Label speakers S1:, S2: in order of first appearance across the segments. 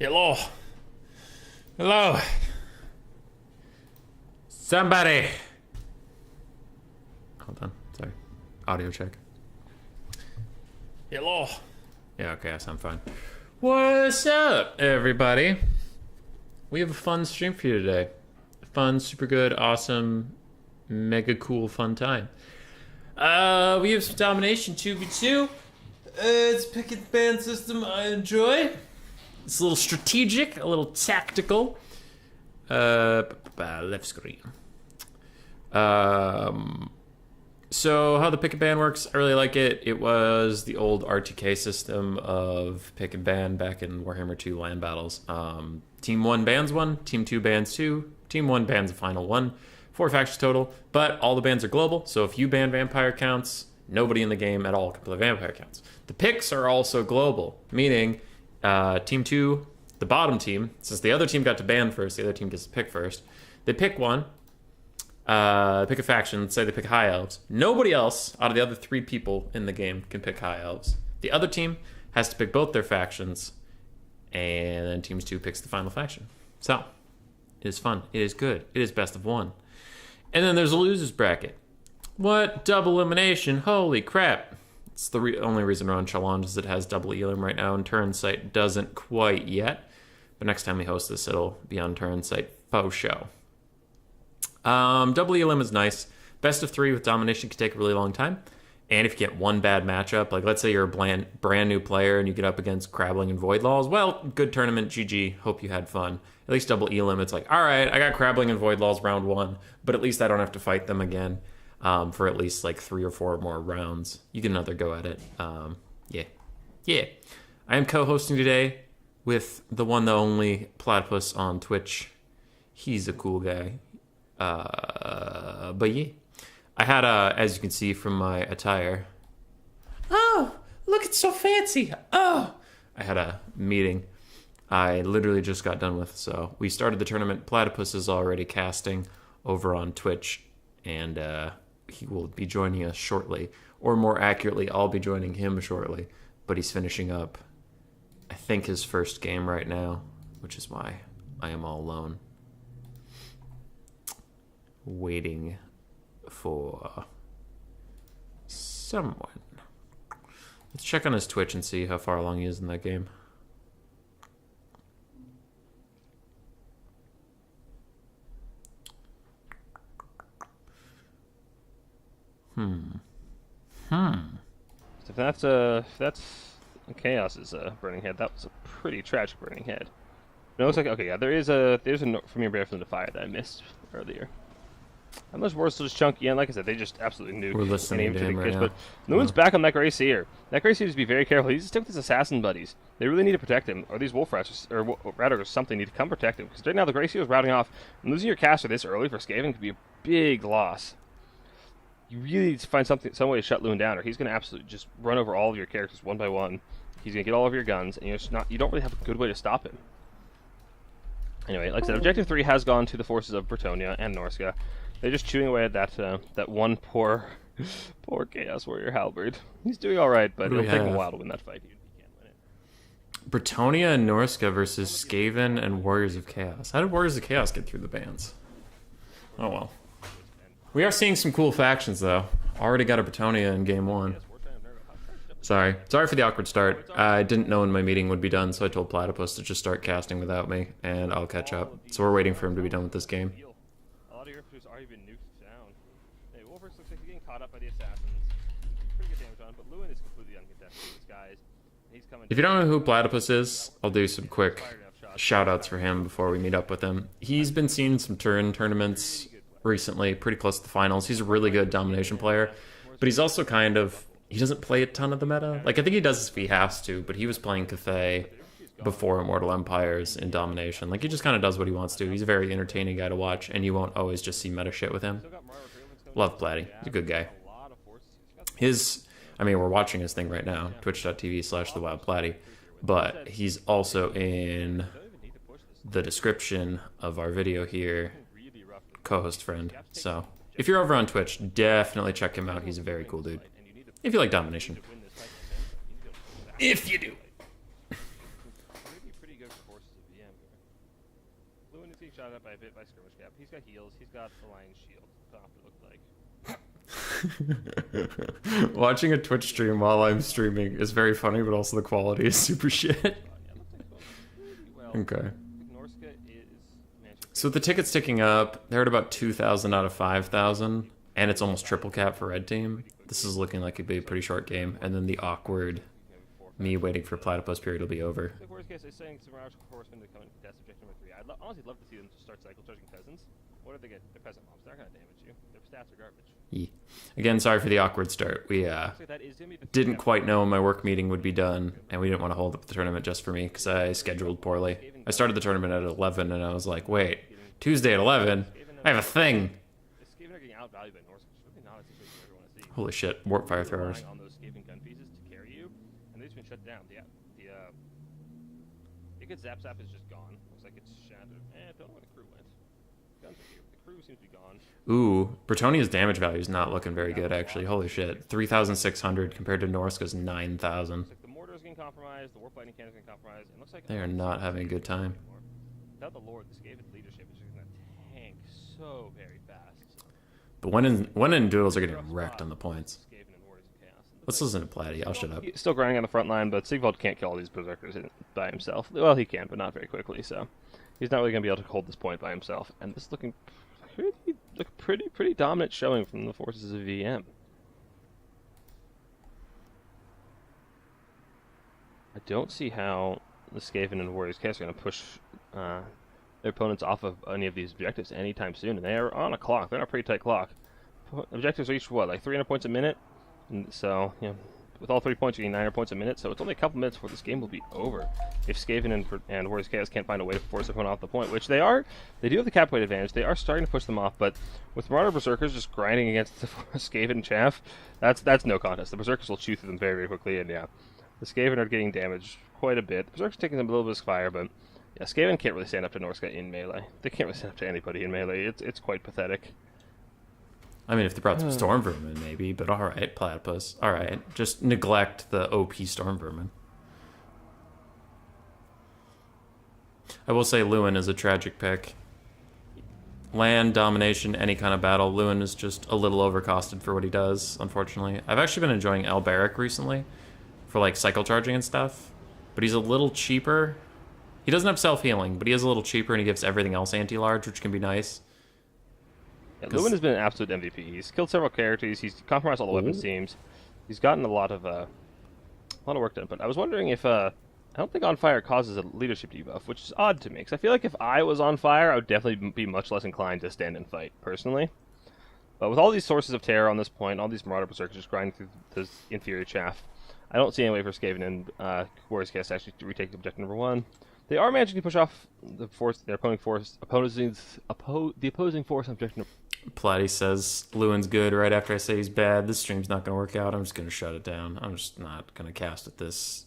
S1: Hello. Hello. Somebody. Hold on. Sorry. Audio check. Hello. Yeah, okay, I sound fine. What's up, everybody? We have a fun stream for you today. Fun, super good, awesome, mega cool, fun time. We have some Domination 2v2. It's a pick and ban system I enjoy. It's a little strategic, a little tactical. Left screen. So how the pick and ban works, I really like it. It was the old RTK system of pick and ban back in Warhammer 2 LAN battles. Team 1 bans 1, Team 2 bans 2, Team 1 bans a final 1. 4 factions total, but all the bans are global, so if you ban vampire counts, nobody in the game at all can play vampire counts. The picks are also global, meaning Team 2, the bottom team, since the other team got to ban first, the other team gets to pick first. They pick one, pick a faction, let's say they pick High Elves. Nobody else out of the other 3 people in the game can pick High Elves. The other team has to pick both their factions, and then Team 2 picks the final faction. So, it is fun, it is good, it is best of 1. And then there's a loser's bracket. What? Double elimination, holy crap. It's the only reason we're on Challenge is it has double elim right now, and Turn Site doesn't quite yet. But next time we host this, it'll be on Turn Site faux show. Double elim is nice. Best of 3 with Domination can take a really long time. And if you get one bad matchup, like let's say you're a brand new player and you get up against Crabbling and Void Laws, well, good tournament, GG, hope you had fun. At least double elim, it's like, all right, I got Crabbling and Void Laws round 1, but at least I don't have to fight them again for at least like 3 or 4 more rounds. You get another go at it. Yeah. I am co-hosting today with the one, the only Platypus on Twitch. He's a cool guy. But yeah. I had as you can see from my attire. Oh, look, it's so fancy. Oh, I had a meeting I literally just got done with. So we started the tournament. Platypus is already casting over on Twitch, and he will be joining us shortly. Or more accurately, I'll be joining him shortly. But he's finishing up, I think, his first game right now, which is why I am all alone, waiting for someone. Let's check on his Twitch and see how far along he is in that game.
S2: So if that's Chaos's burning head, that was a pretty tragic burning head. It looks like, okay, yeah, there's a Familiar Bear from the Fire that I missed earlier. And those wars still just chunky, and like I said, they just absolutely nuked.
S1: We're listening to him right now.
S2: But no one's back on that Grey Seer. That Grey Seer needs to be very careful. He's just stick with his assassin buddies. They really need to protect him, or these wolf rats, or rather, or something need to come protect him. Because right now the Grey Seer is routing off, and losing your caster this early for Skaven could be a big loss. You really need to find some way to shut Loon down, or he's going to absolutely just run over all of your characters one by one. He's going to get all of your guns, and you don't really have a good way to stop him. Anyway, like I said, Objective 3 has gone to the forces of Bretonnia and Norska. They're just chewing away at that one poor Chaos Warrior Halberd. He's doing all right, but it'll take him a while to win that fight. He can't win it.
S1: Bretonnia and Norska versus Skaven and Warriors of Chaos. How did Warriors of Chaos get through the bans? Oh well. We are seeing some cool factions though. Already got a Bretonnia in game 1. Sorry for the awkward start. I didn't know when my meeting would be done, so I told Platypus to just start casting without me, and I'll catch up. So we're waiting for him to be done with this game.
S2: A lot of your infantry's already been nuked down. Hey, Wolfers looks like he's getting caught up by the assassins. Pretty good damage on him, but Lewin is completely uncontested with these guys. He's coming.
S1: If you don't know who Platypus is, I'll do some quick shout-outs for him before we meet up with him. He's been seeing some tournaments recently, pretty close to the finals. He's a really good Domination player, but he's also kind of... He doesn't play a ton of the meta. Like, I think he does this if he has to, but he was playing Cathay before Immortal Empires in Domination. Like, he just kind of does what he wants to. He's a very entertaining guy to watch, and you won't always just see meta shit with him. Love Platty. He's a good guy. We're watching his thing right now, twitch.tv/thewildplatty, but he's also in the description of our video here, co-host friend. So, if you're over on Twitch, definitely check him out. He's a very cool dude. If you like Domination. If you do.
S2: shot at by a bit by skirmish cap. He's got heals. He's got the lion's shield. That's what it looked like.
S1: Watching a Twitch stream while I'm streaming is very funny, but also the quality is super shit.
S2: Yeah, looks like it's going pretty well.
S1: Okay.
S2: Norska is Manchester.
S1: So the ticket's ticking up. They're at about 2,000 out of 5,000, and it's almost triple cap for red team. This is looking like it'd be a pretty short game, and then the awkward me waiting for Platypus period will be over.
S2: The worst case is saying some Irish horsemen to come in death objective number 3. I'd honestly love to see them start cycle charging peasants. What if they get? They're peasant mobs. They're not gonna damage you. Their stats are garbage.
S1: Yeah. Again, sorry for the awkward start. We didn't quite know when my work meeting would be done, and we didn't want to hold up the tournament just for me because I scheduled poorly. I started the tournament at 11, and I was like, wait, Tuesday at 11? I have a thing.
S2: The Skaven are getting outvalued by Norse, which is really not a situation we ever want to see.
S1: Holy shit, warp fire throwers.
S2: Relying on those Skaven gun pieces to carry you, and they've just been shut down. The good Zap is just gone. Looks like it's shattered. Don't know where the crew went. Guns are here. The crew seems to be gone.
S1: Ooh, Bretonia's damage value is not looking very good, actually. Holy shit. 3,600 compared to Norska's 9,000.
S2: Looks like the mortar is getting compromised, the warp lightning cannon is getting compromised. It looks like
S1: They are not having a good time.
S2: without the Lord, the Skaven leadership is just going to tank so very fast.
S1: But when in duels, they're getting wrecked on the points.
S2: Skaven and Warriors of Chaos.
S1: Let's listen to Platy. I'll shut up.
S2: He's still grinding on the front line, but Sigvald can't kill all these berserkers by himself. Well, he can, but not very quickly, so he's not really going to be able to hold this point by himself. And this is looking pretty dominant showing from the forces of VM. I don't see how the Skaven and Warriors Chaos are going to push their opponents off of any of these objectives anytime soon, and they are on a clock. They're on a pretty tight clock. Objectives reach what, like 300 points a minute? And so, you know, with all 3 points, you're getting 900 points a minute, so it's only a couple minutes before this game will be over. If Skaven and Warriors Chaos can't find a way to force their opponent off the point, which they do have the cap weight advantage. They are starting to push them off, but with Marauder Berserkers just grinding against the Skaven and Chaff, that's no contest. The Berserkers will chew through them very, very quickly, and yeah, the Skaven are getting damaged quite a bit. The Berserkers taking them a little bit of fire, but yeah, Skaven can't really stand up to Norska in melee. They can't really stand up to anybody in melee. It's quite pathetic.
S1: I mean, if they brought some Storm Vermin, maybe, but alright, Platypus. Alright, just neglect the OP Storm Vermin. I will say Lewin is a tragic pick. Land, domination, any kind of battle, Lewin is just a little overcosted for what he does, unfortunately. I've actually been enjoying Alberic recently for, like, cycle charging and stuff, but he's a little cheaper. He doesn't have self-healing, but he is a little cheaper, and he gives everything else anti-large, which can be nice.
S2: Yeah, Lewin has been an absolute MVP. He's killed several characters. He's compromised all the weapon teams. He's gotten a lot of work done. But I was wondering if I don't think On Fire causes a leadership debuff, which is odd to me. Because I feel like if I was on fire, I would definitely be much less inclined to stand and fight personally. But with all these sources of terror on this point, all these Marauder Berserkers just grinding through this inferior chaff, I don't see any way for Skaven and Warriors Cast to actually retake objective number 1. They are managing to push off the opposing force on objective number.
S1: Platy says Lewin's good right after I say he's bad. This stream's not going to work out. I'm just going to shut it down. I'm just not going to cast at this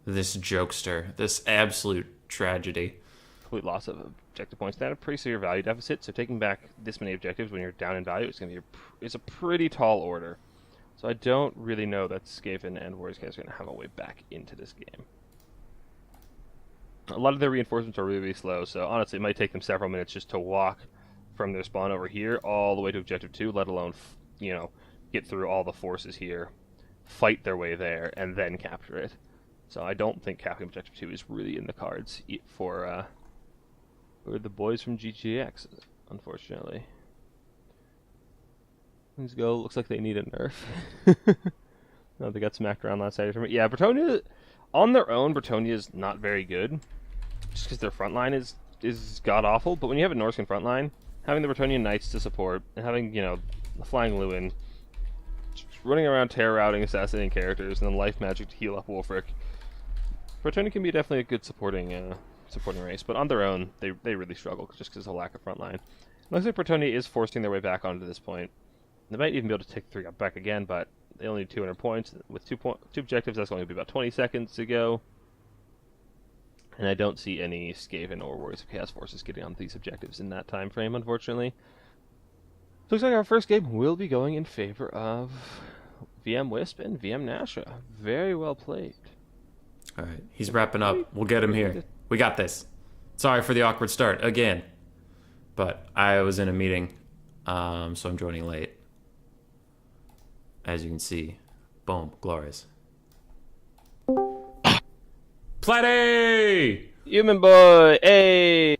S1: jokester, this absolute tragedy.
S2: Complete loss of objective points. That's a pretty severe value deficit. So taking back this many objectives when you're down in value, it's a pretty tall order. So I don't really know that Skaven and Warriors Cast are going to have a way back into this game. A lot of their reinforcements are really, really slow. So honestly, it might take them several minutes just to walk from their spawn over here all the way to objective 2, let alone, get through all the forces here, fight their way there, and then capture it. So I don't think capturing objective 2 is really in the cards for the boys from GGX, unfortunately. Let's go. Looks like they need a nerf. No, they got smacked around last side from it. Yeah, Bretonia, on their own, Bretonia is not very good, just because their front line is god-awful. But when you have a Norscan front line, having the Bretonian Knights to support, and having, the Flying Lewin, just running around terror routing, assassinating characters, and then life magic to heal up Wolfric, Bretonia can be definitely a good supporting race, but on their own, they really struggle, just because of a lack of front line. It looks like Bretonia is forcing their way back onto this point. They might even be able to take 3 up back again, but they only need 200 points. With two objectives, that's going to be about 20 seconds to go. And I don't see any Skaven or Warriors of Chaos forces getting on these objectives in that time frame, unfortunately. So looks like our first game will be going in favor of VM Wisp and VM Nasha. Very well played.
S1: All right, he's wrapping up. We'll get him here. We got this. Sorry for the awkward start again. But I was in a meeting, so I'm joining late. As you can see. Boom. Glorious. Platy!
S2: Human boy, hey!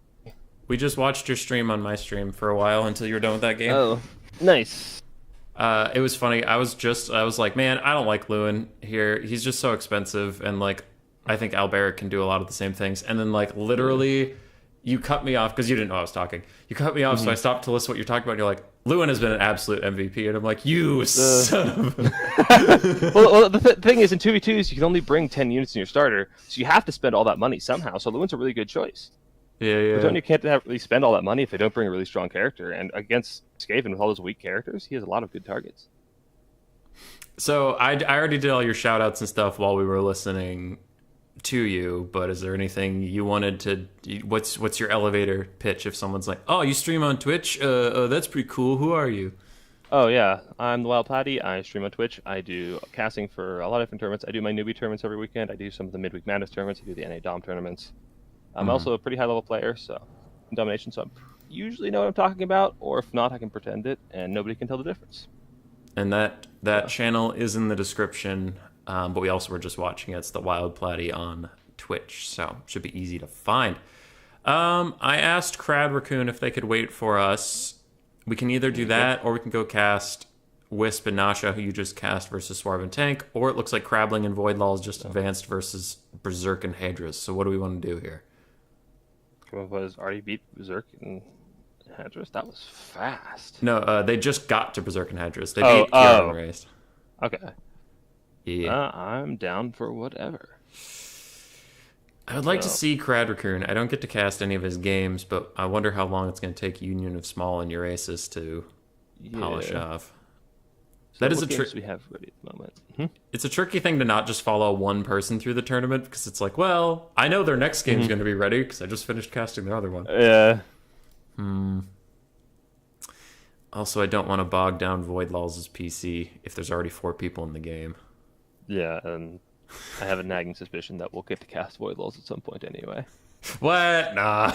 S1: We just watched your stream on my stream for a while until you were done with that game.
S2: Oh, nice.
S1: It was funny. I was like, man, I don't like Lewin here. He's just so expensive, and like, I think Alberic can do a lot of the same things. And then like, literally, you cut me off because you didn't know I was talking. You cut me off, so I stopped to listen to what you're talking about. And you're like, Lewin has been an absolute MVP, and I'm like, you son of a...
S2: well, the thing is, in 2v2s, you can only bring 10 units in your starter, so you have to spend all that money somehow. So Lewin's a really good choice.
S1: Yeah.
S2: But you can't really spend all that money if they don't bring a really strong character. And against Skaven with all those weak characters, he has a lot of good targets.
S1: So I already did all your shout outs and stuff while we were listening to you, but is there anything you wanted to... What's your elevator pitch if someone's like, oh, you stream on Twitch? That's pretty cool. Who are you?
S2: Oh, yeah. I'm the Wild Platy. I stream on Twitch. I do casting for a lot of different tournaments. I do my newbie tournaments every weekend. I do some of the midweek madness tournaments. I do the NA Dom tournaments. I'm also a pretty high-level player, so in Domination, so I usually know what I'm talking about, or if not, I can pretend it, and nobody can tell the difference.
S1: And that channel is in the description, but we also were just watching it. It's the Wild Platy on Twitch, so should be easy to find. I asked Crad Raccoon if they could wait for us. We can either do that, or we can go cast Wisp and Nasha, who you just cast, versus Swarv and Tank, or it looks like Crabling and Voidlaw is just advanced versus Berserk and Hadris. So what do we want to do here?
S2: Was already beat Berserk and Hadris? That was fast.
S1: No, they just got to Berserk and Hadris. They beat Kieran and Raised.
S2: Okay.
S1: Yeah.
S2: I'm down for whatever.
S1: I would like to see Crad Raccoon. I don't get to cast any of his games, but I wonder how long it's going to take Union of Small and Urasis to polish off.
S2: So
S1: that is a trick
S2: we have ready at the moment.
S1: It's a tricky thing to not just follow one person through the tournament, because it's like, well, I know their next game's going to be ready because I just finished casting their other one.
S2: Yeah.
S1: Also, I don't want to bog down Voidlaw's PC if there's already 4 people in the game.
S2: Yeah, and I have a nagging suspicion that we'll get to cast Voidlaws at some point anyway.
S1: What? Nah.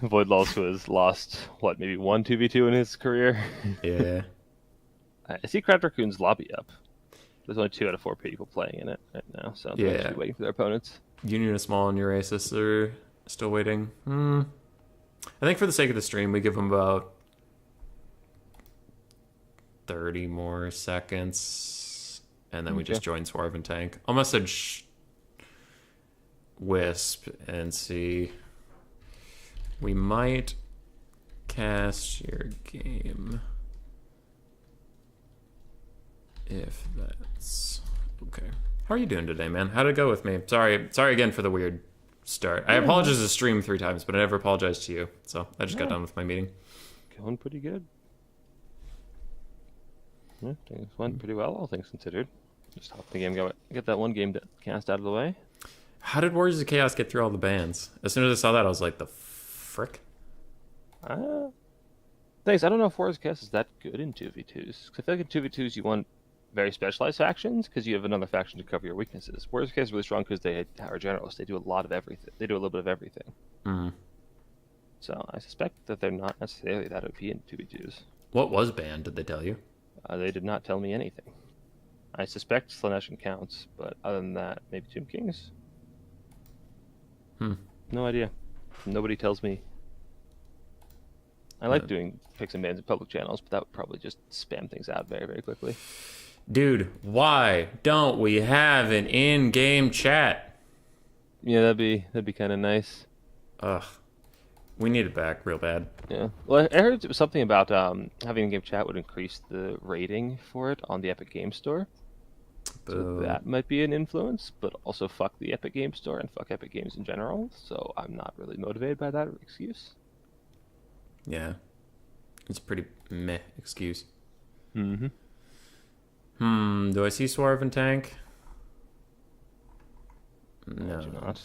S2: Voidlaws who has lost, maybe 1 2v2 in his career?
S1: Yeah.
S2: I see Crad Raccoon's lobby up. There's only 2 out of 4 people playing in it right now, so they're just waiting for their opponents.
S1: Union of Small and Urasis are still waiting. I think for the sake of the stream, we give them about 30 more seconds, and then we just join Swarv and Tank. I'll message Wisp and see. We might cast your game. If that's okay. How are you doing today, man? How'd it go with me? Sorry again for the weird start. I apologize to stream 3 times, but I never apologized to you. So I just got done with my meeting.
S2: Going pretty good. Yeah, things went pretty well, all things considered. Just hop the game, get that one game cast out of the way.
S1: How did Warriors of Chaos get through all the bans? As soon as I saw that, I was like, the frick?
S2: Thanks. I don't know if Warriors of Chaos is that good in 2v2s. I feel like in 2v2s you want very specialized factions because you have another faction to cover your weaknesses. Warriors of Chaos is really strong because they are generalists. They do a lot of everything. They do a little bit of everything. So I suspect that they're not necessarily that OP in 2v2s.
S1: What was banned? Did they tell you?
S2: They did not tell me anything. I suspect Slanesh counts, but other than that, maybe Tomb Kings. No idea. Nobody tells me. I like doing picks and bans in public channels, but that would probably just spam things out very, very quickly.
S1: Dude, why don't we have an in-game chat?
S2: Yeah, that'd be kind of nice.
S1: Ugh. We need it back real bad.
S2: Yeah. Well, I heard it was something about having in-game chat would increase the rating for it on the Epic Games Store. So that might be an influence, but also fuck the Epic Games Store and fuck Epic Games in general. So I'm not really motivated by that excuse.
S1: Yeah. It's a pretty meh excuse.
S2: Do
S1: I see Swarv and Tank? No.
S2: I do not.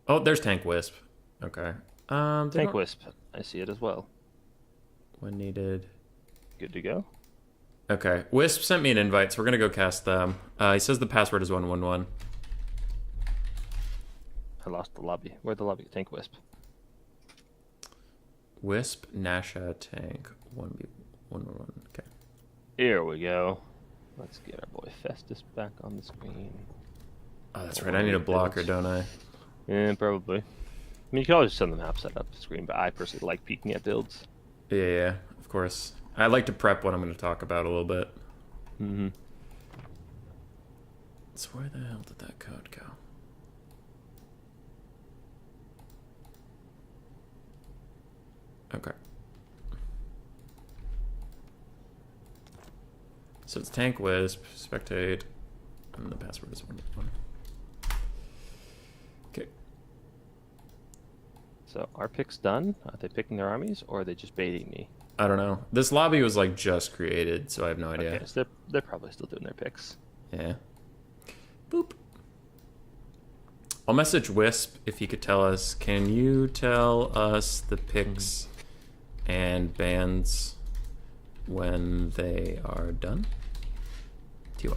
S1: Oh, there's Tank Wisp. Okay.
S2: Tank Wisp. I see it as well.
S1: When needed.
S2: Good to go.
S1: Okay. Wisp sent me an invite, so we're going to go cast them. He says the password is 111.
S2: lost the lobby. Where'd the lobby? Tank Wisp.
S1: Wisp, Nasha, tank, 1v1. Okay.
S2: Here we go. Let's get our boy Festus back on the screen.
S1: Oh, that's right. I need a blocker, don't I?
S2: Yeah, probably. I mean, you can always send the map set up the screen, but I personally like peeking at builds.
S1: Yeah, of course. I like to prep what I'm going to talk about a little bit.
S2: Mm-hmm.
S1: So where the hell did that code go? Okay. So it's tank wisp, spectate, and the password is 1. Okay.
S2: So our pick's done. Are they picking their armies, or are they just baiting me?
S1: I don't know. This lobby was like just created, so I have no idea.
S2: Okay, so they're probably still doing their picks.
S1: Yeah. Boop. I'll message Wisp if he could tell us. Can you tell us the picks and bans when they are done? TY.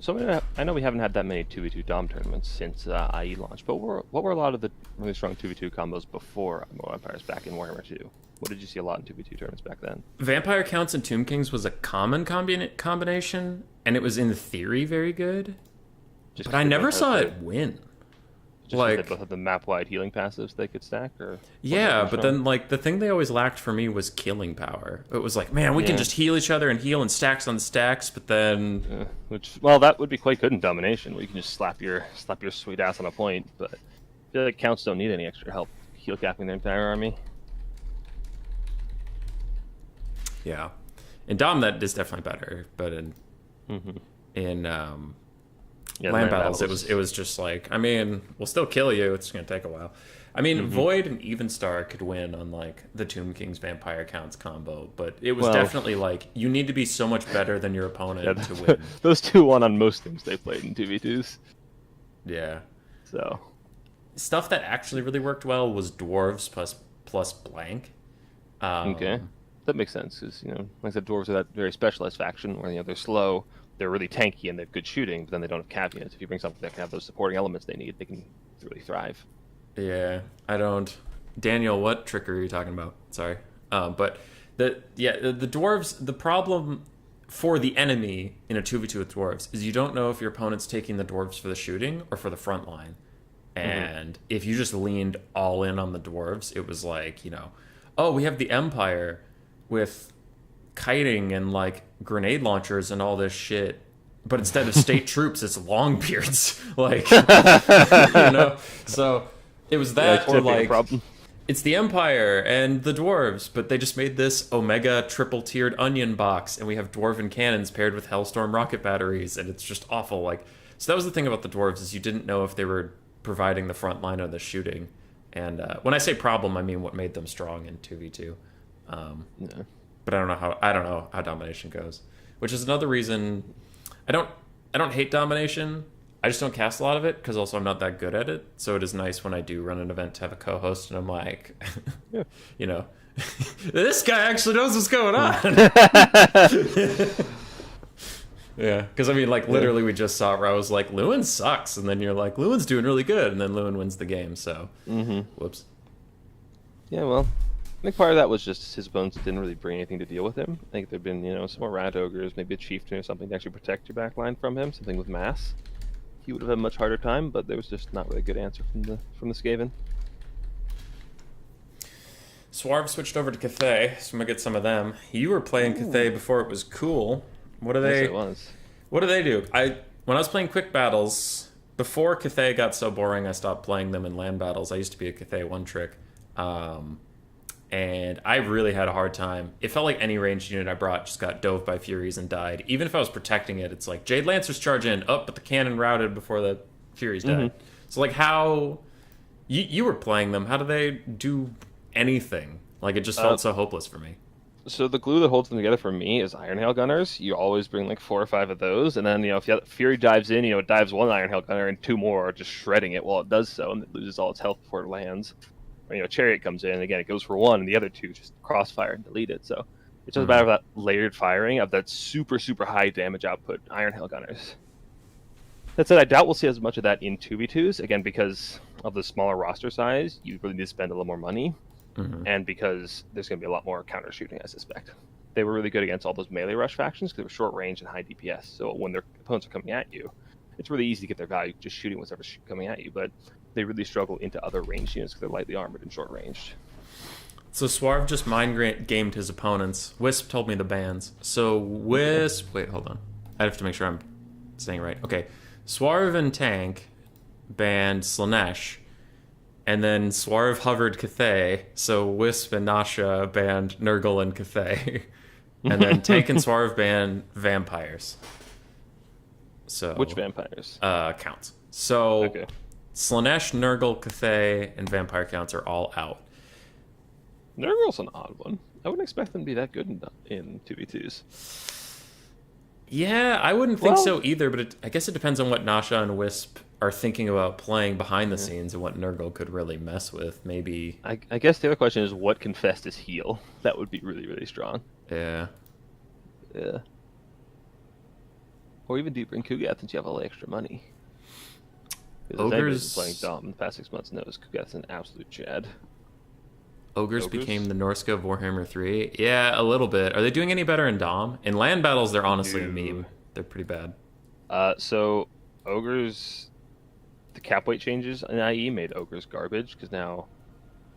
S2: So I know we haven't had that many 2v2 Dom tournaments since IE launched, but what were a lot of the really strong 2v2 combos before Immortal Empires back in Warhammer 2? What did you see a lot in 2v2 tournaments back then?
S1: Vampire Counts and Tomb Kings was a common combination, and it was in theory very good, but I never saw it win.
S2: Just like they both had the map-wide healing passives they could stack, or
S1: yeah, but then like the thing they always lacked for me was killing power. It was like, man, we can just heal each other and heal in stacks on stacks, but then
S2: that would be quite good in Domination, where you can just slap your sweet ass on a point. But I feel like Counts don't need any extra help heal capping their entire army.
S1: Yeah, in Dom that is definitely better, but in land battles it was just like, I mean, we'll still kill you, it's gonna take a while. I mean, Void and Evenstar could win on like the Tomb King's Vampire Counts combo, but it was definitely like you need to be so much better than your opponent to win.
S2: Those two won on most things they played in 2v2s.
S1: Yeah.
S2: So
S1: stuff that actually really worked well was dwarves plus blank.
S2: Okay, that makes sense, because like I said, dwarves are that very specialized faction where they're slow. They're really tanky and they have good shooting, but then they don't have cav units. If you bring something that can have those supporting elements they need, they can really thrive.
S1: Yeah, I don't. Daniel, what trick are you talking about? Sorry. But the dwarves, the problem for the enemy in a 2v2 with dwarves is you don't know if your opponent's taking the dwarves for the shooting or for the front line. And if you just leaned all in on the dwarves, it was like, oh, we have the Empire with kiting and like grenade launchers and all this shit, but instead of state troops it's Longbeards, like so it was that, or like it's the Empire and the dwarves, but they just made this Omega triple tiered onion box and we have dwarven cannons paired with Hellstorm rocket batteries, and it's just awful. Like, so that was the thing about the dwarves, is you didn't know if they were providing the front line or the shooting. And when I say problem, I mean what made them strong in 2v2. But I don't know how Domination goes, which is another reason I don't hate Domination. I just don't cast a lot of it because also I'm not that good at it. So it is nice when I do run an event to have a co-host and I'm like, this guy actually knows what's going on. Yeah, because I mean, like literally we just saw it where I was like, Lewin sucks, and then you're like, Lewin's doing really good, and then Lewin wins the game. So, whoops.
S2: Yeah, well, I think part of that was just his opponents didn't really bring anything to deal with him. I think there'd been, some more rat ogres, maybe a chieftain or something to actually protect your backline from him. Something with mass. He would have had a much harder time, but there was just not really a good answer from the Skaven.
S1: Swarv switched over to Cathay, so I'm gonna get some of them. You were playing Cathay before it was cool. What do they?
S2: Yes, it was.
S1: What do they do? When I was playing quick battles before Cathay got so boring, I stopped playing them in land battles. I used to be a Cathay one trick. And I really had a hard time. It felt like any ranged unit I brought just got dove by Furies and died. Even if I was protecting it, it's like, Jade Lancers charge in, but the cannon routed before the Furies died. So, like, how... You were playing them. How do they do anything? Like, it just felt so hopeless for me.
S2: So the glue that holds them together for me is Iron Hail Gunners. You always bring, like, 4 or 5 of those. And then, if Fury dives in, it dives 1 Iron Hail Gunner and 2 more are just shredding it while it does so, and it loses all its health before it lands. Chariot comes in, and again, it goes for 1, and the other 2 just crossfire and delete it. So it's just a matter of that layered firing of that super, super high damage output Iron Hail Gunners. That said, I doubt we'll see as much of that in 2v2s, again, because of the smaller roster size, you really need to spend a little more money, and because there's going to be a lot more counter shooting, I suspect. They were really good against all those melee rush factions because they were short range and high DPS, so when their opponents are coming at you, it's really easy to get their value just shooting whatever's coming at you, but they really struggle into other ranged units because they're lightly armored and short ranged.
S1: So Swarv just mind-gamed his opponents. Wisp told me the bans. So Wisp... Wait, hold on. I have to make sure I'm saying it right. Okay. Swarv and Tank banned Slanesh. And then Swarv hovered Cathay. So Wisp and Nasha banned Nurgle and Cathay. And then Tank and Swarv banned Vampires. So
S2: Which vampires?
S1: Counts. So
S2: Okay.
S1: Slanesh, Nurgle, Cathay, and Vampire counts are all out.
S2: Nurgle's an odd one. I wouldn't expect them to be that good in 2v2s.
S1: Yeah, I wouldn't think
S2: Well-
S1: so either, but I guess it depends on what Nasha and Wisp are thinking about playing behind the scenes and what Nurgle could really mess with. Maybe,
S2: I guess the other question is, what can Festus heal? That would be really, really strong.
S1: yeah.
S2: Yeah. Or even do you bring Kugath since you have all the extra money? Because as anybody who's playing
S1: Ogres,
S2: Dom in the past 6 months knows Kugath's an absolute chad.
S1: Ogres
S2: Ogres?
S1: became the Norska of Warhammer 3. Yeah, a little bit. Are they doing any better in Dom? In land battles, they're honestly a
S2: No.
S1: meme. They're pretty bad.
S2: So Ogres, the cap weight changes in IE made Ogres garbage because now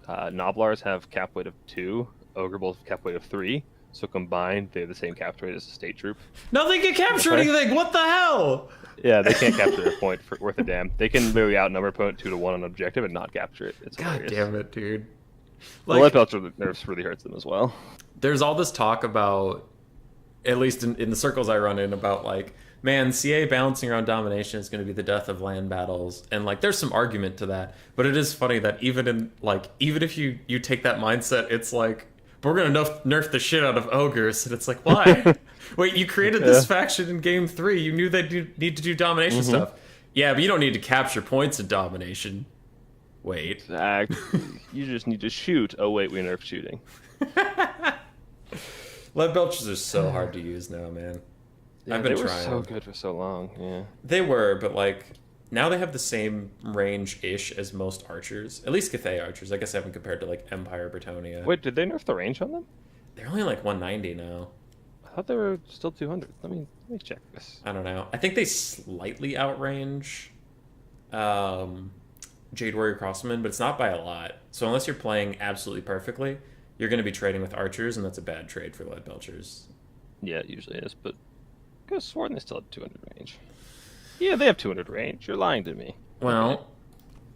S2: Noblars have cap weight of 2, Ogre Bulls have cap weight of 3. So combined, they have the same cap weight as a state troop.
S1: No, they can capture
S2: Okay.
S1: anything! What the hell?
S2: Yeah, they can't capture a point worth a damn. They can literally outnumber opponent 2-1 on objective and not capture it. It's
S1: God
S2: hilarious.
S1: damn it, dude.
S2: The light belcher nerfs really hurts them as well.
S1: There's all this talk about, at least in the circles I run in, about like, man, CA balancing around domination is going to be the death of land battles, and like, there's some argument to that. But it is funny that even if you take that mindset, it's like, we're going to nerf the shit out of ogres, and it's like, why? Wait, you created this faction in game 3. You knew they need to do domination stuff. Yeah, but you don't need to capture points in domination. Wait.
S2: Exactly. You just need to shoot. Oh wait, we nerfed shooting.
S1: Lead belchers are so hard to use now, man.
S2: Yeah,
S1: I've been
S2: they were
S1: trying.
S2: so good for so long. Yeah.
S1: They were, but like now they have the same range-ish as most archers. At least Cathay archers. I guess I haven't compared to like Empire Britonia.
S2: Wait, did they nerf the range on them?
S1: They're only like 190 now.
S2: I thought they were still 200. Let me check this.
S1: I don't know. I think they slightly outrange Jade Warrior Crossman, but it's not by a lot. So unless you're playing absolutely perfectly, you're going to be trading with archers, and that's a bad trade for lead belchers.
S2: Yeah, it usually is, but I could have sworn they still had 200 range. Yeah, they have 200 range. You're lying to me.
S1: Well,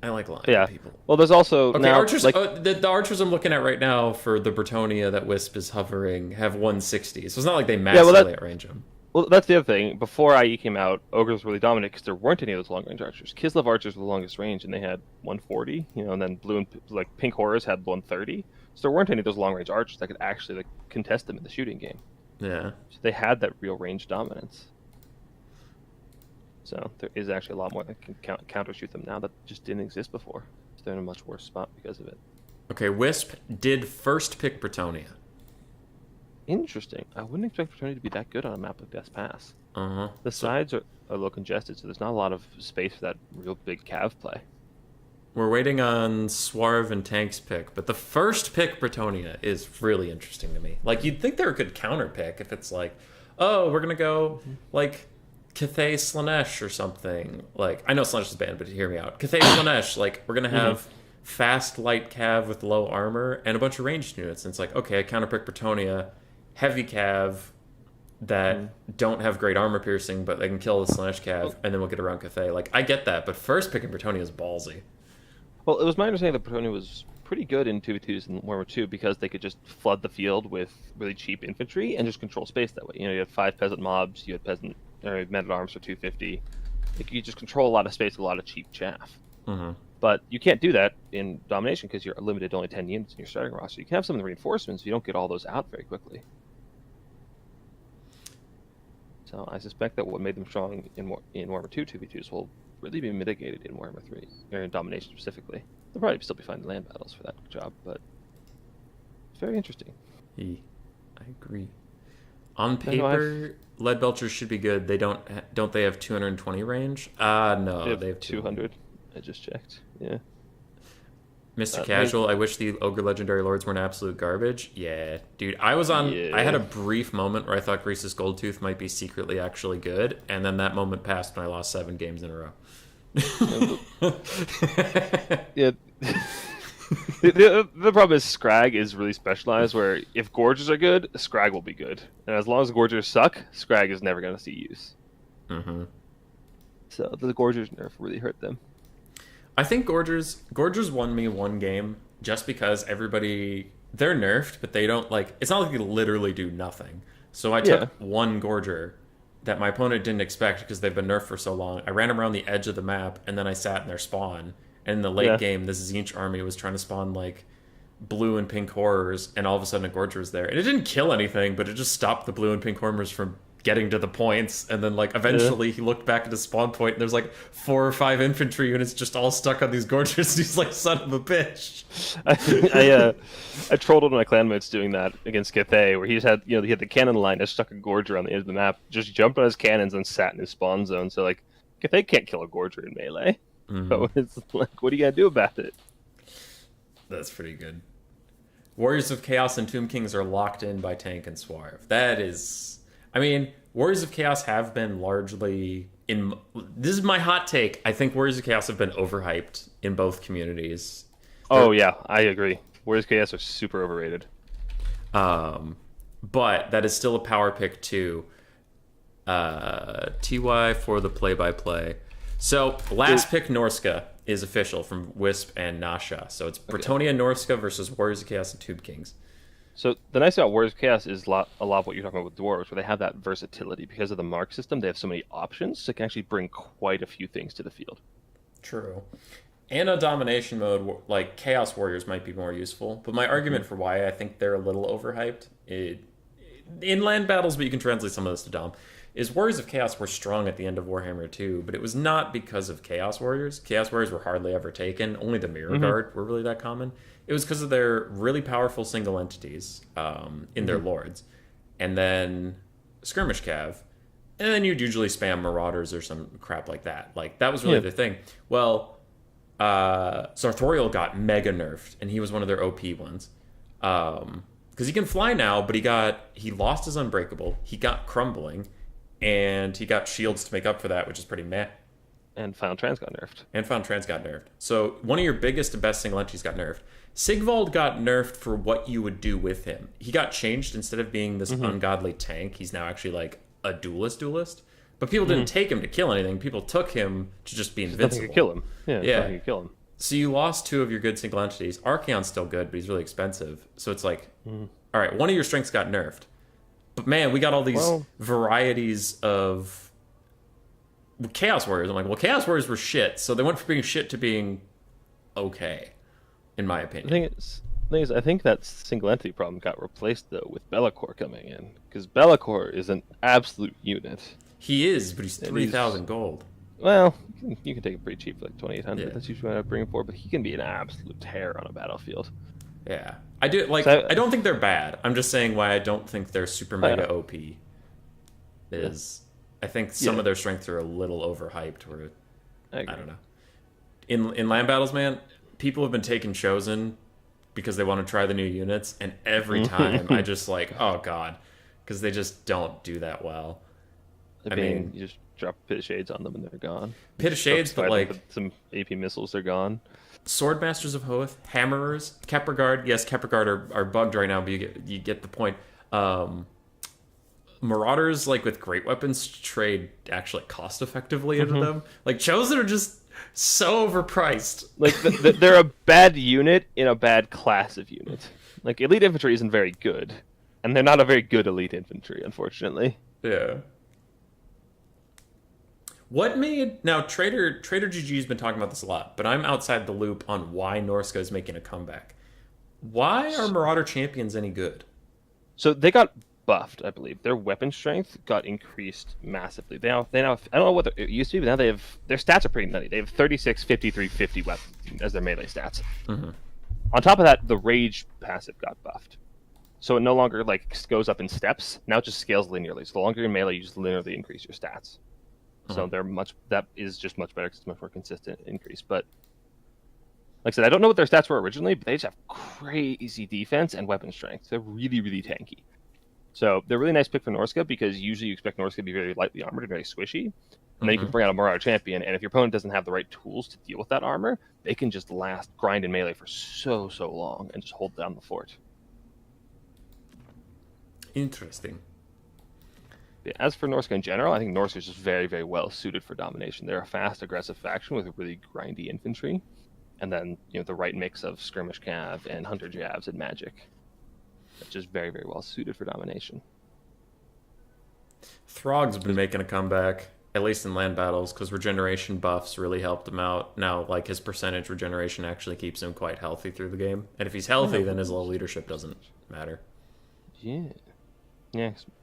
S1: I like lying
S2: Yeah.
S1: to people.
S2: Well, there's also
S1: Okay,
S2: now,
S1: archers.
S2: like,
S1: The archers I'm looking at right now for the Britonia that Wisp is hovering have 160. So it's not like they massively outrange them.
S2: well, that's the other thing. Before IE came out, ogres were really dominant because there weren't any of those long range archers. Kislev archers were the longest range, and they had 140. And then blue and like pink horrors had 130. So there weren't any of those long range archers that could actually like contest them in the shooting game.
S1: Yeah.
S2: So they had that real range dominance. So there is actually a lot more that can counter shoot them now that just didn't exist before. So they're in a much worse spot because of it.
S1: Okay, Wisp did first pick Britonia.
S2: Interesting. I wouldn't expect Tourney to be that good on a map like Death Pass.
S1: Uh-huh.
S2: The sides are a little congested, so there's not a lot of space for that real big cav play.
S1: We're waiting on Swarv and Tank's pick, but the first pick Britonia is really interesting to me. Like, you'd think they're a good counter pick if it's like, oh, we're going to go, like, Cathay Slanesh or something. Like, I know Slanesh is banned, but hear me out. Cathay Slanesh, like, we're going to have fast, light cav with low armor and a bunch of ranged units. And it's like, okay, I counter pick Britonia, heavy cav that don't have great armor piercing, but they can kill the Slanesh cav, and then we'll get around Cathay. Like, I get that, but first picking Britonia is ballsy.
S2: Well, it was my understanding that Britonia was pretty good in 2v2s and Warhammer 2 because they could just flood the field with really cheap infantry and just control space that way. You had 5 peasant mobs, you had men-at-arms for 250. Like, you just control a lot of space with a lot of cheap chaff.
S1: Mm-hmm.
S2: But you can't do that in Domination because you're limited to only 10 units in your starting roster. You can have some of the reinforcements, you don't get all those out very quickly. So I suspect that what made them strong in Warhammer 2 2v2s will really be mitigated in Warhammer 3, or in Domination specifically. They'll probably still be fine in land battles for that job, but it's very interesting.
S1: I agree. On paper, lead belchers should be good. They don't they have 220 range? No,
S2: they have 200. I just checked. Yeah.
S1: Mr. Casual, I wish the Ogre Legendary Lords weren't absolute garbage. Yeah, dude, I had a brief moment where I thought Grease's Goldtooth might be secretly actually good, and then that moment passed when I lost 7 games in a row.
S2: Yeah. The problem is Scrag is really specialized, where if Gorgers are good, Scrag will be good. And as long as Gorgers suck, Scrag is never going to see use.
S1: Mm-hmm.
S2: So the Gorgers nerf really hurt them.
S1: I think Gorgers won me one game just because they're nerfed, but they don't it's not like they literally do nothing. So I took one Gorger that my opponent didn't expect because they've been nerfed for so long. I ran around the edge of the map, and then I sat in their spawn. And in the late game, this Tzeentch army was trying to spawn blue and pink horrors, and all of a sudden a Gorger was there. And it didn't kill anything, but it just stopped the blue and pink horrors from getting to the points. And then eventually he looked back at his spawn point, and there's 4 or 5 infantry units just all stuck on these Gorgers. And he's like, son of a bitch.
S2: I trolled one of my clan mates doing that against Cathay, where he had the cannon line that stuck a Gorger on the edge of the map, just jumped on his cannons and sat in his spawn zone. So Cathay can't kill a Gorger in melee. Mm-hmm. So it's what are you gonna do about it?
S1: That's pretty good. Warriors of Chaos and Tomb Kings are locked in by Tank and Swarv. That is... Warriors of Chaos have been largely... This is my hot take. I think Warriors of Chaos have been overhyped in both communities.
S2: Yeah, I agree. Warriors of Chaos are super overrated.
S1: But that is still a power pick too. TY for the play-by-play. So, last pick Norska is official from Wisp and Nasha. So it's Bretonnia Norska versus Warriors of Chaos and Tomb Kings.
S2: So the nice thing about Warriors of Chaos is a lot of what you're talking about with Dwarves, where they have that versatility. Because of the mark system, they have so many options, so they can actually bring quite a few things to the field.
S1: True. In a domination mode, Chaos Warriors might be more useful. But my argument for why I think they're a little overhyped, in land battles, but you can translate some of this to Dom, is Warriors of Chaos were strong at the end of Warhammer 2, but it was not because of Chaos Warriors. Chaos Warriors were hardly ever taken. Only the Mirror Guard were really that common. It was because of their really powerful single entities in their lords. And then Skirmish Cav. And then you'd usually spam Marauders or some crap like that. That was really the thing. Well, Sartorial got mega nerfed, and he was one of their OP ones. Because he can fly now, but he lost his Unbreakable. He got Crumbling. And he got shields to make up for that, which is pretty meh.
S2: And Final Trans got nerfed.
S1: So one of your biggest and best single entities got nerfed. Sigvald got nerfed for what you would do with him. He got changed. Instead of being this ungodly tank, he's now actually a duelist. But people didn't take him to kill anything. People took him to just be invincible.
S2: Nothing could kill him.
S1: Yeah.
S2: Nothing could kill him.
S1: So you lost 2 of your good single entities. Archaon's still good, but he's really expensive. So it's all right, one of your strengths got nerfed. But man, we got all these varieties of Chaos Warriors. I'm like, well, Chaos Warriors were shit, so they went from being shit to being okay, in my opinion.
S2: The thing is, I think that single entity problem got replaced, though, with Be'lakor coming in. Because Be'lakor is an absolute unit.
S1: He is, but he's 3,000 gold.
S2: Well, you can take it pretty cheap for 2,800.
S1: Yeah.
S2: That's usually what I bring him for, but he can be an absolute terror on a battlefield.
S1: Yeah. I don't think they're bad. I'm just saying why I don't think they're super mega OP. I think some of their strengths are a little overhyped. Where I don't know. In land battles, man, people have been taking Chosen because they want to try the new units, and every time I just oh god, because they just don't do that well.
S2: I mean, you just drop Pit of Shades on them and they're gone.
S1: Pit of Shades, but
S2: some AP missiles, they're gone.
S1: Swordmasters of Hoeth, Hammerers, Kepler Guard. Yes, Kepler Guard are bugged right now, but you get the point. Marauders, with great weapons, trade actually cost effectively into them. Chosen are just so overpriced.
S2: They're a bad unit in a bad class of unit. Elite infantry isn't very good, and they're not a very good elite infantry, unfortunately.
S1: Yeah. What made... Now, Trader GG's been talking about this a lot, but I'm outside the loop on why Norska is making a comeback. Why are Marauder champions any good?
S2: So they got buffed, I believe. Their weapon strength got increased massively. They now I don't know what it used to be, but now they have... Their stats are pretty nutty. They have 36, 53, 50 weapons as their melee stats. On top of that, the Rage passive got buffed. So it no longer like goes up in steps. Now it just scales linearly. So the longer you're in melee, you just linearly increase your stats. So that is just much better because it's much more consistent increase. But like I said, I don't know what their stats were originally, but they just have crazy defense and weapon strength. They're really, really tanky. So they're a really nice pick for Norska because usually you expect Norska to be very lightly armored and very squishy. And then you can bring out a Marauder champion, and if your opponent doesn't have the right tools to deal with that armor, they can just grind in melee for so long and just hold down the fort.
S1: Interesting.
S2: As for Norska in general, I think Norska is just very, very well suited for domination. They're a fast, aggressive faction with really grindy infantry, and then the right mix of skirmish cav and hunter jabs and magic. It's just very, very well suited for domination.
S1: Throg's been making a comeback, at least in land battles, because regeneration buffs really helped him out. Now, like, his percentage regeneration actually keeps him quite healthy through the game. And if he's healthy, then his low leadership doesn't matter.
S2: Yeah,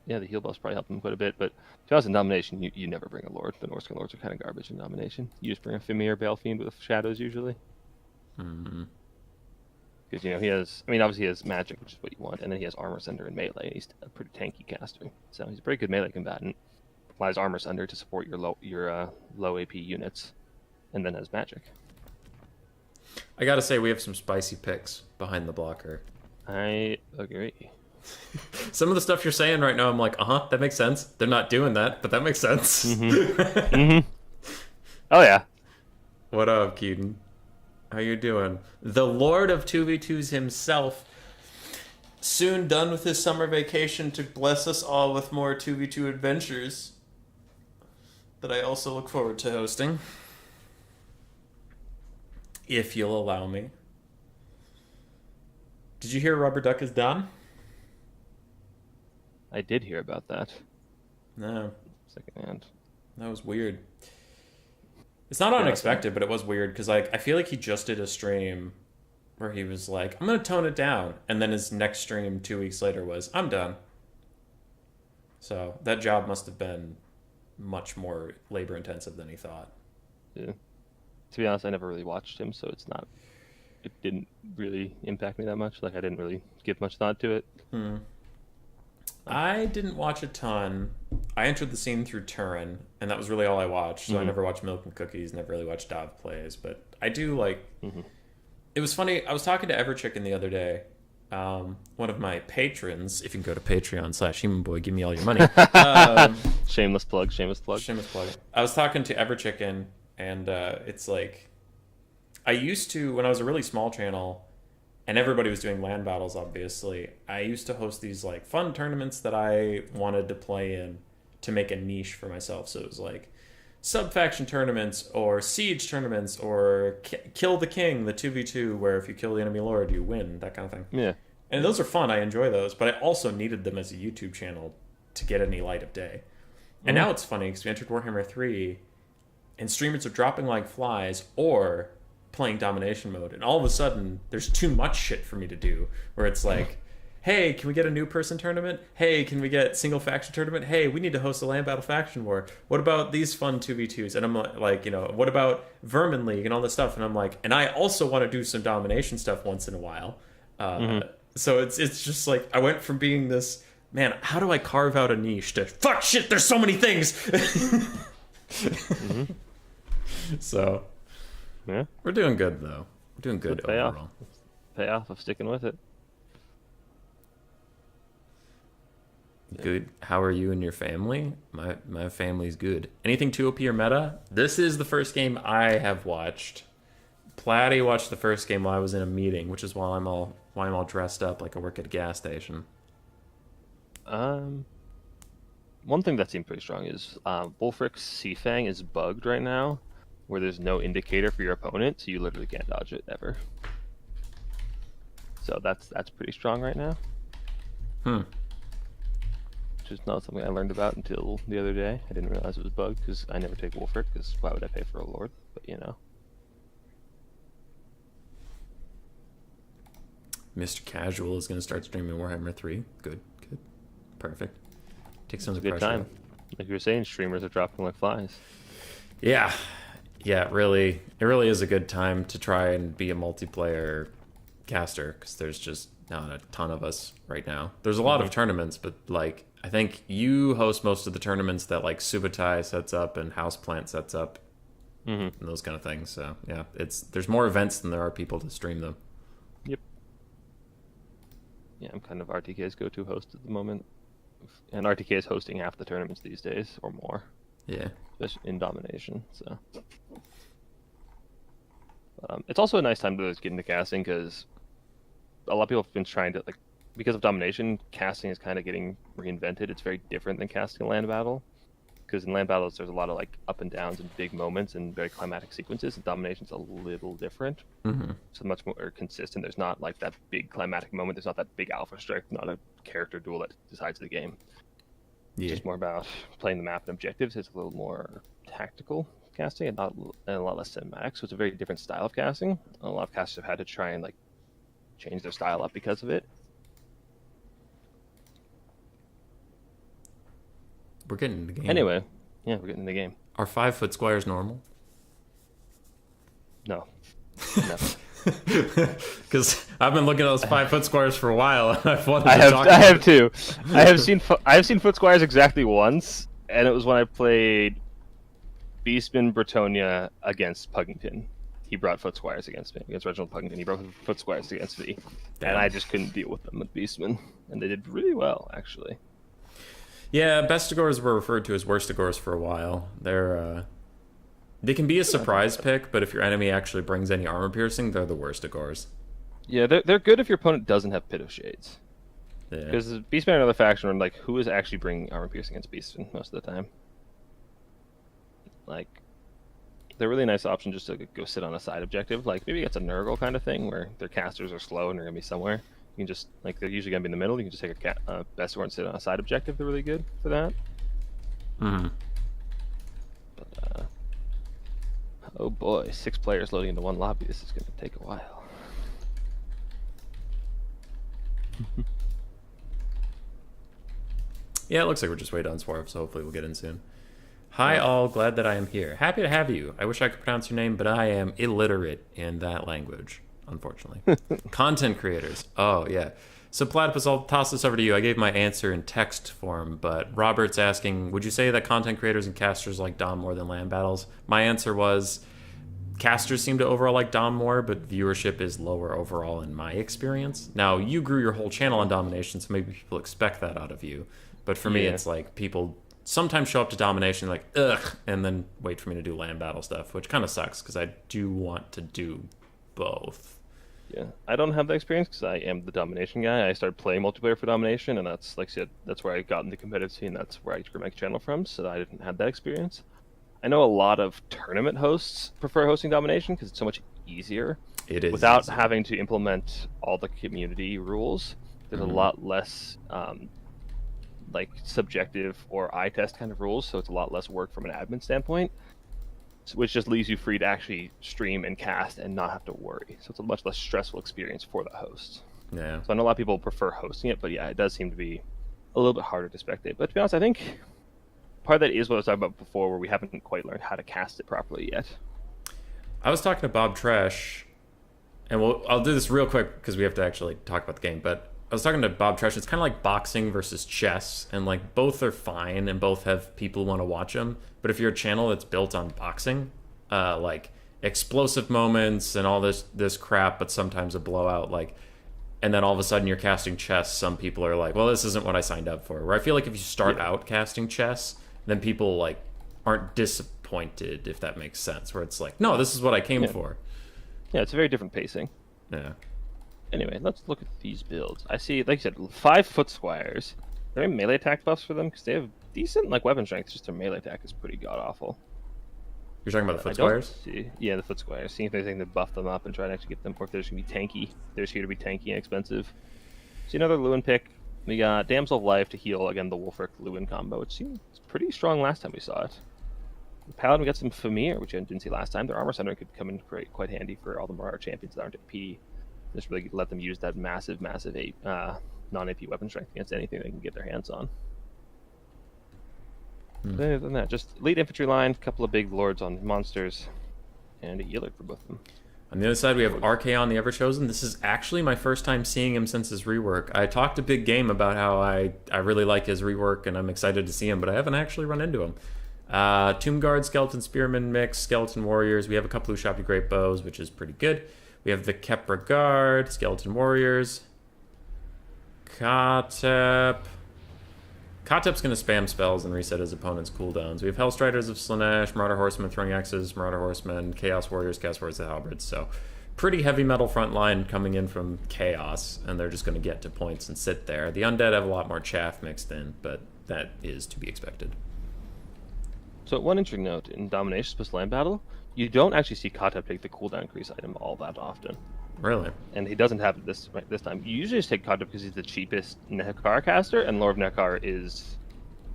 S2: the heal buffs probably help him quite a bit, but if I was in domination, you never bring a lord. The Norscan lords are kind of garbage in domination. You just bring a Fimir Balefiend with shadows usually. Because he has, obviously he has magic, which is what you want, and then he has armor sender and melee. He's a pretty tanky caster, so he's a pretty good melee combatant. Applies armor sender to support your low AP units, and then has magic.
S1: I gotta say, we have some spicy picks behind the blocker.
S2: I agree.
S1: Some of the stuff you're saying right now, I'm like, that makes sense. They're not doing that, but that makes sense.
S2: Oh yeah.
S1: What up, Keaton? How you doing? The Lord of 2v2s himself, soon done with his summer vacation to bless us all with more 2v2 adventures that I also look forward to hosting. If you'll allow me. Did you hear Rubber Duck is done?
S2: I did hear about that.
S1: No.
S2: Secondhand.
S1: That was weird. It's not unexpected, but it was weird because I feel like he just did a stream where he was like, I'm going to tone it down. And then his next stream 2 weeks later was, I'm done. So that job must have been much more labor intensive than he thought.
S2: Yeah. To be honest, I never really watched him, so it didn't really impact me that much. Like, I didn't really give much thought to it.
S1: I didn't watch a ton. I entered the scene through Turin, and that was really all I watched. So I never watched Milk and Cookies, never really watched Dav Plays, but I do like... It was funny, I was talking to Everchicken the other day, one of my patrons. If you can go to Patreon/HumanBoy, give me all your money.
S2: Shameless plug.
S1: I was talking to Everchicken, and it's like... I used to, when I was a really small channel... And everybody was doing land battles, obviously. I used to host these like fun tournaments that I wanted to play in to make a niche for myself. So it was like sub-faction tournaments or siege tournaments or kill the king, the 2v2, where if you kill the enemy lord, you win, that kind of thing.
S2: Yeah.
S1: And those are fun. I enjoy those. But I also needed them as a YouTube channel to get any light of day. And now it's funny because we entered Warhammer 3 and streamers are dropping like flies or... playing domination mode, and all of a sudden there's too much shit for me to do where it's like, hey, can we get a new person tournament? Hey, can we get single faction tournament? Hey, we need to host a land battle faction war. What about these fun 2v2s? And I'm like, what about Vermin League and all this stuff? And I'm like, and I also want to do some domination stuff once in a while. So it's just like I went from being this, man, how do I carve out a niche to fuck shit, there's so many things. So
S2: yeah,
S1: we're doing good though. We're doing good overall.
S2: Payoff of sticking with it.
S1: Good. How are you and your family? My family's good. Anything 2 OP or meta? This is the first game I have watched. Platy watched the first game while I was in a meeting, which is why I'm all dressed up like I work at a gas station.
S2: One thing that seemed pretty strong is Wolfric's Seafang is bugged right now, where there's no indicator for your opponent, so you literally can't dodge it ever. So that's pretty strong right now. Which is not something I learned about until the other day. I didn't realize it was bugged because I never take Wolfric, because why would I pay for a lord? But
S1: Mr. Casual is going to start streaming Warhammer 3. Good. Perfect. Take some of the
S2: good
S1: pressure
S2: time.
S1: off.
S2: Like you were saying, streamers are dropping like flies.
S1: Yeah, it really is a good time to try and be a multiplayer caster, because there's just not a ton of us right now. There's a lot of tournaments, but like I think you host most of the tournaments that like Subotai sets up and Houseplant sets up, and those kind of things. So yeah, there's more events than there are people to stream them.
S2: Yep. Yeah, I'm kind of RTK's go-to host at the moment, and RTK is hosting half the tournaments these days or more.
S1: Yeah,
S2: especially in Domination. So it's also a nice time to get into casting because a lot of people have been trying to because of Domination, casting is kind of getting reinvented. It's very different than casting a land battle because in land battles there's a lot of like up and downs and big moments and very climatic sequences. And Domination's a little different. It's much more consistent. There's not like that big climatic moment. There's not that big alpha strike. Not a character duel that decides the game.
S1: yeah.
S2: It's just more about playing the map and objectives. It's a little more tactical casting and a lot less cinematic. So it's a very different style of casting. A lot of casters have had to try and like change their style up because of it.
S1: We're getting in the game.
S2: Anyway, yeah, we're getting in the game.
S1: Are 5 foot squares normal?
S2: No.
S1: Because I've been looking at those 5 foot squares for a while, and I've wanted
S2: I
S1: to
S2: have
S1: talk
S2: I
S1: about
S2: have too. I have seen foot squares exactly once, and it was when I played Beastman Bretonia against Puggington. He brought foot squares against me, against Reginald Puggington. He brought foot squares against me, and I just couldn't deal with them with Beastman, and they did really well actually.
S1: Yeah, Bestigors were referred to as Worstigors for a while. They can be a surprise pick, but if your enemy actually brings any armor piercing, they're the Worstigors.
S2: Yeah, they're good if your opponent doesn't have Pit of Shades.
S1: Yeah.
S2: Because Beastman and another faction are like, who is actually bringing armor piercing against Beastman most of the time? Like, they're a really nice option just to go sit on a side objective. Like, maybe it's a Nurgle kind of thing where their casters are slow and they're going to be somewhere. You can just, like, they're usually going to be in the middle. You can just take a Bestigor and sit on a side objective. They're really good for that.
S1: Mm-hmm.
S2: But, oh boy, 6 players loading into one lobby. This is going to take a while.
S1: Yeah, it looks like we're just waiting on Swarf, so hopefully we'll get in soon. Hi all, glad that I am here. Happy to have you. I wish I could pronounce your name, but I am illiterate in that language, unfortunately. Content creators. Oh, yeah. So Platypus, I'll toss this over to you. I gave my answer in text form, but Robert's asking, would you say that content creators and casters like Dom more than land battles? My answer was, casters seem to overall like Dom more, but viewership is lower overall in my experience. Now, you grew your whole channel on Domination, so maybe people expect that out of you. But for me, it's like people sometimes show up to Domination like, ugh, and then wait for me to do land battle stuff, which kind of sucks because I do want to do both.
S2: Yeah, I don't have that experience because I am the Domination guy. I started playing multiplayer for Domination, and that's, like I said, that's where I got into competitive scene. That's where I grew my channel from, so I didn't have that experience. I know a lot of tournament hosts prefer hosting Domination because it's so much easier.
S1: It is
S2: without
S1: easier.
S2: having to implement all the community rules. There's a lot less like subjective or eye test kind of rules, so it's a lot less work from an admin standpoint, which just leaves you free to actually stream and cast and not have to worry. So it's a much less stressful experience for the host.
S1: Yeah.
S2: So I know a lot of people prefer hosting it, but yeah, it does seem to be a little bit harder to spectate. But to be honest, I think part of that is what I was talking about before, where we haven't quite learned how to cast it properly yet.
S1: I was talking to Bob Tresh, and I'll do this real quick because we have to actually talk about the game, but I was talking to Bob Tresh. It's kind of like boxing versus chess, and like both are fine and both have people who want to watch them. But if you're a channel that's built on boxing, like explosive moments and all this crap, but sometimes a blowout, like, and then all of a sudden you're casting chess, some people are like, well, this isn't what I signed up for. Where I feel like if you start out casting chess, then people like aren't disappointed, if that makes sense. Where it's like, no, this is what I came for.
S2: Yeah, it's a very different pacing.
S1: Yeah.
S2: Anyway, let's look at these builds. I see, like you said, 5 foot squires. Are there any melee attack buffs for them? Because they have decent like weapon strength. Just their melee attack is pretty god awful.
S1: You're talking about the foot squires?
S2: Yeah, the foot squires. Seeing if there's anything to buff them up and try to actually get them, or if they're just gonna be tanky. They're just here to be tanky and expensive. See another Lewin pick. We got Damsel of Life to heal again the Wolfric Lewin combo, which seemed pretty strong last time we saw it. The Paladin, we got some Famir, which I didn't see last time. Their armor center could come in quite handy for all the Marauder champions that aren't at P. Just really let them use that massive non-AP weapon strength against anything they can get their hands on. Other than that, just elite infantry line, a couple of big lords on monsters, and a healer for both of them.
S1: On the other side, we have Archaon the Everchosen. This is actually my first time seeing him since his rework. I talked a big game about how I really like his rework, and I'm excited to see him, but I haven't actually run into him. Tomb Guard, Skeleton Spearman mix, Skeleton Warriors. We have a couple of Ushabti Great Bows, which is pretty good. We have the Kepra Guard, Skeleton Warriors, Katep. Katep's going to spam spells and reset his opponent's cooldowns. We have Hellstriders of Slanesh, Marauder Horsemen, Throwing Axes, Marauder Horsemen, Chaos Warriors of Halberds. So pretty heavy metal front line coming in from Chaos, and they're just going to get to points and sit there. The Undead have a lot more chaff mixed in, but that is to be expected.
S2: So one interesting note, in Domination plus Land Battle, you don't actually see Katep take the cooldown increase item all that often.
S1: Really?
S2: And he doesn't have it this time. You usually just take Katep because he's the cheapest Nekar caster, and Lord of Nekar is...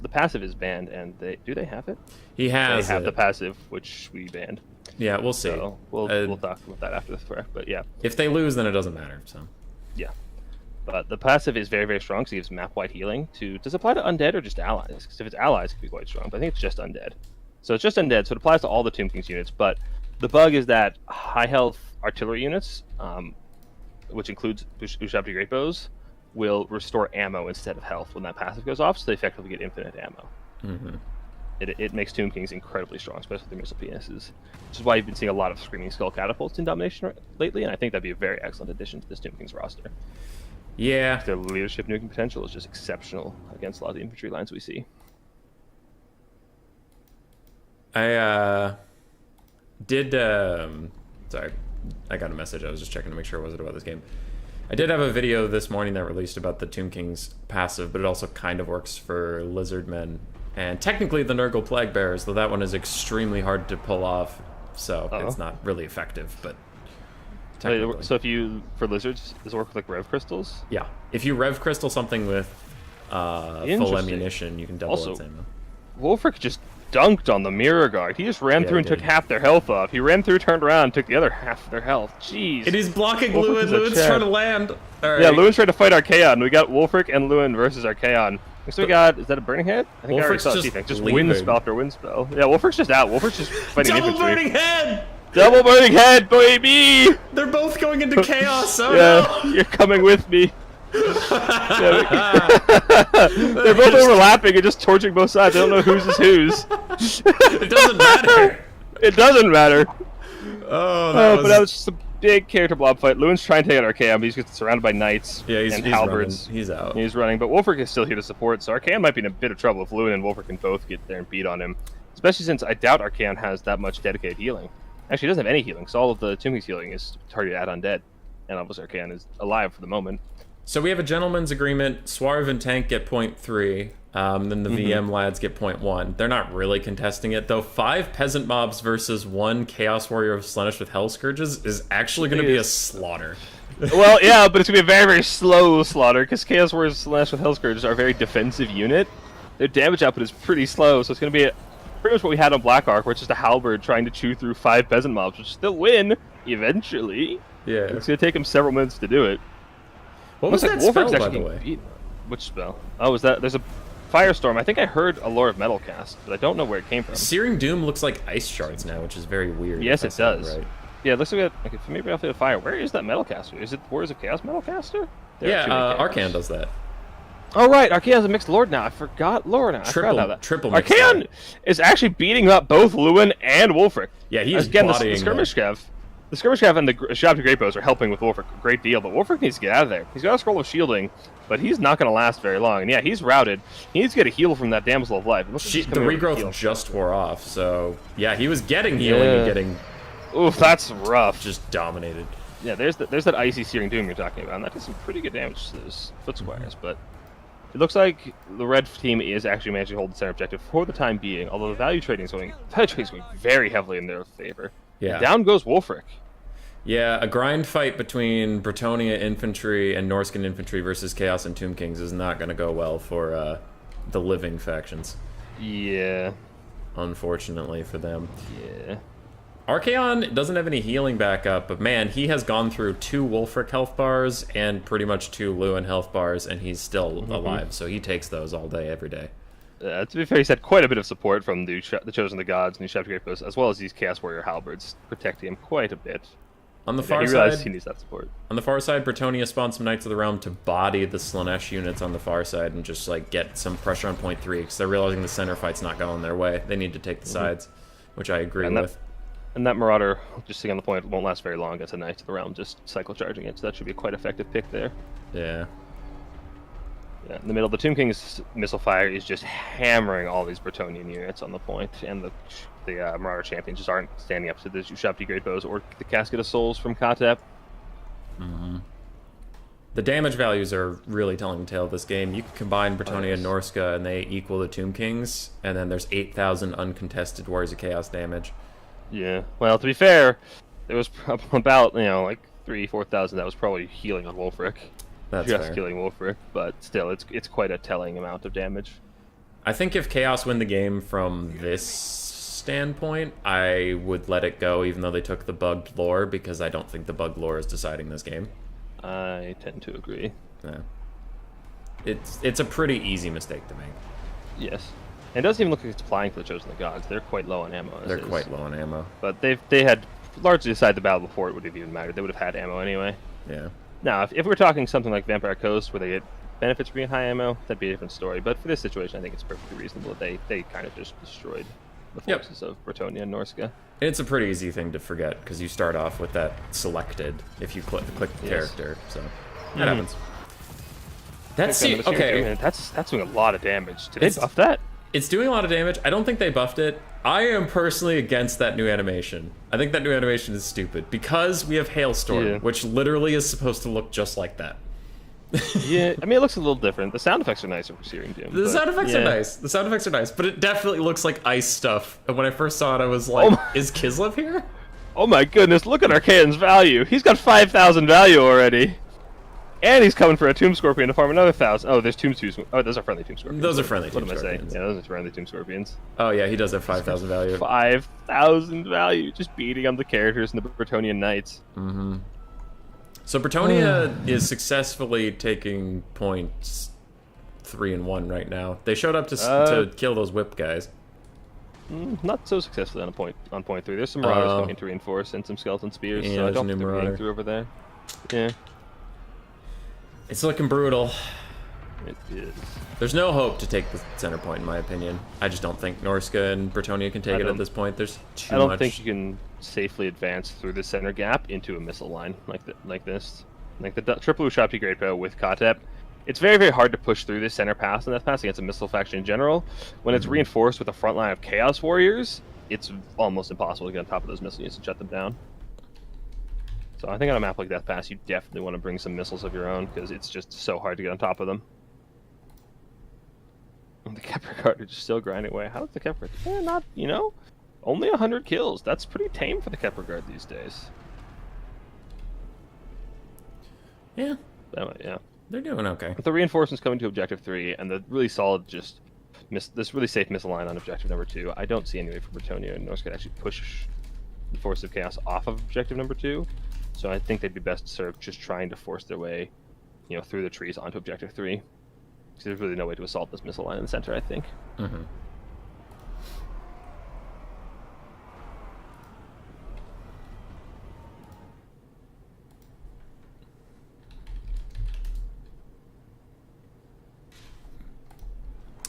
S2: The passive is banned, and do they have it?
S1: He has
S2: They have the passive, which we banned.
S1: Yeah, we'll see.
S2: So we'll talk about that after the fact, but yeah.
S1: If they lose, then it doesn't matter, so...
S2: Yeah. But the passive is very, very strong, so it gives map-wide healing to... Does it apply to Undead or just Allies? Because if it's Allies, it can be quite strong, but I think it's just Undead. So it's just Undead, so it applies to all the Tomb King's units, but the bug is that high-health artillery units, which includes Ushabti Great Bows, will restore ammo instead of health when that passive goes off, so they effectively get infinite ammo.
S1: Mm-hmm.
S2: It makes Tomb Kings incredibly strong, especially with their missile penises, which is why you've been seeing a lot of Screaming Skull catapults in Domination lately, and I think that'd be a very excellent addition to this Tomb Kings roster.
S1: Yeah.
S2: Their leadership nuking potential is just exceptional against a lot of the infantry lines we see.
S1: I did... sorry, I got a message. I was just checking to make sure it wasn't about this game. I did have a video this morning that released about the Tomb King's passive, but it also kind of works for Lizardmen. And technically the Nurgle Plague Bearers, though that one is extremely hard to pull off, so it's not really effective, but...
S2: So if you... For Lizards, does it work with, like, Rev Crystals?
S1: Yeah. If you Rev Crystal something with full ammunition, you can double its ammo.
S2: Wolfric just dunked on the Mirror Guard. He just ran through and took half their health off. He ran through, turned around, took the other half of their health. Jeez.
S1: And he's blocking Lewin. Lewin's trying to land. All right.
S2: Yeah, Lewin's trying to fight Archaon. We got Wolfric and Lewin versus Archaon. So we got, is that a Burning Head? I think
S1: Wolfric's
S2: I already saw just wind spell after wind spell. Yeah, Wolfric's just out. Wolfric's just fighting
S1: Double
S2: infantry.
S1: Burning Head!
S2: Double Burning Head, baby!
S1: They're both going into chaos. Oh no!
S2: You're coming with me. They're both overlapping and just torching both sides. I don't know whose is whose.
S1: It doesn't matter.
S2: It doesn't matter.
S1: But
S2: that was just a big character blob fight. Lewin's trying to take out Archaon, but he's getting surrounded by knights
S1: he's
S2: halberds.
S1: Running. He's out.
S2: He's running, but Wolfric is still here to support, so Archaon might be in a bit of trouble if Lewin and Wolfric can both get there and beat on him. Especially since I doubt Archaon has that much dedicated healing. Actually, he doesn't have any healing, so all of the Tomb King's healing is targeted at Undead. And obviously Archaon is alive for the moment.
S1: So we have a gentleman's agreement. Swarv and Tank get 0.3. Then the VM lads get 0.1. They're not really contesting it, though. 5 peasant mobs versus 1 Chaos Warrior of Slaanesh with Hell Scourges is actually going to be a slaughter.
S2: Well, yeah, but it's going to be a very, very slow slaughter, because Chaos Warriors of Slaanesh with Hell Scourges are a very defensive unit. Their damage output is pretty slow, so it's going to be pretty much what we had on Black Ark, where it's just a halberd trying to chew through 5 peasant mobs, which still win, eventually.
S1: Yeah.
S2: It's going to take him several minutes to do it.
S1: What was that spell, by the way?
S2: Which spell? Oh, was that... There's a Firestorm. I think I heard a Lore of Metal cast, but I don't know where it came from.
S1: Searing Doom looks like ice shards now, which is very weird.
S2: Yes, it does.
S1: Right.
S2: Yeah, it looks like maybe off the fire. Where is that Metal caster? Is it Warriors of Chaos Metal caster?
S1: Archaon does that.
S2: Oh, right. Archaon's a mixed Lord now. I forgot Lord now.
S1: Triple
S2: Archaon is actually beating up both Lewin and Wolfric.
S1: Yeah, he's
S2: again, the Skirmish Cav. The Skirmish Cav and the Ushabti Great Bows are helping with Wolfric a great deal, but Wolfric needs to get out of there. He's got a Scroll of Shielding, but he's not going to last very long. And yeah, he's routed. He needs to get a heal from that Damsel of Life.
S1: The regrowth just wore off, so yeah, he was getting healing and getting...
S2: Oof, that's rough.
S1: Just dominated.
S2: Yeah, there's that icy Searing Doom you're talking about, and that does some pretty good damage to those foot squires, but it looks like the red team is actually managing to hold the center objective for the time being, although the value trading is going very heavily in their favor. Yeah. And down goes Wolfric.
S1: Yeah, a grind fight between Bretonnia infantry and Norscan infantry versus Chaos and Tomb Kings is not going to go well for the living factions.
S2: Yeah.
S1: Unfortunately for them.
S2: Yeah.
S1: Archaon doesn't have any healing backup, but man, he has gone through 2 Wolfric health bars and pretty much 2 Lewin health bars, and he's still alive, so he takes those all day, every day.
S2: To be fair, he's had quite a bit of support from the Chosen of the Gods and the Ushabti Great Bows, as well as these Chaos Warrior halberds protecting him quite a bit.
S1: On the
S2: Yeah,
S1: far
S2: he realized
S1: side,
S2: he needs that support.
S1: on the far side, Bretonia spawned some Knights of the Realm to body the Slanesh units on the far side and just like get some pressure on point 3 because they're realizing the center fight's not going their way. They need to take the sides, which I agree with.
S2: And that Marauder, just sitting on the point, won't last very long against a Knight of the Realm, just cycle charging it, so that should be a quite effective pick there.
S1: Yeah.
S2: Yeah, in the middle, the Tomb King's missile fire is just hammering all these Bretonian units on the point, and the Marauder champions just aren't standing up to the Ushabti Great Bows or the Casket of Souls from Katep.
S1: The damage values are really telling the tale of this game. You can combine Bretonia and Norska, and they equal the Tomb Kings, and then there's 8,000 uncontested Warriors of Chaos damage.
S2: Yeah, well, to be fair, there was about, like 3,000-4,000 that was probably healing on Wolfric.
S1: That's
S2: just
S1: fair.
S2: killing Wolfric, but still, it's quite a telling amount of damage.
S1: I think if Chaos win the game from this standpoint, I would let it go, even though they took the bugged lore, because I don't think the bugged lore is deciding this game.
S2: I tend to agree.
S1: Yeah. It's a pretty easy mistake to make.
S2: Yes. And it doesn't even look like it's applying for the Chosen of the Gods. They're quite low on ammo.
S1: They're quite low on ammo.
S2: But they had largely decided the battle before it would have even mattered. They would have had ammo anyway.
S1: Yeah.
S2: Now, if we're talking something like Vampire Coast, where they get benefits from being high ammo, that'd be a different story. But for this situation, I think it's perfectly reasonable that they kind of just destroyed the forces of Bretonia and Norska.
S1: It's a pretty easy thing to forget, because you start off with that selected if you click the character, so that happens. Okay.
S2: That's doing a lot of damage. Did they buff that?
S1: It's doing a lot of damage. I don't think they buffed it. I am personally against that new animation. I think that new animation is stupid, because we have Hailstorm, which literally is supposed to look just like that.
S2: Yeah, I mean, it looks a little different. The sound effects are nicer for Searing Doom.
S1: The sound effects are nice. The sound effects are nice, but it definitely looks like ice stuff. And when I first saw it, I was like, is Kislev here?
S2: Oh my goodness, look at Archaon's value. He's got 5,000 value already. And he's coming for a Tomb Scorpion to farm another 1,000. Oh, there's Tomb Scorpions. Oh, those are friendly Tomb Scorpions.
S1: Those are friendly Tomb
S2: Scorpions. What am I
S1: Scorpions.
S2: saying? Yeah, those are friendly Tomb Scorpions.
S1: Oh yeah, he does have 5,000 value.
S2: 5,000 value, just beating on the characters in the Bretonian Knights.
S1: Mm-hmm. So Bretonia is successfully taking points 3 and 1 right now. They showed up to kill those whip guys.
S2: Not so successfully on point 3. There's some Marauders coming in to reinforce and some Skeleton Spears, so I don't think they're getting through over there. Yeah.
S1: It's looking brutal.
S2: It is.
S1: There's no hope to take the center point, in my opinion. I just don't think Norska and Bretonia can take it at this point. There's too much.
S2: I don't think you can safely advance through the center gap into a missile line like this. Like the triple Ushabti Great Bow with Katep. It's very, very hard to push through this center pass, and that's pass against a missile faction in general. When it's reinforced with a front line of Chaos Warriors, it's almost impossible to get on top of those missile units and shut them down. So I think on a map like Death Pass, you definitely want to bring some missiles of your own, because it's just so hard to get on top of them. And the Kepler Guard are just still grinding away. How does the Kepler Guard... not, only 100 kills. That's pretty tame for the Kepler Guard these days.
S1: Yeah.
S2: Yeah.
S1: They're doing okay.
S2: With the reinforcements coming to Objective 3, and the really solid this really safe missile line on Objective number 2, I don't see any way for Bretonia and Norse to actually push the Force of Chaos off of Objective number 2. So I think they'd be best served just trying to force their way, through the trees onto Objective 3. Because there's really no way to assault this missile line in the center, I think.
S1: Mm-hmm.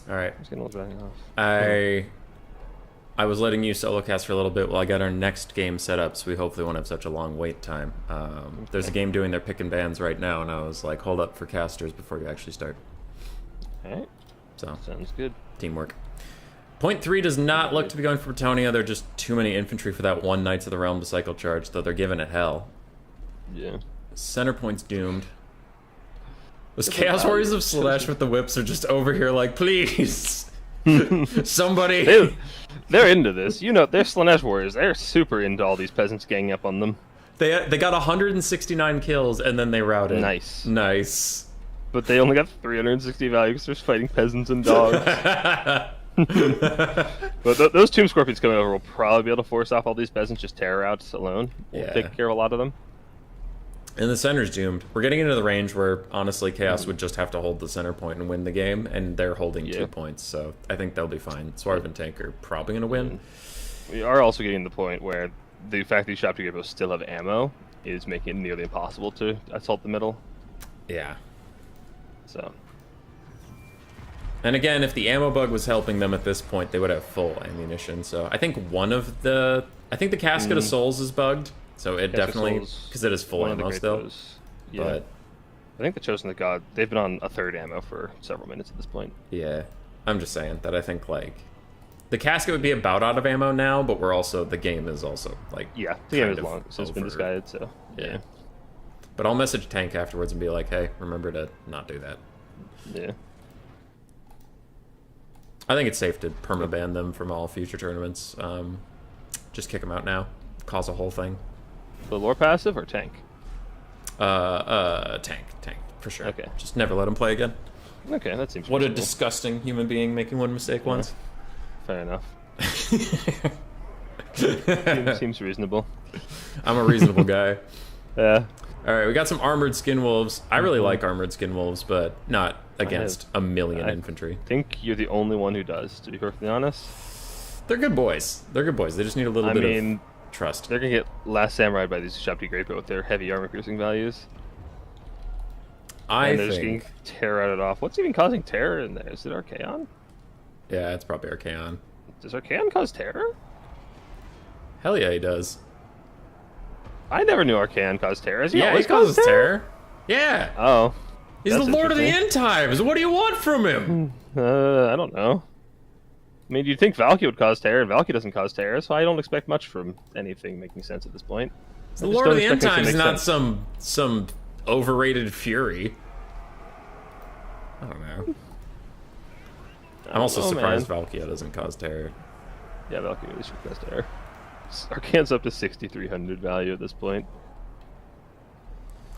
S1: All right.
S2: Just getting a little bit off.
S1: I was letting you solo cast for a little bit while I got our next game set up, so we hopefully won't have such a long wait time. There's a game doing their pick and bans right now, and I was like, hold up for casters before you actually start.
S2: Alright.
S1: So
S2: sounds good.
S1: Teamwork. Point 3 does not look to be going for Bretonia. They're just too many infantry for that one Knights of the Realm to cycle charge, though they're giving it hell.
S2: Yeah.
S1: Center point's doomed. Those Chaos Warriors of Slanesh with the whips are just over here like, please, somebody.
S2: They're into this. They're Slanesh Warriors. They're super into all these peasants ganging up on them.
S1: They got 169 kills, and then they routed. Nice.
S2: But they only got 360 value because they're fighting peasants and dogs. But those Tomb Scorpions coming over will probably be able to force off all these peasants, just terror outs alone. We'll take care of a lot of them.
S1: And the center's doomed. We're getting into the range where, honestly, Chaos would just have to hold the center point and win the game, and they're holding 2 points, so I think they'll be fine. Swarv and Tank are probably going to win.
S2: We are also getting to the point where the fact that these Shopkeepers still have ammo is making it nearly impossible to assault the middle.
S1: Yeah.
S2: So.
S1: And again, if the ammo bug was helping them at this point, they would have full ammunition. So I think the Casket of Souls is bugged. So it definitely, because it is full ammo still.
S2: Yeah.
S1: But
S2: I think the Chosen of God, they've been on a third ammo for several minutes at this point.
S1: yeah, I'm just saying that I think like the Casket would be about out of ammo now, but the game is also like
S2: the game is long since it's been disguided. So yeah.
S1: But I'll message Tank afterwards and be like, hey, remember to not do that.
S2: Yeah.
S1: I think it's safe to permaban them from all future tournaments. Just kick them out now. Cause a whole thing.
S2: The lore passive or tank?
S1: Tank, for sure.
S2: Okay.
S1: Just never let him play again.
S2: Okay, that seems
S1: What
S2: reasonable.
S1: a disgusting human being making one mistake once.
S2: Fair enough. Seems reasonable.
S1: I'm a reasonable guy.
S2: Yeah.
S1: Alright, we got some armored skin wolves. I really like armored skin wolves, but not against a million infantry.
S2: I think you're the only one who does, to be perfectly honest.
S1: They're good boys. They just need a little bit of trust.
S2: They're going to get last samurai by these Shabti Greatbow with their heavy armor piercing values.
S1: They're
S2: just getting terror off. What's even causing terror in there? Is it Archaon?
S1: Yeah, it's probably Archaon.
S2: Does Archaon cause terror?
S1: Hell yeah, he does.
S2: I never knew Archaon caused terror.
S1: He causes terror. Yeah.
S2: Oh.
S1: He's the Lord of the End Times. What do you want from him?
S2: I don't know. I mean, you'd think Valky would cause terror, and Valky doesn't cause terror, so I don't expect much from anything making sense at this point.
S1: The Lord of the End Times is not some overrated fury. I don't know. I'm also surprised Valkia doesn't cause terror.
S2: Yeah, Valky really should cause terror. Archaon's up to 6,300 value at this point.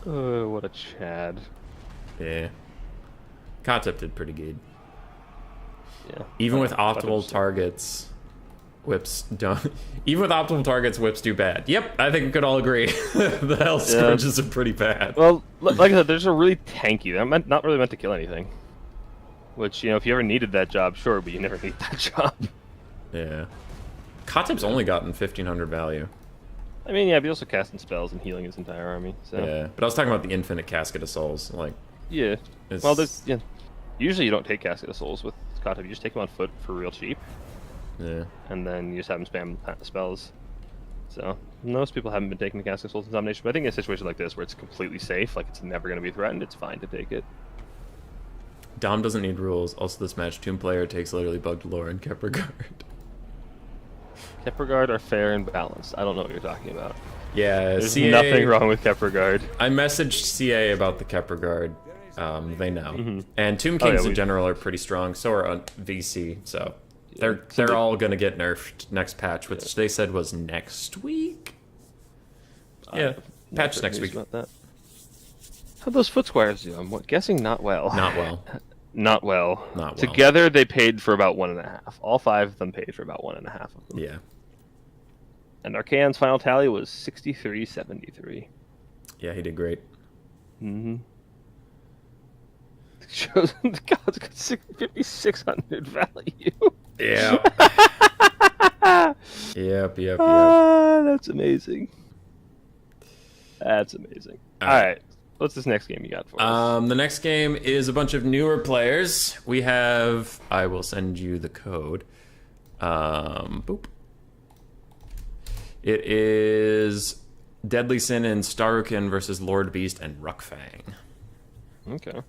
S2: Oh, what a Chad.
S1: Yeah. Kotep did pretty good.
S2: Yeah.
S1: Even with optimal targets, whips don't. Even with optimal targets, whips do bad. Yep, I think we could all agree. The Hell Scourges are pretty bad.
S2: Well, like I said, there's a really tanky. They're not really meant to kill anything. Which, if you ever needed that job, sure, but you never need that job.
S1: Yeah. Kotep's only gotten 1,500 value.
S2: I mean, yeah, but he's also casting spells and healing his entire army. So.
S1: Yeah, but I was talking about the Infinite Casket of Souls. Like,
S2: yeah. Well, usually you don't take Casket of Souls with Kotep. You just take him on foot for real cheap.
S1: Yeah.
S2: And then you just have him spam spells. So most people haven't been taking the Casket of Souls in Domination, but I think in a situation like this where it's completely safe, like it's never going to be threatened, it's fine to take it.
S1: Dom doesn't need rules. Also, this match, Tomb Player takes literally bugged lore and Kepler Guard.
S2: Kepler Guard are fair and balanced. I don't know what you're talking about.
S1: Yeah,
S2: there's nothing wrong with Kepler Guard.
S1: I messaged CA about the Kepler Guard. They know. And Tomb Kings in general are pretty strong. So are VC. So they're all gonna get nerfed next patch, which they said was next week. Yeah, patch next week.
S2: About that. How'd those foot squires do? I'm guessing not well.
S1: Not well.
S2: Not well.
S1: Not well.
S2: Together they paid for about 1.5. All 5 of them paid for about 1.5 of them.
S1: Yeah.
S2: And Archaon's final tally was 63-73.
S1: Yeah, he did great.
S2: Mm-hmm. Shows the God's got 5,600 value.
S1: Yeah. Yep.
S2: That's amazing. That's amazing. All right. What's this next game you got for us?
S1: The next game is a bunch of newer players. We have... I will send you the code. Boop. It is Deadly Sin and Starukin versus Lord Beast and Ruckfang.
S2: Okay.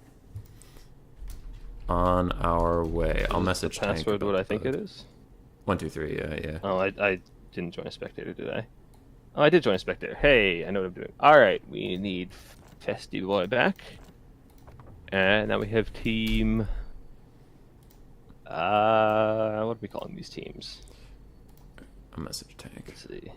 S1: On our way. I'll message Tank.
S2: Password what I think it is?
S1: 1, 2, 3, yeah.
S2: Oh, I didn't join a spectator, did I? Oh, I did join a spectator. Hey, I know what I'm doing. Alright, we need Festy Boy back. And now we have team... what are we calling these teams?
S1: A message Tank.
S2: Let's see.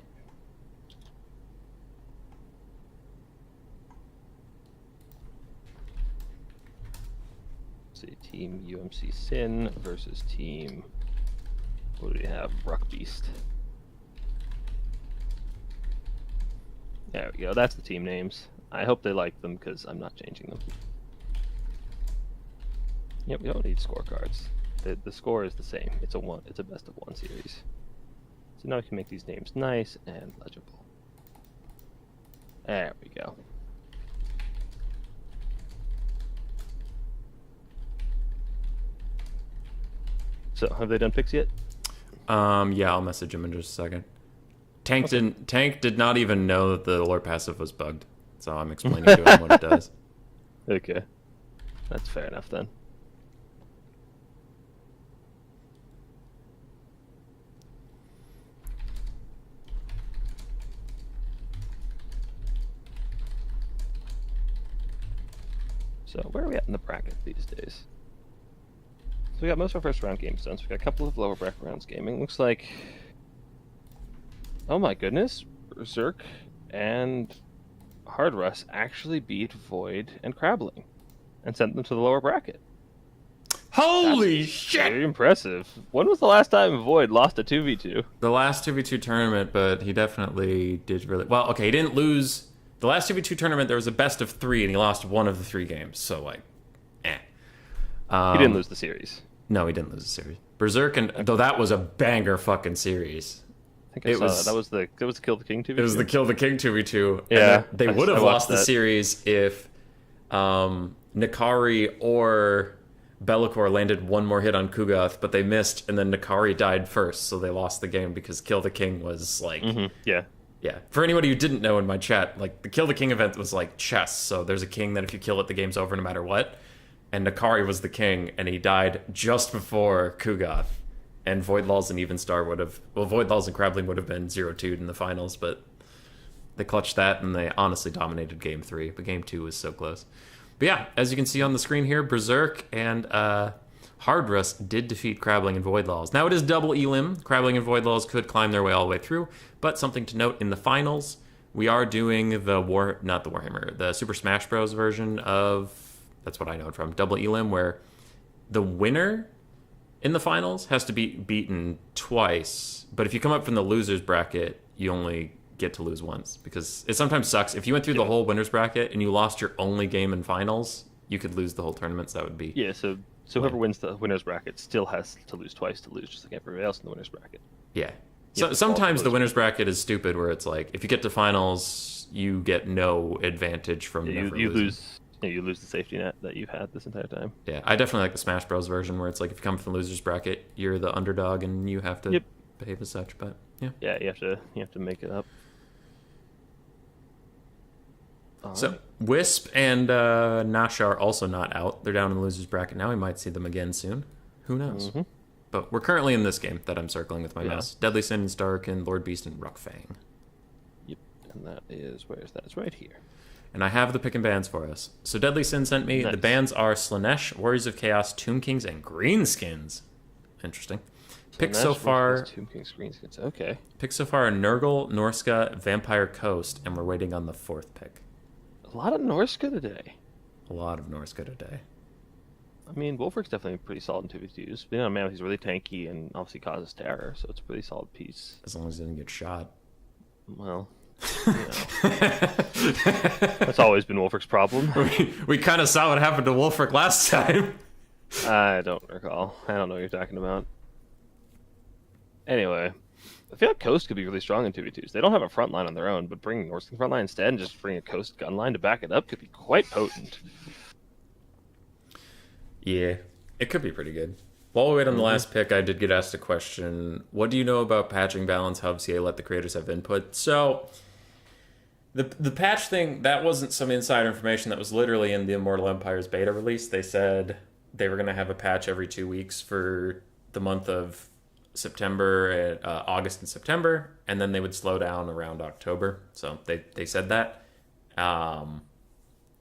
S2: Team UMC Sin versus team... What do we have? Ruck Beast. There we go. That's the team names. I hope they like them because I'm not changing them. Yep, we don't need scorecards. The score is the same. It's a best of 1 series. So now we can make these names nice and legible. There we go. So, have they done picks yet?
S1: Yeah, I'll message him in just a second. Tank did not even know that the lore passive was bugged, so I'm explaining to him what it does.
S2: Okay. That's fair enough then. So, where are we at in the bracket these days? So we got most of our first round games done, so we got a couple of lower bracket rounds gaming. Looks like... Oh my goodness, Berserk and Hard Russ actually beat Void and Crabling and sent them to the lower bracket.
S1: Holy
S2: That's
S1: shit!
S2: very impressive. When was the last time Void lost a 2v2?
S1: The last 2v2 tournament, but he definitely did really... Well, okay, he didn't lose... The last 2v2 tournament, there was a best of 3, and he lost one of the 3 games, so, like, eh.
S2: He didn't lose the series.
S1: No, he didn't lose the series. Berserk, and though that was a banger fucking series.
S2: I think I saw that. That was the Kill the King 2v2?
S1: It was the Kill the King 2v2.
S2: Yeah.
S1: They would have lost the series if Nakari or Bellicor landed one more hit on Kugath, but they missed, and then Nakari died first, so they lost the game because Kill the King was like...
S2: Yeah.
S1: Yeah. For anybody who didn't know in my chat, like, the Kill the King event was like chess, so there's a king that if you kill it, the game's over no matter what. And Nakari was the king, and he died just before Kugath. And Voidlaws and Evenstar would have... Well, Voidlaws and Crabling would have been 0-2'd in the finals, but they clutched that, and they honestly dominated Game 3. But Game 2 was so close. But yeah, as you can see on the screen here, Berserk and Hard Russ did defeat Crabling and Voidlaws. Now it is double elim. Crabling and Voidlaws could climb their way all the way through, but something to note in the finals, we are doing the Super Smash Bros. Version of... That's what I know it from. Double elim, where the winner in the finals has to be beaten twice. But if you come up from the loser's bracket, you only get to lose once. Because it sometimes sucks. If you went through the whole winner's bracket and you lost your only game in finals, you could lose the whole tournament. So that would be...
S2: Yeah, so whoever wins the winner's bracket still has to lose twice to lose, just like everybody else in the winner's bracket.
S1: Yeah. So sometimes the winner's bracket is stupid, where it's like, if you get to finals, you get no advantage from never losing.
S2: You lose the safety net that you've had this entire time.
S1: Yeah, I definitely like the Smash Bros. Version, where it's like, if you come from the loser's bracket, you're the underdog and you have to behave as such. But yeah,
S2: you have to make it up.
S1: So Wisp and Nasha are also not out. They're down in the loser's bracket now. We might see them again soon. Who knows? Mm-hmm. But we're currently in this game that I'm circling with my mouse. Deadly Sin, Stark, and Lord Beast and Ruckfang.
S2: Yep, and that is... Where is that? It's right here.
S1: And I have the pick and bans for us. So Deadly Sin sent me. Nice. The bans are Slanesh, Warriors of Chaos, Tomb Kings, and Greenskins. Interesting. Pick so far...
S2: Tomb Kings, Greenskins. Okay.
S1: Pick so far Nurgle, Norska, Vampire Coast, and we're waiting on the 4th pick.
S2: A lot of Norska today.
S1: A lot of Norska today.
S2: I mean, Wolfrick's definitely pretty solid in 2v2s. Being on man, he's really tanky and obviously causes terror, so it's a pretty solid piece.
S1: As long as he doesn't get shot.
S2: Well, you know. That's always been Wolfrick's problem.
S1: We kind of saw what happened to Wolfrick last time.
S2: I don't recall. I don't know what you're talking about. Anyway, I feel like Coast could be really strong in 2v2s. They don't have a front line on their own, but bringing Norsk front line instead and just bringing a Coast gun line to back it up could be quite potent.
S1: Yeah, it could be pretty good. While we wait on the last pick, I did get asked a question. What do you know about patching balance? How CA let the creators have input? So, the patch thing, that wasn't some insider information. That was literally in the Immortal Empires beta release. They said they were going to have a patch every 2 weeks for the month of September, August and September, and then they would slow down around October. So they said that.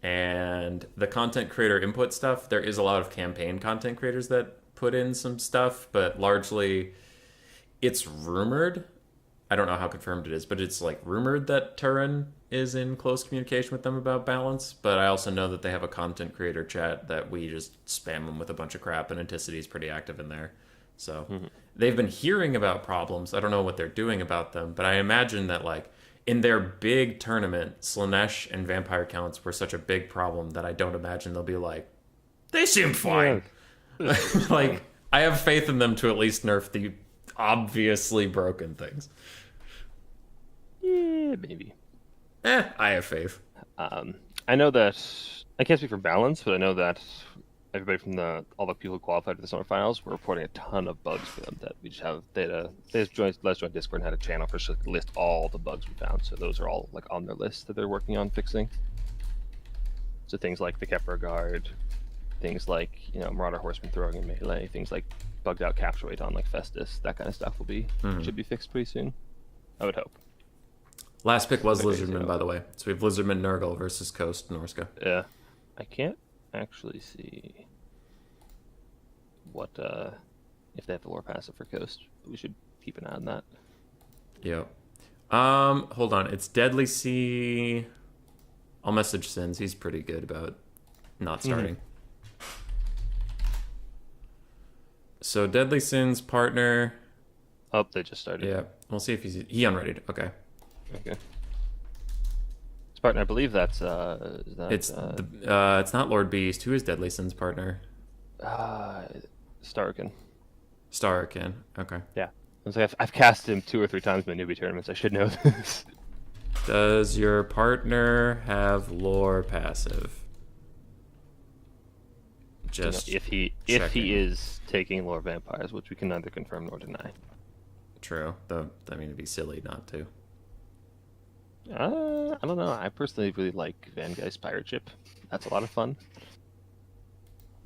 S1: And the content creator input stuff, there is a lot of campaign content creators that put in some stuff, but largely it's rumored. I don't know how confirmed it is, but it's like rumored that Turin is in close communication with them about balance. But I also know that they have a content creator chat that we just spam them with a bunch of crap, and Anticity is pretty active in there. So they've been hearing about problems. I don't know what they're doing about them, but I imagine that like in their big tournament, Slanesh and vampire counts were such a big problem that I don't imagine they'll be like, they seem fine. Yeah. Like, I have faith in them to at least nerf the obviously broken things.
S2: Yeah, maybe.
S1: I have faith.
S2: I know that I can't speak for balance, but I know that everybody from all the people who qualified for the summer finals were reporting a ton of bugs for them. That we just have they just joined let's join Discord and had a channel for us to list all the bugs we found. So those are all like on their list that they're working on fixing. So things like the Kepler guard, things like Marauder Horseman throwing in melee, things like bugged out capture rate on like Festus, that kind of stuff should be fixed pretty soon. I would hope.
S1: Last pick was Lizardman, by the way. So we have Lizardman Nurgle versus Coast Norska.
S2: Yeah. I can't actually see what if they have the lore passive for Coast. We should keep an eye on that.
S1: Yep. Hold on. It's Deadly Sea. I'll message Sins. He's pretty good about not starting. So Deadly Sin's partner.
S2: Oh, they just started.
S1: Yeah. We'll see if he unreadied. Okay.
S2: Okay. His partner, I believe that's
S1: it's not Lord Beast. Who is Deadly Sin's partner?
S2: Starkin.
S1: Starkin. Okay.
S2: Yeah. It's like I've cast him 2 or 3 times in my newbie tournaments. I should know this.
S1: Does your partner have lore passive? Just
S2: if he is taking lore vampires, which we can neither confirm nor deny.
S1: True. Though I mean, it'd be silly not to.
S2: I don't know. I personally really like Van Geist Pirate Ship. That's a lot of fun,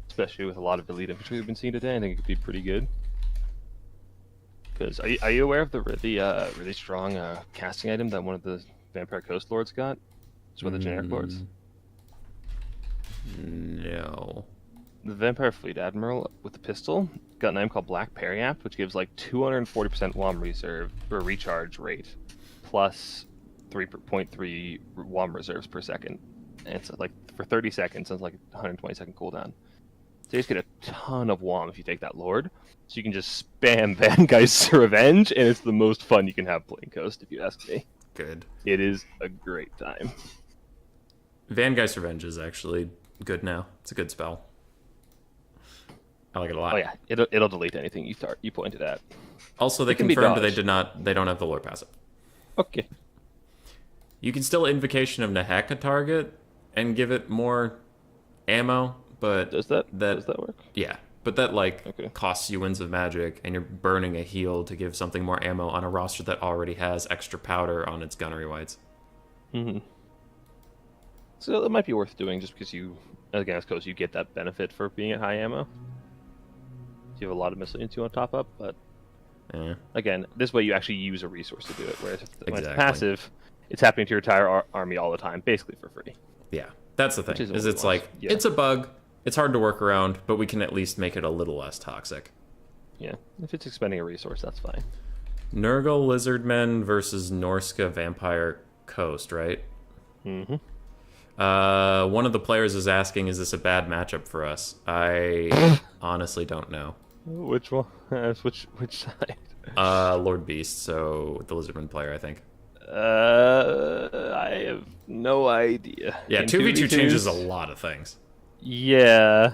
S2: especially with a lot of elite infantry we've been seeing today. I think it could be pretty good. Because are you aware of the really strong casting item that one of the Vampire Coast Lords got? It's one of the generic lords.
S1: No.
S2: The Vampire Fleet Admiral with the pistol got an item called Black Periapt, which gives like 240% WOM reserve or recharge rate, plus 3.3 WOM reserves per second. And it's like for 30 seconds, it's like 120-second cooldown. So you just get a ton of WOM if you take that Lord. So you can just spam Van Geist's Revenge, and it's the most fun you can have playing Coast, if you ask me.
S1: Good.
S2: It is a great time.
S1: Van Geist's Revenge is actually good now. It's a good spell. I like it a lot.
S2: Oh yeah, it'll delete anything you pointed at.
S1: Also, they confirmed they don't have the lore passive.
S2: Okay.
S1: You can still Invocation of Nehek a target and give it more ammo, but
S2: does that work?
S1: Yeah, but that costs you Winds of Magic, and you're burning a heal to give something more ammo on a roster that already has extra powder on its gunnery whites.
S2: So it might be worth doing just because against Coast, you get that benefit for being at high ammo. You have a lot of miscellaneous you want to top up, but again, this way you actually use a resource to do it. Whereas when it's passive, it's happening to your entire army all the time, basically for free.
S1: Yeah, that's the thing. It's a bug. It's hard to work around, but we can at least make it a little less toxic.
S2: Yeah, if it's expending a resource, that's fine.
S1: Nurgle Lizardmen versus Norska Vampire Coast, right?
S2: Mm-hmm.
S1: One of the players is asking, is this a bad matchup for us? I honestly don't know.
S2: Which one? Which side?
S1: Lord Beast, so the Lizardman player, I think.
S2: I have no idea.
S1: Yeah, 2v2 changes a lot of things.
S2: Yeah.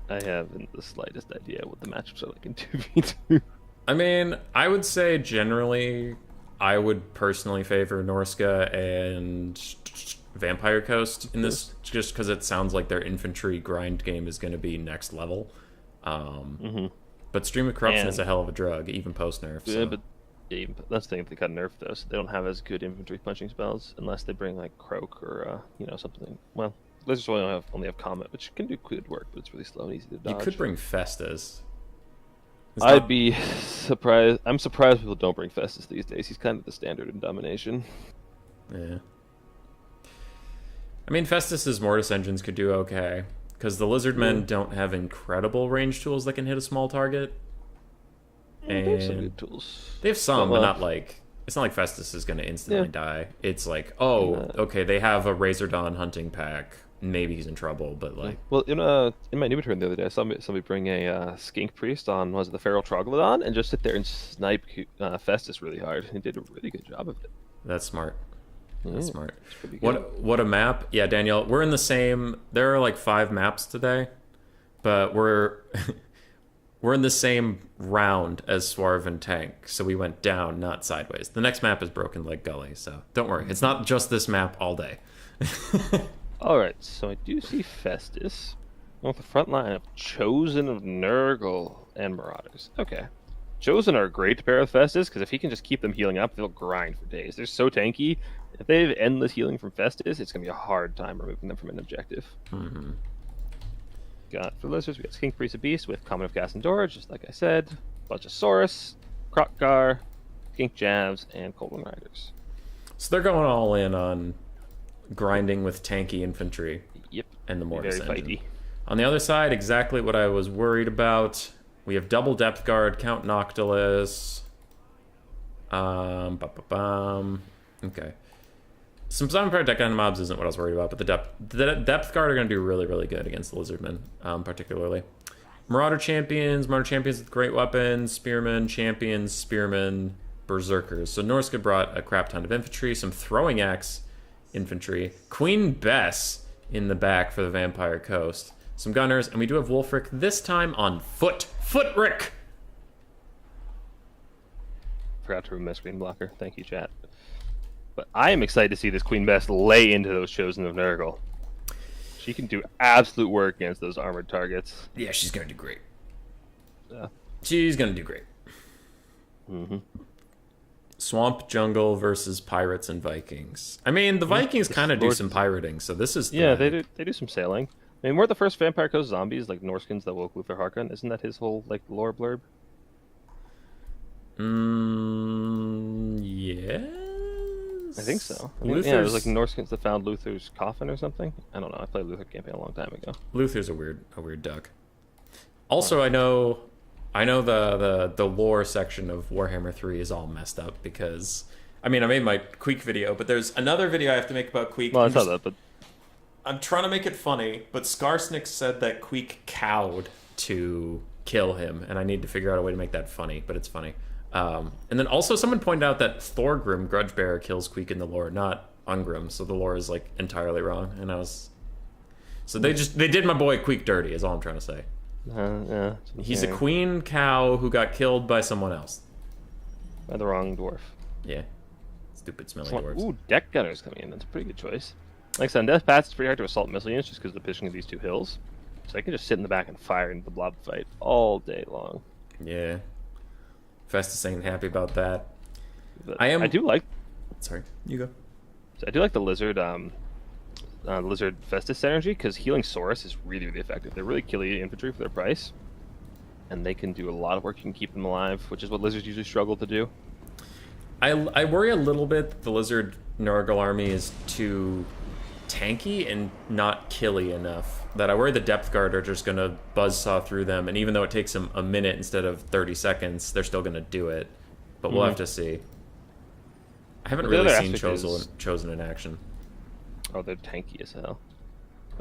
S2: I haven't the slightest idea what the matchups are like in 2v2.
S1: I mean, I would say generally, I would personally favor Norska and Vampire Coast in this, just because it sounds like their infantry grind game is going to be next level. But Stream of Corruption is a hell of a drug, even post-nerf.
S2: Yeah, but that's the thing, if they got nerfed, though, so they don't have as good infantry punching spells, unless they bring, like, Croak or, something. Well, Lizards only have Comet, which can do good work, but it's really slow and easy to dodge.
S1: You could bring Festus.
S2: I'd be surprised. I'm surprised people don't bring Festus these days. He's kind of the standard in Domination.
S1: Yeah. I mean, Festus's Mortis engines could do okay, because the Lizardmen don't have incredible range tools that can hit a small target.
S2: And they have some good tools.
S1: They have some, but not like... It's not like Festus is going to instantly die. It's like, okay, they have a Razor Dawn hunting pack. Maybe he's in trouble, but like...
S2: Well, in my new turn the other day, I saw somebody bring a Skink Priest on, the Feral Troglodyte, and just sit there and snipe Festus really hard. He did a really good job of it.
S1: That's smart. That's smart. What a map. Yeah, Danielle, we're in the same... There are like 5 maps today, but we're... we're in the same round as Swarv and Tank, so we went down, not sideways. The next map is Broken Leg Gully, so don't worry. It's not just this map all day.
S2: Alright, so I do see Festus. With the front line of Chosen of Nurgle and Marauders. Okay. Chosen are great to pair with Festus, because if he can just keep them healing up, they'll grind for days. They're so tanky. If they have endless healing from Festus, it's going to be a hard time removing them from an objective.
S1: Mm-hmm.
S2: Got for Lizards, we got Skink Priest of Beast with Common of Gas and Door, just like I said. Bunch of Saurus, Krokgar, Skink Javs, and Coldwind Riders.
S1: So they're going all in on grinding with tanky infantry.
S2: Yep.
S1: And the Mortis
S2: very
S1: engine.
S2: fighty.
S1: On the other side, exactly what I was worried about. We have double depth guard, Count Noctilus. Okay. Some Vampire deck on mobs isn't what I was worried about, but the depth guard are going to do really, really good against the Lizardmen, particularly. Marauder champions with great weapons, Spearmen, champions, Spearmen, Berserkers. So Norsca brought a crap ton of infantry, some throwing axe infantry, Queen Bess in the back for the Vampire Coast, some gunners, and we do have Wolfric this time on foot. Footrick!
S2: Forgot to remove my screen blocker. Thank you, chat. But I am excited to see this Queen Bess lay into those Chosen of Nurgle. She can do absolute work against those armored targets.
S1: Yeah, she's going to do great.
S2: Yeah.
S1: She's going to do great.
S2: Mm-hmm.
S1: Swamp Jungle versus Pirates and Vikings. I mean, the Vikings kind of do some pirating, so this is...
S2: Yeah, they do some sailing. I mean, weren't the first Vampire Coast zombies like Norskins that woke Luther Harkon? Isn't that his whole like lore blurb?
S1: Yes.
S2: I think so. Yeah, it was like Norskins that found Luther's coffin or something. I don't know. I played Luther campaign a long time ago.
S1: Luther's a weird duck. Also, I know the lore section of Warhammer 3 is all messed up because I mean I made my Queek video, but there's another video I have to make about Queek.
S2: Well, I saw that, but
S1: I'm trying to make it funny, but Skarsnik said that Queek cowed to kill him, and I need to figure out a way to make that funny, but it's funny. And then also someone pointed out that Thorgrim, Grudgebearer, kills Queek in the lore, not Ungrim, so the lore is like entirely wrong. And I was... So they did my boy Queek dirty, is all I'm trying to say.
S2: Yeah.
S1: He's a queen cow who got killed by someone else.
S2: By the wrong dwarf.
S1: Yeah. Stupid smelly dwarves.
S2: Ooh, deck gunners coming in. That's a pretty good choice. Like I said, on Death Paths, it's pretty hard to assault missile units just because of the positioning of these two hills. So I can just sit in the back and fire into the blob fight all day long.
S1: Yeah. Festus ain't happy about that.
S2: But I do like...
S1: Sorry, you go.
S2: So I do like the Lizard Festus synergy because healing Saurus is really, really effective. They're really killy infantry for their price. And they can do a lot of work. You can keep them alive, which is what Lizards usually struggle to do.
S1: I worry a little bit that the Lizard Nurgle army is too tanky and not killy enough. That I worry the Depth Guard are just going to buzzsaw through them, and even though it takes them a minute instead of 30 seconds, they're still going to do it. But we'll have to see. I haven't really seen Chosen in action.
S2: Oh, they're tanky as hell.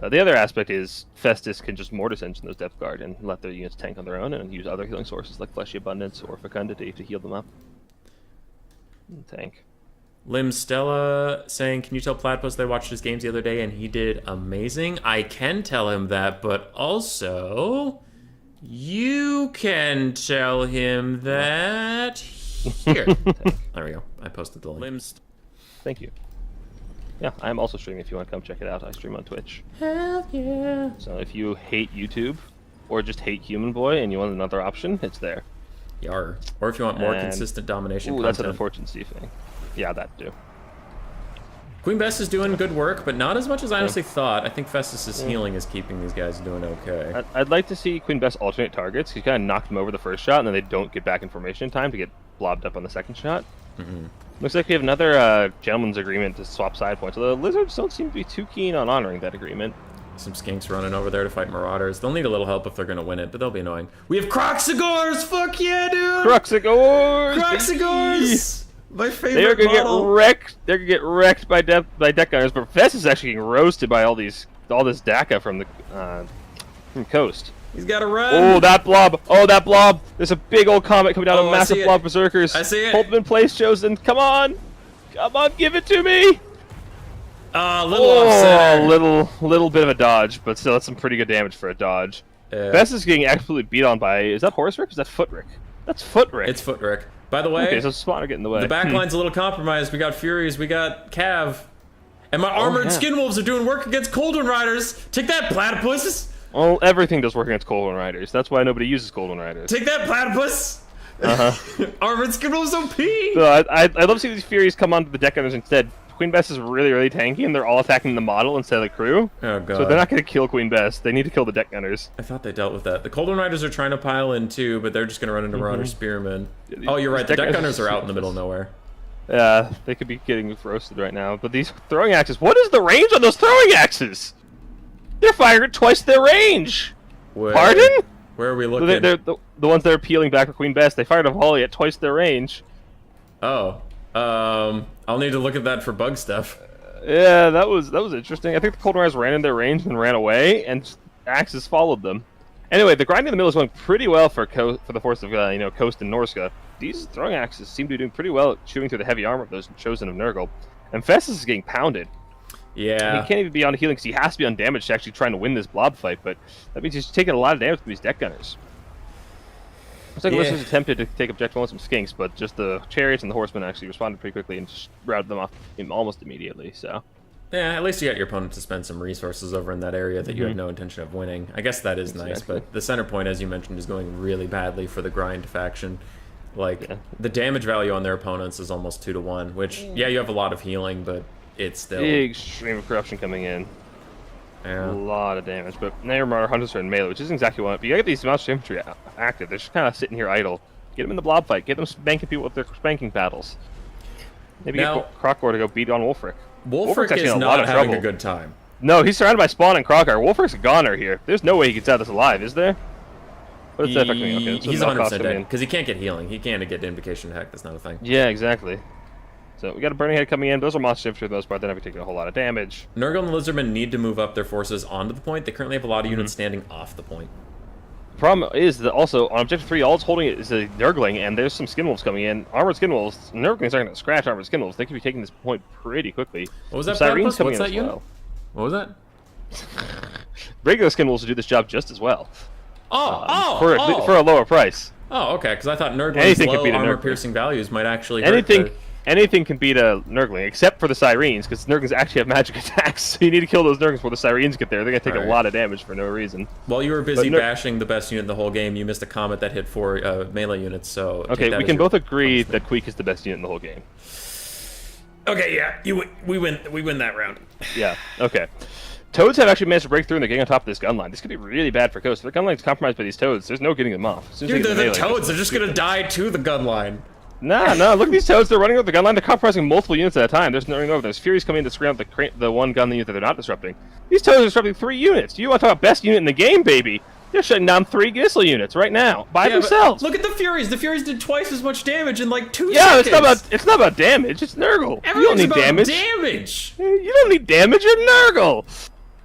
S2: The other aspect is Festus can just Mortis engine those Depth Guard and let their units tank on their own and use other healing sources like Fleshy Abundance or Fecundity to heal them up. Tank.
S1: Lim Stella saying, can you tell Platypus they watched his games the other day and he did amazing? I can tell him that, but also you can tell him that here. There we go. I posted the link.
S2: Thank you. Yeah, I'm also streaming if you want to come check it out. I stream on Twitch.
S1: Hell yeah.
S2: So if you hate YouTube or just hate Human Boy and you want another option, it's there.
S1: Yar. Or if you want more consistent domination content.
S2: That's an unfortunate thing. Yeah, that too.
S1: Queen Bess is doing good work, but not as much as I honestly thought. I think Festus's healing is keeping these guys doing okay.
S2: I'd like to see Queen Bess alternate targets. He kind of knocked them over the first shot, and then they don't get back in formation in time to get blobbed up on the second shot. Looks like we have another gentleman's agreement to swap side points. The Lizards don't seem to be too keen on honoring that agreement.
S1: Some skinks running over there to fight Marauders. They'll need a little help if they're going to win it, but they'll be annoying. We have Croxigors! Fuck yeah, dude!
S2: Croxigors!
S1: Croxigors! My favorite
S2: They're gonna
S1: model.
S2: get wrecked. They're gonna get wrecked by deck gunners, but Festus is actually getting roasted by all this DACA from the from Coast.
S1: He's got to run.
S2: Oh, that blob! Oh, that blob! There's a big old comet coming down. A massive blob berserkers.
S1: I see it.
S2: Hold them in place, Chosen. Come on, give it to me.
S1: Little offset.
S2: Little bit of a dodge, but still, that's some pretty good damage for a dodge. Bess is getting absolutely beat on by... Is that Horse Rick or is that Foot Rick? That's Foot Rick.
S1: It's Foot Rick. By the way...
S2: Okay, so Spawner getting in the way.
S1: The backline's a little compromised. We got Furies, we got Cav. And my Armored Skinwolves are doing work against Coldwind Riders. Take that, Platypus!
S2: Well, everything does work against Coldwind Riders. That's why nobody uses Coldwind Riders.
S1: Take that, Platypus! Armored Skinwolves OP!
S2: So I'd love to see these Furies come onto the deck gunners instead. Queen Bess is really, really tanky, and they're all attacking the model instead of the crew.
S1: Oh, God.
S2: So they're not going to kill Queen Bess. They need to kill the deck gunners.
S1: I thought they dealt with that. The Coldwind Riders are trying to pile in, too, but they're just going to run into Marauder Spearmen. Oh, you're right. The deck gunners are out in the middle of nowhere.
S2: Yeah, they could be getting roasted right now. But these throwing axes... What is the range on those throwing axes? They're firing at twice their range! Pardon?
S1: Where are we looking?
S2: They're the ones that are peeling back for Queen Bess. They fired a volley at twice their range.
S1: Oh. I'll need to look at that for bug stuff.
S2: Yeah, that was interesting. I think the Cold Riders ran in their range and ran away, and axes followed them. Anyway, the grinding in the middle is going pretty well for the force of Coast and Norska. These throwing axes seem to be doing pretty well at chewing through the heavy armor of those chosen of Nurgle. And Festus is getting pounded.
S1: Yeah.
S2: He can't even be on healing because he has to be undamaged to actually trying to win this blob fight, but that means he's taking a lot of damage from these deck gunners. Looks like Listeners attempted to take objective on some skinks, but just the chariots and the horsemen actually responded pretty quickly and just routed them off almost immediately, so...
S1: Yeah, at least you got your opponent to spend some resources over in that area that you had no intention of winning. I guess that is nice, but the center point, as you mentioned, is going really badly for the grind faction. Like, the damage value on their opponents is almost 2 to 1, which, yeah, you have a lot of healing, but it's still...
S2: Big stream of corruption coming in.
S1: Yeah.
S2: A lot of damage, but now your Marauder Hunters are in melee, which isn't exactly what... But you gotta get these monster infantry active. They're just kind of sitting here idle. Get them in the blob fight. Get them spanking people with their spanking battles. Maybe get Krokor to go beat on Wolfric.
S1: Wolfric is not having a good time.
S2: No, he's surrounded by Spawn and Krokar. Wolfric's a goner here. There's no way he gets out of this alive, is there? What is that affecting me? Okay,
S1: he's 100% dead, because he can't get healing. He can't get Invocation Heck. That's not a thing.
S2: Yeah, exactly. So we got a Burning Head coming in. Those are monster infantry for the most part. They're not taking a whole lot of damage.
S1: Nurgle and the Lizardmen need to move up their forces onto the point. They currently have a lot of units standing off the point.
S2: The problem is that also on Objective 3, all it's holding is a Nurgling, and there's some Skinwolves coming in. Armored Skinwolves. Nurglings are going to scratch Armored Skinwolves. They could be taking this point pretty quickly.
S1: What was that?
S2: Sirens coming
S1: What's that
S2: in as
S1: unit?
S2: well.
S1: What was that?
S2: Regular Skinwolves will do this job just as well.
S1: For
S2: a lower price.
S1: Oh, okay. Because I thought Nurgling's low armor-piercing values might actually hurt
S2: Anything can beat a Nurgling, except for the Sirens, because Nurglings actually have magic attacks, so you need to kill those Nurglings before the Sirens get there. They're going to take a lot of damage for no reason.
S1: While you were busy bashing the best unit in the whole game, you missed a comet that hit 4 melee units, so...
S2: Okay, we can both agree that Queek is the best unit in the whole game.
S1: Okay, yeah, we win that round.
S2: Yeah, okay. Toads have actually managed to break through and they're getting on top of this gun line. This could be really bad for Coast. If their gun line's compromised by these Toads, there's no getting them off.
S1: Dude, they're the Toads. They're just going to die to the gun line.
S2: Nah, look at these Toads. They're running over the gun line. They're compromising multiple units at a time. There's running over. There's Furies coming in to screen out the one gun unit that they're not disrupting. These Toads are disrupting 3 units. You want to talk about best unit in the game, baby? They're shutting down 3 Gissel units right now by themselves.
S1: Look at the Furies. The Furies did twice as much damage in like 2
S2: seconds.
S1: Yeah,
S2: it's not about damage. It's Nurgle.
S1: Everyone's
S2: you don't need
S1: about
S2: damage. You don't need damage in Nurgle.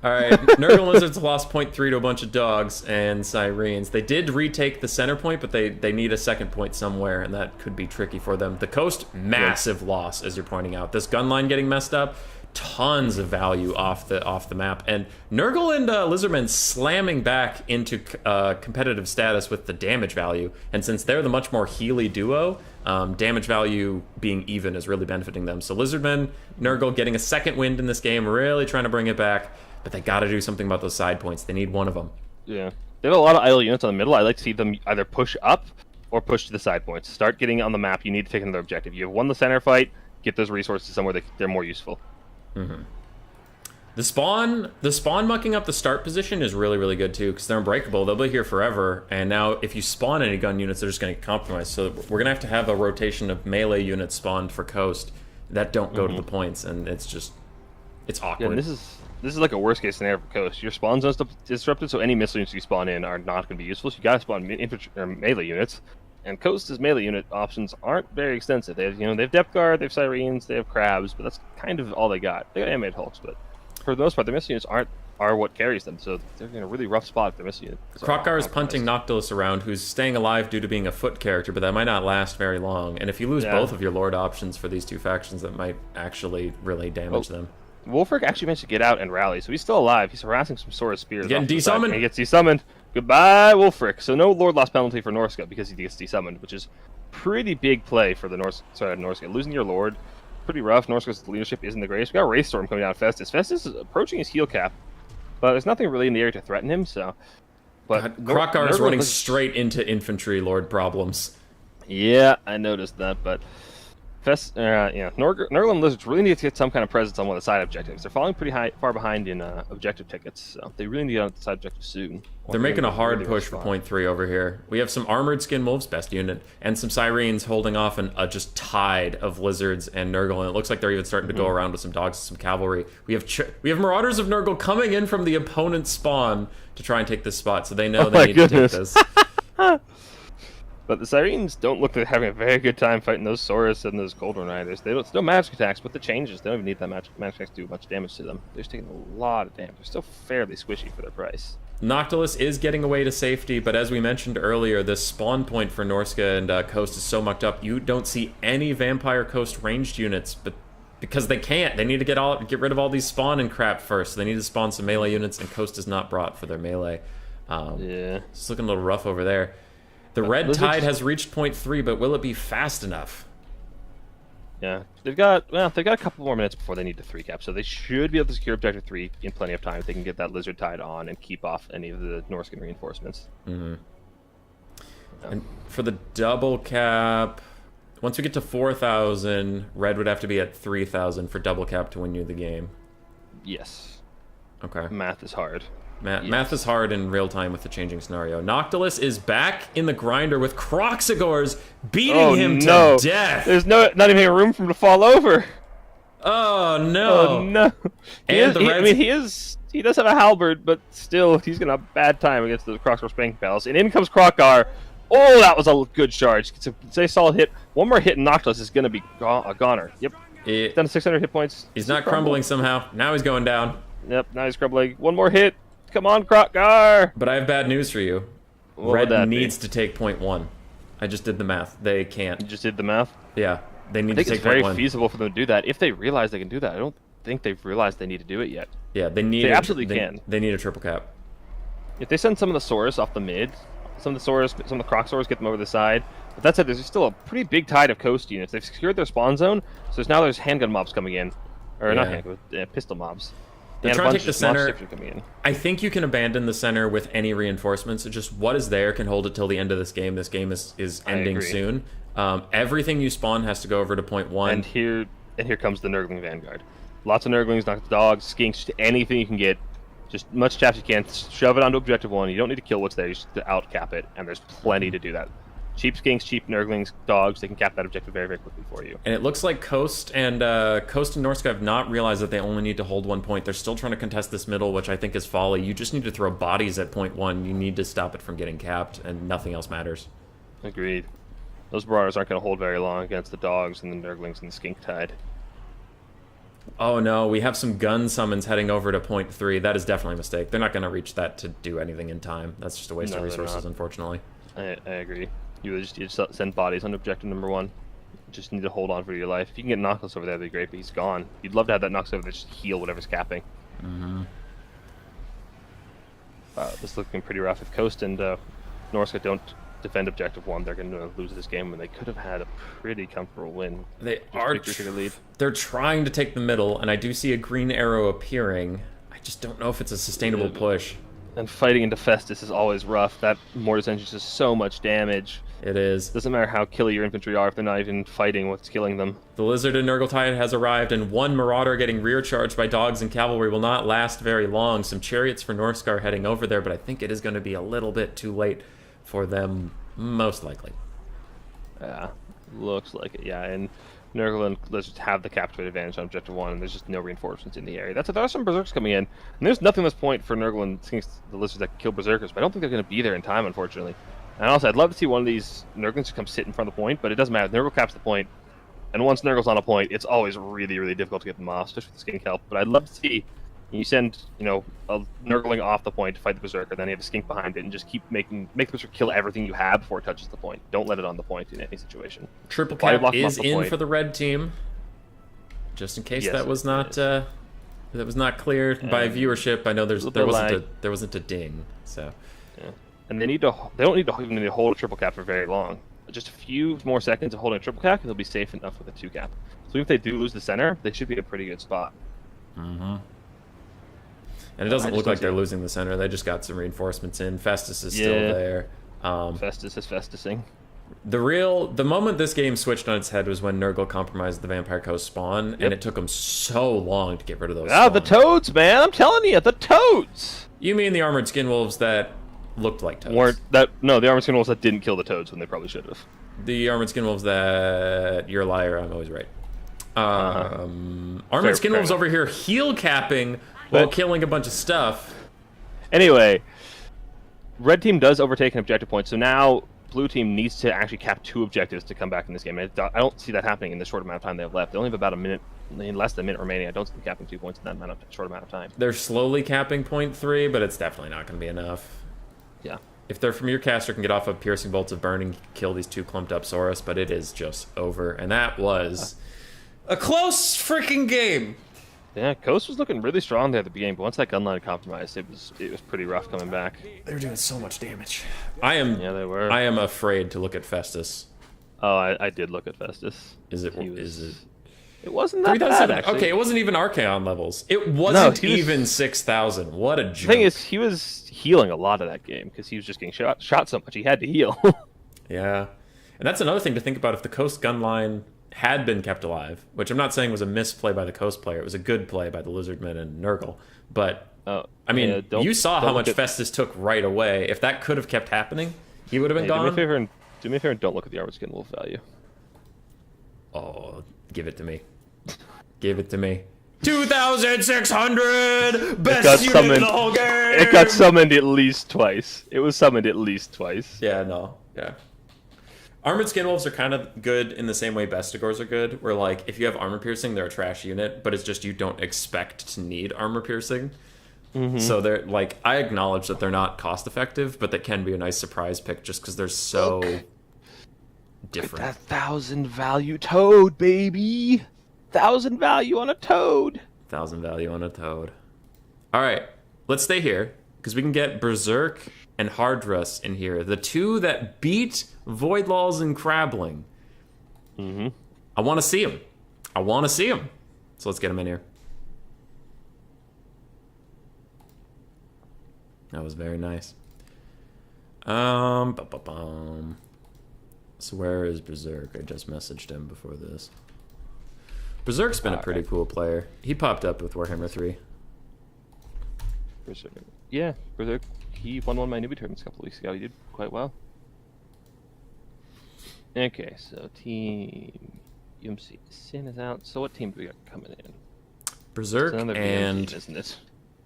S1: All right, Nurgle and Lizards lost point 3 to a bunch of dogs and Sirens. They did retake the center point, but they need a second point somewhere, and that could be tricky for them. The Coast, massive loss, as you're pointing out. This gun line getting messed up, tons of value off the map, and Nurgle and Lizardmen slamming back into competitive status with the damage value. And since they're the much more Healy duo, damage value being even is really benefiting them. So Lizardmen, Nurgle getting a second wind in this game, really trying to bring it back. But they got to do something about those side points. They need one of them.
S2: Yeah. They have a lot of idle units on the middle. I like to see them either push up or push to the side points. Start getting on the map. You need to take another objective. You have won the center fight. Get those resources somewhere they're more useful.
S1: Mm-hmm. The spawn mucking up the start position is really, really good too, because they're unbreakable. They'll be here forever. And now if you spawn any gun units, they're just going to get compromised. So we're going to have a rotation of melee units spawned for Coast that don't go to the points. And it's awkward.
S2: Yeah, this is like a worst case scenario for Coast. Your spawn zone's disrupted, so any missile units you spawn in are not going to be useful. So you got to spawn infantry or melee units, and Coast's melee unit options aren't very extensive. They have depth guard, they have Sirens, they have crabs, but that's kind of all they got. They got animated hulks, but for the most part, their missile units are what carries them. So they're in a really rough spot if their missile unit.
S1: Krokar is punting Noctilus around, who's staying alive due to being a foot character, but that might not last very long. And if you lose both of your Lord options for these two factions, that might actually really damage them.
S2: Wolfric actually managed to get out and rally, so he's still alive. He's harassing some Sora Spears.
S1: Getting desummoned.
S2: He gets desummoned. Goodbye, Wolfric. So no Lord Lost penalty for Norska because he gets desummoned, which is pretty big play for the Norska. Losing your Lord, pretty rough. Norska's leadership isn't the greatest. We got Wraith Storm coming down Festus. Festus is approaching his heal cap, but there's nothing really in the area to threaten him, so... But
S1: Krokar is running straight into infantry Lord problems.
S2: Yeah, I noticed that, but... Nurgle and Lizards really need to get some kind of presence on one of the side objectives. They're falling pretty far behind in objective tickets, so they really need to get on the side objective soon.
S1: They're making a hard push for point 3 over here. We have some Armored Skin Wolves, best unit, and some Syrenes holding off a just tide of Lizards and Nurgle, and it looks like they're even starting to go around with some dogs and some cavalry. We have Marauders of Nurgle coming in from the opponent's spawn to try and take this spot, so they know they need to take this.
S2: But the Syrenes don't look like they're having a very good time fighting those Saurus and those Golden Riders. They don't still magic attacks, but the changes, they don't even need that magic attacks to do much damage to them. They're just taking a lot of damage. They're still fairly squishy for their price.
S1: Noctilus is getting away to safety, but as we mentioned earlier, this spawn point for Norska and Coast is so mucked up, you don't see any Vampire Coast ranged units, but because they can't. They need to get rid of all these spawn and crap first. So they need to spawn some melee units, and Coast is not brought for their melee.
S2: Yeah.
S1: It's looking a little rough over there. The red tide has reached point 3, but will it be fast enough?
S2: Yeah, they've got a couple more minutes before they need to 3 cap, so they should be able to secure objective 3 in plenty of time if they can get that lizard tide on and keep off any of the Norscan reinforcements.
S1: Mm-hmm. And for the double cap, once we get to 4,000, red would have to be at 3,000 for double cap to win you the game.
S2: Yes.
S1: Okay.
S2: Math is hard.
S1: Math is hard in real time with the changing scenario. Noctilus is back in the grinder with Croxagors beating him to death.
S2: There's not even a room for him to fall over.
S1: Oh no!
S2: Oh no! He does have a halberd, but still, he's gonna have a bad time against the Croxagor Spanking Palace. And in comes Krokar. Oh, that was a good charge. It's a solid hit. One more hit, and Noctilus is gonna be a goner. Yep. Down to 600 hit points.
S1: He's not crumbling somehow. Now he's going down.
S2: Yep. Now he's crumbling. One more hit. Come on, Krokar!
S1: But I have bad news for you. Red needs to take point 1. I just did the math. They can't.
S2: You just did the math?
S1: Yeah. They need to take point 1.
S2: I think it's very feasible for them to do that. If they realize they can do that, I don't think they've realized they need to do it yet.
S1: Yeah, they absolutely can. They need a triple cap. If
S2: they send some of the Saurus off the mid, some of the Croxaurs get them over the side. But that said, there's still a pretty big tide of coast units. They've secured their spawn zone, so now there's handgun mobs coming in. Or not handgun, pistol mobs.
S1: They're trying to take the center. I think you can abandon the center with any reinforcements. Just what is there can hold it till the end of this game. This game is ending soon. Everything you spawn has to go over to point 1.
S2: And here comes the Nurgling Vanguard. Lots of Nurglings, dogs, skinks, anything you can get. Just much chaps you can. Shove it onto objective 1. You don't need to kill what's there. You just have to outcap it. And there's plenty to do that. Cheap skinks, cheap Nurglings, dogs, they can cap that objective very, very quickly for you.
S1: And it looks like Coast and Norska have not realized that they only need to hold 1 point. They're still trying to contest this middle, which I think is folly. You just need to throw bodies at point 1. You need to stop it from getting capped, and nothing else matters.
S2: Agreed. Those Marauders aren't going to hold very long against the dogs and the Nurglings and the Skink Tide.
S1: Oh no, we have some gun summons heading over to point 3. That is definitely a mistake. They're not going to reach that to do anything in time. That's just a waste of resources, unfortunately.
S2: I agree. You just need to send bodies on objective number 1. You just need to hold on for your life. If you can get Noctilus over there, that'd be great, but he's gone. You'd love to have that Noctilus over there just heal whatever's capping.
S1: Mm-hmm.
S2: This is looking pretty rough. If Coast and Norska don't defend objective 1, they're going to lose this game when they could have had a pretty comfortable win.
S1: They're trying to take the middle, and I do see a green arrow appearing. I just don't know if it's a sustainable push.
S2: And fighting into Festus is always rough. That Mortis engine does so much damage.
S1: It is.
S2: Doesn't matter how killy your infantry are if they're not even fighting what's killing them.
S1: The Lizard and Nurgle has arrived, and one Marauder getting rear charged by dogs and cavalry will not last very long. Some chariots for Norskar heading over there, but I think it is going to be a little bit too late for them, most likely.
S2: Yeah, looks like it, yeah. And Nurgle and Lizards have the capture advantage on objective 1, and there's just no reinforcements in the area. There are some Berserkers coming in, and there's nothing at this point for Nurgle and the Lizards that can kill Berserkers, but I don't think they're going to be there in time, unfortunately. And also, I'd love to see one of these Nurglings come sit in front of the point, but it doesn't matter. Nurgle caps the point, and once Nurgle's on a point, it's always really, really difficult to get them off, especially with the skink help. But I'd love to see you send, a Nurgling off the point to fight the Berserker, then you have a skink behind it, and just keep make the Berserker kill everything you have before it touches the point. Don't let it on the point in any situation.
S1: Triple cap is in for the red team, just in case that was not clear by viewership. I know there wasn't a ding, so.
S2: Yeah. And they don't need to even need to hold a triple cap for very long. Just a few more seconds of holding a triple cap, and they'll be safe enough with a 2 cap. So even if they do lose the center, they should be in a pretty good spot.
S1: Mm-hmm. And it doesn't look like they're losing the center. They just got some reinforcements in. Festus is still there.
S2: Festus is Festusing.
S1: The moment this game switched on its head was when Nurgle compromised the Vampire Coast spawn, and it took them so long to get rid of those.
S2: Ah, the toads, man! I'm telling you, the toads.
S1: You mean the armored skin wolves that looked like toads?
S2: The armored skin wolves that didn't kill the toads when they probably should have.
S1: The armored skin wolves that you're a liar. I'm always right. Armored skin wolves over here heal capping while killing a bunch of stuff.
S2: Anyway, red team does overtake an objective point, so now blue team needs to actually cap 2 objectives to come back in this game. I don't see that happening in the short amount of time they have left. They only have about less than a minute remaining. I don't see them capping 2 points in that short amount of time.
S1: They're slowly capping point 3, but it's definitely not going to be enough.
S2: Yeah.
S1: If they're from your caster, can get off of piercing bolts of burning, kill these 2 clumped up Saurus, but it is just over. And that was a close freaking game.
S2: Yeah, Coast was looking really strong there at the beginning, but once that gun line compromised, it was pretty rough coming back.
S1: They were doing so much damage.
S2: Yeah, they were.
S1: I am afraid to look at Festus.
S2: Oh, I did look at Festus.
S1: Is it?
S2: It wasn't that bad, actually.
S1: Okay, it wasn't even Archaon levels. It wasn't even 6,000. What a joke.
S2: The thing is, he was healing a lot of that game because he was just getting shot so much. He had to heal.
S1: Yeah. And that's another thing to think about if the Coast gun line had been kept alive, which I'm not saying was a misplay by the Coast player. It was a good play by the Lizardmen and Nurgle. But, I mean, you saw how much Festus took right away. If that could have kept happening, he would have been gone.
S2: Do me a favor and don't look at the armored skin wolf value.
S1: Oh, give it to me. Give it to me. 2,600! Best unit in the whole game!
S2: It got summoned at least twice. It was summoned at least twice.
S1: Yeah, no. Yeah. Armored skin wolves are kind of good in the same way Bestigors are good, where, like, if you have armor piercing, they're a trash unit, but it's just you don't expect to need armor piercing. Mm-hmm. So they're, like, I acknowledge that they're not cost effective, but they can be a nice surprise pick just because they're so different.
S2: That 1,000 value toad, baby! 1,000 value on a toad!
S1: 1,000 value on a toad. Alright, let's stay here, because we can get Berserk and Hardress in here. The 2 that beat Voidlaws and Crabling.
S2: Mm-hmm.
S1: I want to see them. So let's get them in here. That was very nice. So where is Berserk? I just messaged him before this. Berserk's been a pretty cool player. He popped up with Warhammer 3.
S2: Berserk. Yeah, Berserk. He won one of my newbie tournaments a couple weeks ago. He did quite well. Okay, so team UMC Sin is out. So what team do we got coming in?
S1: Berserk and
S2: VM, isn't it?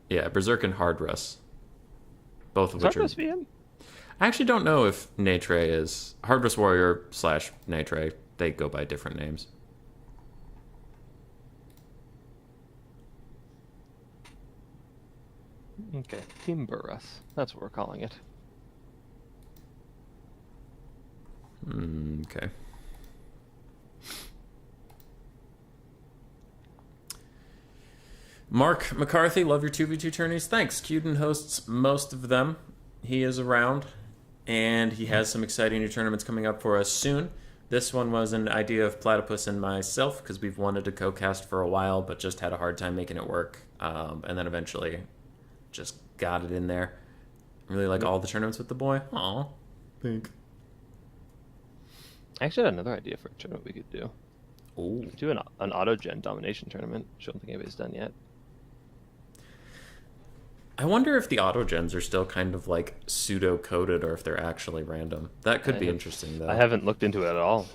S1: Yeah, Berserk and Hardress. Both of which are.
S2: VM?
S1: I actually don't know if Natre is Hardress Warrior / Natre. They go by different names.
S2: Okay, Team Burrus. That's what we're calling it.
S1: Okay. Mark McCarthy, love your 2v2 tourneys. Thanks. Cuden hosts most of them. He is around, and he has some exciting new tournaments coming up for us soon. This one was an idea of Platypus and myself, because we've wanted to CoCast for a while, but just had a hard time making it work. And then eventually just got it in there. Really like all the tournaments with the boy. Aw. Thanks.
S2: I actually had another idea for a tournament we could do.
S1: Ooh.
S2: Do an auto-gen domination tournament, which I don't think anybody's done yet.
S1: I wonder if the autogens are still kind of like pseudo-coded or if they're actually random. That could be interesting, though.
S2: I haven't looked into it at all,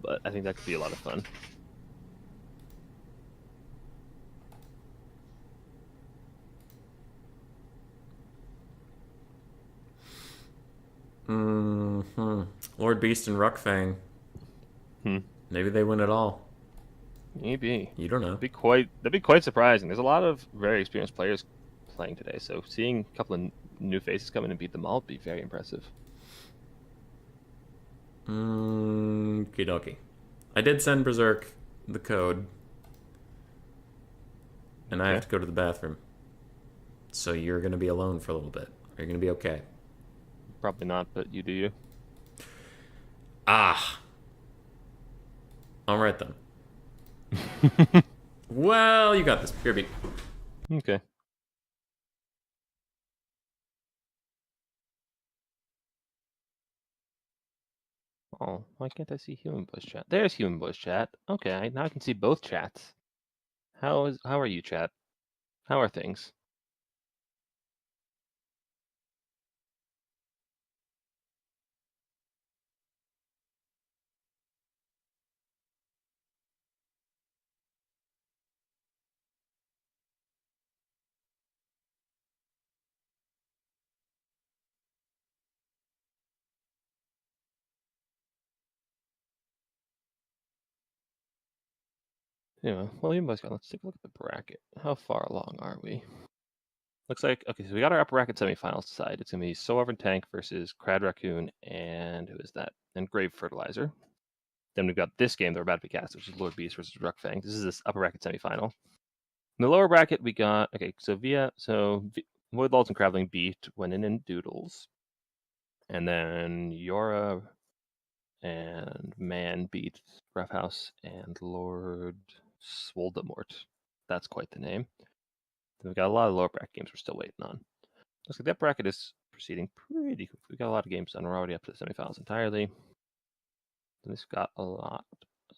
S2: but I think that could be a lot of fun.
S1: Lord Beast and Ruckfang. Maybe they win it all.
S2: Maybe.
S1: You don't know.
S2: That'd be quite surprising. There's a lot of very experienced players playing today, so seeing a couple of new faces come in and beat them all would be very impressive.
S1: Okie dokie. I did send Berserk the code, and I have to go to the bathroom. So you're going to be alone for a little bit. Are you going to be okay?
S2: Probably not, but you do you.
S1: Ah. All right, then. Well, you got this. Here, B.
S2: Okay. Oh, why can't I see human voice chat? There's human voice chat. Okay, now I can see both chats. How are you, chat? How are things? Anyway, well, human voice chat. Let's take a look at the bracket. How far along are we? Looks like, okay, so we got our upper bracket semifinals side. It's going to be Sovereign Tank versus Crad Raccoon and who is that? And Grave Fertilizer. Then we've got this game that we're about to be cast, which is Lord Beast versus Ruckfang. This is this upper bracket semifinal. In the lower bracket, we got, okay, so Void Lulls and Craveling beat Wenin and Doodles. And then Yora and Man beat Roughhouse and Lord Swoldemort. That's quite the name. Then we've got a lot of lower bracket games we're still waiting on. Looks like that bracket is proceeding pretty quick. We've got a lot of games done. We're already up to the semifinals entirely. Then we've got a lot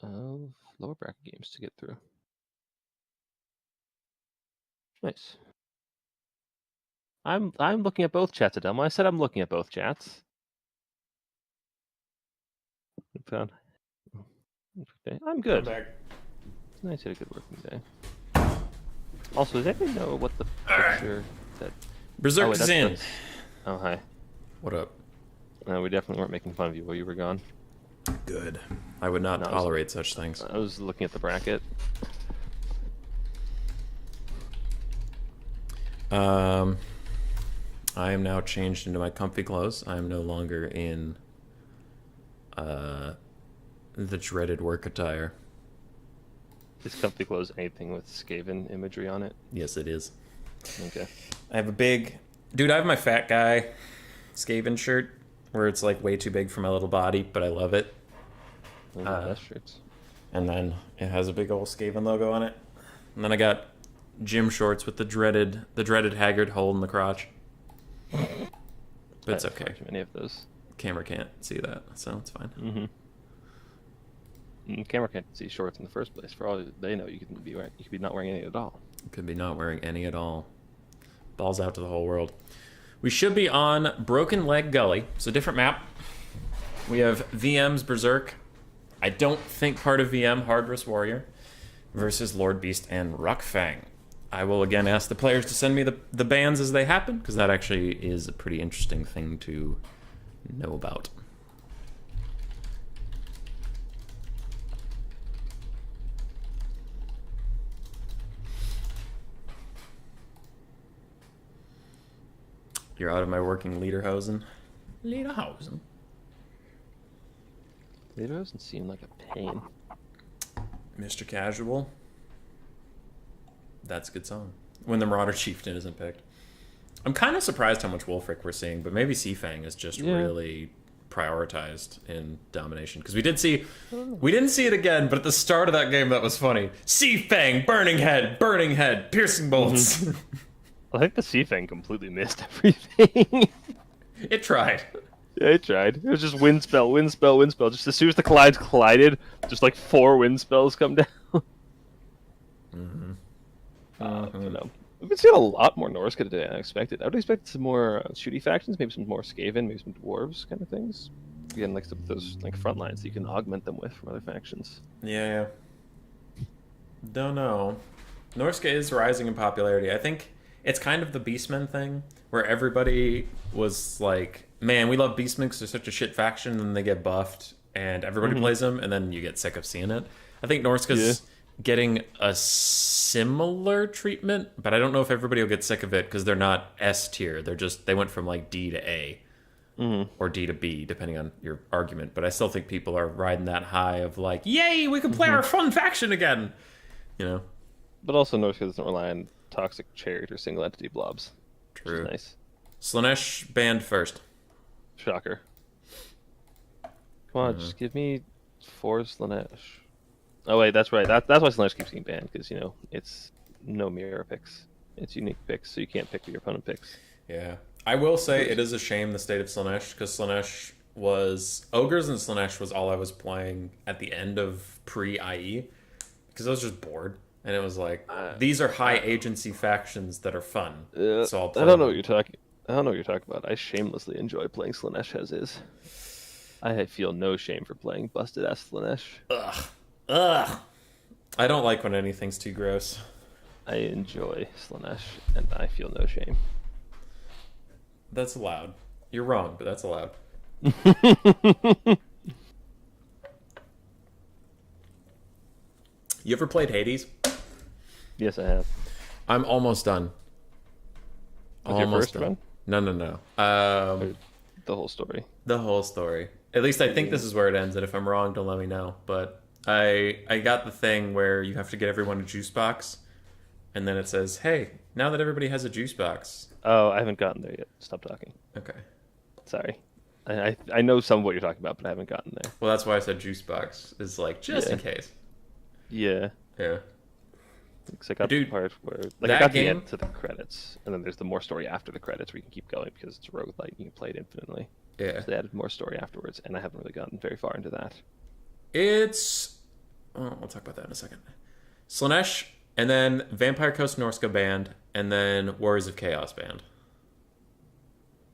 S2: of lower bracket games to get through. Nice. I'm looking at both chats, Adelmo. I said I'm looking at both chats. Found. Okay, I'm good. It's nice to have a good working day. Also, does anybody know what the picture that
S1: Berserk is in.
S2: Oh, hi.
S1: What up?
S2: No, we definitely weren't making fun of you while you were gone.
S1: Good. I would not tolerate such things.
S2: I was looking at the bracket.
S1: I am now changed into my comfy clothes. I am no longer in the dreaded work attire.
S2: Is comfy clothes anything with Skaven imagery on it?
S1: Yes, it is.
S2: Okay.
S1: I have a big... Dude, I have my fat guy Skaven shirt where it's like way too big for my little body, but I love it.
S2: Those are the best shirts.
S1: And then it has a big old Skaven logo on it. And then I got gym shorts with the dreaded haggard hole in the crotch. But it's okay.
S2: Too many of those.
S1: Camera can't see that, so it's fine.
S2: Mm-hmm. Camera can't see shorts in the first place. For all they know, you could be not wearing any at all.
S1: Could be not wearing any at all. Balls out to the whole world. We should be on Broken Leg Gully. So different map. We have VM's Berserk. I don't think part of VM, Hardress Warrior, versus Lord Beast and Ruckfang. I will again ask the players to send me the bans as they happen, because that actually is a pretty interesting thing to know about. You're out of my working Lederhosen. Lederhosen?
S2: It doesn't seem like a pain.
S1: Mr. Casual. That's a good song. When the Marauder Chieftain isn't picked. I'm kind of surprised how much Wolfric we're seeing, but maybe Seafang is just really prioritized in Domination. Because we didn't see it again, but at the start of that game that was funny. Seafang, burning head, piercing bolts.
S2: Mm-hmm. I think the Seafang completely missed everything.
S1: It tried.
S2: Yeah, it tried. It was just wind spell. Just as soon as the collides collided, just like 4 wind spells come down. I don't know. We've been seeing a lot more Norska today than I expected. I would expect some more shooty factions, maybe some more Skaven, maybe some dwarves kind of things. Again, like some of those like front lines that you can augment them with from other factions.
S1: Yeah. Don't know. Norska is rising in popularity. I think it's kind of the Beastmen thing, where everybody was like, man, we love Beastmen because they're such a shit faction, and then they get buffed, and everybody plays them, and then you get sick of seeing it. I think Norska's getting a similar treatment, but I don't know if everybody will get sick of it because they're not S tier. They went from like D to A, or D to B, depending on your argument. But I still think people are riding that high of like, yay, we can play our fun faction again, you know.
S2: But also Norska doesn't rely on toxic chariot or single entity blobs.
S1: True.
S2: Which is nice.
S1: Slanesh banned first.
S2: Shocker. Come on, just give me 4 Slanesh. Oh wait, that's right. That's why Slanesh keeps getting banned, because it's no mirror picks. It's unique picks, so you can't pick what your opponent picks.
S1: Yeah. I will say it is a shame the state of Slanesh, because Slanesh was... Ogres and Slanesh was all I was playing at the end of pre-IE, because I was just bored. And it was like, these are high agency factions that are fun. So I'll play
S2: I don't know what you're talking about. I shamelessly enjoy playing Slanesh as is. I feel no shame for playing busted-ass Slanesh.
S1: Ugh. I don't like when anything's too gross.
S2: I enjoy Slanesh, and I feel no shame.
S1: That's allowed. You're wrong, but that's allowed. You ever played Hades?
S2: Yes, I have.
S1: I'm almost done.
S2: What's your first run?
S1: No.
S2: The whole story.
S1: The whole story. At least I think this is where it ends, and if I'm wrong, don't let me know. But I got the thing where you have to get everyone a juice box, and then it says, hey, now that everybody has a juice box.
S2: Oh, I haven't gotten there yet. Stop talking.
S1: Okay.
S2: Sorry. I know some of what you're talking about, but I haven't gotten there.
S1: Well, that's why I said juice box, is like, just in case.
S2: Yeah.
S1: Yeah.
S2: Because I got the part where... I got the end to the credits, and then there's the more story after the credits where you can keep going, because it's roguelike, you can play it infinitely.
S1: Yeah.
S2: So they added more story afterwards, and I haven't really gotten very far into that.
S1: It's... Oh, we'll talk about that in a second. Slanesh, and then Vampire Coast Norska banned, and then Warriors of Chaos banned.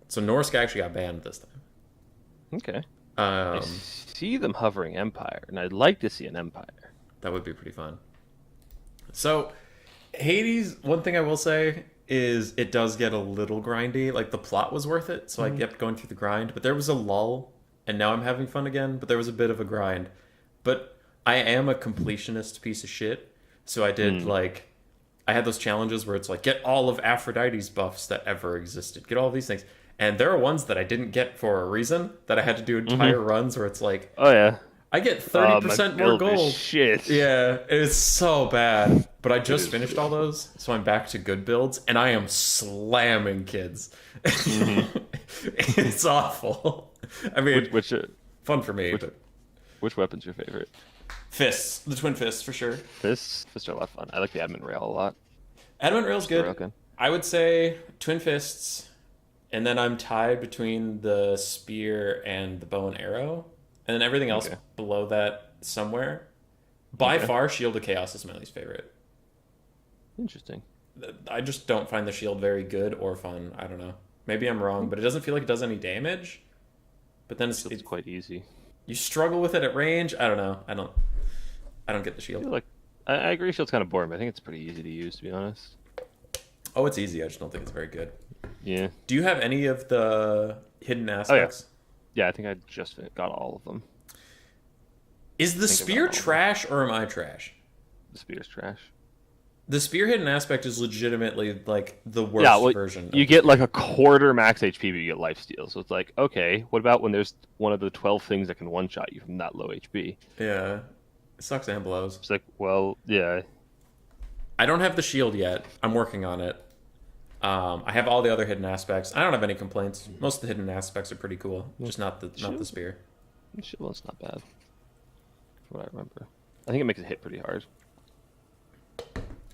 S1: So Norska actually got banned this time.
S2: Okay. I see them hovering Empire, and I'd like to see an Empire.
S1: That would be pretty fun. So, Hades, one thing I will say is it does get a little grindy. Like, the plot was worth it, so I kept going through the grind. But there was a lull, and now I'm having fun again. But there was a bit of a grind. But I am a completionist piece of shit. So I did, I had those challenges where it's like, get all of Aphrodite's buffs that ever existed. Get all of these things. And there are ones that I didn't get for a reason, that I had to do entire runs where it's like...
S2: Oh, yeah.
S1: I get 30% more gold.
S2: Shit.
S1: Yeah, it's so bad. But I just finished all those, so I'm back to good builds, and I am slamming kids. It's awful. I mean, fun for me.
S2: Which weapon's your favorite?
S1: Fists. The twin fists, for sure.
S2: Fists are a lot of fun. I like the adamant rail a lot.
S1: Adamant rail's good. I would say twin fists, and then I'm tied between the spear and the bow and arrow. And then everything else below that somewhere. By far, Shield of Chaos is my least favorite.
S2: Interesting.
S1: I just don't find the shield very good or fun. I don't know. Maybe I'm wrong, but it doesn't feel like it does any damage. But then it's
S2: quite easy.
S1: You struggle with it at range. I don't know. I don't get the shield.
S2: I agree. Shield's kind of boring, but I think it's pretty easy to use, to be honest.
S1: Oh, it's easy. I just don't think it's very good.
S2: Yeah.
S1: Do you have any of the hidden aspects?
S2: Oh, yeah, I think I just got all of them.
S1: Is the spear trash or am I trash?
S2: The spear's trash.
S1: The spear hidden aspect is legitimately like the worst version.
S2: You get like a quarter max HP, but you get lifesteal. So it's like, okay, what about when there's one of the 12 things that can one-shot you from that low HP?
S1: Yeah. It sucks and blows.
S2: It's like, well, yeah.
S1: I don't have the shield yet. I'm working on it. I have all the other hidden aspects. I don't have any complaints. Most of the hidden aspects are pretty cool. Just not the spear.
S2: The shield one's not bad. From what I remember. I think it makes it hit pretty hard. I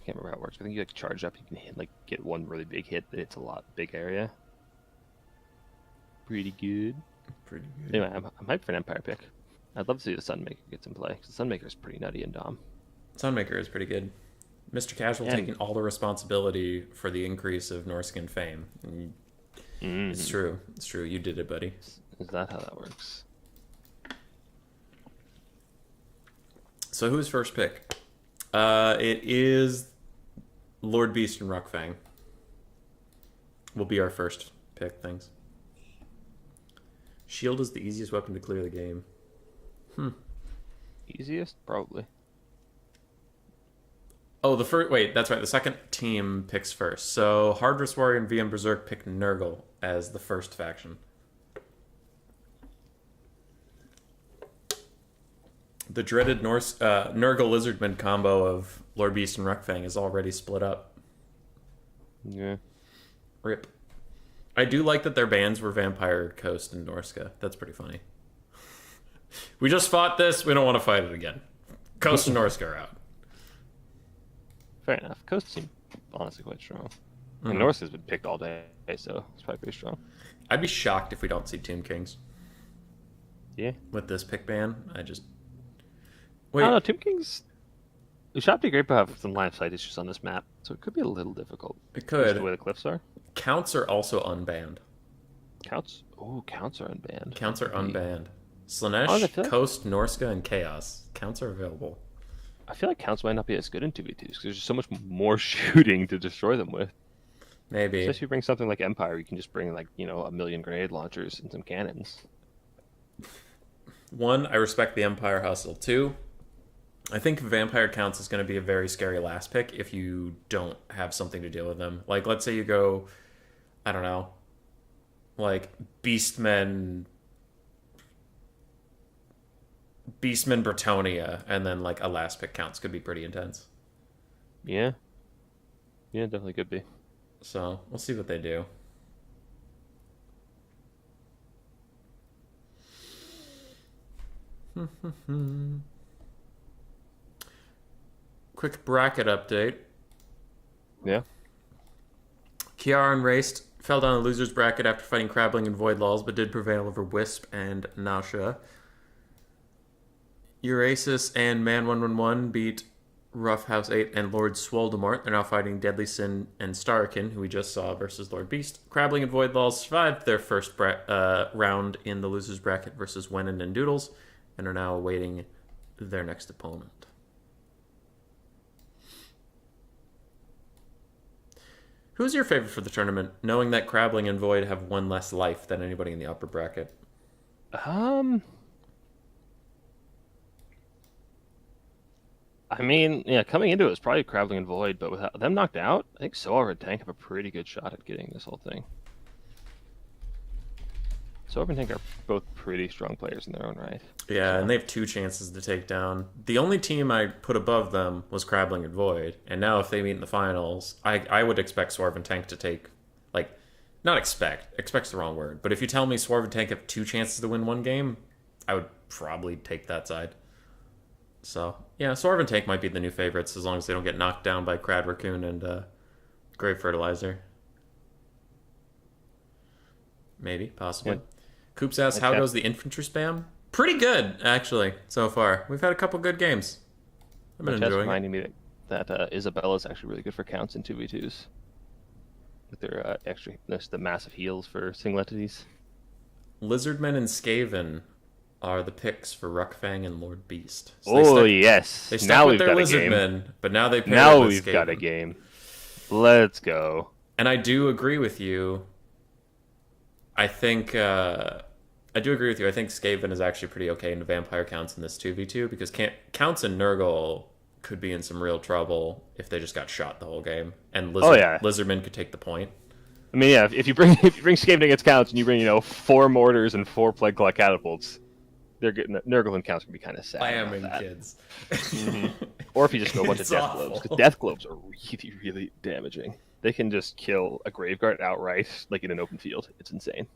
S2: can't remember how it works. I think you charge up, you can get one really big hit that hits a big area. Pretty good. Anyway, I'm hyped for an Empire pick. I'd love to see the Sunmaker get some play, because the Sunmaker's pretty nutty in Dom.
S1: Sunmaker is pretty good. Mr. Casual taking all the responsibility for the increase of Norskin fame. It's true. It's true. You did it, buddy.
S2: Is that how that works?
S1: So who's first pick? It is Lord Beast and Ruckfang. Will be our first pick, thanks. Shield is the easiest weapon to clear the game.
S2: Easiest? Probably.
S1: Oh, wait, that's right. The second team picks first. So Hardress Warrior and VM Berserk pick Nurgle as the first faction. The dreaded Nurgle Lizardman combo of Lord Beast and Ruckfang is already split up.
S2: Yeah.
S1: Rip. I do like that their bans were Vampire, Coast, and Norska. That's pretty funny. We just fought this. We don't want to fight it again. Coast and Norska are out.
S2: Fair enough. Coast seemed honestly quite strong. And Norse has been picked all day, so it's probably pretty strong.
S1: I'd be shocked if we don't see Tomb Kings.
S2: Yeah.
S1: With this pick ban, I just...
S2: Wait. I don't know, Tomb Kings... We should be great to have some line of sight issues on this map, so it could be a little difficult.
S1: It could.
S2: The way the cliffs are.
S1: Counts are also unbanned.
S2: Counts? Oh, counts are unbanned.
S1: Counts are unbanned. Slanesh, Coast, Norska, and Chaos. Counts are available.
S2: I feel like counts might not be as good in 2v2s because there's just so much more shooting to destroy them with.
S1: Maybe.
S2: Especially if you bring something like Empire, you can just bring like, a million grenade launchers and some cannons.
S1: 1, I respect the Empire hustle. 2, I think Vampire Counts is going to be a very scary last pick if you don't have something to deal with them. Like, let's say you go, I don't know, like Beastmen Bretonia, and then like a last pick Counts could be pretty intense.
S2: Yeah. Yeah, definitely could be.
S1: So, we'll see what they do. Quick bracket update.
S2: Yeah.
S1: Kiaran raced, fell down the loser's bracket after fighting Crabling and Void Lulls, but did prevail over Wisp and Nasha. Eurasis and Man111 beat Rough House 8 and Lord Swoldemort. They're now fighting Deadly Sin and Starkin, who we just saw, versus Lord Beast. Crabling and Void Lulls survived their first round in the loser's bracket versus Wenin and Doodles, and are now awaiting their next opponent. Who's your favorite for the tournament, knowing that Crabling and Void have one less life than anybody in the upper bracket?
S2: I mean, yeah, coming into it was probably Crabling and Void, but with them knocked out, I think Soar and Tank have a pretty good shot at getting this whole thing. Soar and Tank are both pretty strong players in their own right.
S1: Yeah, so. And they have 2 chances to take down. The only team I put above them was Crabling and Void, and now if they meet in the finals, I would expect Swarv and Tank to take, like, not expect's the wrong word, but if you tell me Swarv and Tank have 2 chances to win one game, I would probably take that side. So, yeah, Swarv and Tank might be the new favorites as long as they don't get knocked down by Crad Raccoon and Grave Fertilizer. Maybe, possibly. Yeah. Coops asks, how goes the infantry spam? Pretty good, actually, so far. We've had a couple good games. I've been enjoying it.
S2: Reminding me that Isabella's actually really good for counts in 2v2s. With their the massive heals for single entities.
S1: Lizardmen and Skaven are the picks for Ruckfang and Lord Beast.
S2: So yes.
S1: They stuck with their Lizardmen, but now they pair with Skaven.
S2: Now we've got a game. Let's go.
S1: And I do agree with you. I think I do agree with you. I think Skaven is actually pretty okay into Vampire Counts in this 2v2 because Counts and Nurgle could be in some real trouble if they just got shot the whole game. And Lizardmen could take the point.
S2: I mean, yeah, if you bring Skaven against Counts and you bring 4 mortars and 4 plague claw catapults, they're getting Nurgle and Counts can be kind of sad.
S1: Slamming kids.
S2: Mm-hmm. Or if you just go a bunch of Death Globes, because Death Globes are really, really damaging. They can just kill a Graveguard outright, like in an open field. It's insane.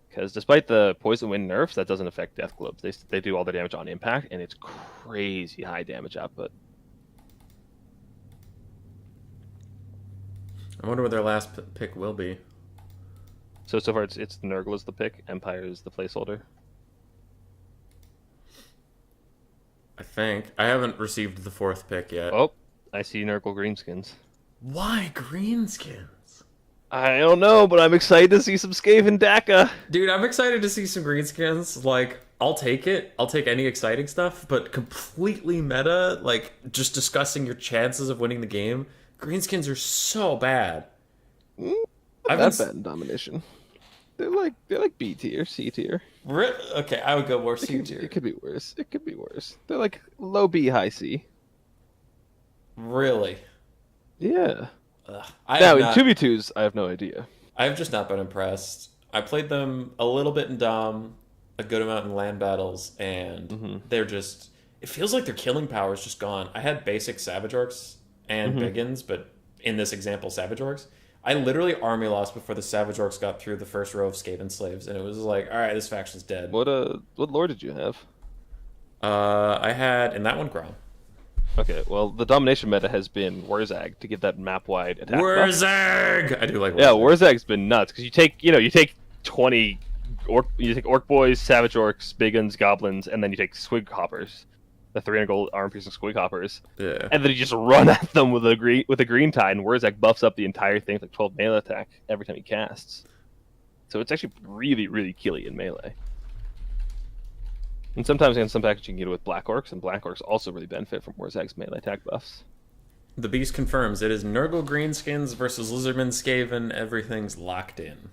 S2: Because despite the Poison Wind nerfs, that doesn't affect Death Globes. They do all the damage on impact, and it's crazy high damage output.
S1: I wonder what their last pick will be.
S2: So far, it's Nurgle is the pick, Empire is the placeholder.
S1: I think. I haven't received the 4th pick yet.
S2: Oh, I see Nurgle greenskins.
S1: Why greenskins?
S2: I don't know, but I'm excited to see some Skaven Daka.
S1: Dude, I'm excited to see some greenskins. Like, I'll take it. I'll take any exciting stuff, but completely meta, like, just discussing your chances of winning the game. Greenskins are so bad.
S2: Not that bad in Domination. They're like B tier, C tier.
S1: Okay, I would go more C tier.
S2: It could be worse. They're like low B, high C.
S1: Really?
S2: Yeah. Now, in 2v2s, I have no idea.
S1: I've just not been impressed. I played them a little bit in Dom, a good amount in land battles, and they're just... It feels like their killing power is just gone. I had basic Savage Orcs and Biggins, but in this example, Savage Orcs. I literally army lost before the Savage Orcs got through the first row of Skaven slaves, and it was like, all right, this faction's dead.
S2: What lore did you have?
S1: I had in that one Grom.
S2: Okay, well, the Domination meta has been Wurzag to give that map-wide attack buff.
S1: Wurzag! I do like Wurzag.
S2: Yeah, Wurzag's been nuts because you take 20 you take Orc Boys, Savage Orcs, Biggins, Goblins, and then you take Squig Hoppers, the 300 gold arm-piercing Squig Hoppers.
S1: Yeah.
S2: And then you just run at them with a green tide, and Wurzag buffs up the entire thing with like 12 melee attack every time he casts. So it's actually really, really killy in melee. And sometimes against some packages you can get it with Black Orcs, and Black Orcs also really benefit from Wurzag's melee attack buffs.
S1: The Beast confirms it is Nurgle Greenskins versus Lizardmen Skaven. Everything's locked in.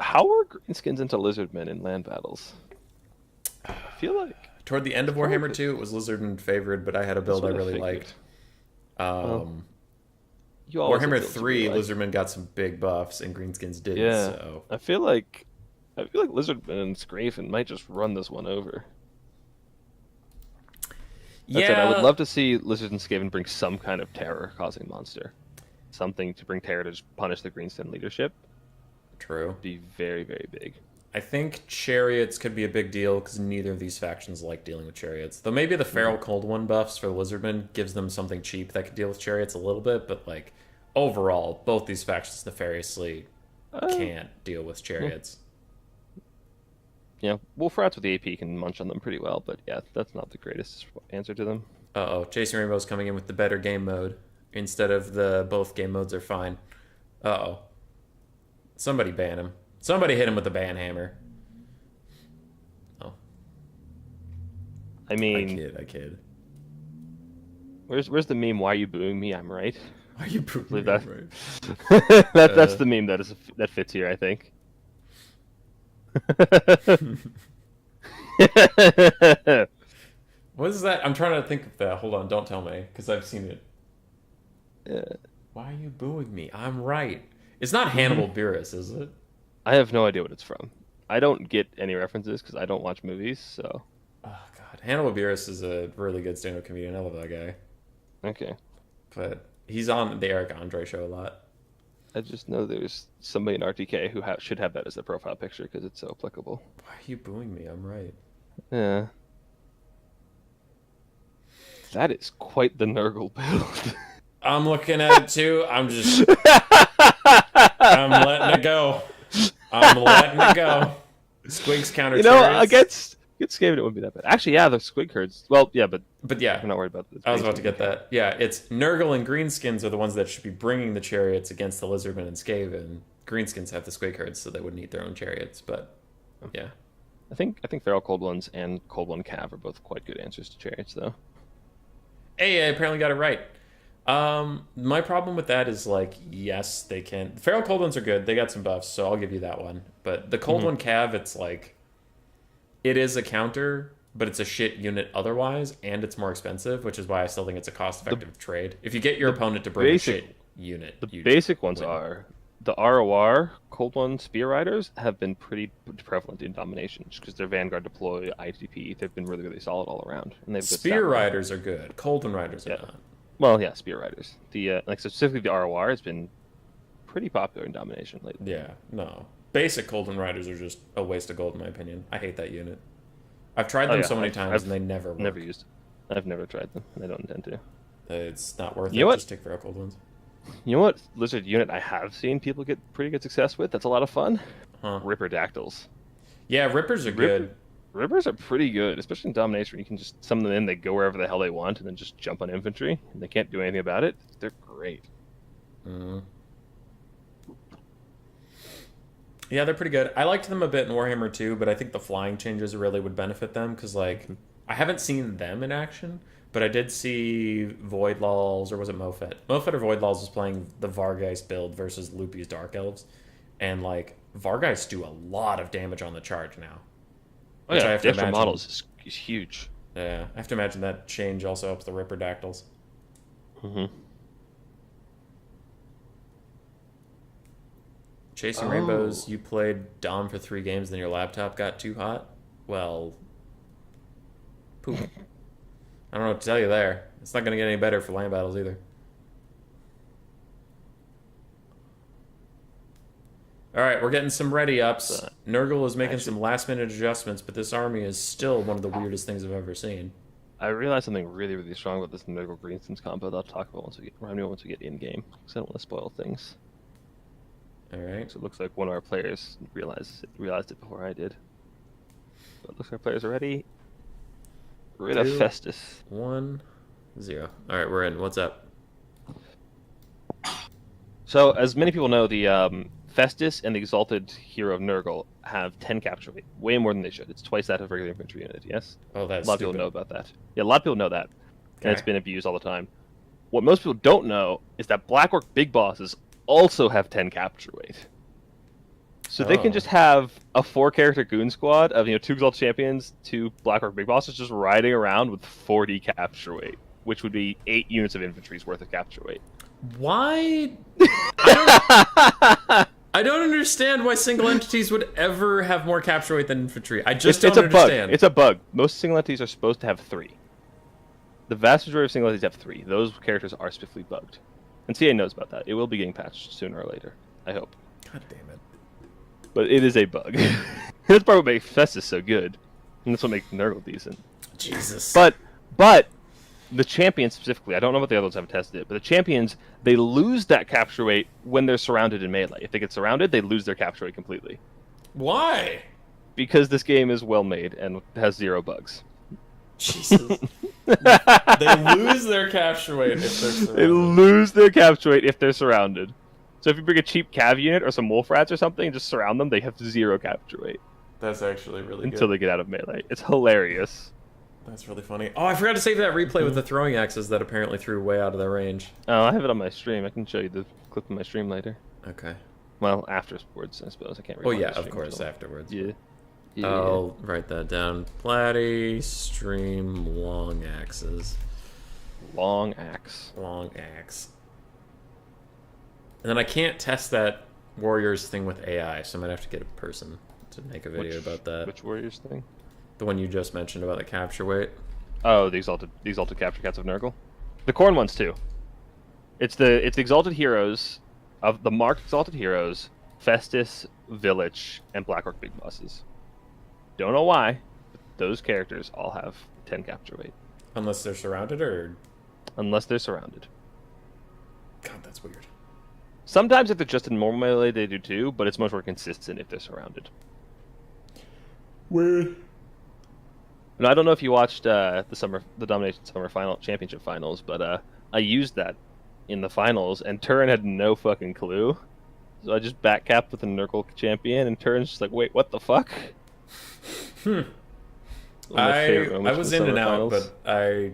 S2: How are Greenskins into Lizardmen in land battles? I feel like
S1: toward the end of Warhammer 2, it was Lizardmen favored, but I had a build I really liked. Warhammer 3, Lizardmen got some big buffs, and Greenskins didn't.
S2: Yeah,
S1: so.
S2: I feel like Lizardmen and Scraven might just run this one over. That said, I would love to see Lizard and Skaven bring some kind of terror-causing monster. Something to bring terror to just punish the Greenskin leadership.
S1: True.
S2: Would be very, very big.
S1: I think chariots could be a big deal because neither of these factions like dealing with chariots. Though maybe the Feral Cold One buffs for the Lizardmen gives them something cheap that could deal with chariots a little bit, but like overall, both these factions nefariously can't deal with chariots.
S2: Yeah, Wolf Rats with the AP can munch on them pretty well, but yeah, that's not the greatest answer to them.
S1: Uh-oh, Chasing Rainbow's coming in with the better game mode instead of the both game modes are fine. Uh-oh. Somebody ban him. Somebody hit him with the ban hammer. Oh.
S2: I mean...
S1: I kid.
S2: Where's the meme, why are you booing me, I'm right?
S1: Why are you booing me,
S2: that...
S1: I'm right?
S2: That's the meme that fits here, I think.
S1: What is that? I'm trying to think of that. Hold on, don't tell me, because I've seen it. Why are you booing me? I'm right. It's not Hannibal Buress, is it?
S2: I have no idea what it's from. I don't get any references because I don't watch movies, so...
S1: Oh, God. Hannibal Buress is a really good stand-up comedian. I love that guy.
S2: Okay.
S1: But he's on the Eric Andre show a lot.
S2: I just know there's somebody in RTK who should have that as their profile picture because it's so applicable.
S1: Why are you booing me? I'm right.
S2: Yeah. That is quite the Nurgle build.
S1: I'm looking at it too. I'm letting it go. I'm letting it go. Squigs counter chariots.
S2: Against Skaven it wouldn't be that bad. Actually, yeah, the Squig herds. Well, yeah, but
S1: yeah,
S2: I'm not worried about this.
S1: I was about to get that. Yeah, it's Nurgle and Greenskins are the ones that should be bringing the chariots against the Lizardmen and Skaven. Greenskins have the Squig herds, so they wouldn't need their own chariots. But yeah,
S2: I think Feral Cold Ones and Cold One Cav are both quite good answers to chariots, though.
S1: Hey, I apparently got it right. My problem with that is like, yes, they can. The Feral Cold Ones are good. They got some buffs, so I'll give you that one. But the Cold One Cav, it's like, it is a counter, but it's a shit unit otherwise, and it's more expensive, which is why I still think it's a cost-effective trade. If you get your opponent to bring a shit unit,
S2: the basic ones are the ROR Cold One Spear Riders have been pretty prevalent in Domination because their Vanguard deploy ITP. They've been really, really solid all around, and they've
S1: Spear Riders are good. Cold One Riders are not.
S2: Well, yeah, Spear Riders. The specifically the ROR has been pretty popular in Domination lately.
S1: Yeah, no. Basic Golden Riders are just a waste of gold, in my opinion. I hate that unit. I've tried them so many times, and they never work.
S2: Never used it. I've never tried them, and I don't intend to.
S1: It's not worth it. Just take Feral Cold Ones.
S2: You know what lizard unit I have seen people get pretty good success with? That's a lot of fun. Ripper Dactyls.
S1: Yeah, Rippers are good.
S2: Rippers are pretty good, especially in Domination. You can just summon them in, they go wherever the hell they want, and then just jump on infantry, and they can't do anything about it. They're great.
S1: Yeah, they're pretty good. I liked them a bit in Warhammer 2, but I think the flying changes really would benefit them, because, like, I haven't seen them in action, but I did see Void Lulls, or was it Mofet? Mofet or Void Lulls was playing the Vargeist build versus Loopy's Dark Elves, and, like, Vargeist do a lot of damage on the charge now.
S2: Oh yeah, the extra models is huge.
S1: Yeah, I have to imagine that change also helps the Ripper Dactyls. Chasing Rainbows, you played Dom for 3 games, then your laptop got too hot? Well, poop. I don't know what to tell you there. It's not going to get any better for land battles either. All right, we're getting some ready ups. Nurgle is making some last minute adjustments, but this army is still one of the weirdest things I've ever seen.
S2: I realized something really, really strong about this Nurgle Greenstones combo that I'll talk about once we get in game, because I don't want to spoil things.
S1: All right.
S2: So it looks like one of our players realized it before I did. But it looks like our players are ready. Rid of Festus.
S1: 1, 0. All right, we're in. What's up?
S2: So, as many people know, the Festus and the Exalted Hero of Nurgle have 10 capture rate. Way more than they should. It's twice that of a regular infantry unit, yes?
S1: Oh, that's
S2: A lot of people know about that. Yeah, a lot of people know that.
S1: Okay.
S2: And it's been abused all the time. What most people don't know is that Black Orc Big Bosses also have 10 capture weight. So they can just have a 4-character goon squad of 2 Exalted Champions, 2 Black Orc Big Bosses just riding around with 40 capture weight, which would be 8 units of infantry's worth of capture weight.
S1: Why? I don't understand why single entities would ever have more capture weight than infantry. I just don't understand.
S2: It's a bug. Most single entities are supposed to have 3. The vast majority of single entities have 3. Those characters are specifically bugged. And CA knows about that. It will be getting patched sooner or later. I hope.
S1: God damn it.
S2: But it is a bug. That's part of what makes Festus so good. And that's what makes Nurgle decent.
S1: Jesus.
S2: But the champions specifically, I don't know what the others haven't tested it, but the champions, they lose that capture weight when they're surrounded in melee. If they get surrounded, they lose their capture weight completely.
S1: Why?
S2: Because this game is well made and has 0 bugs.
S1: Jesus. They lose their capture weight if they're surrounded.
S2: They lose their capture weight if they're surrounded. So if you bring a cheap cav unit or some wolf rats or something and just surround them, they have 0 capture weight.
S1: That's actually really good.
S2: Until they get out of melee. It's hilarious.
S1: That's really funny. Oh, I forgot to save that replay with the throwing axes that apparently threw way out of their range.
S2: Oh, I have it on my stream. I can show you the clip of my stream later.
S1: Okay.
S2: Well, afterwards, I suppose. I can't
S1: Oh,
S2: rewind
S1: yeah,
S2: the stream
S1: of course,
S2: until...
S1: afterwards.
S2: Yeah.
S1: I'll write that down. Platy, stream, long axes.
S2: Long axe.
S1: Long axe. And then I can't test that Warriors thing with AI, so I might have to get a person to make a video about that.
S2: Which Warriors thing?
S1: The one you just mentioned about the capture weight.
S2: Oh, the exalted capture cats of Nurgle. The corn ones too. It's the exalted heroes of the marked exalted heroes, Festus, Village, and Black Orc Big Bosses. Don't know why, but those characters all have 10 capture weight.
S1: Unless they're surrounded, or...
S2: Unless they're surrounded.
S1: God, that's weird.
S2: Sometimes if they're just in normal melee, they do too, but it's much more consistent if they're surrounded.
S1: Weird.
S2: And I don't know if you watched the Domination Summer Championship Finals, but I used that in the finals, and Turin had no fucking clue. So I just backcapped with a Nurgle champion, and Turin's just like, wait, what the fuck?
S1: I was in and out, but I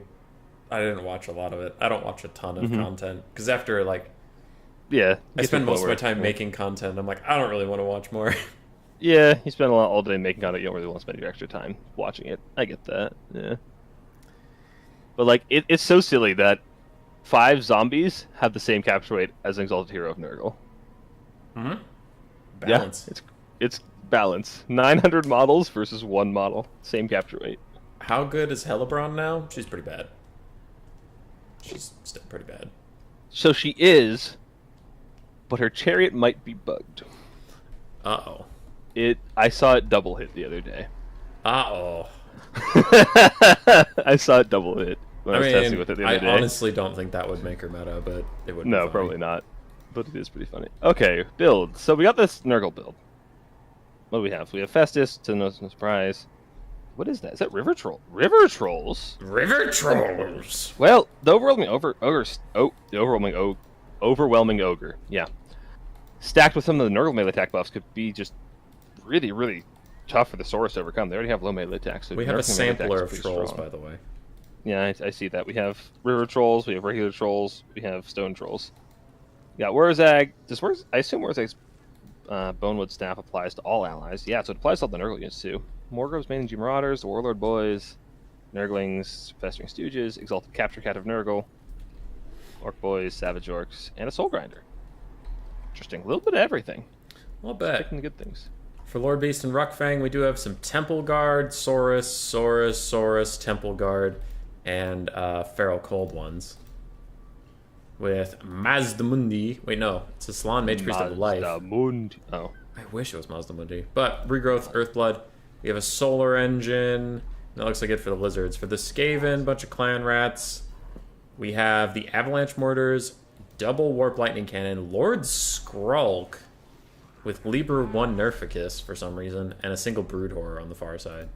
S1: didn't watch a lot of it. I don't watch a ton of content, because after, like...
S2: Yeah.
S1: I spend most of my time making content. I'm like, I don't really want to watch more.
S2: Yeah, you spend all day making content. You don't really want to spend your extra time watching it. I get that. Yeah. But like, it's so silly that 5 zombies have the same capture rate as an Exalted Hero of Nurgle.
S1: Balance.
S2: Yeah, it's balance. 900 models versus 1 model. Same capture rate.
S1: How good is Hellebrand now? She's pretty bad. She's still pretty bad.
S2: So she is, but her chariot might be bugged.
S1: Uh-oh.
S2: I saw it double hit the other day.
S1: Uh-oh.
S2: I saw it double hit when I was testing with it the other day.
S1: I honestly don't think that would make her meta, but it would.
S2: No, probably not. But it is pretty funny. Okay, build. So we got this Nurgle build. What do we have? We have Festus, to no surprise. What is that? Is that River Troll? River Trolls?
S1: River Trolls!
S2: Well, the overwhelming ogre. Yeah. Stacked with some of the Nurgle melee attack buffs could be just really, really tough for the Saurus to overcome. They already have low melee attacks. So
S1: we have a sampler of trolls, by the way.
S2: Yeah, I see that. We have river trolls, we have regular trolls, we have stone trolls. We got Wurzag. I assume Wurzag's Bonewood Staff applies to all allies. Yeah, so it applies to all the Nurgle units too. Morgrove's Managing Marauders, the Warlord Boys, Nurglings, Festering Stooges, Exalted Capture Cat of Nurgle, Orc Boys, Savage Orcs, and a Soul Grinder. Interesting. A little bit of everything.
S1: I'll bet.
S2: Picking the good things.
S1: For Lord Beast and Ruckfang, we do have some Temple Guard, Saurus, Temple Guard, and Feral Cold ones. With Mazdamundi. Wait, no. It's a Salon Mage Priest of Life.
S2: Mazdamundi. Oh.
S1: I wish it was Muslim Mundi. But Regrowth, Earthblood. We have a Solar Engine. That looks like it for the Lizards. For the Skaven, bunch of Clan Rats. We have the Avalanche Mortars, double Warp Lightning Cannon, Lord Skrulk with Libra 1 Nerficus for some reason, and a single Brood Horror on the far side.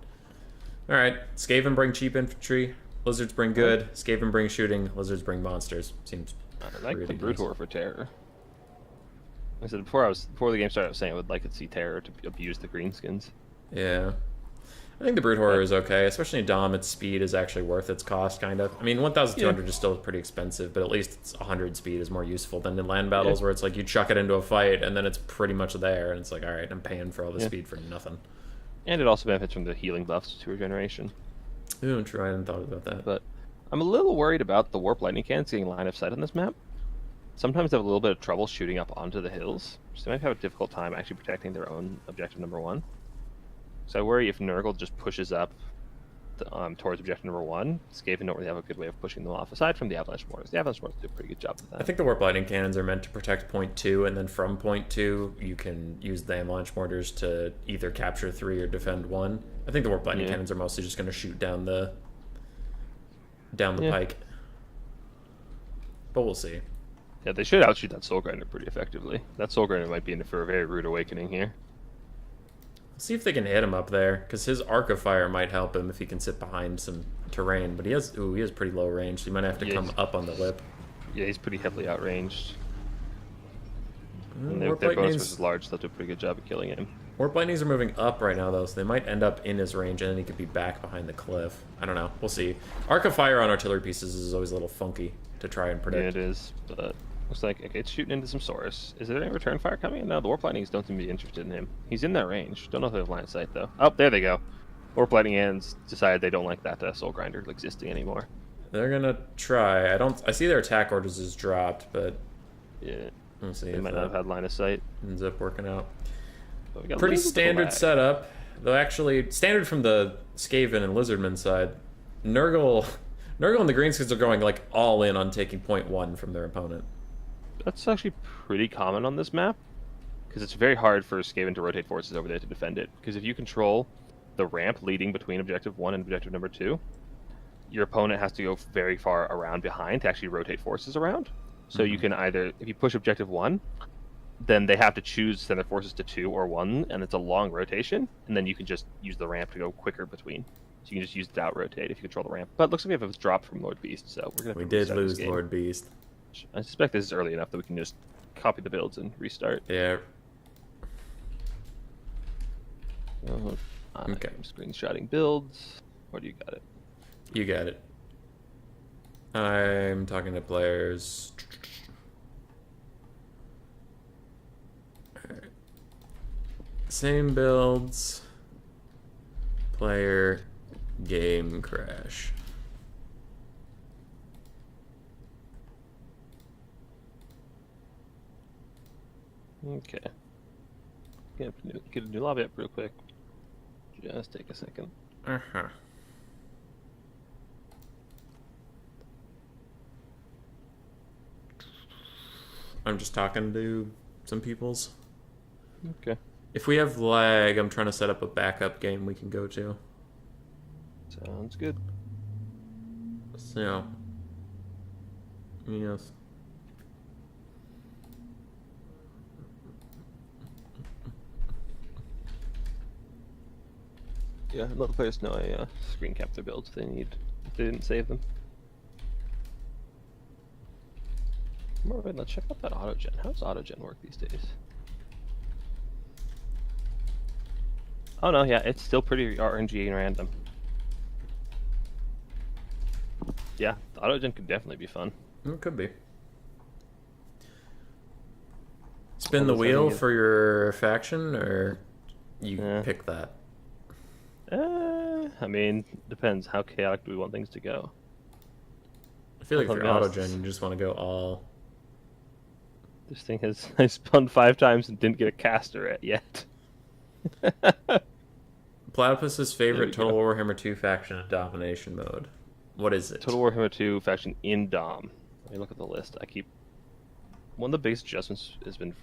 S1: Alright, Skaven bring cheap infantry, Lizards bring good, Skaven bring shooting, Lizards bring monsters. Seems
S2: I like the Brood
S1: nice.
S2: Horror for terror. I said before the game started, I was saying I would like to see terror to abuse the greenskins.
S1: Yeah. I think the Brood Horror is okay, especially in Dom. Its speed is actually worth its cost, kind of. I mean, 1,200 is still pretty expensive, but at least it's 100 speed is more useful than in land battles where it's like you chuck it into a fight and then it's pretty much there, and it's like, all right, I'm paying for all the speed for nothing.
S2: And it also benefits from the healing buffs to regeneration.
S1: Ooh, true. I hadn't thought about that.
S2: But I'm a little worried about the Warp Lightning Cannons getting line of sight on this map. Sometimes they have a little bit of trouble shooting up onto the hills, so they might have a difficult time actually protecting their own objective number 1. So I worry if Nurgle just pushes up towards objective number 1, Skaven don't really have a good way of pushing them off, aside from the Avalanche Mortars. The Avalanche Mortars do a pretty good job with that.
S1: I think the Warp Lightning Cannons are meant to protect point 2, and then from point 2, you can use the Avalanche Mortars to either capture 3 or defend 1. I think the Warp Lightning Cannons are mostly just going to shoot down the pike. But we'll see.
S2: Yeah, they should outshoot that Soul Grinder pretty effectively. That Soul Grinder might be in for a very rude awakening here.
S1: See if they can hit him up there, because his Arc of Fire might help him if he can sit behind some terrain. But he has pretty low range, so he might have to come up on the lip.
S2: Yeah, he's pretty heavily outranged. And
S1: Warp
S2: their bonus
S1: Lightnings
S2: versus large, they'll do a pretty good job of killing him.
S1: Warp Lightnings are moving up right now, though, so they might end up in his range, and then he could be back behind the cliff. I don't know. We'll see. Arc of Fire on artillery pieces is always a little funky to try and predict.
S2: Yeah, it is, but looks like okay, it's shooting into some Saurus. Is there any return fire coming? No, the Warp Lightnings don't seem to be interested in him. He's in that range. Don't know if they have line of sight, though. Oh, there they go. Warp Lightning Hands decided they don't like that Soul Grinder existing anymore.
S1: They're gonna try. I see their attack orders is dropped, but
S2: Yeah,
S1: we'll see
S2: they
S1: if
S2: might
S1: that
S2: not have had line of sight.
S1: ends up working out.
S2: But we got
S1: Pretty
S2: a little bit of
S1: standard
S2: lag.
S1: setup, though. Actually, standard from the Skaven and Lizardman side. Nurgle and the Greenskins are going like all in on taking point 1 from their opponent.
S2: That's actually pretty common on this map, because it's very hard for Skaven to rotate forces over there to defend it. Because if you control the ramp leading between objective 1 and objective number 2, your opponent has to go very far around behind to actually rotate forces around. So you can either, if you push objective 1, then they have to choose to send their forces to 2 or 1, and it's a long rotation, and then you can just use the ramp to go quicker between. So you can just use it to out-rotate if you control the ramp. But it looks like we have a drop from Lord Beast, so we're going to
S1: We did lose Lord Beast.
S2: I suspect this is early enough that we can just copy the builds and restart.
S1: Yeah.
S2: Okay. I'm screenshotting builds. Or do you got it?
S1: You got it. I'm talking to players. Alright. Same builds. Player. Game crash.
S2: Okay. Get a new lobby up real quick. Just take a second.
S1: Uh-huh. I'm just talking to some peoples.
S2: Okay.
S1: If we have lag, I'm trying to set up a backup game we can go to.
S2: Sounds good.
S1: So, yes.
S2: Yeah, let the players know I screen cap their builds if they need, if they didn't save them. Marvin, let's check out that autogen. How does autogen work these days? Oh no, yeah, it's still pretty RNG and random. Yeah, the autogen could definitely be fun.
S1: It could be. Spin the wheel for your faction, or you pick that?
S2: I mean, depends. How chaotic do we want things to go?
S1: I feel like if you're
S2: Something else.
S1: autogen, you just want to go all.
S2: This thing has I spun 5 times and didn't get a caster yet.
S1: Platypus's favorite
S2: There we
S1: Total Warhammer 2 faction in Domination mode. What is it?
S2: Total Warhammer 2 faction in Dom. Let me look at the list. I keep One of the biggest adjustments has been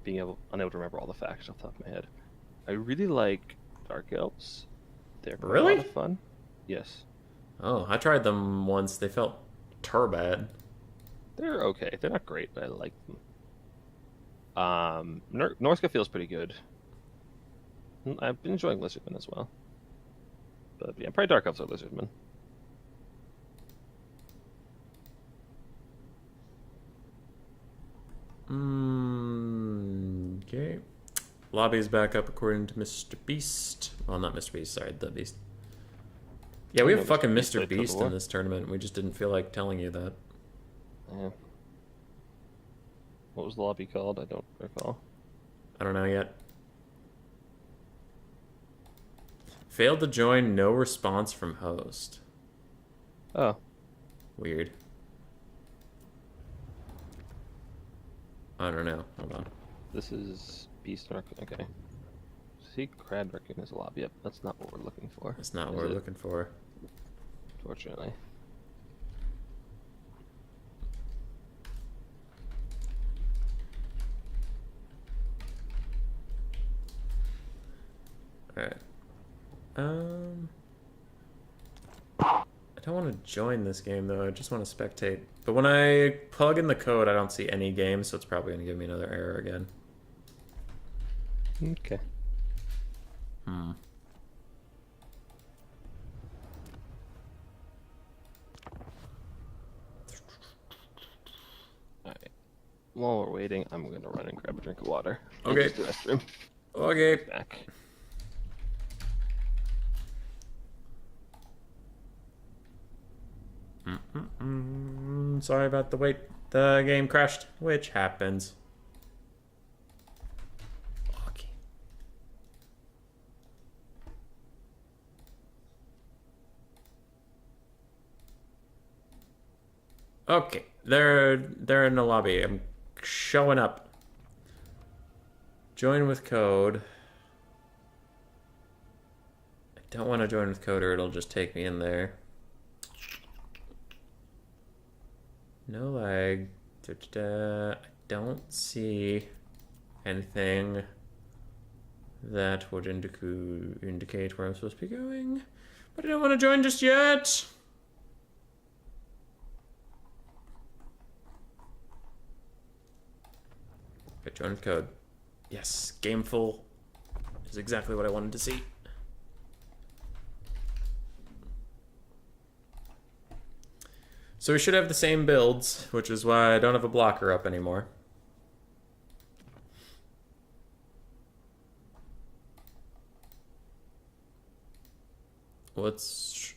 S2: being unable to remember all the facts off the top of my head. I really like Dark Elves. They're quite a lot
S1: Really?
S2: of fun. Yes.
S1: Oh, I tried them once. They felt turbad.
S2: They're okay. They're not great, but I like them. Norska feels pretty good. I've been enjoying Lizardmen as well. But yeah, probably Dark Elves or Lizardmen.
S1: Okay. Lobby's back up according to Mr. Beast. Well, not Mr. Beast, sorry, the Beast. Yeah, we have fucking Mr. Beast in this tournament. We just didn't feel like telling you that.
S2: Yeah. What was the lobby called? I don't recall.
S1: I don't know yet. Failed to join, no response from host.
S2: Oh.
S1: Weird. I don't know. Hold on.
S2: This is Beast Narc. Okay. See, Crad Raccoon is a lobby. Yep, that's not what we're looking for.
S1: That's not what we're looking for.
S2: Fortunately.
S1: Alright. I don't want to join this game though, I just want to spectate. But when I plug in the code, I don't see any game, so it's probably going to give me another error again.
S2: Okay. Alright. While we're waiting, I'm going to run and grab a drink of water.
S1: Okay.
S2: Use the restroom.
S1: Okay.
S2: Back.
S1: Sorry about the wait. The game crashed, which happens. Okay. Okay, they're in the lobby. I'm showing up. Join with code. I don't want to join with code or it'll just take me in there. No lag. I don't see anything that would indicate where I'm supposed to be going. But I don't want to join just yet. Okay, join with code. Yes, game full is exactly what I wanted to see. So we should have the same builds, which is why I don't have a blocker up anymore. If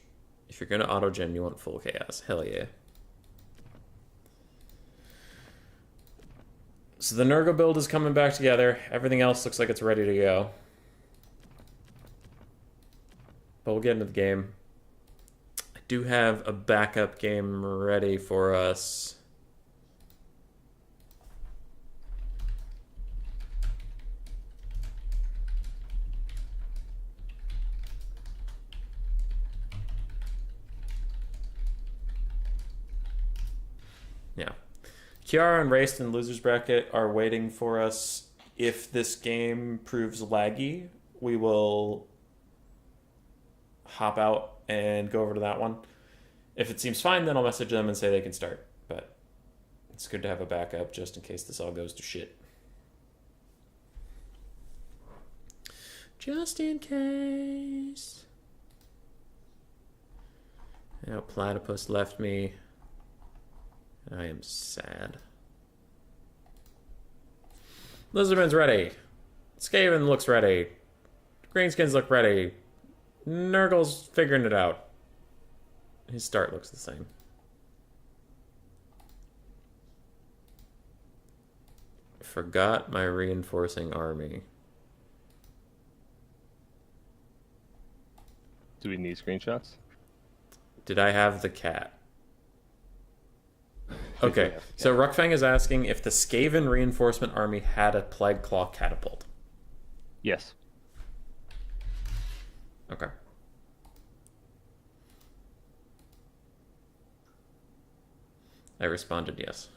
S1: you're gonna autogen, you want full chaos. Hell yeah. So the Nurgle build is coming back together. Everything else looks like it's ready to go. But we'll get into the game. I do have a backup game ready for us. Yeah. Kiara and Raced in losers bracket are waiting for us. If this game proves laggy, we will hop out and go over to that one. If it seems fine, then I'll message them and say they can start. But it's good to have a backup just in case this all goes to shit. Just in case. Now Platypus left me. I am sad. Lizardman's ready. Skaven looks ready. Greenskins look ready. Nurgle's figuring it out. His start looks the same. Forgot my reinforcing army.
S2: Do we need screenshots?
S1: Did I have the cat? Okay, so Ruckfang is asking if the Skaven reinforcement army had a Plague Claw catapult.
S2: Yes.
S1: Okay. I responded yes.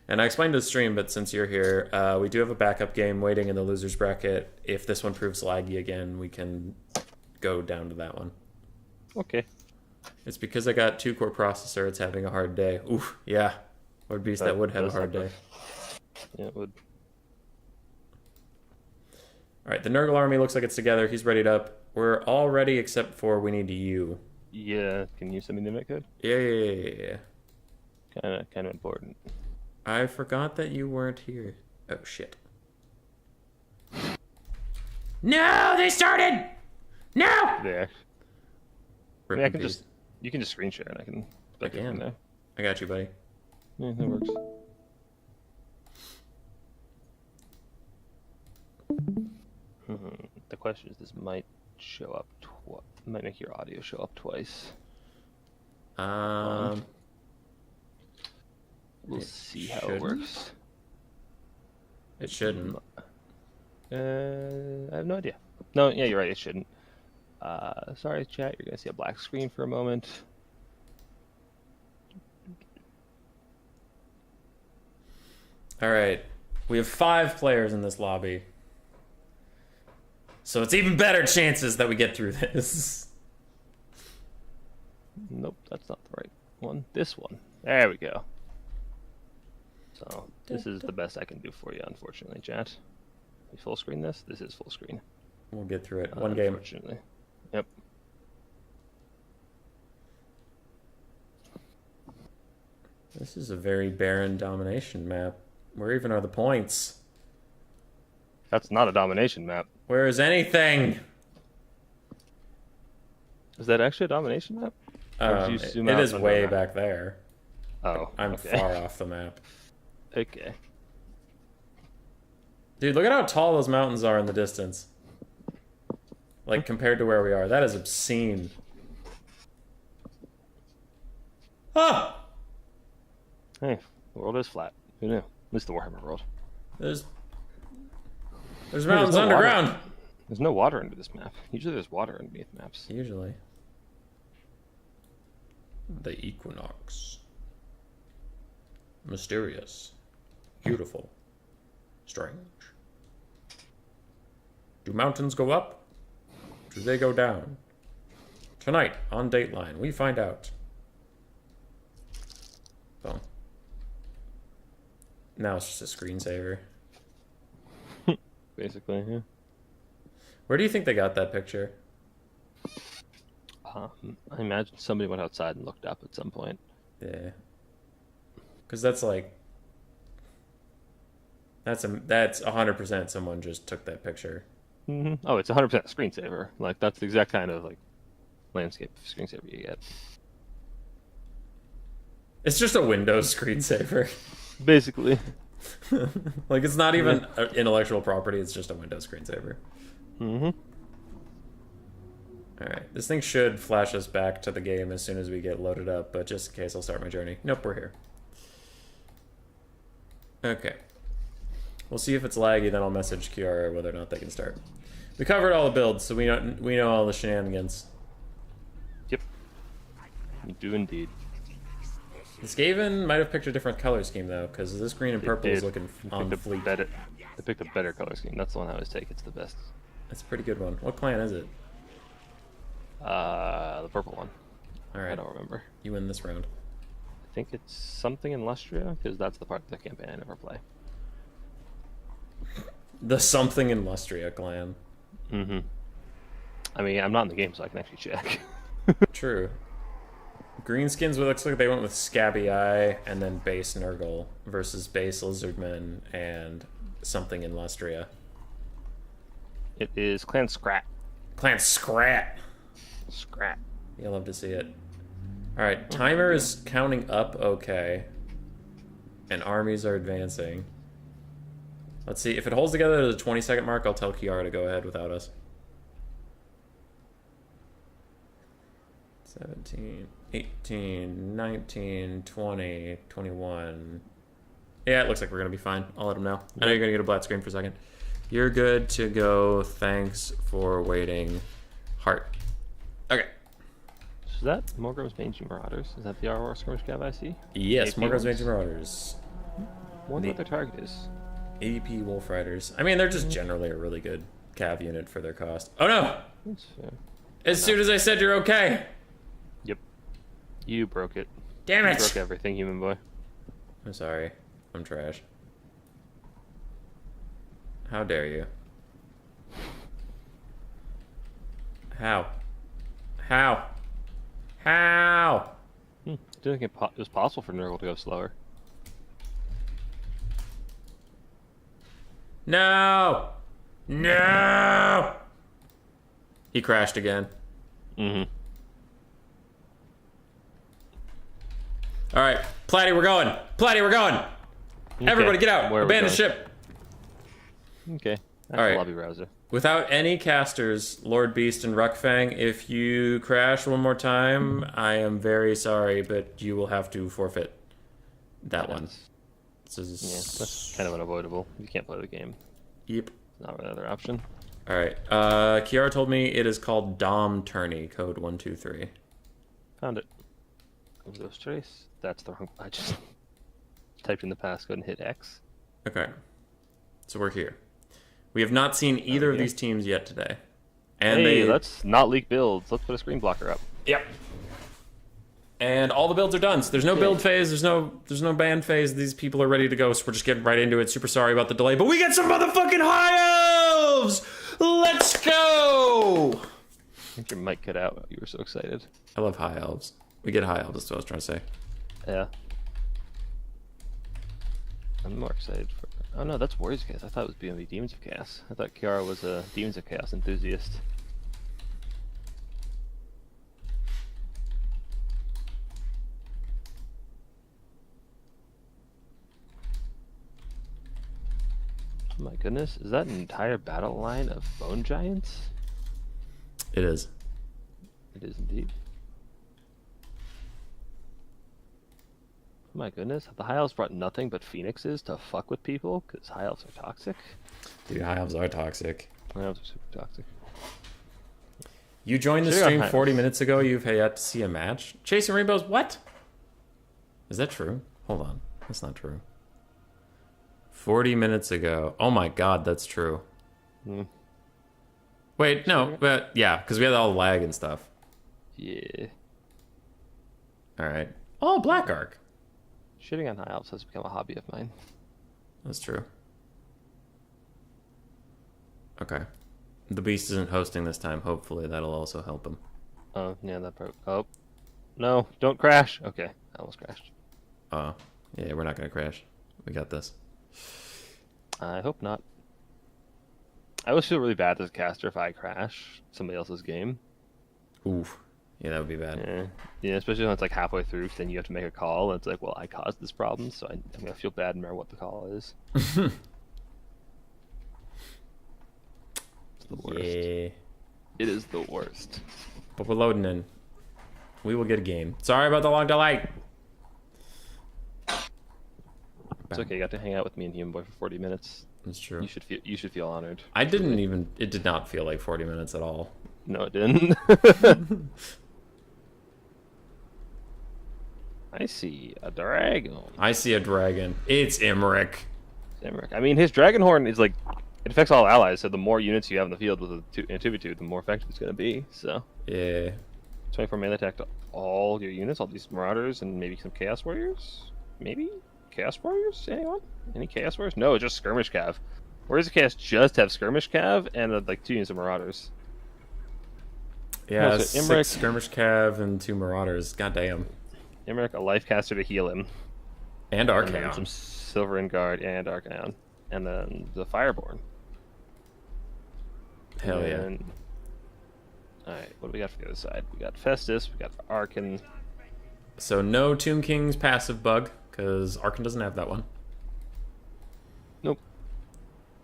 S1: And I explained to the stream, but since you're here, we do have a backup game waiting in the losers bracket. If this one proves laggy again, we can go down to that one.
S2: Okay.
S1: It's because I got 2-core processor. It's having a hard day. Oof, yeah. Lord Beast, that would have a hard day.
S2: Yeah, it would.
S1: All right, the Nurgle army looks like it's together. He's readied up. We're all ready except for we need you.
S2: Yeah, can you send me the invite code?
S1: Yeah.
S2: Kind of important.
S1: I forgot that you weren't here. Oh, shit. No, they started! No!
S2: There. I mean, you can just screen share and I can.
S1: I can. There. I got you, buddy.
S2: Yeah, that works. The question is, this might show up might make your audio show up twice. We'll see how it works.
S1: It shouldn't.
S2: I have no idea. No, yeah, you're right. It shouldn't. Sorry, chat. You're gonna see a black screen for a moment.
S1: All right, we have 5 players in this lobby, so it's even better chances that we get through this.
S2: Nope, that's not the right one. This one. There we go. So this is the best I can do for you, unfortunately, chat. We full screen this. This is full screen.
S1: We'll get through it. One game.
S2: Unfortunately. Yep.
S1: This is a very barren domination map. Where even are the points?
S2: That's not a domination map.
S1: Where is anything?
S2: Is that actually a domination map?
S1: It is way back there.
S2: Oh,
S1: I'm
S2: okay.
S1: far off the map.
S2: Okay.
S1: Dude, look at how tall those mountains are in the distance. Like, compared to where we are. That is obscene. Ah!
S2: Hey, the world is flat. Who knew? At least the Warhammer world.
S1: There's mountains underground.
S2: Water. There's no water under this map. Usually there's water underneath maps.
S1: Usually. The Equinox. Mysterious. Beautiful. Strange. Do mountains go up? Do they go down? Tonight, on Dateline, we find out. Boom. Now it's just a screensaver.
S2: Basically, yeah.
S1: Where do you think they got that picture?
S2: I imagine somebody went outside and looked up at some point.
S1: Yeah. Because that's like... That's 100% someone just took that picture.
S2: Mm-hmm. Oh, it's 100% screensaver. Like, that's the exact kind of, like, landscape screensaver you get.
S1: It's just a Windows screensaver.
S2: Basically.
S1: Like, it's not even intellectual property, it's just a Windows screensaver.
S2: Mm-hmm.
S1: Alright, this thing should flash us back to the game as soon as we get loaded up, but just in case, I'll start my journey. Nope, we're here. Okay. We'll see if it's laggy, then I'll message Kiara whether or not they can start. We covered all the builds, so we know all the shenanigans.
S2: Yep. You do indeed.
S1: Skaven might have picked a different color scheme, though, because this green and purple is looking on fleek.
S2: They picked a better color scheme. That's the one I always take. It's the best.
S1: That's a pretty good one. What clan is it?
S2: The purple one.
S1: Alright.
S2: I don't remember.
S1: You win this round.
S2: I think it's something in Lustria, because that's the part of the campaign I never play.
S1: The something in Lustria clan.
S2: Mm-hmm. I mean, I'm not in the game, so I can actually check.
S1: True. Greenskins, looks like they went with Scabby Eye and then base Nurgle versus base Lizardmen and something in Lustria.
S2: It is Clan Scrat.
S1: Clan Scrat.
S2: Scrat.
S1: You'll love to see it. Alright, timer is counting up okay. And armies are advancing. Let's see, if it holds together to the 20-second mark, I'll tell Kiara to go ahead without us. 17, 18, 19, 20, 21. Yeah, it looks like we're going to be fine. I'll let them know. I know you're going to get a black screen for a second. You're good to go. Thanks for waiting. Heart. Okay.
S2: Is that Morgrom's Mangy Marauders? Is that the RR Skirmish Cav I see?
S1: Yes,
S2: AP
S1: Morgan's
S2: ones?
S1: Major Marauders.
S2: Wonder what their target is.
S1: ADP Wolf Riders. I mean, they're just generally a really good cav unit for their cost. Oh no!
S2: That's fair.
S1: As soon as I said you're okay.
S2: Yep. You broke it.
S1: Damn it!
S2: You broke everything, human boy.
S1: I'm sorry. I'm trash. How dare you? How? How? How?
S2: Didn't think it was possible for Nurgle to go slower.
S1: No! No! He crashed again.
S2: Mm-hmm.
S1: Alright, Platty, we're going! Platty, we're going!
S2: Okay.
S1: Everybody get out!
S2: Where are we
S1: Abandon
S2: going?
S1: ship!
S2: Okay. That's
S1: All right.
S2: a lobby browser.
S1: Without any casters, Lord Beast and Ruckfang, if you crash one more time, I am very sorry, but you will have to forfeit that one. This is...
S2: Yeah, that's kind of unavoidable. You can't play the game.
S1: Yep.
S2: It's not really another option.
S1: Alright, Kiara told me it is called Dom Tourney, code 123.
S2: Found it. Ghost Trace. That's the wrong... I just typed in the passcode and hit X.
S1: Okay. So we're here. We have not seen either of these teams yet today. And
S2: hey, let's not leak builds. Let's put a screen blocker up.
S1: Yep. And all the builds are done. So there's no build phase, there's no ban phase. These people are ready to go, so we're just getting right into it. Super sorry about the delay, but we get some motherfucking high elves! Let's go!
S2: I think your mic cut out. You were so excited.
S1: I love high elves. We get high elves, that's what I was trying to say.
S2: Yeah. I'm more excited for... Oh no, that's Warriors of Chaos. I thought it was BMB Demons of Chaos. I thought Kiara was a Demons of Chaos enthusiast. Oh my goodness, is that an entire battle line of Bone Giants?
S1: It is.
S2: It is indeed. Oh my goodness, have the High Elves brought nothing but Phoenixes to fuck with people? Because High Elves are toxic?
S1: Dude, high elves are toxic.
S2: High Elves are super toxic.
S1: You joined the
S2: Should've
S1: stream
S2: got high
S1: 40
S2: elves.
S1: minutes ago, you've yet to see a match? Chasing Rainbows, what? Is that true? Hold on, that's not true. 40 minutes ago. Oh my god, that's true. Wait, no, but yeah, because we had all the lag and stuff.
S2: Yeah.
S1: Alright. Oh, Black Ark.
S2: Shitting on High Elves has become a hobby of mine.
S1: That's true. Okay. The Beast isn't hosting this time. Hopefully that'll also help him.
S2: Oh, yeah, that part. Oh. No, don't crash. Okay, I almost crashed.
S1: Oh, yeah, we're not going to crash. We got this.
S2: I hope not. I always feel really bad as a caster if I crash somebody else's game.
S1: Oof. Yeah, that would be bad.
S2: Yeah, yeah, especially when it's like halfway through, then you have to make a call, and it's like, well, I caused this problem, so I'm gonna feel bad no matter what the call is. It's the worst.
S1: Yeah.
S2: It is the worst.
S1: But we're loading in. We will get a game. Sorry about the long delay.
S2: It's okay. You got to hang out with me and Human Boy for 40 minutes.
S1: That's true.
S2: You should feel honored.
S1: I didn't even... It did not feel like 40 minutes at all.
S2: No, it didn't. I see a dragon.
S1: I see a dragon. It's Imric.
S2: Emmerich. I mean, his Dragonhorn is like, it affects all allies, so the more units you have in the field with a 2v2, the more effective it's going to be, so.
S1: Yeah.
S2: 24 melee attack to all your units, all these Marauders, and maybe some Chaos Warriors? Maybe? Chaos Warriors? Anyone? Any Chaos Warriors? No, just Skirmish Cav. Warriors of Chaos just have Skirmish Cav and like 2 units of Marauders.
S1: Yeah,
S2: No, so Imric-
S1: 6 Skirmish Cav and 2 Marauders. Goddamn.
S2: Emmerich, a life caster to heal him.
S1: And
S2: And then
S1: Archaon.
S2: some Silverin Guard and Archaon. And then the Fireborn.
S1: Hell yeah.
S2: And... Alright, what do we got for the other side? We got Festus, we got Arkan.
S1: So no Tomb King's passive bug, because Arkan doesn't have that one.
S2: Nope.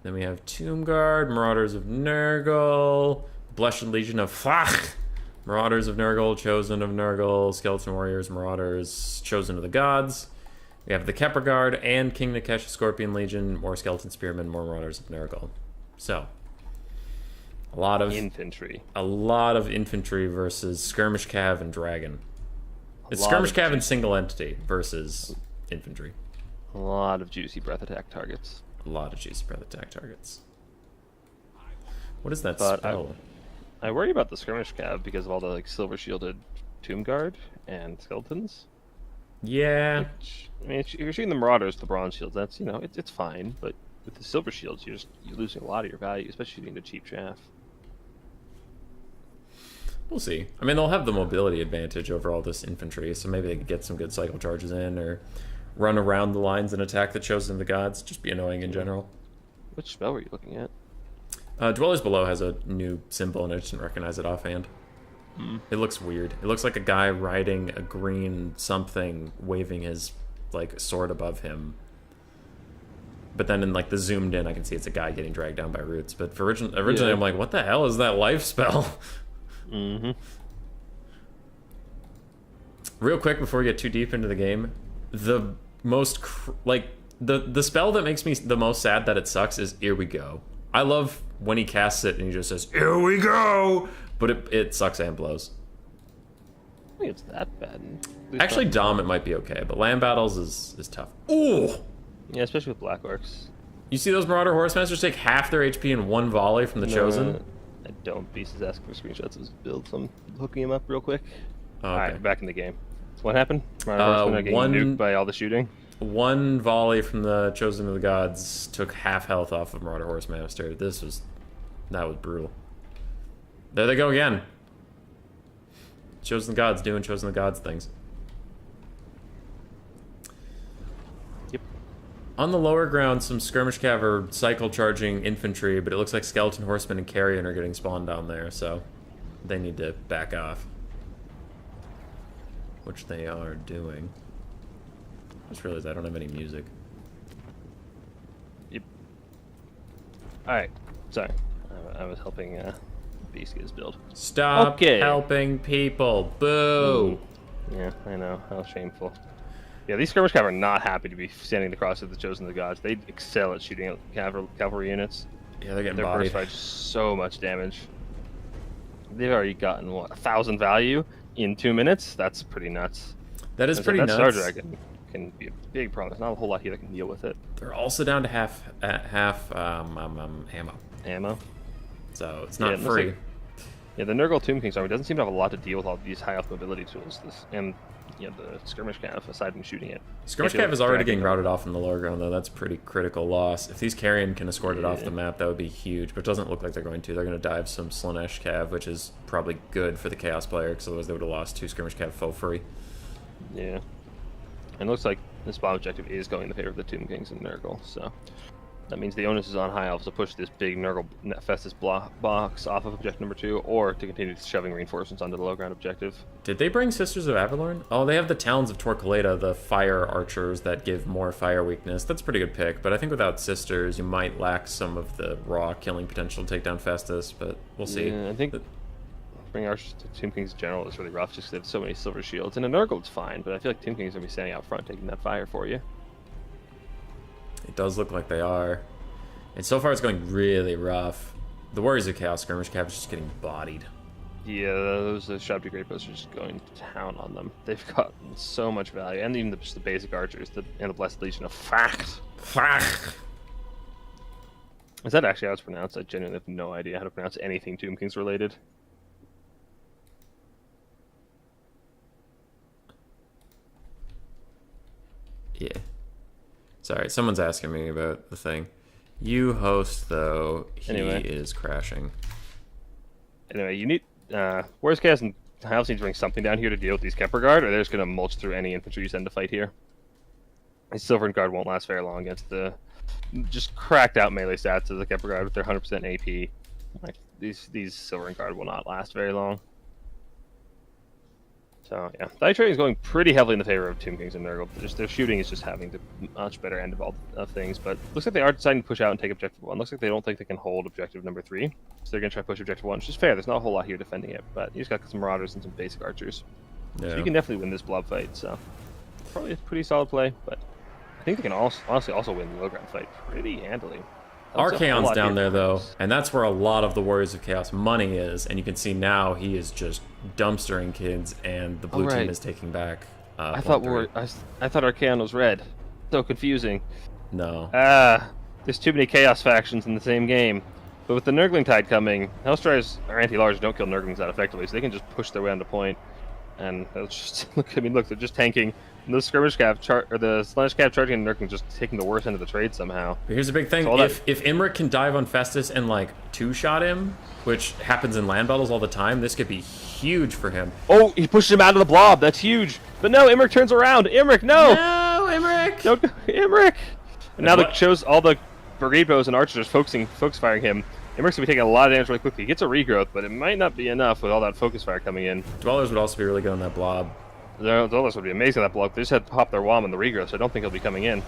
S1: Then we have Tomb Guard, Marauders of Nurgle, Blessed Legion of Flach, Marauders of Nurgle, Chosen of Nurgle, Skeleton Warriors, Marauders, Chosen of the Gods. We have the Kepler Guard and King Nikesh Scorpion Legion, more Skeleton Spearmen, more Marauders of Nurgle. So, a lot of
S2: Infantry.
S1: infantry versus Skirmish Cav and Dragon. It's
S2: lot
S1: Skirmish
S2: of
S1: Cav and single entity versus infantry.
S2: A lot of juicy breath attack targets.
S1: A lot of juicy breath attack targets. What is that
S2: But
S1: spell?
S2: I worry about the skirmish cav because of all the like silver shielded tomb guard and skeletons.
S1: Yeah.
S2: I mean, if you're shooting the marauders, the bronze shields, that's it's fine. But with the silver shields, you're losing a lot of your value, especially shooting the cheap chaff.
S1: We'll see. I mean, they'll have the mobility advantage over all this infantry, so maybe they could get some good cycle charges in, or run around the lines and attack the Chosen of the Gods. Just be annoying in general.
S2: Which spell were you looking at?
S1: Dwellers Below has a new symbol, and I just didn't recognize it offhand. It looks weird. It looks like a guy riding a green something, waving his like sword above him. But then in like the zoomed in, I can see it's a guy getting dragged down by roots. But for originally,
S2: Yeah.
S1: I'm like, what the hell is that life spell? Real quick before we get too deep into the game, the most the spell that makes me the most sad that it sucks is "Here we go." I love when he casts it and he just says "Here we go," but it sucks and blows.
S2: I think it's that bad.
S1: Actually, Dom it might be okay, but land battles is tough. Ooh,
S2: Yeah, especially with black orcs.
S1: you see those Marauder Horsemasters take half their HP in one volley from the Chosen?
S2: I don't. Beast is asking for screenshots of his build, so I'm hooking him up real quick.
S1: Oh, okay.
S2: Alright, back in the game. So what happened? Marauder horsemen are getting nuked by all the shooting.
S1: One volley from the Chosen of the Gods took half health off of Marauder Horsemaster. That was brutal. There they go again. Chosen Gods doing Chosen of the Gods things.
S2: Yep.
S1: On the lower ground, some skirmish cav are cycle charging infantry, but it looks like skeleton horsemen and carrion are getting spawned down there, so they need to back off. Which they are doing. I just realized I don't have any music.
S2: Yep. Alright. Sorry. I was helping Beast get his build.
S1: Stop
S2: Okay.
S1: helping people. Boo!
S2: Yeah, I know. How shameful. Yeah, these skirmish cav are not happy to be standing across of the Chosen of the Gods. They excel at shooting at cavalry units.
S1: Yeah, they're getting
S2: Their
S1: bodied.
S2: burst fight so much damage. They've already gotten, what, 1,000 value in 2 minutes? That's pretty nuts.
S1: That is
S2: And so
S1: pretty
S2: that
S1: nuts.
S2: Star Dragon can be a big problem. There's not a whole lot here that can deal with it.
S1: They're also down to half ammo,
S2: Ammo.
S1: so it's
S2: Yeah,
S1: not
S2: it looks
S1: free.
S2: like- Yeah, the Nurgle Tomb King's army doesn't seem to have a lot to deal with all these high health mobility tools. And the skirmish cav, aside from shooting it.
S1: Skirmish
S2: Can't
S1: cav
S2: deal
S1: is
S2: with
S1: already
S2: dragging
S1: getting
S2: them.
S1: routed off in the lower ground, though. That's a pretty critical loss. If these carrion can escort it off
S2: Yeah.
S1: the map, that would be huge. But it doesn't look like they're going to. They're going to dive some Slanesh cav, which is probably good for the Chaos player, because otherwise they would have lost 2 skirmish cav full free.
S2: Yeah. And it looks like this bomb objective is going in the favor of the Tomb Kings and Nurgle, so that means the onus is on High Elves to push this big Nurgle Festus box off of objective number 2, or to continue shoving reinforcements onto the low ground objective.
S1: Did they bring Sisters of Avalorn? Oh, they have the Talons of Torquelada, the fire archers that give more fire weakness. That's a pretty good pick, but I think without Sisters, you might lack some of the raw killing potential to take down Festus, but we'll see.
S2: Yeah, I think bringing archers to Tomb Kings in general is really rough, just because they have so many silver shields. And a Nurgle, it's fine, but I feel like Tomb Kings are going to be standing out front taking that fire for you.
S1: It does look like they are. And so far it's going really rough. The Warriors of Chaos skirmish cav is just getting bodied.
S2: Yeah, those Shabby Great Bows are just going to town on them. They've got so much value, and even just the basic archers, and the Blessed Legion of Fact. Is that actually how it's pronounced? I genuinely have no idea how to pronounce anything Tomb Kings related.
S1: Yeah. Sorry, someone's asking me about the thing. You host, though, he
S2: Anyway.
S1: is crashing.
S2: Anyway, you need Warriors Chaos and High Elves need to bring something down here to deal with these Kemper Guard, or they're just going to mulch through any infantry you send to fight here. These Silver Guard won't last very long against the just cracked out melee stats of the Kemper Guard with their 100% AP. Like these Silver Guard will not last very long. So yeah, die trading is going pretty heavily in the favor of Tomb Kings and Nurgle. Just their shooting is just having the much better end of all of things. But looks like they are deciding to push out and take objective 1. Looks like they don't think they can hold objective number 3, so they're gonna try to push objective 1, which is fair. There's not a whole lot here defending it, but you just got some Marauders and some basic archers,
S1: Yeah.
S2: so you can definitely win this blob fight. So probably a pretty solid play, but I think they can also honestly also win the low ground fight pretty handily.
S1: Archaon's down there, though, and that's where a lot of the Warriors of Chaos money is, and you can see now he is just dumpstering kids, and the blue team
S2: right.
S1: is taking back.
S2: I thought
S1: point three.
S2: I thought Archaon was red. So confusing.
S1: No.
S2: There's too many Chaos factions in the same game. But with the Nurgling Tide coming, Hellstriders are anti-large, don't kill Nurglings that effectively, so they can just push their way onto point. And they'll just look. I mean, look, they're just tanking. And the skirmish cav or the slanish cav charging and Nurgling just taking the worst end of the trade somehow.
S1: But here's the big thing:
S2: So
S1: if Imric can dive on Festus and like two-shot him, which happens in land battles all the time, this could be huge for him.
S2: Oh, he pushes him out of the blob. That's huge. But no, Imric turns around. Imric, no!
S1: No, Imric!
S2: No, Imric! And now all the brigade bows and archers are focus firing him. Imric's gonna be taking a lot of damage really quickly. He gets a regrowth, but it might not be enough with all that focus fire coming in.
S1: Dwellers would also be really good on that blob.
S2: Dwellers would be amazing on that block. They just had to pop their wom in the regrowth, so I don't think he'll be coming in.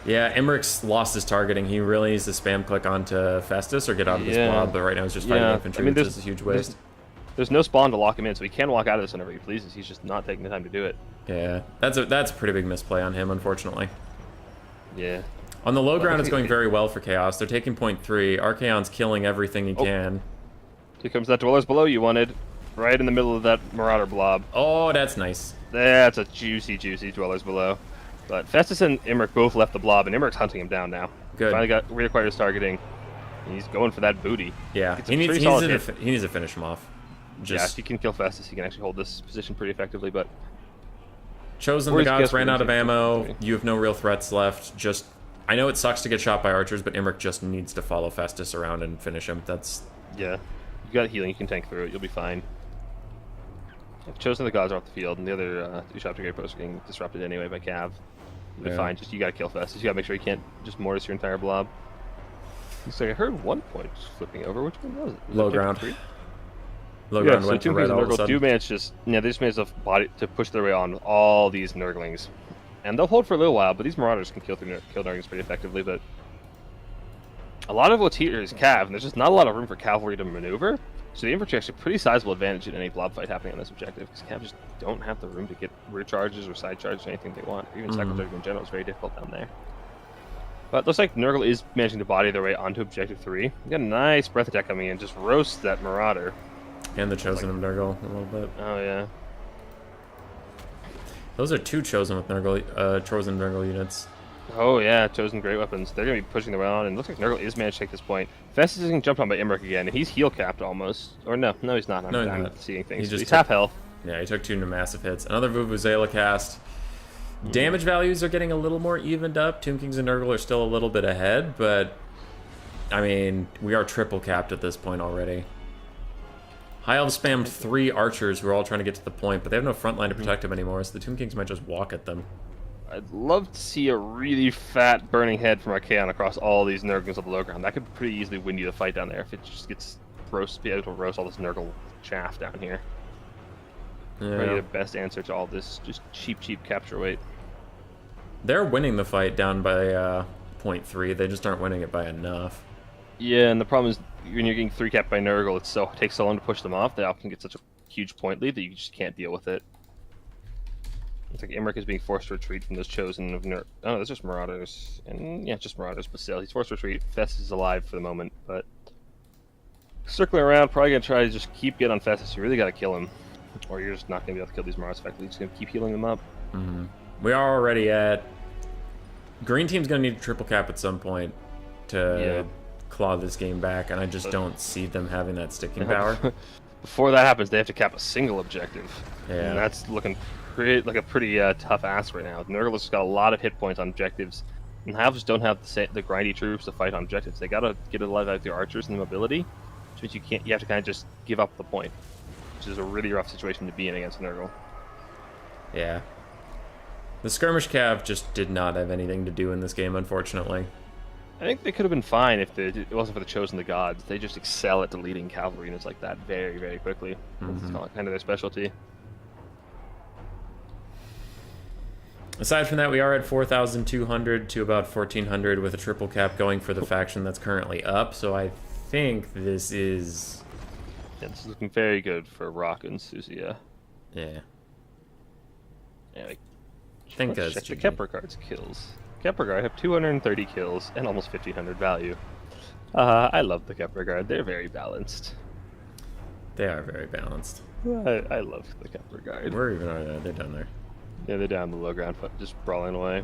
S1: Yeah, Imric's lost his targeting. He really needs to spam click onto Festus or get out of this blob, but right now he's just fighting infantry, which is a huge waste.
S2: There's no spawn to lock him in, so he can walk out of this whenever he pleases. He's just not taking the time to do it.
S1: Yeah, that's a pretty big misplay on him, unfortunately.
S2: Yeah.
S1: On the low ground, it's going very well for Chaos. They're taking point 3. Archaon's killing everything he can.
S2: Here comes that Dwellers below you wanted. Right in the middle of that Marauder blob.
S1: Oh, that's nice.
S2: That's a juicy, juicy Dwellers below. But Festus and Imric both left the blob, and Imric's hunting him down now.
S1: Good.
S2: Finally got reacquired his targeting. He's going for that booty.
S1: Yeah, he needs to finish him off.
S2: Yeah, if he can kill Festus, he can actually hold this position pretty effectively, but...
S1: Chosen the Gods ran out of ammo. You have no real threats left. Just... I know it sucks to get shot by archers, but Imric just needs to follow Festus around and finish him. That's...
S2: Yeah. You got healing, you can tank through it, you'll be fine. If Chosen the Gods are off the field, and the other two shop brigade posts are getting disrupted anyway by Cav, you'll be fine. Just you gotta kill Festus. You gotta make sure you can't just mortis your entire blob. So I heard one point flipping over. Which one was it?
S1: Low ground. Low ground went to red all of a sudden.
S2: They just managed to push their way on all these Nurglings. And they'll hold for a little while, but these Marauders can kill Nurglings pretty effectively, but... A lot of what's here is Cav, and there's just not a lot of room for cavalry to maneuver. So the infantry actually a pretty sizable advantage in any blob fight happening on this objective, because Cav just don't have the room to get rear charges or side charges or anything they want. Even cycle charging in general is very difficult down there. But looks like Nurgle is managing to body their way onto Objective 3. We got a nice breath attack coming in, just roasts that Marauder.
S1: And the Chosen of Nurgle a little bit.
S2: Oh yeah.
S1: Those are two Chosen with Nurgle, Chosen Nurgle units.
S2: Oh yeah, Chosen great weapons. They're gonna be pushing their way on, and looks like Nurgle is managed to take this point. Festus is getting jumped on by Imric again, and he's heal capped almost. Or no, he's not. I'm not seeing things. He's half health.
S1: Yeah, he took 2 massive hits. Another Vuvuzela cast. Damage values are getting a little more evened up. Tomb Kings and Nurgle are still a little bit ahead, but I mean, we are triple capped at this point already. High Elves spammed 3 archers who are all trying to get to the point, but they have no front line to protect them anymore, so the Tomb Kings might just walk at them.
S2: I'd love to see a really fat burning head from Archaon across all these Nurglings on the low ground. That could pretty easily win you the fight down there if it just gets be able to roast all this Nurgle chaff down here. Yeah. Probably the best answer to all this just cheap capture weight.
S1: They're winning the fight down by 0.3. They just aren't winning it by enough.
S2: Yeah, and the problem is when you're getting 3 capped by Nurgle, it takes so long to push them off. They often get such a huge point lead that you just can't deal with it. It's like Imric is being forced to retreat from those Chosen of Nurgle. Oh, that's just Marauders. And yeah, just Marauders, but still, he's forced to retreat. Festus is alive for the moment, but circling around, probably gonna try to just keep getting on Festus. You really gotta kill him, or you're just not gonna be able to kill these Marauders effectively. You're just gonna keep healing them up.
S1: We are already at... Green Team's gonna need a triple cap at some point to claw this game back, and I just don't see them having that sticking power.
S2: Before that happens, they have to cap a single objective.
S1: Yeah.
S2: And that's looking like a pretty tough ask right now. Nurgle's got a lot of hit points on objectives, and Halves don't have the grindy troops to fight on objectives. They gotta get a lot out of the archers and the mobility, which means you have to kind of just give up the point, which is a really rough situation to be in against Nurgle.
S1: Yeah. The skirmish cav just did not have anything to do in this game, unfortunately.
S2: I think they could have been fine if it wasn't for the Chosen the Gods. They just excel at deleting cavalry units like that very, very quickly. It's kind of their specialty.
S1: Aside from that, we are at 4,200 to about 1,400 with a triple cap going for the faction that's currently up, so I think this is...
S2: Yeah, this is looking very good for Rock and Susia.
S1: Yeah.
S2: Yeah,
S1: let's
S2: check the Kepler card's kills. Kepler Guard have 230 kills and almost 1,500 value. I love the Kepler Guard. They're very balanced.
S1: They are very balanced.
S2: I love the Kepler Guard.
S1: Where even are they? They're down there.
S2: Yeah, they're down the low ground, just brawling away.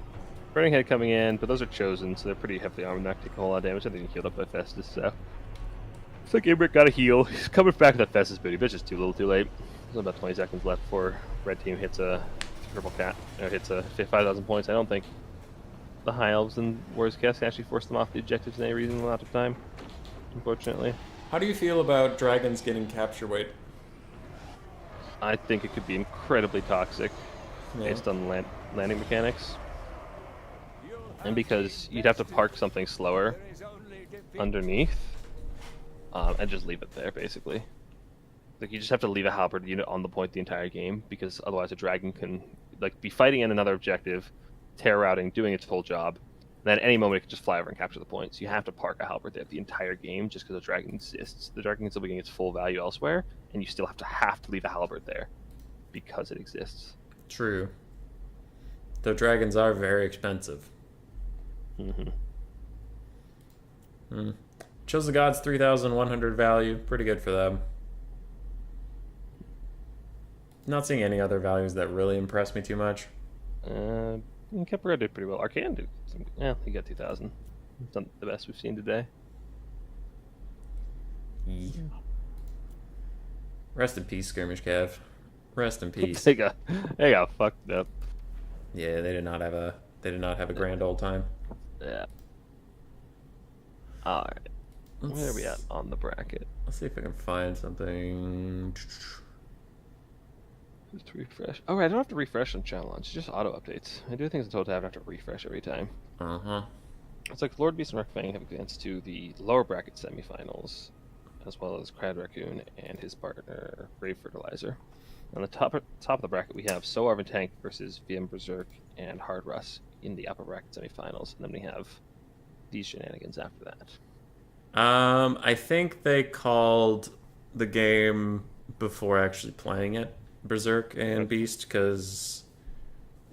S2: Burning Head coming in, but those are chosen, so they're pretty heavily armored, not taking a whole lot of damage. I think they're healed up by Festus, so. Looks like Imbrick got a heal. He's coming back to that Festus booty, but it's just too little too late. There's about 20 seconds left before Red Team hits a triple cat, or hits a 5,000 points. I don't think the High Elves and Warriors Cast can actually force them off the objectives in any reasonable amount of time, unfortunately.
S1: How do you feel about dragons getting capture weight?
S2: I think it could be incredibly toxic based on landing mechanics. And because you'd have to park something slower underneath and just leave it there, basically. Like, you just have to leave a halberd unit on the point the entire game, because otherwise a dragon can be fighting in another objective, terror routing, doing its full job, and then at any moment it can just fly over and capture the point. So you have to park a halberd there the entire game just because the dragon exists. The dragon can still be getting its full value elsewhere, and you still have to leave a halberd there because it exists.
S1: True. Though dragons are very expensive. Chose the Gods 3,100 value. Pretty good for them. Not seeing any other values that really impress me too much.
S2: Capoeira did pretty well. Arcane did he got 2,000. It's not the best we've seen today.
S1: Yeah. Rest in peace, Skirmish Cav. Rest in peace.
S2: They got fucked up.
S1: Yeah, they did not have a grand old time.
S2: Yeah. Alright. Where are we at on the bracket?
S1: Let's see if I can find something.
S2: Just refresh. Oh, I don't have to refresh on challenge. It's just auto updates. I do things in total I have to refresh every time. It's like Lord Beast and Rockfang have advanced to the lower bracket semifinals, as well as Crad Raccoon and his partner Brave Fertilizer. On the top of the bracket, we have So Arvin Tank versus VM Berserk and Hard Russ in the upper bracket semifinals, and then we have these shenanigans after that.
S1: I think they called the game before actually playing it, Berserk and Beast, because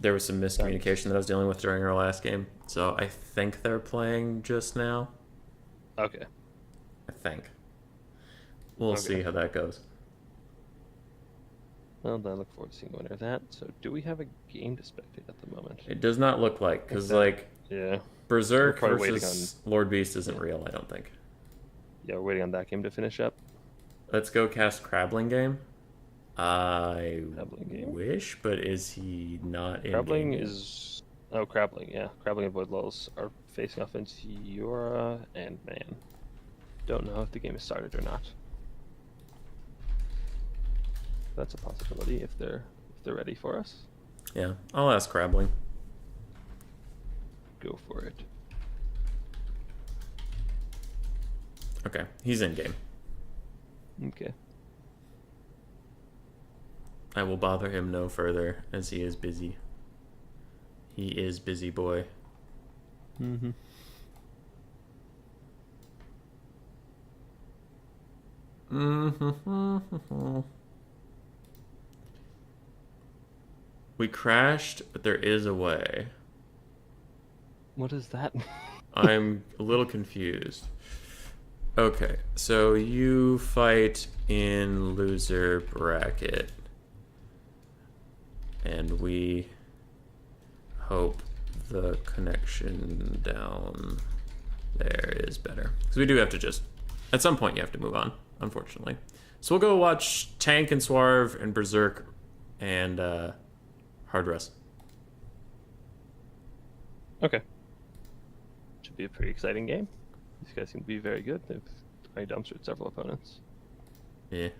S1: there was some miscommunication that I was dealing with during our last game. So I think they're playing just now.
S2: Okay.
S1: I think. We'll see how that goes.
S2: Well, then I look forward to seeing the winner of that. So do we have a game to spectate at the moment?
S1: It does not look like, because
S2: yeah,
S1: Berserk versus Lord Beast isn't real, I don't think.
S2: Yeah, we're waiting on that game to finish up.
S1: Let's go cast Crabbling game. I wish, but is he not in
S2: Crabbling
S1: game?
S2: Crabbling, yeah. Crabbling and Void Lulls are facing off into Yura and Man. Don't know if the game is started or not. That's a possibility if they're ready for us.
S1: Yeah, I'll ask Crabbling.
S2: Go for it.
S1: Okay, he's in game.
S2: Okay.
S1: I will bother him no further, as he is busy. He is busy boy. We crashed, but there is a way.
S2: What is that?
S1: I'm a little confused. Okay, so you fight in loser bracket. And we hope the connection down there is better. Because we do have to just... At some point you have to move on, unfortunately. So we'll go watch Tank and Swarv and Berserk and Hard Russ.
S2: Okay. Should be a pretty exciting game. These guys seem to be very good. They've already dumpstered several opponents.
S1: Yeah.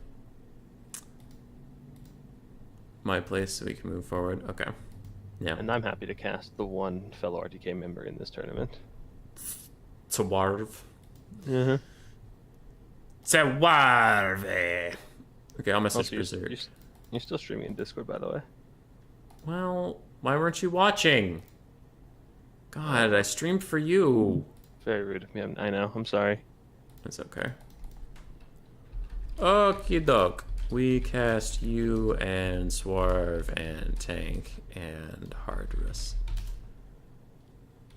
S1: My place so we can move forward. Okay. Yeah.
S2: And I'm happy to cast the one fellow RTK member in this tournament.
S1: Swarv. Swarv. Okay, I'll message Berserk.
S2: You're still streaming in Discord, by the way.
S1: Well, why weren't you watching? God, I streamed for you.
S2: Very rude. Yeah, I know. I'm sorry.
S1: It's okay. Okie doke. We cast you and Swarv and Tank and Hardress.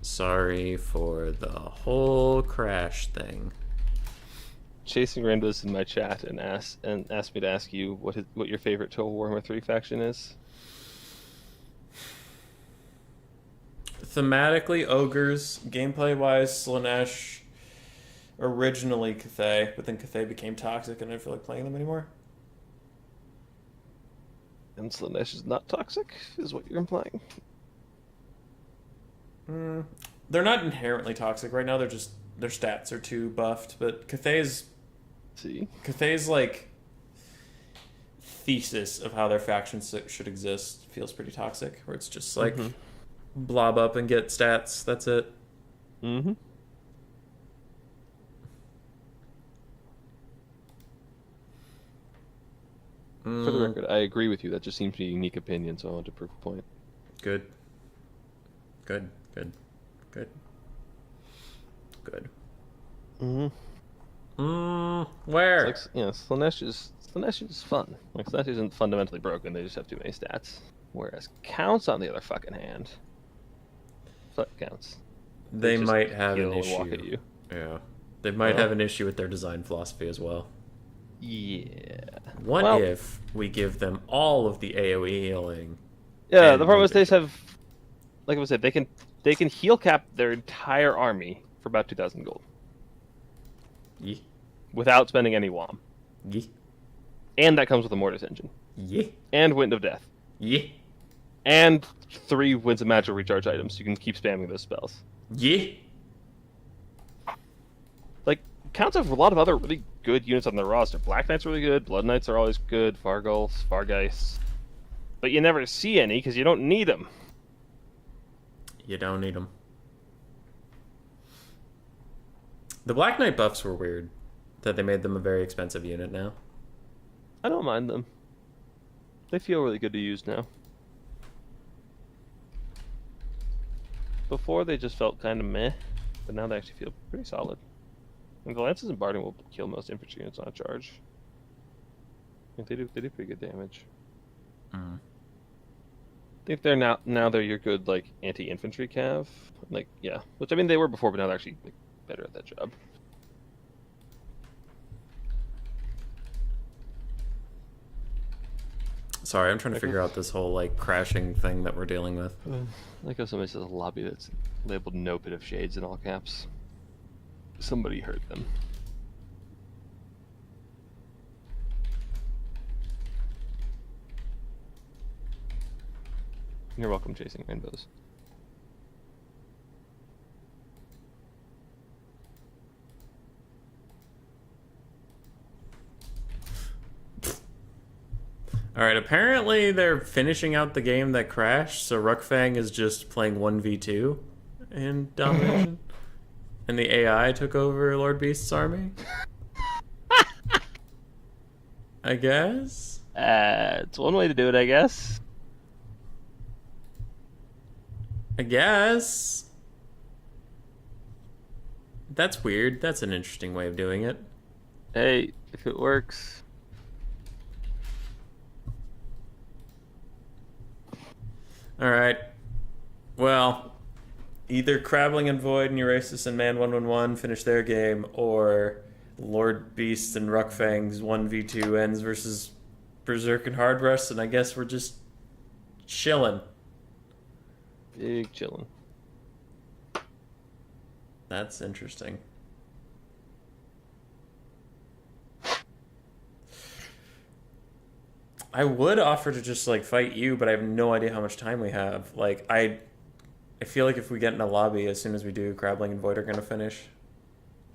S1: Sorry for the whole crash thing.
S2: Chasing Rainbows in my chat and asked me to ask you what your favorite Total Warhammer 3 faction is.
S1: thematically ogres, gameplay-wise, Slanesh, originally Cathay, but then Cathay became toxic and I didn't feel like playing them anymore.
S2: And Slanesh is not toxic, is what you're implying.
S1: They're not inherently toxic right now. They're just their stats are too buffed. But Cathay's like thesis of how their factions should exist feels pretty toxic. Where it's just like blob up and get stats. That's it.
S2: Mm-hmm. For the record, I agree with you. That just seems to be a unique opinion, so I want to prove a point.
S1: Good. Where?
S2: It's like, Slanesh is fun. Like, Slanesh isn't fundamentally broken, they just have too many stats. Whereas Counts, on the other fucking hand... Fuck Counts.
S1: They might have an
S2: walk
S1: issue.
S2: at you.
S1: Yeah. They might have an issue with their design philosophy as well.
S2: Yeah.
S1: What if we give them all of the AoE healing?
S2: Yeah, the problem is they just have... Like I said, they can heal cap their entire army for about 2,000 gold.
S1: Yeah.
S2: Without spending any WOM.
S1: Yeah.
S2: And that comes with a Mortis engine.
S1: Yeah.
S2: And Wind of Death.
S1: Yeah.
S2: And 3 Winds of Magical recharge items, so you can keep spamming those spells.
S1: Yeah.
S2: Like, Counts have a lot of other really good units on their roster. Black Knight's really good, Blood Knights are always good, Fargulls, Fargeists. But you never see any because you don't need them.
S1: You don't need them. The Black Knight buffs were weird. That they made them a very expensive unit now.
S2: I don't mind them. They feel really good to use now. Before they just felt kind of meh, but now they actually feel pretty solid. And the Lances and Barding will kill most infantry units on a charge. I think they do pretty good damage. I think they're now they're your good like anti-infantry cav. Like yeah, which I mean they were before, but now they're actually like, better at that job.
S1: Sorry, I'm trying to figure out this whole like crashing thing that we're dealing with.
S2: Like how somebody says a lobby that's labeled "No Pit of Shades" in all caps. Somebody heard them. You're welcome, Chasing Rainbows.
S1: Alright, apparently they're finishing out the game that crashed, so Ruckfang is just playing 1v2 in Domination. And the AI took over Lord Beast's army? I guess?
S2: It's one way to do it, I guess.
S1: I guess. That's weird. That's an interesting way of doing it.
S2: Hey, if it works.
S1: Alright. Well, either Crabbling and Void and Urasis and Man 111 finish their game, or Lord Beast and Ruckfang's 1v2 ends versus Berserk and Hardrush, and I guess we're just chilling.
S2: Big chillin'.
S1: That's interesting. I would offer to just like fight you, but I have no idea how much time we have. Like I feel like if we get in a lobby as soon as we do, Crabbling and Void are gonna finish.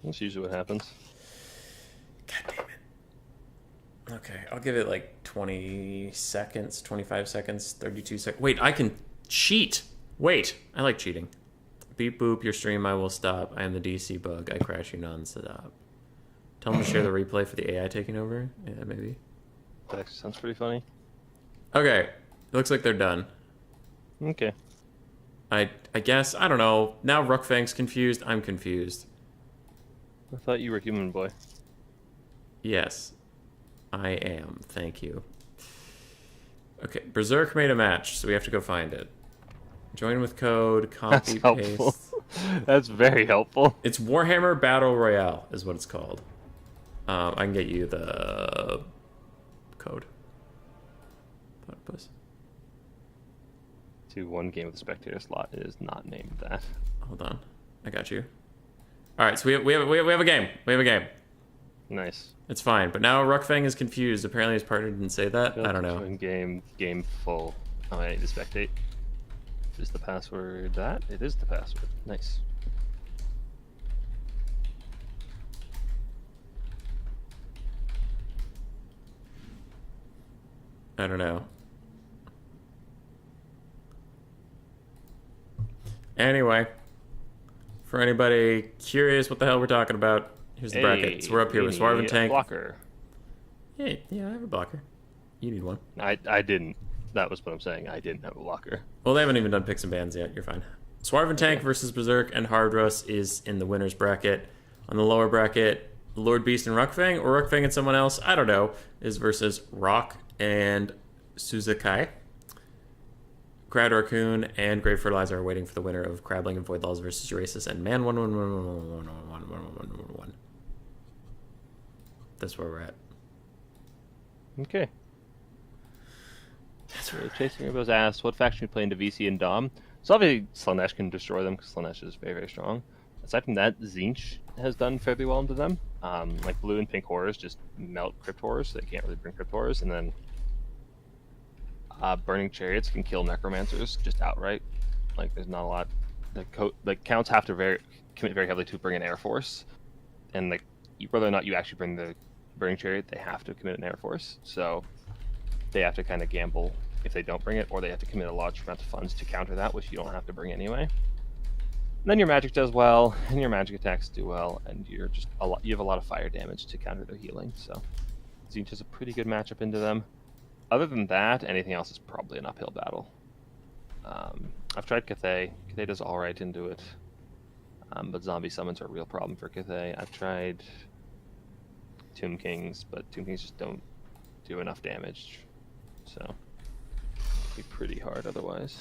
S2: That's usually what happens.
S1: God damn it. Okay, I'll give it like 20 seconds, 25 seconds, 32 seconds. Wait, I can cheat. Wait, I like cheating. Beep boop, your stream, I will stop. I am the DC bug. I crash you non-stop. Tell them to share the replay for the AI taking over. Yeah, maybe.
S2: That actually sounds pretty funny.
S1: Okay, it looks like they're done.
S2: Okay.
S1: I guess, I don't know. Now Ruckfang's confused. I'm confused.
S2: I thought you were human boy.
S1: Yes, I am. Thank you. Okay, Berserk made a match, so we have to go find it. Join with code, copy,
S2: That's
S1: paste.
S2: helpful. That's very helpful.
S1: It's Warhammer Battle Royale is what it's called. I can get you the code. Platypus.
S2: Do one game with a spectator slot. It is not named that.
S1: Hold on. I got you. All right, so we have a game. We have a game.
S2: Nice.
S1: It's fine, but now Ruckfang is confused. Apparently his partner didn't say that. I don't know.
S2: Game full. Oh, I need to spectate. Is the password that? It is the password. Nice.
S1: I don't know. Anyway, for anybody curious what the hell we're talking about, here's the bracket. So we're up here with Swarv and Tank.
S2: Blocker.
S1: Hey, yeah, I have a blocker. You need one.
S2: I didn't. That was what I'm saying. I didn't have a blocker.
S1: Well, they haven't even done picks and bans yet. You're fine. Swarv and Tank versus Berserk and Hardruss is in the winner's bracket. On the lower bracket, Lord Beast and Ruckfang, or Ruckfang and someone else, I don't know, is versus Rock and Suzukai. Crowd Raccoon and Grave Fertilizer are waiting for the winner of Crabling and Void Laws versus Urasis and Man 1. That's where we're at.
S2: Okay. So Chasing Rainbows asked, what faction we play into VC and Dom? So obviously Slanesh can destroy them because Slanesh is very, very strong. Aside from that, Tzeentch has done fairly well into them. Like blue and pink horrors just melt crypt horrors, so they can't really bring crypt horrors, and then burning chariots can kill necromancers just outright. Like there's not a lot. The counts have to commit very heavily to bring an air force, and like whether or not you actually bring the burning chariot, they have to commit an air force. So they have to kind of gamble if they don't bring it, or they have to commit a large amount of funds to counter that, which you don't have to bring anyway. And then your magic does well, and your magic attacks do well, and you have a lot of fire damage to counter their healing. So Tzeentch is a pretty good matchup into them. Other than that, anything else is probably an uphill battle. I've tried Cathay. Cathay does all right into it, but zombie summons are a real problem for Cathay. I've tried Tomb Kings, but Tomb Kings just don't do enough damage, so it'd be pretty hard otherwise.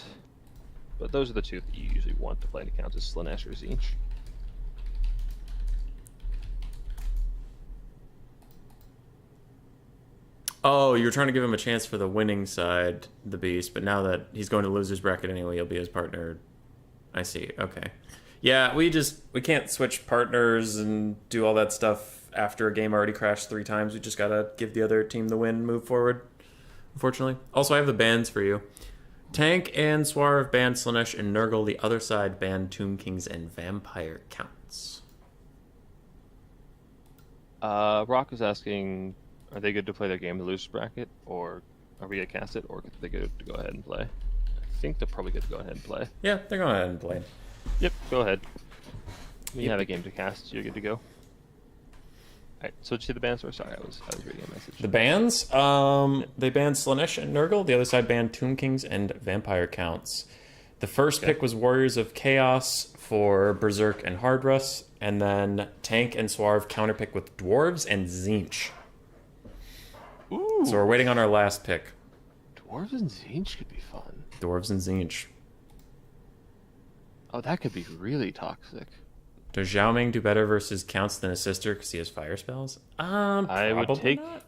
S2: But those are the two that you usually want to play in accounts, is Slanesh or Tzeentch.
S1: Oh, you were trying to give him a chance for the winning side, the Beast, but now that he's going to loser's bracket anyway, he'll be his partner. I see. Okay. Yeah, we can't switch partners and do all that stuff after a game already crashed 3 times. We just gotta give the other team the win and move forward, unfortunately. Also, I have the bans for you. Tank and Swarv banned Slanesh and Nurgle. The other side banned Tomb Kings and Vampire Counts.
S2: Rock is asking, are they good to play their game in the loser's bracket, or are we going to cast it, or are they good to go ahead and play? I think they're probably good to go ahead and play.
S1: Yeah, they're going ahead and play.
S2: Yep, go ahead. We have a game to cast. You're good to go. Alright, so did you see the bans? Or sorry, I was reading a message.
S1: The bans? They banned Slanesh and Nurgle. The other side banned Tomb Kings and Vampire Counts. The first pick was Warriors of Chaos for Berserk and Hardruss, and then Tank and Swarv counterpick with Dwarves and Tzeentch.
S2: Ooh.
S1: So we're waiting on our last pick.
S2: Dwarves and Tzeentch could be fun.
S1: Dwarves and Tzeentch.
S2: Oh, that could be really toxic.
S1: Does Zhao Ming do better versus Counts than his sister because he has fire spells?
S2: I would take.
S1: Not.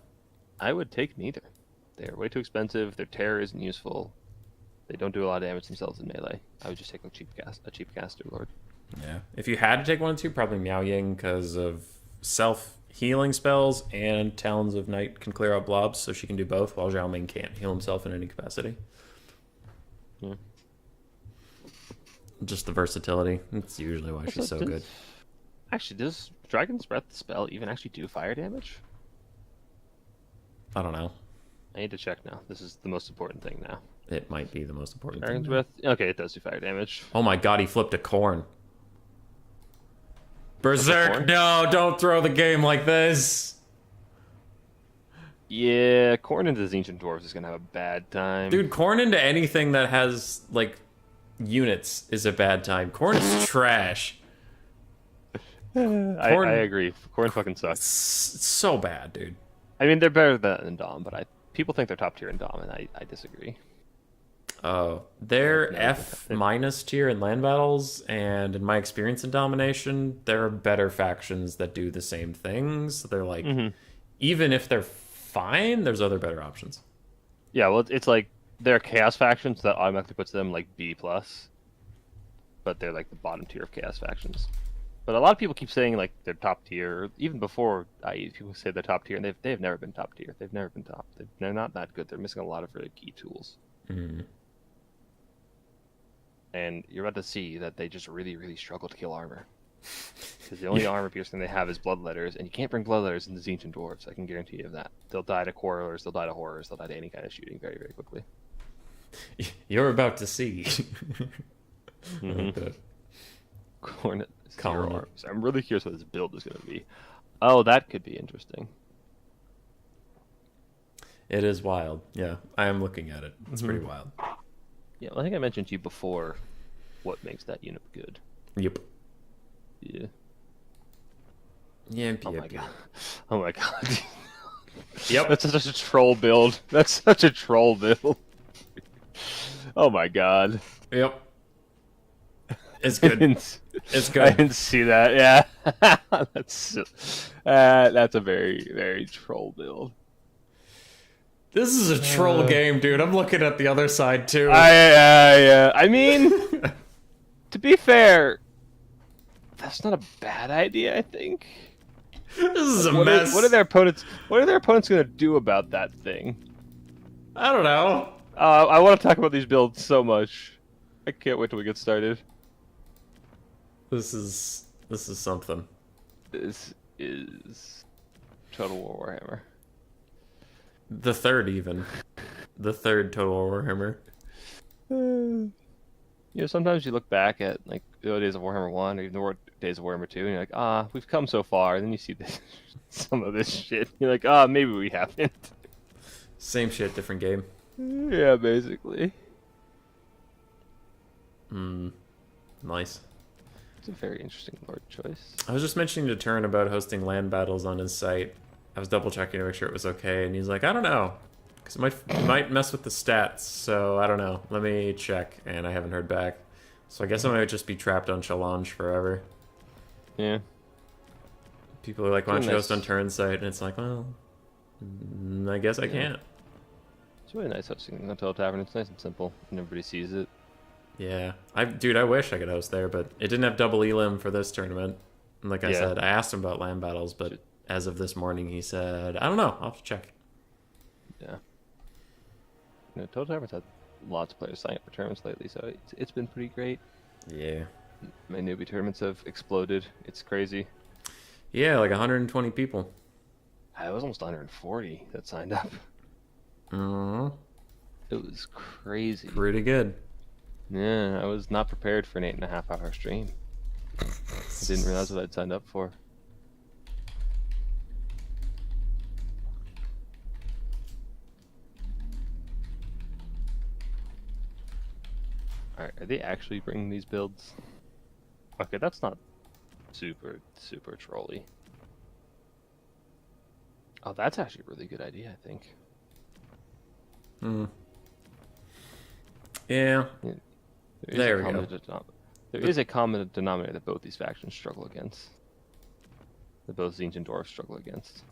S2: I would take neither. They're way too expensive. Their terror isn't useful. They don't do a lot of damage themselves in melee. I would just take a cheap caster lord.
S1: Yeah. If you had to take 1 and 2, probably Miao Ying because of self-healing spells, and Talons of Night can clear out blobs, so she can do both, while Zhao Ming can't heal himself in any capacity.
S2: Yeah.
S1: Just the versatility. That's usually why she's so good.
S2: Actually, does Dragon's Breath spell even actually do fire damage?
S1: I don't know.
S2: I need to check now. This is the most important thing now.
S1: It might be the most important
S2: Dragon's
S1: thing.
S2: Breath? Okay, it does do fire damage.
S1: Oh my god, he flipped a corn. Berserk, no, don't throw the game like this.
S2: Yeah, Khorne into the Ancient Dwarves is going to have a bad time.
S1: Dude, Khorne into anything that has, like, units is a bad time. Khorne is trash.
S2: I agree. Khorne fucking sucks.
S1: It's so bad, dude.
S2: I mean, they're better than Dom, but people think they're top tier in Dom, and I disagree.
S1: Oh, they're F minus tier in land battles, and in my experience in Domination, there are better factions that do the same things. They're like, even if they're fine, there's other better options.
S2: Yeah, well, it's like they're chaos factions that automatically puts them like B plus, but they're like the bottom tier of chaos factions. But a lot of people keep saying like they're top tier. Even before IE, people say they're top tier, and they've never been top tier. They've never been top. They're not that good. They're missing a lot of really key tools.
S1: Mm.
S2: And you're about to see that they just really, really struggle to kill armor. Because the only armor piercing they have is bloodletters, and you can't bring bloodletters into the ancient dwarves. I can guarantee you of that. They'll die to quarrelers, they'll die to horrors, they'll die to any kind of shooting very, very quickly.
S1: You're about to see.
S2: Mm-hmm. Cornet,
S1: Colin.
S2: zero arms. I'm really curious what this build is going to be. Oh, that could be interesting.
S1: It is wild. Yeah, I am looking at it. It's pretty wild.
S2: Yeah, well, I think I mentioned to you before what makes that unit good.
S1: Yep.
S2: Yeah.
S1: Yep.
S2: Oh
S1: Yep.
S2: my god. Oh my god.
S1: Yep.
S2: That's such a troll build. That's such a troll build. Oh my god.
S1: Yep. It's good. It's good.
S2: I didn't see that. Yeah. That's a very, very troll build.
S1: This is a troll game, dude. I'm looking at the other side too.
S2: I mean, to be fair, that's not a bad idea. I think.
S1: This is a mess.
S2: What are their opponents? What are their opponents going to do about that thing?
S1: I don't know.
S2: I want to talk about these builds so much. I can't wait till we get started.
S1: This is something.
S2: This is Total War Warhammer.
S1: The third Total Warhammer.
S2: You know, sometimes you look back at like the early days of Warhammer 1 or even the days of Warhammer 2, and you're like, we've come so far. And then you see this, some of this shit. You're like, maybe we haven't.
S1: Same shit, different game.
S2: Yeah, basically.
S1: Nice.
S2: It's a very interesting lord choice.
S1: I was just mentioning to Turn about hosting land battles on his site. I was double checking to make sure it was okay, and he's like, I don't know, because it might mess with the stats, so I don't know. Let me check, and I haven't heard back. So I guess I might just be trapped on Challenge forever.
S2: Yeah.
S1: People are like, why don't you
S2: Nice.
S1: host on Turn's site? And it's like, well, I guess I can't.
S2: It's really nice hosting the Hotel Tavern. It's nice and simple, and everybody sees it.
S1: Yeah. Dude, I wish I could host there, but it didn't have double elim for this tournament. And like I
S2: Yeah.
S1: said, I asked him about land battles, but as of this morning, he said, I don't know, I'll have to check.
S2: Yeah. You know, Total Tavern's had lots of players sign up for tournaments lately, so it's been pretty great.
S1: Yeah.
S2: My newbie tournaments have exploded. It's crazy.
S1: Yeah, like 120 people.
S2: I was almost 140 that signed up. It was crazy.
S1: Pretty good.
S2: Yeah, I was not prepared for an 8.5-hour stream. I didn't realize what I'd signed up for. Alright, are they actually bringing these builds? Okay, that's not super trolly. Oh, that's actually a really good idea, I think.
S1: Yeah.
S2: There
S1: we go.
S2: There is a common denominator that both these factions struggle against. That both Tzeentch and Dwarves struggle against.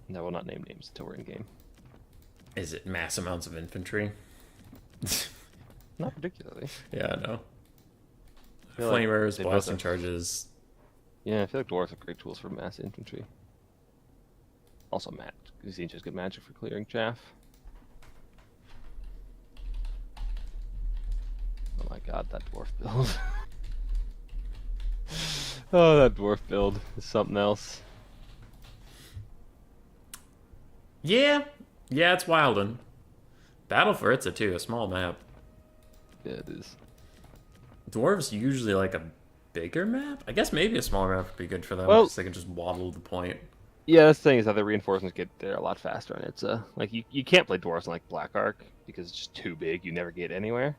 S2: And I will not name names until we're in game.
S1: Is it mass amounts of infantry?
S2: Not particularly.
S1: Yeah, I know.
S2: I feel like
S1: Flamers,
S2: they both
S1: blasting
S2: have-
S1: charges.
S2: Yeah, I feel like Dwarves have great tools for mass infantry. Also, Tzeentch has good magic for clearing chaff. Oh my god, that dwarf build. Oh, that dwarf build is something else.
S1: Yeah. Yeah, it's Wilden. Battle for Itza, too. A small map.
S2: Yeah, it is.
S1: Dwarves usually like a bigger map? I guess maybe a smaller map would be good for them.
S2: Well-
S1: Because they can just waddle the point.
S2: Yeah, that's the thing is that the reinforcements get there a lot faster, and it's like you can't play dwarves on like Black Ark because it's just too big. You never get anywhere.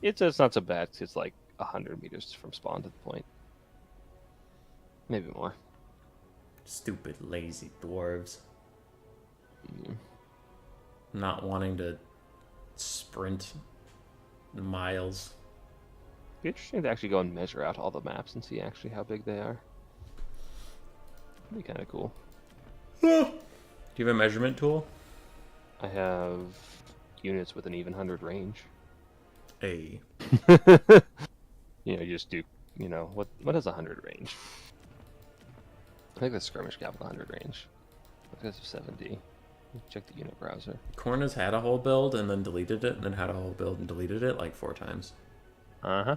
S2: It's not so bad. It's like 100 meters from spawn to the point, maybe more.
S1: Stupid, lazy dwarves. Not wanting to sprint miles.
S2: It'd be interesting to actually go and measure out all the maps and see actually how big they are. That'd be kind of cool.
S1: Do Do you have a measurement tool?
S2: I have units with an even 100 range.
S1: A.
S2: You just do, what is 100 range? I think the skirmish cap with 100 range. I think that's 70. Check the unit browser.
S1: Corn has had a whole build and then deleted it, and then had a whole build and deleted it like 4 times.
S2: Uh-huh.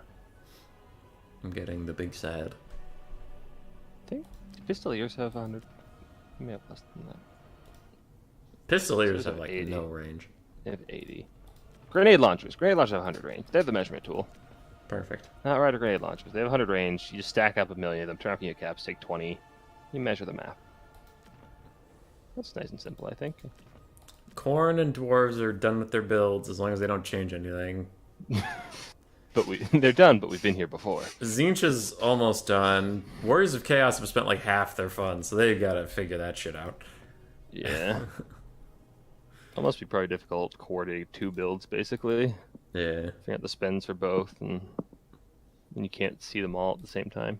S1: I'm getting the big sad.
S2: I think Pistoliers have 100. You may have less than that.
S1: Pistoliers have like
S2: 80.
S1: no range.
S2: They have 80. Grenade launchers. Grenade launchers have 100 range. They have the measurement tool.
S1: Perfect.
S2: Not right, grenade launchers. They have 100 range. You just stack up a million of them. Turn off unit caps. Take 20. You measure the map. That's nice and simple, I think.
S1: Corn and dwarves are done with their builds as long as they don't change anything.
S2: But they're done, but we've been here before.
S1: Tzeentch is almost done. Warriors of Chaos have spent like half their funds, so they've got to figure that shit out.
S2: Yeah. It must be probably difficult coordinating 2 builds, basically.
S1: Yeah.
S2: If you have the spends for both, and you can't see them all at the same time.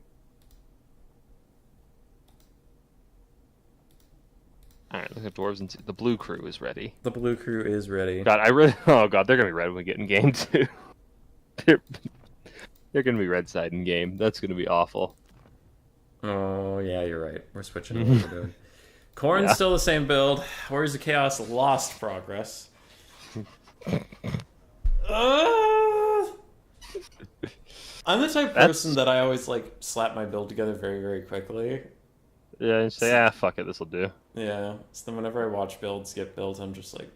S2: Alright, look at dwarves and the blue crew is ready.
S1: The blue crew is ready.
S2: God, oh god, they're gonna be red when we get in game too. They're gonna be red side in game. That's gonna be awful.
S1: Oh yeah, you're right. We're switching to what we're doing. Corn's
S2: Yeah.
S1: still the same build. Warriors of Chaos lost progress. I'm the type of person that I always like slap my build together very, very quickly.
S2: Yeah, and say, fuck it, this'll do.
S1: Yeah. So then whenever I watch builds get built, I'm just like,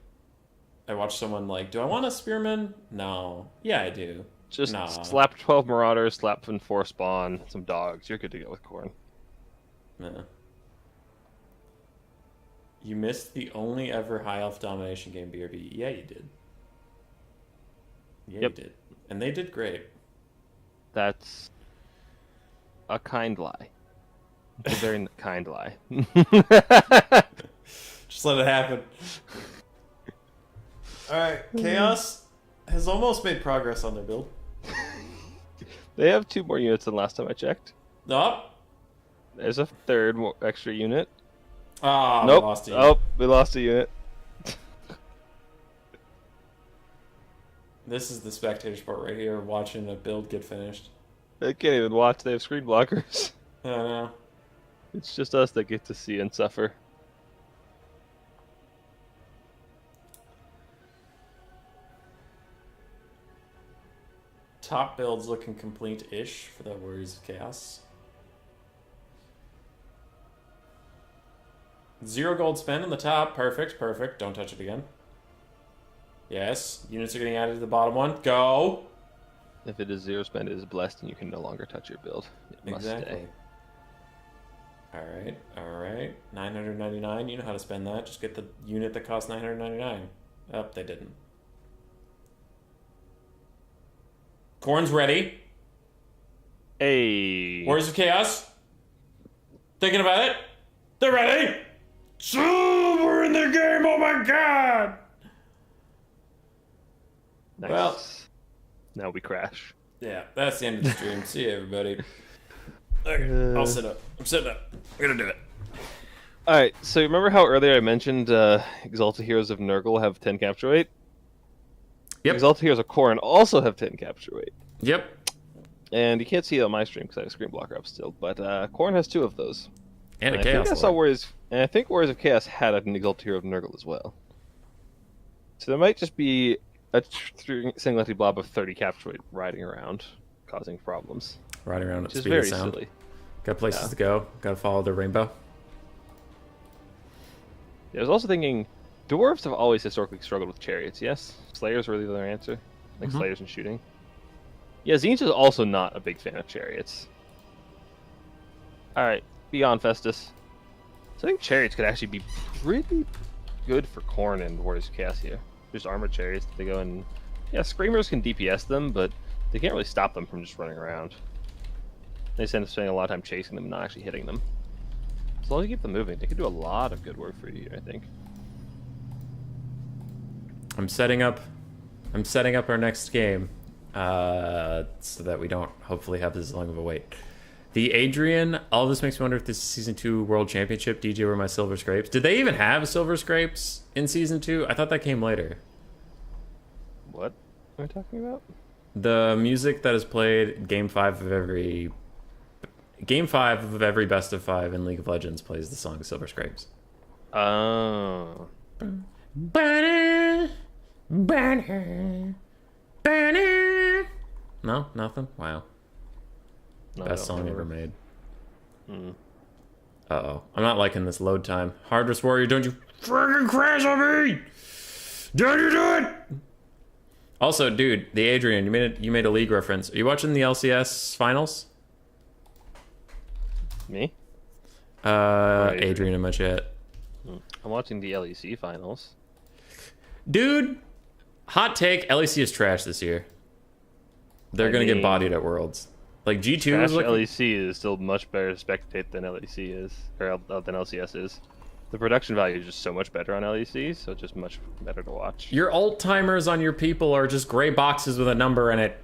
S1: I watch someone like, do I want a spearman? No. Yeah, I do.
S2: Just
S1: Nah.
S2: slap 12 marauders, slap in 4 spawn, some dogs. You're good to go with corn.
S1: Yeah. You missed the only ever high elf domination game, BRB. Yeah, you did. Yeah,
S2: Yep.
S1: you did. And they did great.
S2: That's a kind lie. It's a very kind lie.
S1: Just let it happen. Alright, Chaos has almost made progress on their build.
S2: They have 2 more units than last time I checked.
S1: Oh!
S2: There's a 3rd more extra unit.
S1: Ah,
S2: Nope.
S1: we lost it.
S2: Oh, we lost a unit.
S1: This is the spectator sport right here, watching a build get finished.
S2: They can't even watch. They have screen blockers.
S1: I don't know.
S2: It's just us that get to see and suffer.
S1: Top build's looking complete-ish for the Warriors of Chaos. 0 gold spend in the top. Perfect, perfect. Don't touch it again. Yes, units are getting added to the bottom one. Go!
S2: If it is 0 spend, it is blessed, and you can no longer touch your build. It must stay.
S1: Alright, alright. 999, you know how to spend that. Just get the unit that costs 999. Oh, they didn't. Corn's ready.
S2: Hey.
S1: Warriors of Chaos. Thinking about it. They're ready. So we're in the game. Oh my god.
S2: Nice.
S1: Well,
S2: now we crash.
S1: yeah, that's the end of the stream. See you, everybody. Okay, I'll sit up. I'm sitting up. We're gonna do it.
S2: Alright, so remember how earlier I mentioned Exalted Heroes of Nurgle have 10 capture weight?
S1: Yep.
S2: Exalted Heroes of Khorne also have 10 capture weight.
S1: Yep.
S2: And you can't see it on my stream because I have a screen blocker up still, but Khorne has 2 of those.
S1: And a
S2: I think
S1: Chaos
S2: I saw
S1: Lord.
S2: Warriors, and I think Warriors of Chaos had an Exalted Hero of Nurgle as well. So there might just be a single empty blob of 30 capture weight riding around, causing problems.
S1: Riding around at
S2: Which is
S1: speed
S2: very
S1: of sound.
S2: silly.
S1: Got places
S2: Yeah.
S1: to go. Got to follow the rainbow.
S2: I was also thinking, dwarves have always historically struggled with chariots, yes? Slayers were the other answer. Like
S1: Mhm.
S2: Slayers and shooting. Yeah, Tzeentch is also not a big fan of chariots. Alright, beyond Festus. So I think chariots could actually be pretty good for Khorne and Warriors of Chaos here. Just armored chariots that they go and... Yeah, Screamers can DPS them, but they can't really stop them from just running around. They just end up spending a lot of time chasing them and not actually hitting them. As long as you keep them moving, they could do a lot of good work for you, I think.
S1: I'm setting up our next game so that we don't hopefully have this long of a wait. The Adrian, all this makes me wonder if this is Season 2 World Championship, DJ Were My Silver Scrapes. Did they even have Silver Scrapes in Season 2? I thought that came later.
S2: What are we talking about?
S1: The music that is played Game 5 of every best of 5 in League of Legends plays the song Silver Scrapes.
S2: Oh.
S1: No, nothing? Wow.
S2: No,
S1: Best song
S2: remember.
S1: ever made.
S2: Hmm.
S1: Uh-oh. I'm not liking this load time. Hardest Warrior, don't you freaking crash on me! Don't you do it! Also, dude, the Adrian, you made a League reference. Are you watching the LCS finals?
S2: Me?
S1: Adrian in my chat.
S2: I'm watching the LEC finals.
S1: Dude, hot take, LEC is trash this year. They're going to get bodied at Worlds. Like, G2 was like...
S2: LEC is still much better to spectate than LEC is, or than LCS is. The production value is just so much better on LEC, so it's just much better to watch.
S1: Your alt timers on your people are just gray boxes with a number in it.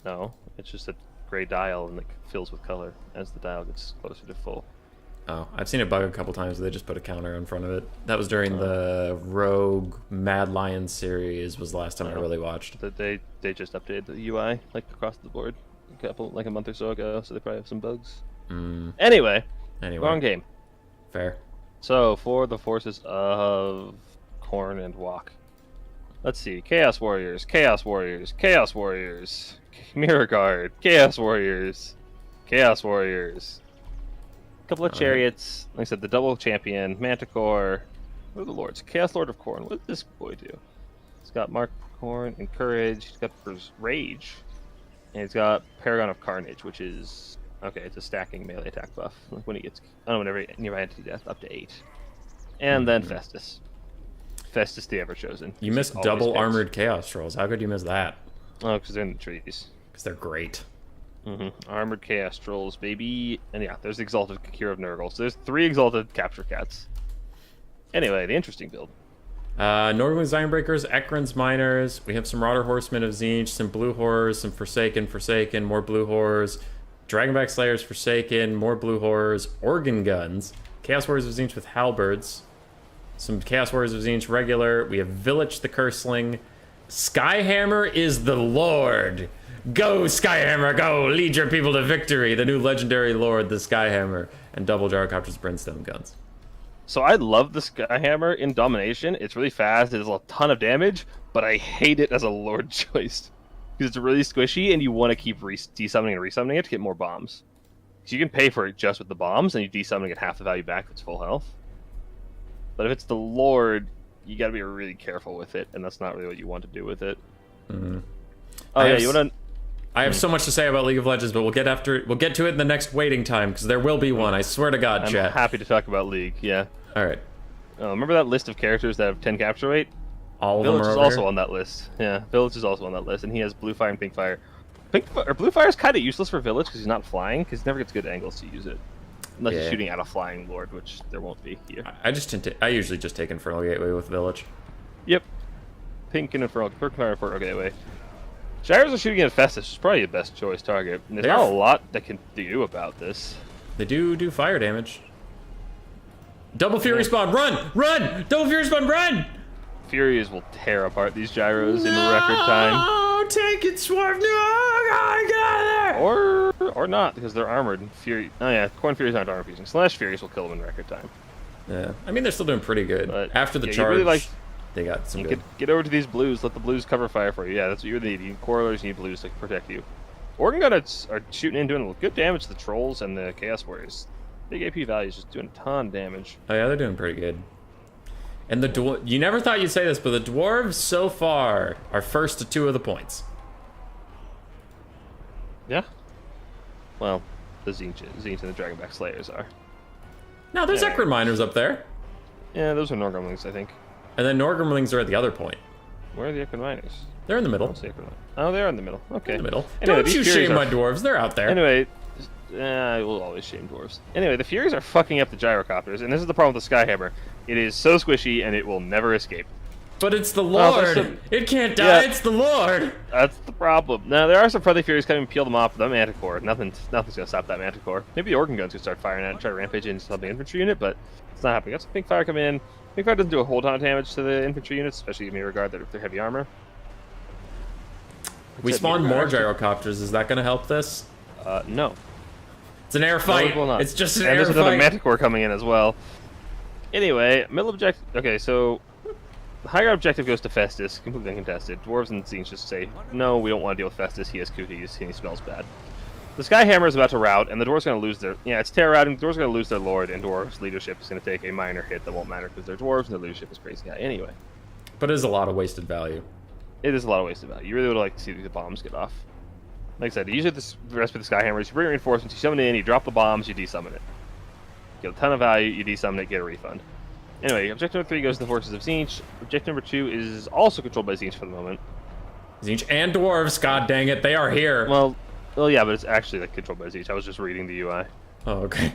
S2: No, it's just a gray dial and it fills with color as the dial gets closer to full.
S1: Oh, I've seen it bug a couple times. They just put a counter in front of it. That was during the Rogue Mad Lion series. Was the last time I really watched.
S2: They just updated the UI like across the board a month or so ago, so they probably have some bugs. Anyway, wrong game.
S1: Fair.
S2: So for the forces of Korn and Wok, let's see: Chaos Warriors, Chaos Warriors, Chaos Warriors, Mirror Guard, Chaos Warriors, Chaos Warriors. Couple of chariots, like I said, the double champion, Manticore. What are the lords? Chaos Lord of Korn. What does this boy do? He's got Mark Korn and Courage. He's got Rage, and he's got Paragon of Carnage, which is okay. It's a stacking melee attack buff. Like when he gets, whenever nearby entity death, up to 8. And then Festus. Festus the Ever Chosen.
S1: You missed double armored Chaos Trolls. How could you miss that?
S2: Oh, because they're in the trees.
S1: Because they're great.
S2: Armored Chaos Trolls, baby. And yeah, there's the Exalted Cure of Nurgle. So there's 3 Exalted Capture Cats. Anyway, the interesting build.
S1: Northwing Ironbreakers, Ekron's Miners. We have some Rotter Horsemen of Tzeentch, some Blue Horrors, some Forsaken, more Blue Horrors. Dragonback Slayers, Forsaken, more Blue Horrors. Organ Guns. Chaos Warriors of Tzeentch with Halberds. Some Chaos Warriors of Tzeentch regular. We have Village the Curseling. Skyhammer is the Lord. Go, Skyhammer, go! Lead your people to victory! The new legendary lord, the Skyhammer, and double Gyrocopter's Brimstone Guns.
S2: So I love the Skyhammer in Domination. It's really fast, it does a ton of damage, but I hate it as a lord choice. Because it's really squishy, and you want to keep desummoning and resummoning it to get more bombs. So you can pay for it just with the bombs, and you desummon and get half the value back if it's full health. But if it's the lord, you gotta be really careful with it, and that's not really what you want to do with it. Oh yeah, you want to...
S1: I have so much to say about League of Legends, but we'll get to it in the next waiting time, because there will be one. I swear to God,
S2: I'm
S1: chat.
S2: happy to talk about League. Yeah.
S1: All right.
S2: Remember that list of characters that have 10 capture rate?
S1: All of
S2: Village
S1: them are
S2: is
S1: over
S2: also
S1: here?
S2: on that list. Yeah, Village is also on that list, and he has Blue Fire and Pink Fire. Blue Fire is kind of useless for Village because he's not flying, because he never gets good angles to use it, unless he's shooting at a flying lord, which there won't be here.
S1: I usually just take Infernal Gateway with Village.
S2: Yep. Pink and Infernal Gateway. Gyros are shooting at Festus, which is probably the best choice target. And there's not a lot that can do about this.
S1: They do fire damage. Double Fury Spawn, run! Double Fury Spawn, run!
S2: Furies will tear apart these gyros in record time.
S1: Oh, take it, Swarf! No, God, get out of there!
S2: Or not, because they're armored. Oh yeah, Corn Furies aren't armor piercing. Slash Furies will kill them in record time.
S1: Yeah, I mean they're still doing pretty good.
S2: But,
S1: after the
S2: yeah,
S1: charge,
S2: really
S1: they got some good.
S2: Get over to these blues. Let the blues cover fire for you. Yeah, that's what you need. You need Correlers, you need blues to protect you. Organ Gunners are shooting in, doing good damage to the Trolls and the Chaos Warriors. Big AP values just doing a ton of damage.
S1: Oh yeah, they're doing pretty good. And the you never thought you'd say this, but the dwarves so far are first to 2 of the points.
S2: Yeah. Well, the Tzeentch and the Dragonback Slayers are.
S1: No, there's Ekron Miners up there.
S2: Yeah, those are Norgrumlings, I think.
S1: And then Norgrumlings are at the other point.
S2: Where are the Ekron Miners?
S1: They're in the middle.
S2: Oh, they're in the middle. Okay.
S1: In the middle.
S2: Anyway,
S1: Don't you shame my dwarves. They're out there.
S2: Anyway, I will always shame dwarves. Anyway, the Furies are fucking up the Gyrocopters, and this is the problem with the Skyhammer. It is so squishy, and it will never escape.
S1: But it's the
S2: Well,
S1: Lord. It can't die.
S2: Yeah.
S1: It's the Lord.
S2: That's the problem. Now, there are some friendly Furies coming to peel them off, but that Manticore, nothing's going to stop that Manticore. Maybe the Organ Guns could start firing at it and try to rampage into some infantry unit, but it's not happening. Got some Pink Fire come in. Pink Fire doesn't do a whole ton of damage to the infantry units, especially in regard that they're heavy armor.
S1: We spawned more gyrocopters. Is that going to help this?
S2: No.
S1: It's an air fight.
S2: No, it will not.
S1: It's just an
S2: and
S1: air
S2: there's another
S1: fight.
S2: Manticore coming in as well. Anyway, middle objective. Okay, so the higher objective goes to Festus, completely uncontested. Dwarves and Tzeentch just say, no, we don't want to deal with Festus. He has cooties and he smells bad. The Skyhammer is about to rout, and the Dwarves are going to lose their... Yeah, it's terror routing. The Dwarves are going to lose their Lord, and Dwarves' leadership is going to take a minor hit that won't matter because they're Dwarves and their leadership is crazy high anyway.
S1: But it is a lot of wasted value.
S2: It is a lot of wasted value. You really would like to see these bombs get off. Like I said, usually the rest of the Skyhammers, you bring reinforcements, you summon it in, you drop the bombs, you desummon it. Get a ton of value, you desummon it, get a refund. Anyway, objective number 3 goes to the forces of Tzeentch. Objective number 2 is also controlled by Tzeentch for the moment.
S1: Tzeentch and dwarves, god dang it, they are here.
S2: Well, yeah, but it's actually like controlled by Tzeentch. I was just reading the UI.
S1: Oh, okay.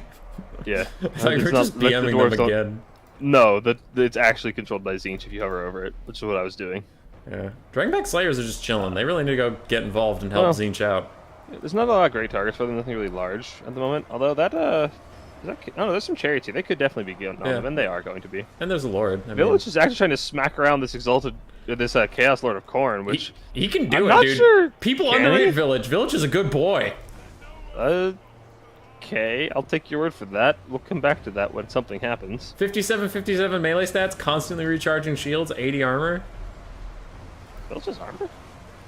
S2: Yeah.
S1: I thought you were just BMing them again.
S2: No, it's actually controlled by Tzeentch if you hover over it, which is what I was doing.
S1: Yeah. Dragonback Slayers are just chilling. They really need to go get involved and help Tzeentch out.
S2: There's not a lot of great targets for them, nothing really large at the moment. Although I don't know, there's some chariots here. They could definitely be going on them, and they are going to be.
S1: And there's a Lord.
S2: Village is actually trying to smack around this Chaos Lord of Khorne, which...
S1: He can do
S2: I'm
S1: it,
S2: not
S1: dude.
S2: Sure.
S1: People
S2: Can
S1: underrate
S2: he?
S1: Village. Village is a good boy.
S2: Okay, I'll take your word for that. We'll come back to that when something happens.
S1: 57 melee stats, constantly recharging shields, 80 armor.
S2: Village's armor?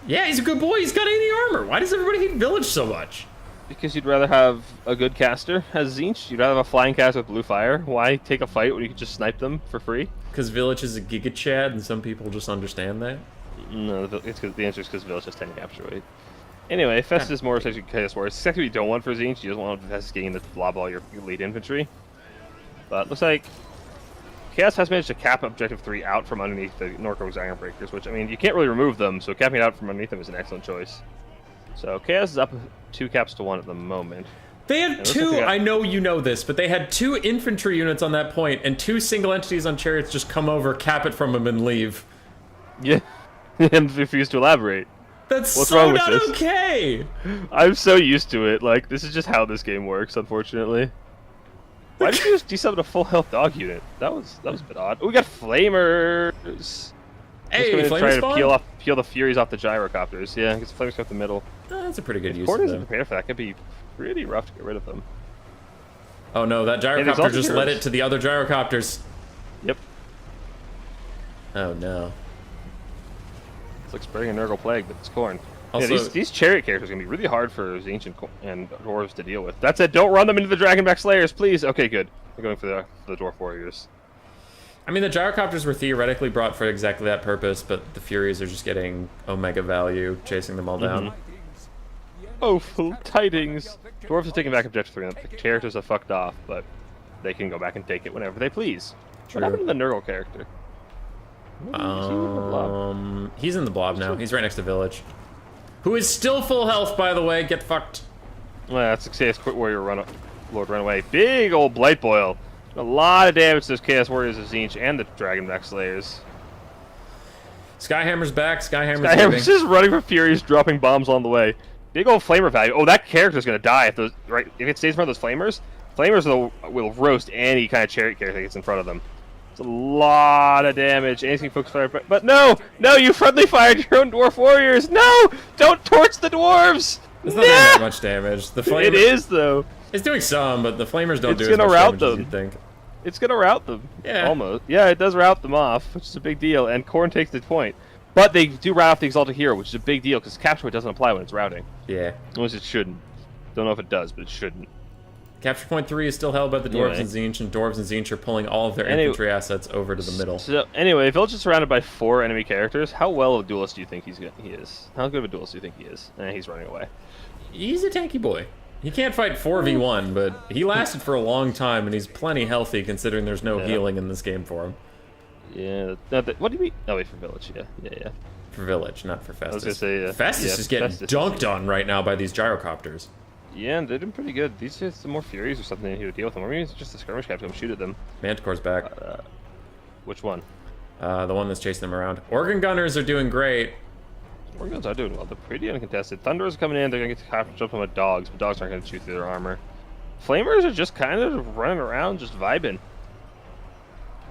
S1: Yeah, he's a good boy. He's got 80 armor. Why does everybody hate Village so much?
S2: Because you'd rather have a good caster as Tzeentch. You'd rather have a flying caster with blue fire. Why take a fight when you could just snipe them for free?
S1: Because Village is a Giga Chad, and some people just understand that.
S2: No, the answer is because Village has 10 capture weight. Anyway, Festus is more essentially Chaos Warriors. It's exactly what you don't want for Tzeentch. You don't want Festus getting to blob all your lead infantry. But looks like Chaos has managed to cap Objective 3 out from underneath the Norco's Iron Breakers, which, I mean, you can't really remove them, so capping it out from underneath them is an excellent choice. So Chaos is up 2 caps to 1 at the moment.
S1: They had two, I know you know this, but they had 2 infantry units on that point, and 2 single entities on chariots just come over, cap it from them, and leave.
S2: Yeah, and refuse to elaborate.
S1: That's
S2: What's
S1: so
S2: wrong with
S1: not
S2: this?
S1: okay!
S2: I'm so used to it. Like, this is just how this game works, unfortunately. Why did you just desummon a full health dog unit? That was a bit odd. Oh, we got flamers.
S1: Hey,
S2: flamers trying
S1: spawn?
S2: to peel the Furies off the gyrocopters. Yeah, because the flamers come up the middle.
S1: That's a pretty good use
S2: Khorne
S1: of
S2: isn't
S1: them.
S2: prepared for that. Could be pretty rough to get rid of them.
S1: Oh no, that
S2: there's
S1: gyrocopter
S2: also
S1: just led
S2: heroes.
S1: it to the other gyrocopters.
S2: Yep.
S1: Oh no.
S2: It's like spreading a Nurgle plague, but it's Khorne.
S1: Also-
S2: Yeah, these chariot characters are going to be really hard for Tzeentch and Dwarves to deal with. That said, don't run them into the Dragonback Slayers, please. Okay, good. They're going for the Dwarf Warriors.
S1: I mean, the gyrocopters were theoretically brought for exactly that purpose, but the Furies are just getting Omega value, chasing them all down.
S2: Oh, full tidings. Dwarves are taking back Objective 3, and the characters are fucked off, but they can go back and take it whenever they please.
S1: True.
S2: What happened to the Nurgle character?
S1: He's in the blob now. He's right next to Village. Who is still full health, by the way. Get fucked.
S2: Well, that's a Chaos Warrior Lord run away. Big old Blight Boil. A lot of damage to those Chaos Warriors of Tzeentch and the Dragonback Slayers.
S1: Skyhammer's back. Skyhammer's
S2: Skyhammer's
S1: leaving.
S2: just running for Furies, dropping bombs on the way. Big old Flamer value. Oh, that character's gonna die if if it stays in front of those Flamers. Flamers will roast any kind of chariot character that gets in front of them. It's a lot of damage. Anything focus fire, but no, you friendly fired your own Dwarf Warriors. No, don't torch the dwarves.
S1: It's not doing that much damage. The flamer,
S2: It is though.
S1: It's doing some, but the flamers don't
S2: It's
S1: do as
S2: gonna
S1: much
S2: rout
S1: damage as
S2: them.
S1: you'd think.
S2: It's gonna rout them.
S1: Yeah.
S2: Almost. Yeah, it does rout them off, which is a big deal. And Khorne takes the point. But they do rout off the Exalted Hero, which is a big deal, because Capture Point doesn't apply when it's routing.
S1: Yeah.
S2: Unless it shouldn't. Don't know if it does, but it shouldn't.
S1: Capture point 3 is still held by the Dwarves and Tzeentch, and Dwarves and Tzeentch are pulling all of their infantry assets over to the middle.
S2: So, anyway, Village is surrounded by 4 enemy characters. How well of a duelist do you think he is? How good of a duelist do you think he is? He's running away.
S1: He's a tanky boy. He can't fight 4v1, but he lasted for a long time, and he's plenty healthy considering there's no healing in this game for him.
S2: Yeah. What do you mean? Oh, wait, for Village. Yeah.
S1: For Village, not for Festus.
S2: I was gonna say,
S1: Festus is getting
S2: Festus
S1: dunked on right now by these gyrocopters.
S2: Yeah, they're doing pretty good. These are some more Furies or something here to deal with them. Or maybe it's just a skirmish cap to come shoot at them.
S1: Manticore's back.
S2: Which one?
S1: The one that's chasing them around. Organ Gunners are doing great.
S2: Organ Guns are doing well. They're pretty uncontested. Thunderers are coming in. They're going to get to jump on with dogs, but dogs aren't going to shoot through their armor. Flamers are just kind of running around, just vibing.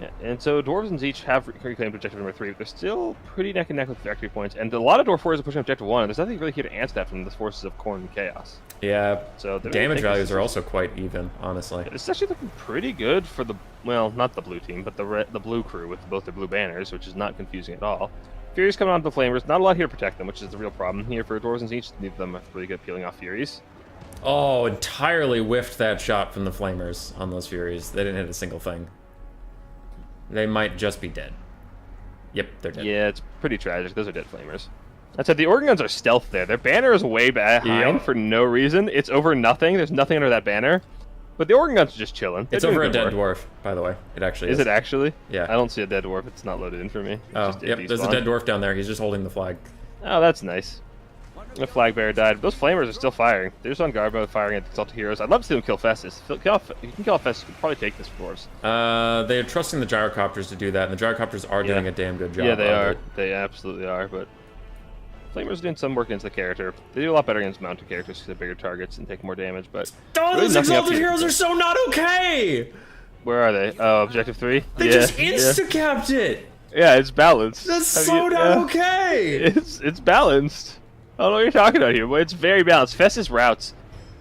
S2: Yeah, and so Dwarves and Zeech have reclaimed objective number 3, but they're still pretty neck and neck with victory points. And a lot of Dwarf warriors are pushing objective 1, and there's nothing really here to answer that from the forces of Khorne and Chaos.
S1: Yeah,
S2: so
S1: damage values are also quite even, honestly.
S2: Yeah, it's actually looking pretty good for the, well, not the blue team, but the blue crew with both their blue banners, which is not confusing at all. Furies coming onto the Flamers, not a lot here to protect them, which is the real problem here for Dwarves and Zeech. Neither of them are really good at peeling off Furies.
S1: Oh, entirely whiffed that shot from the Flamers on those Furies. They didn't hit a single thing. They might just be dead. Yep, they're dead.
S2: Yeah, it's pretty tragic. Those are dead Flamers. That said, the Organ Guns are stealth there. Their banner is way behind for no reason. It's over nothing. There's nothing under that banner. But the Organ Guns are just chilling.
S1: It's over a dead dwarf, by the way. It actually is.
S2: Is it actually?
S1: Yeah.
S2: I don't see a dead dwarf. It's not loaded in for me.
S1: Oh, yep, there's a dead dwarf down there. He's just holding the flag.
S2: Oh, that's nice. The flag bearer died. Those Flamers are still firing. They're just on guard mode firing at the Exalted Heroes. I'd love to see them kill Festus. If you can kill off Festus, you can probably take this for Dwarves.
S1: They're trusting the Gyrocopters to do that, and the Gyrocopters are doing a damn good job.
S2: Yeah, they are. They absolutely are, but Flamers are doing some work into the character. They do a lot better against mounted characters because they're bigger targets and take more damage, but...
S1: Oh,
S2: really
S1: those Exalted Heroes are so not okay!
S2: Where are they? Oh, Objective 3?
S1: They just insta-capped it!
S2: Yeah, it's balanced.
S1: That's so not okay!
S2: It's balanced. I don't know what you're talking about here, but it's very balanced. Festus routes,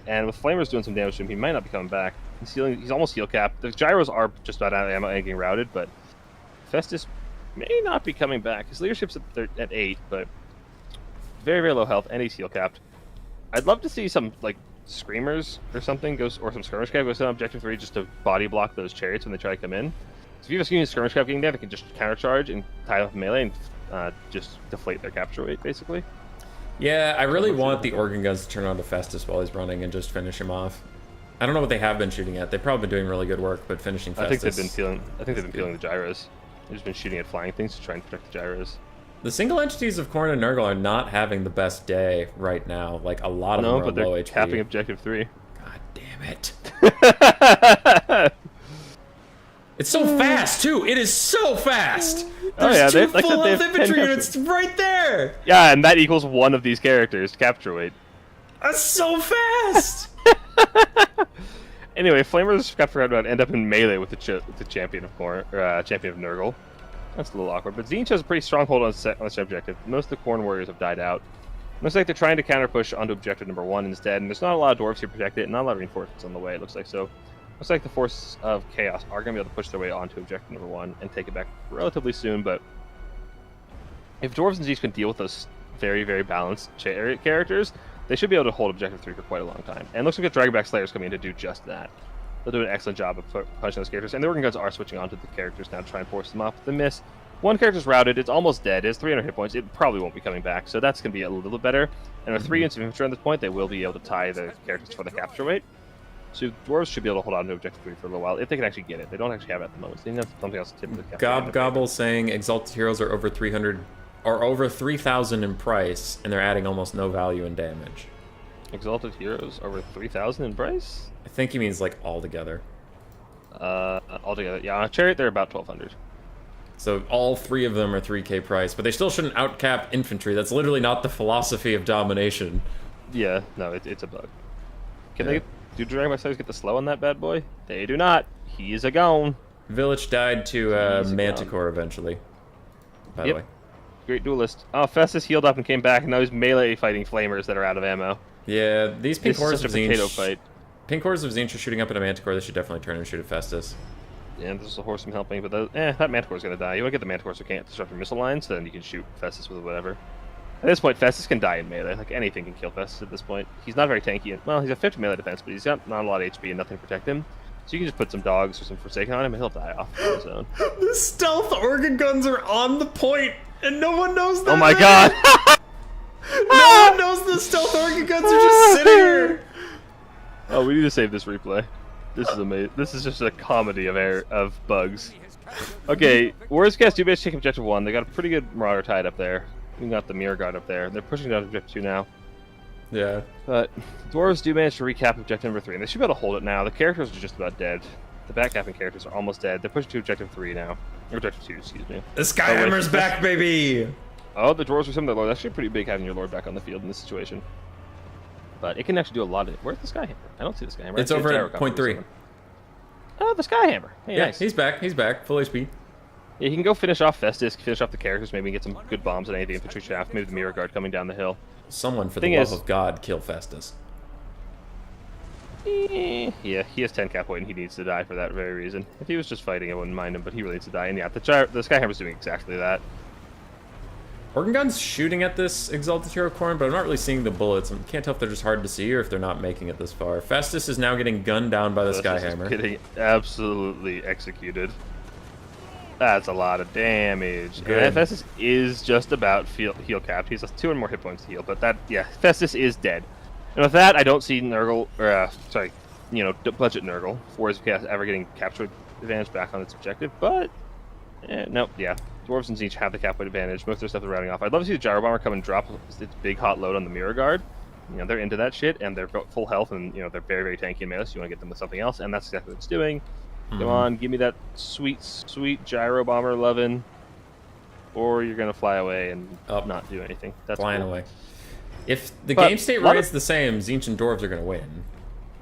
S2: and with Flamers doing some damage to him, he might not be coming back. He's almost heal capped. The Gyros are just about out of ammo and getting routed, but Festus may not be coming back. His leadership's at 8, but very, very low health, and he's heal capped. I'd love to see some, like, Screamers or something, or some Skirmish Cav goes on Objective 3 just to body block those chariots when they try to come in. So if you have a Skirmish Cav getting there, they can just countercharge and tie off melee and just deflate their capture rate, basically.
S1: Yeah, I really want the Organ Guns to turn on to Festus while he's running and just finish him off. I don't know what they have been shooting at. They've probably been doing really good work, but finishing Festus...
S2: I think they've been peeling the gyros. They've just been shooting at flying things to try and protect the gyros.
S1: The single entities of Khorne and Nurgle are not having the best day right now. Like, a lot of them are
S2: but they're
S1: low HP.
S2: capping Objective 3.
S1: God damn it. It's so fast, too! It is so fast! There's two full health infantry units right there!
S2: Yeah, and that equals one of these characters' capture weight.
S1: That's so fast!
S2: Anyway, Flamers capture round end up in melee with the champion of Khorne, champion of Nurgle. That's a little awkward, but Tzeentch has a pretty strong hold on this objective. Most of the Khorne warriors have died out. Looks like they're trying to counter push onto objective number 1 instead, and there's not a lot of dwarves here to protect it, and not a lot of reinforcements on the way, it looks like. So, looks like the forces of Chaos are going to be able to push their way onto objective number 1 and take it back relatively soon, but if Dwarves and Zeech can deal with those very, very balanced chariot characters, they should be able to hold objective 3 for quite a long time. And it looks like the Dragonback Slayers coming in to do just that. They'll do an excellent job of punching those characters, and the Organ Guns are switching onto the characters now to try and force them off. They miss. One character's routed, it's almost dead, it has 300 hit points, it probably won't be coming back, so that's going to be a little better. And with 3 units of infantry at this point, they will be able to tie the characters for the capture weight. So Dwarves should be able to hold on to Objective 3 for a little while, if they can actually get it. They don't actually have it at the moment, so they need to have something else to tip the capture.
S1: Gobble saying Exalted Heroes are over 300, or over 3,000 in price, and they're adding almost no value in damage.
S2: Exalted Heroes over 3,000 in price?
S1: I think he means like altogether.
S2: Altogether, yeah, on a chariot they're about 1,200.
S1: So all 3 of them are 3k price, but they still shouldn't outcap infantry. That's literally not the philosophy of domination.
S2: Yeah, no, it's a bug. Do Dragonback Slayers get the slow on that bad boy? They do not. He is a gone.
S1: Village died to Manticore eventually, by the way.
S2: Great duelist. Oh, Festus healed up and came back, and now he's melee fighting Flamers that are out of ammo.
S1: Yeah, these pink hordes of
S2: Tzeentch.
S1: Pink hordes of Tzeentch are shooting up at a Manticore. They should definitely turn and shoot at Festus.
S2: Yeah, and there's a horseman helping, but that Manticore's gonna die. You want to get the Manticore so it can't disrupt your missile lines, then you can shoot Festus with whatever. At this point, Festus can die in melee. Like, anything can kill Festus at this point. He's not very tanky. Well, he's a 50 melee defense, but he's got not a lot of HP and nothing to protect him. So you can just put some dogs or some Forsaken on him and he'll die off on his own.
S1: The stealth Organ Guns are on the point, and no one knows that.
S2: Oh my god!
S1: No one knows the stealth Organ Guns are just sitting here!
S2: Oh, we need to save this replay. This is amazing. This is just a comedy of bugs. Okay, worst case, Domination take Objective 1. They got a pretty good Marauder tied up there. We got the Mirror Guard up there. They're pushing down to Objective 2 now.
S1: Yeah.
S2: But Dwarves do manage to recap Objective number 3, and they should be able to hold it now. The characters are just about dead. The backcapping characters are almost dead. They're pushing to Objective 3 now. Or objective 2, excuse me.
S1: The Skyhammer's back, baby!
S2: Oh, the dwarves are some of their lord. That's actually pretty big having your lord back on the field in this situation. But it can actually do a lot of it. Where's the Skyhammer? I don't see the Skyhammer.
S1: It's over at point 3.
S2: Oh, the Skyhammer. Hey,
S1: yeah,
S2: nice.
S1: He's back, full HP.
S2: Yeah, he can go finish off Festus, finish off the characters, maybe get some good bombs on any of the infantry shaft, maybe the mirror guard coming down the hill.
S1: Someone, for the love of God, kill Festus.
S2: Yeah, he has 10 cap weight and he needs to die for that very reason. If he was just fighting, I wouldn't mind him, but he really needs to die. And yeah, the Skyhammer's doing exactly that.
S1: Organ Gun's shooting at this Exalted Hero Corn, but I'm not really seeing the bullets. I can't tell if they're just hard to see or if they're not making it this far. Festus is now getting gunned down by the Skyhammer.
S2: Getting absolutely executed. That's a lot of damage.
S1: Good.
S2: And Festus is just about heal capped. He's 2 more hit points to heal, but that, yeah, Festus is dead. And with that, I don't see Nurgle, or, budget Nurgle, Force of Chaos ever getting captured advantage back on its objective, but, nope, yeah. Dwarves and Tzeentch have the cap weight advantage. Most of their stuff is routing off. I'd love to see the Gyro Bomber come and drop its big hot load on the mirror guard. You know, they're into that shit, and they're full health, and, you know, they're very, very tanky in melee, so you want to get them with something else, and that's exactly what it's doing. Come on, give me that sweet, sweet Gyro Bomber lovin', or you're going to fly away and not do anything. That's
S1: flying
S2: cool.
S1: away. If the game state remains the same, Tzeentch and Dwarves are going to win.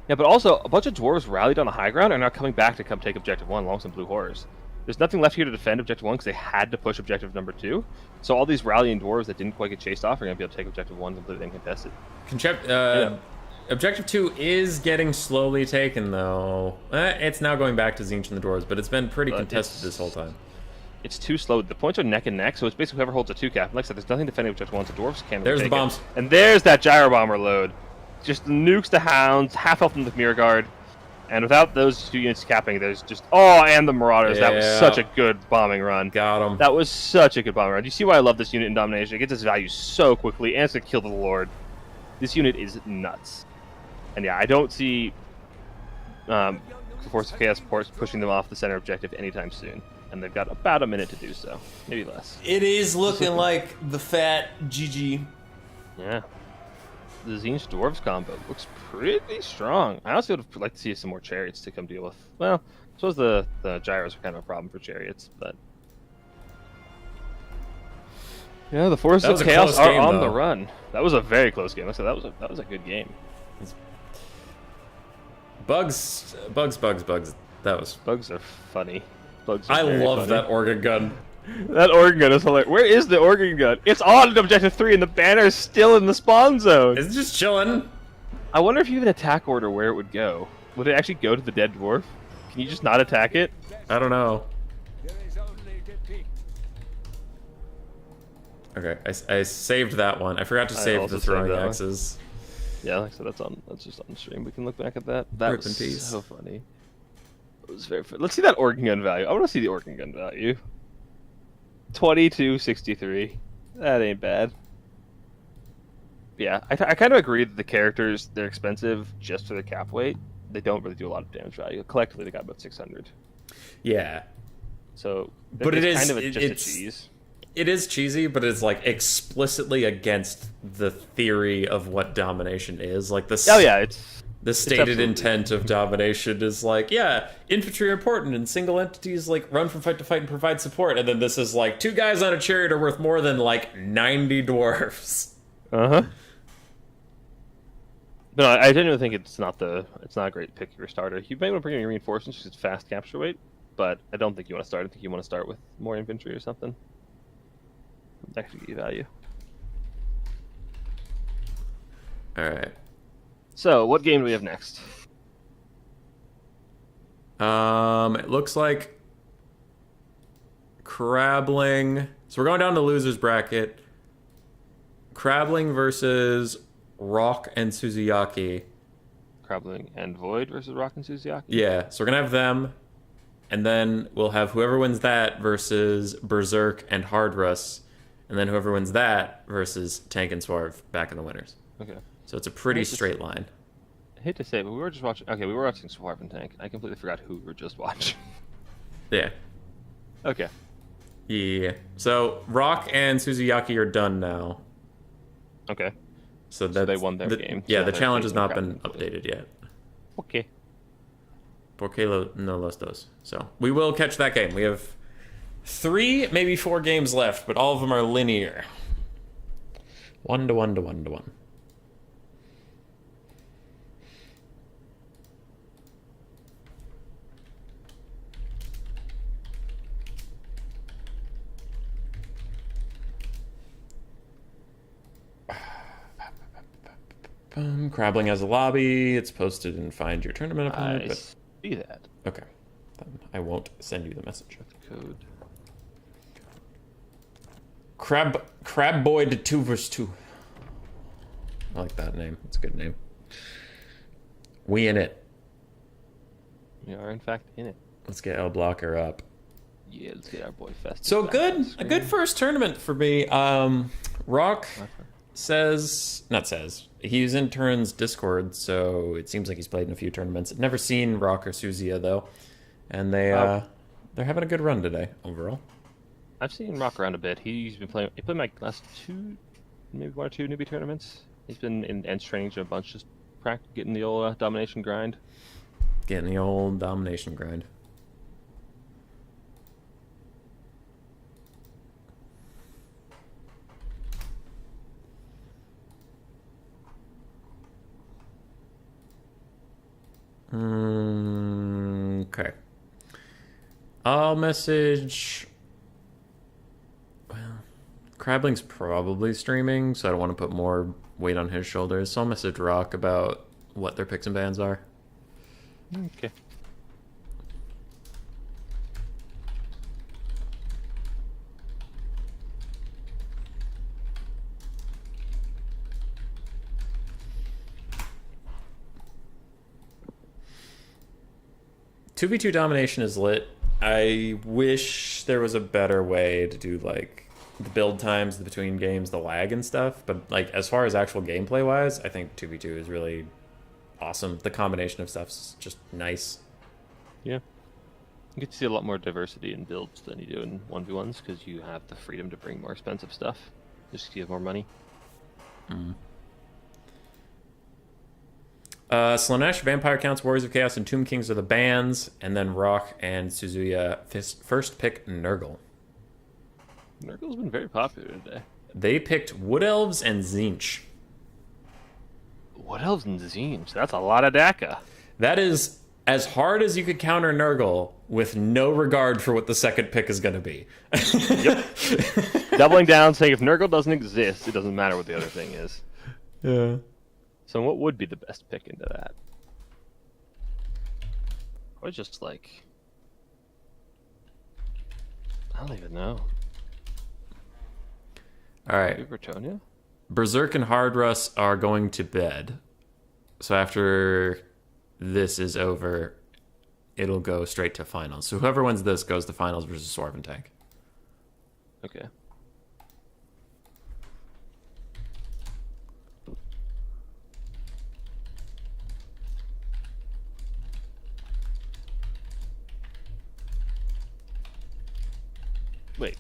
S2: Yeah, but also, a bunch of Dwarves rallied on the high ground and are now coming back to come take Objective 1 along some Blue Horrors. There's nothing left here to defend Objective 1 because they had to push Objective number 2. So all these rallying Dwarves that didn't quite get chased off are going to be able to take Objective 1 completely uncontested.
S1: Objective 2 is getting slowly taken, though. It's now going back to Tzeentch and the Dwarves, but it's been pretty contested this whole time.
S2: It's too slow. The points are neck and neck, so it's basically whoever holds a 2 cap. Like I said, there's nothing defending Objective 1, so Dwarves can't really
S1: There's the
S2: take
S1: bombs.
S2: it. And there's that Gyro Bomber load. Just nukes the Hounds, half health in the Mirror Guard. And without those 2 units capping, there's just... Oh, and the Marauders.
S1: Yeah.
S2: That was such a good bombing run.
S1: Got him.
S2: That was such a good bombing run. Do you see why I love this unit in Domination? It gets its value so quickly, and it's going to kill the Lord. This unit is nuts. And yeah, I don't see Force of Chaos pushing them off the center objective anytime soon. And they've got about a minute to do so. Maybe less.
S3: It is looking like the fat GG.
S2: Yeah. The Tzeentch Dwarves combo looks pretty strong. I also would like to see some more Chariots to come deal with. Well, I suppose the Gyros are kind of a problem for Chariots, but... Yeah, the Forces of Chaos are on the run. That was a very close game. Like I said, that was a good game.
S1: Bugs. That was...
S2: Bugs are funny. Bugs are
S1: I love
S2: funny.
S1: that organ gun.
S2: That organ gun is hilarious. Where is the organ gun? It's on Objective 3 and the banner is still in the spawn zone.
S1: It's just chilling.
S2: I wonder if you have an attack order where it would go. Would it actually go to the dead dwarf? Can you just not attack it?
S1: I don't know. Okay, I saved that one. I forgot to save the throwing axes.
S2: Yeah, like I said, that's just on the stream. We can look back at that. That
S1: Rip in
S2: was
S1: peace.
S2: so funny. It was very funny. Let's see that organ gun value. I want to see the organ gun value. 2263. That ain't bad. Yeah, I kind of agree that the characters, they're expensive just for their cap weight. They don't really do a lot of damage value. Collectively, they got about 600.
S1: Yeah.
S2: So,
S1: but it is
S2: kind of just a cheese.
S1: It is cheesy, but it's like explicitly against the theory of what domination is. Like the stated intent of domination is like, yeah, infantry are important and single entities like run from fight to fight and provide support. And then this is like 2 guys on a chariot are worth more than like 90 dwarves.
S2: Uh-huh. No, I genuinely think it's not a great pick for your starter. You might want to bring in reinforcements because it's fast capture weight, but I don't think you want to start. I think you want to start with more infantry or something. That could give you value.
S1: Alright.
S2: So, what game do we have next?
S1: It looks like Crabbling. So we're going down to losers bracket. Crabbling versus Rock and Suzuyaki.
S2: Crabbling and Void versus Rock and Suzuyaki?
S1: Yeah, so we're going to have them. And then we'll have whoever wins that versus Berserk and Hardruss. And then whoever wins that versus Tank and Swarv back in the winners.
S2: Okay.
S1: So it's a pretty straight line.
S2: I hate to say it, but we were just watching... Okay, we were watching Swarv and Tank. I completely forgot who we were just watching.
S1: Yeah.
S2: Okay.
S1: Yeah. So Rock and Suzuyaki are done now.
S2: Okay.
S1: So
S2: they won their game.
S1: Yeah,
S2: So
S1: the
S2: they're
S1: challenge has
S2: taking
S1: not been
S2: Crabbling.
S1: updated yet.
S2: Okay.
S1: Porque no los dos. So we will catch that game. We have 3, maybe 4 games left, but all of them are linear. 1 to 1 to 1 to 1. Crabbling has a lobby. It's posted in Find Your Tournament opponent.
S2: I see that.
S1: Okay. Then I won't send you the message.
S2: Code.
S1: Crab Boy to 2 vs 2. I like that name. It's a good name. We in it.
S2: We are in fact in it.
S1: Let's get L Blocker up.
S2: Yeah, let's get our boy Festus.
S1: So
S2: back on
S1: good.
S2: the
S1: A
S2: screen.
S1: good first tournament for me. Rock he's in Turin's Discord, so it seems like he's played in a few tournaments. I've never seen Rock or Suzuya though, and they're having a good run today overall.
S2: I've seen Rock around a bit. He's been playing. He played my last 2, maybe 1 or 2 newbie tournaments. He's been in Ents training a bunch, just getting the old domination grind.
S1: Getting the old domination grind. Okay. I'll message. Well, Crabling's probably streaming, so I don't want to put more weight on his shoulders. So I'll message Rock about what their picks and bans are.
S2: Okay.
S1: Two v two domination is lit. I wish there was a better way to do like the build times between games, the lag and stuff. But like as far as actual gameplay wise, I think 2v2 is really awesome. The combination of stuff's just nice.
S2: Yeah. You get to see a lot more diversity in builds than you do in 1v1s because you have the freedom to bring more expensive stuff. Just to give more money.
S1: Slaanesh, Vampire Counts, Warriors of Chaos, and Tomb Kings are the bans, and then Rock and Suzuya first pick Nurgle.
S2: Nurgle's been very popular today.
S1: They picked Wood Elves and Zinch.
S2: What else in Zinch? That's a lot of DACA.
S1: That is as hard as you could counter Nurgle with no regard for what the second pick is going to be.
S2: Yep. Doubling down, saying if Nurgle doesn't exist, it doesn't matter what the other thing is.
S1: Yeah.
S2: So what would be the best pick into that? Or just like... I don't even know.
S1: All right.
S2: Maybe Bretonnia?
S1: Berserk and Hardruss are going to bed. So after this is over, it'll go straight to finals. So whoever wins this goes to finals versus Swarm and Tank.
S2: Okay. Wait.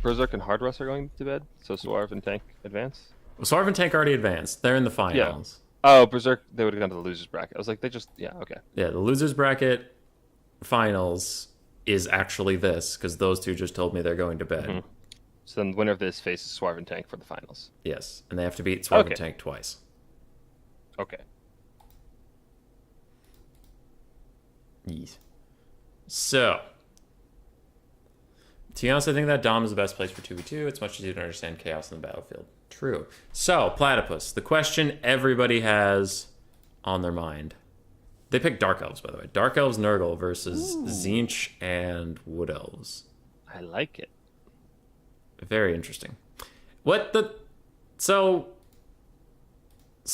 S2: Berserk and Hardruss are going to bed? So Swarv and Tank advance?
S1: Well, Swarm and Tank already advanced. They're in the finals.
S2: Oh, Berserk, they would have gone to the losers bracket. I was like, yeah, okay.
S1: Yeah, the losers bracket finals is actually this, because those two just told me they're going to bed.
S2: Mm-hmm. So then the winner of this faces Swarv and Tank for the finals.
S1: Yes, and they have to beat Swarm and
S2: Okay.
S1: Tank twice.
S2: Okay.
S1: Yes. So, to be honest, I think that Dom is the best place for 2v2. It's much easier to understand chaos in the battlefield. True. So, Platypus, the question everybody has on their mind. They picked Dark Elves, by the way. Dark Elves Nurgle versus Zinch and Wood Elves.
S2: I like it.
S1: Very interesting. So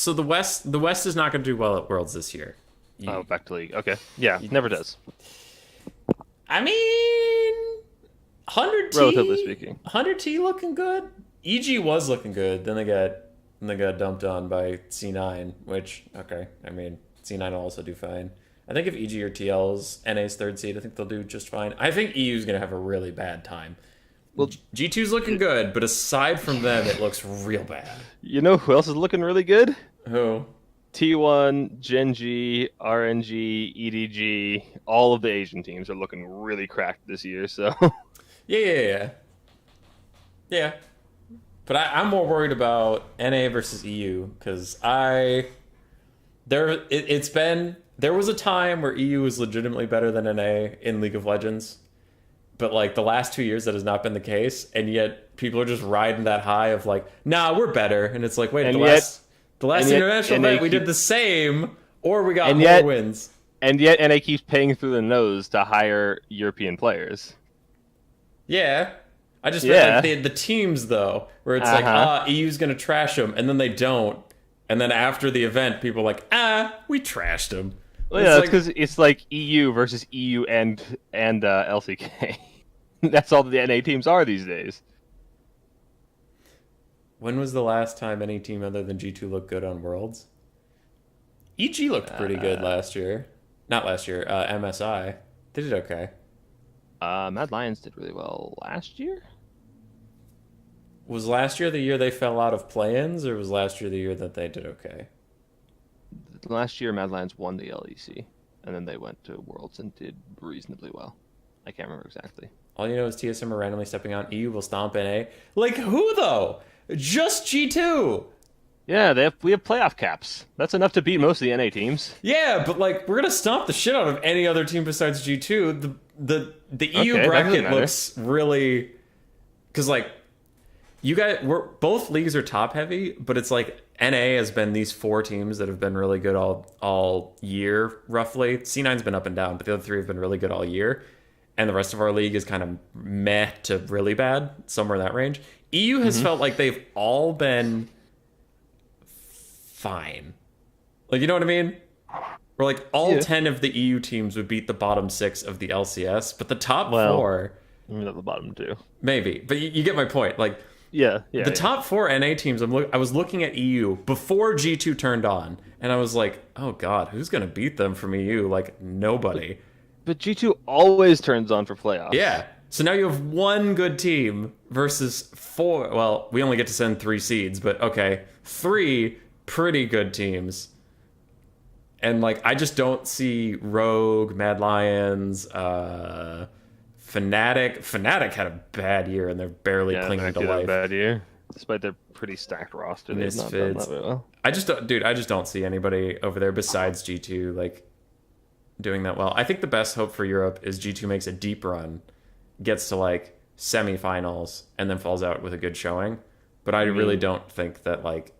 S1: the West is not going to do well at Worlds this year.
S2: Oh, back to League. Okay. Yeah, never does.
S1: I mean, 100T,
S2: Relatively speaking.
S1: 100T looking good. EG was looking good. Then they got dumped on by C9, which okay. I mean, C9 will also do fine. I think if EG or TL's NA's third seed, I think they'll do just fine. I think EU's gonna have a really bad time. Well, G2's looking good, but aside from them, it looks real bad.
S2: You know who else is looking really good?
S1: Who?
S2: T1, Gen.G, RNG, EDG, all of the Asian teams are looking really cracked this year, so...
S1: Yeah. But I'm more worried about NA versus EU because there was a time where EU was legitimately better than NA in League of Legends, but like the last 2 years that has not been the case, and yet people are just riding that high of like, nah, we're better, and it's like, wait, the last international event we did the same, or we got more wins,
S2: and yet NA keeps paying through the nose to hire European players.
S1: Yeah. I just meant like the teams though, where it's like, EU's gonna trash them, and then they don't, and then after the event, people are like, we trashed them.
S2: Well, yeah, that's because it's like EU versus EU and LCK. That's all the NA teams are these days.
S1: When was the last time any team other than G2 looked good on Worlds? EG looked pretty good last year. Not last year. MSI. They did okay.
S2: Mad Lions did really well last year.
S1: Was last year the year they fell out of play-ins, or was last year the year that they did okay?
S2: Last year, Mad Lions won the LEC, and then they went to Worlds and did reasonably well. I can't remember exactly.
S1: All you know is TSM are randomly stepping out. EU will stomp NA. Like, who, though? Just G2!
S2: Yeah, we have playoff caps. That's enough to beat most of the NA teams.
S1: Yeah, but, like, we're gonna stomp the shit out of any other team besides G2. The EU bracket looks really... Because, like, both leagues are top-heavy, but it's like... NA has been these 4 teams that have been really good all year, roughly. C9's been up and down, but the other 3 have been really good all year. And the rest of our league is kind of meh to really bad, somewhere in that range. EU has felt like they've all been fine. Like, you know what I mean? Where, like, all 10 of the EU teams would beat the bottom 6 of the LCS, but the top 4...
S2: Maybe not the bottom 2.
S1: Maybe, but you get my point. Like... The top 4 NA teams, I was looking at EU before G2 turned on, and I was like, oh god, who's going to beat them from EU? Like, nobody.
S2: But G2 always turns on for playoffs.
S1: Yeah. So now you have 1 good team versus 4. Well, we only get to send 3 seeds, but okay. 3 pretty good teams. And, like, I just don't see Rogue, Mad Lions, Fnatic had a bad year, and they're barely clinging to life.
S2: A bad year, despite their pretty stacked roster. They've not done that very well.
S1: I just don't see anybody over there besides G2 like doing that well. I think the best hope for Europe is G2 makes a deep run, gets to like semifinals, and then falls out with a good showing. But I really don't think that like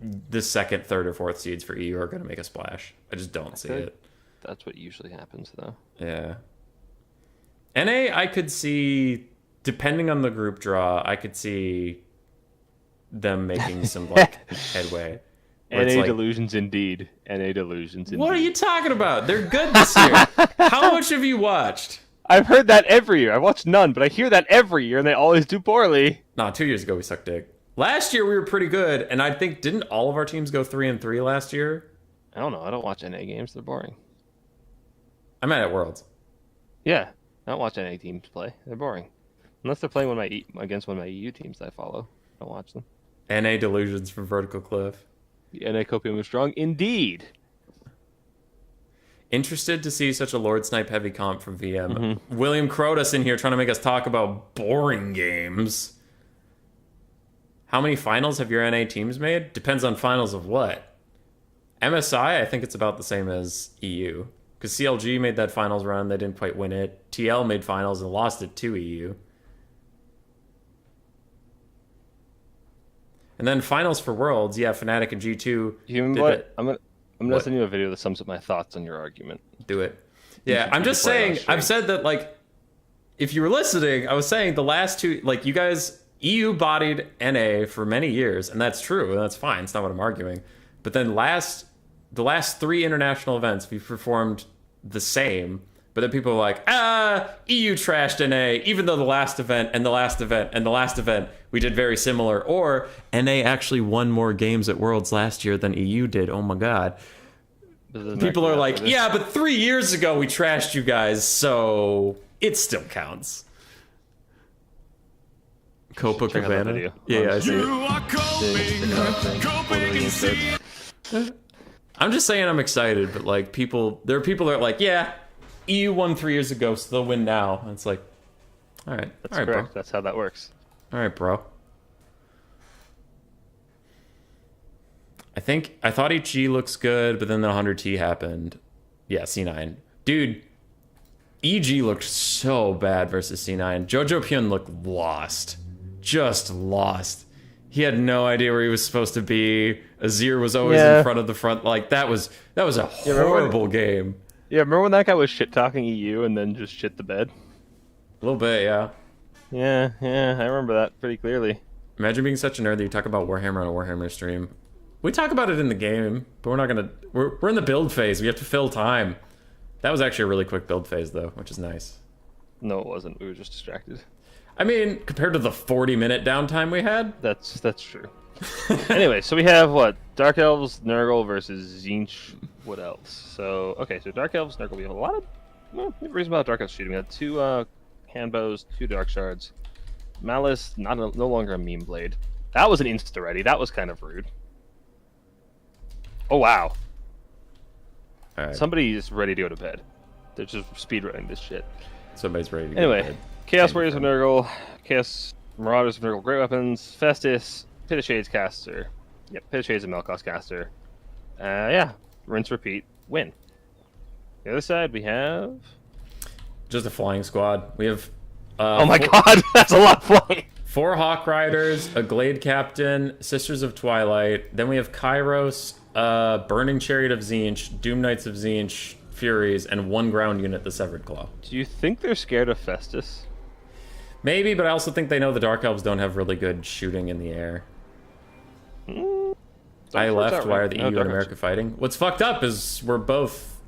S1: the 2nd, 3rd, or 4th seeds for EU are going to make a splash. I just don't see it.
S2: That's what usually happens, though.
S1: Yeah. NA, I could see, depending on the group draw, I could see them making some like headway.
S2: NA like, delusions indeed. NA delusions indeed.
S1: What are you talking about? They're good this year. How much have you watched?
S2: I've heard that every year. I watched none, but I hear that every year, and they always do poorly.
S1: Nah, 2 years ago we sucked dick. Last year we were pretty good, and I think, didn't all of our teams go 3-3 last year?
S2: I don't know. I don't watch NA games. They're boring.
S1: I meant at Worlds.
S2: Yeah. I don't watch NA teams play. They're boring. Unless they're playing against one of my EU teams that I follow. I don't watch them.
S1: NA delusions from Vertical Cliff.
S2: The NA copium is strong indeed.
S1: Interested to see such a Lord Snipe heavy comp from VM. William Crotus in here trying to make us talk about boring games. How many finals have your NA teams made? Depends on finals of what. MSI, I think it's about the same as EU. Because CLG made that finals run, they didn't quite win it. TL made finals and lost it to EU. And then finals for Worlds, yeah, Fnatic and G2.
S2: You know what? I'm gonna send you a video that sums up my thoughts on your argument.
S1: Do it. Yeah, I'm just saying, I've said that, like, if you were listening, I was saying the last 2, like, you guys, EU bodied NA for many years, and that's true, and that's fine, it's not what I'm arguing. But then the last 3 international events, we performed the same, but then people are like, EU trashed NA, even though the last event and the last event and the last event we did very similar, or NA actually won more games at Worlds last year than EU did. Oh my god. People are like, yeah, but 3 years ago we trashed you guys, so it still counts. Copacabana? Yeah, I see it. I'm just saying I'm excited, but like there are people that are like, yeah, EU won 3 years ago, so they'll win now. And it's like, All right.
S2: That's
S1: All right,
S2: correct.
S1: bro.
S2: That's how that works.
S1: All right, bro. I thought HG looks good, but then the 100T happened. Yeah, C9. Dude, EG looked so bad versus C9. Jojo Pyun looked lost. Just lost. He had no idea where he was supposed to be. Azir was always in front of the front. Like, that was a horrible game.
S2: Yeah, remember when that guy was shit-talking EU and then just shit the bed?
S1: A little bit, yeah.
S2: Yeah, I remember that pretty clearly.
S1: Imagine being such a nerd that you talk about Warhammer on a Warhammer stream. We talk about it in the game, but we're not gonna... We're in the build phase. We have to fill time. That was actually a really quick build phase, though, which is nice.
S2: No, it wasn't. We were just distracted.
S1: I mean, compared to the 40-minute downtime we had...
S2: That's true. Anyway, so we have, what? Dark Elves, Nurgle versus Tzeentch. What else? So, okay, so Dark Elves, Nurgle, we have a lot of... Well, we have a reason about Dark Elves shooting. We had 2 handbows, 2 Dark Shards. Malice, no longer a meme blade. That was an insta-ready. That was kind of rude. Oh, wow.
S1: All right.
S2: Somebody is ready to go to bed. They're just speedrunning this shit.
S1: Somebody's ready to go
S2: Anyway,
S1: to bed.
S2: Chaos Warriors of Nurgle, Chaos Marauders of Nurgle, Great Weapons, Festus, Pit of Shades caster. Yep, Pit of Shades and Melkos caster. Yeah, rinse, repeat, win. The other side we have...
S1: Just a flying squad. We have...
S2: oh my god, that's a lot of flying!
S1: 4 Hawk Riders, a Glade Captain, Sisters of Twilight. Then we have Kairos, Burning Chariot of Tzeentch, Doom Knights of Tzeentch, Furies, and 1 ground unit, the Severed Claw.
S2: Do you think they're scared of Festus?
S1: Maybe, but I also think they know the Dark Elves don't have really good shooting in the air. I left. Why are the EU and America fighting? What's fucked up is we're both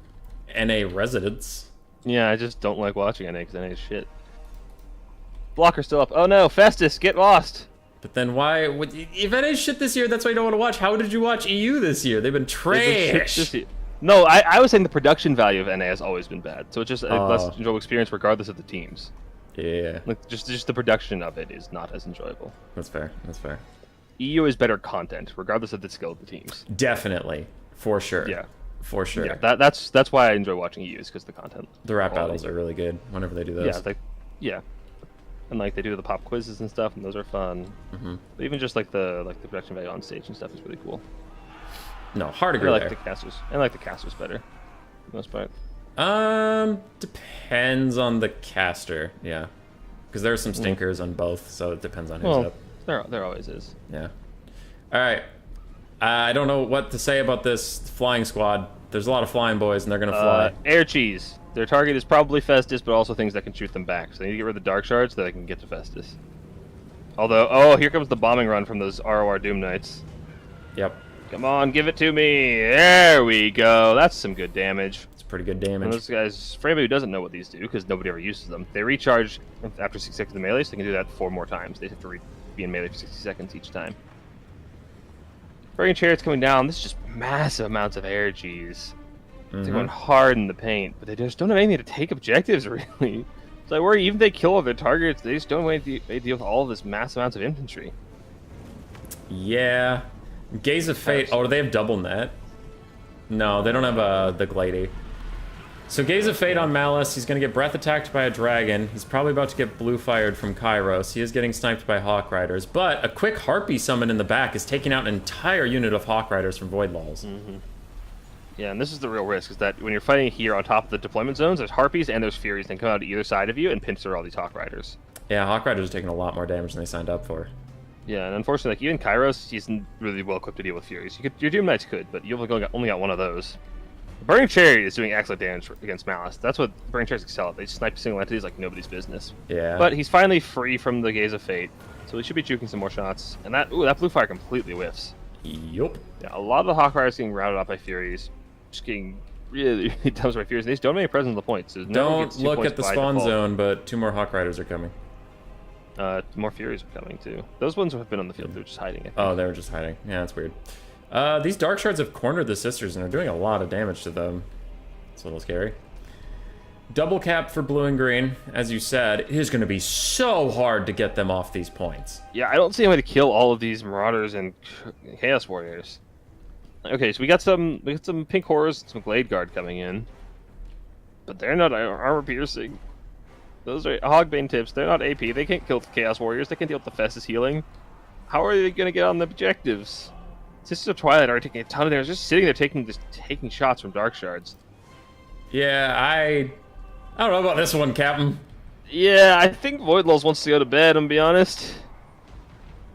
S1: NA residents.
S2: Yeah, I just don't like watching NA because NA is shit. Blocker's still up. Oh no, Festus, get lost!
S1: But then why? If NA is shit this year, that's why you don't want to watch. How did you watch EU this year? They've been trash.
S2: No, I was saying the production value of NA has always been bad. So it's just a less enjoyable experience regardless of the teams.
S1: Yeah.
S2: Like just the production of it is not as enjoyable.
S1: That's fair. That's fair.
S2: EU is better content, regardless of the skill of the teams.
S1: Definitely. For sure.
S2: Yeah.
S1: For sure.
S2: Yeah, that's why I enjoy watching EU, is because the content.
S1: The rap battles are really good whenever they do those.
S2: Yeah, and like they do the pop quizzes and stuff, and those are fun.
S1: Mm-hmm.
S2: But even just like the production value on stage and stuff is really cool.
S1: No, hard to agree.
S2: I like
S1: there.
S2: the casters. I like the casters better, for the most part.
S1: Depends on the caster. Yeah, because there are some stinkers on both, so it depends on who's up.
S2: There always is.
S1: Yeah. All right. I don't know what to say about this flying squad. There's a lot of flying boys, and they're gonna fly.
S2: Air cheese. Their target is probably Festus, but also things that can shoot them back. So they need to get rid of the Dark Shards so they can get to Festus. Although, oh, here comes the bombing run from those ROR Doom Knights.
S1: Yep.
S2: Come on, give it to me. There we go. That's some good damage.
S1: It's pretty good damage.
S2: And those guys, for anybody who doesn't know what these do, because nobody ever uses them, they recharge after 60 seconds of melee, so they can do that 4 more times. They have to be in melee for 60 seconds each time. Burning Chariot's coming down. This is just massive amounts of air cheese. They're going hard in the paint, but they just don't have anything to take objectives, really. So I worry, even if they kill all their targets, they just don't want to deal with all of this massive amounts of infantry.
S1: Yeah. Gaze of Fate. Oh, do they have double net? No, they don't have the Glady. So Gaze of Fate on Malice. He's going to get breath attacked by a dragon. He's probably about to get blue fired from Kairos. He is getting sniped by Hawk Riders. But a quick Harpy summon in the back is taking out an entire unit of Hawk Riders from Void Walls.
S2: Yeah, and this is the real risk, is that when you're fighting here on top of the deployment zones, there's Harpies and there's Furies that come out either side of you and pinch through all these Hawk Riders.
S1: Yeah, Hawk Riders are taking a lot more damage than they signed up for.
S2: Yeah, and unfortunately, like, even Kairos, he's really well equipped to deal with Furies. Your Doom Knights could, but you've only got one of those. Burning Chariot is doing excellent damage against Malice. That's what Burning Chariots excel at. They snipe single entities like nobody's business.
S1: Yeah.
S2: But he's finally free from the Gaze of Fate, so he should be juking some more shots. And that blue fire completely whiffs.
S1: Yup.
S2: Yeah, a lot of the Hawk Riders getting routed off by Furies, just getting really dumped by Furies. And they just don't have any presence on the points. So
S1: don't look at the spawn zone, but 2 more Hawk Riders are coming.
S2: More Furies are coming too. Those ones have been on the field. They're just hiding. I think.
S1: Oh, they were just hiding. Yeah, that's weird. These Dark Shards have cornered the Sisters and are doing a lot of damage to them. It's a little scary. Double cap for blue and green. As you said, it is going to be so hard to get them off these points.
S2: Yeah, I don't see a way to kill all of these Marauders and Chaos Warriors. Okay, so we got some Pink Horrors, some Glade Guard coming in. But they're not armor piercing. Those are Hogbane tips. They're not AP. They can't kill the Chaos Warriors. They can't deal with the Festus healing. How are they going to get on the objectives? Sisters of Twilight are taking a ton of damage. Just sitting there taking shots from Dark Shards.
S1: Yeah, I don't know about this one, Captain.
S2: Yeah, I think Voidlulls wants to go to bed, I'm be honest.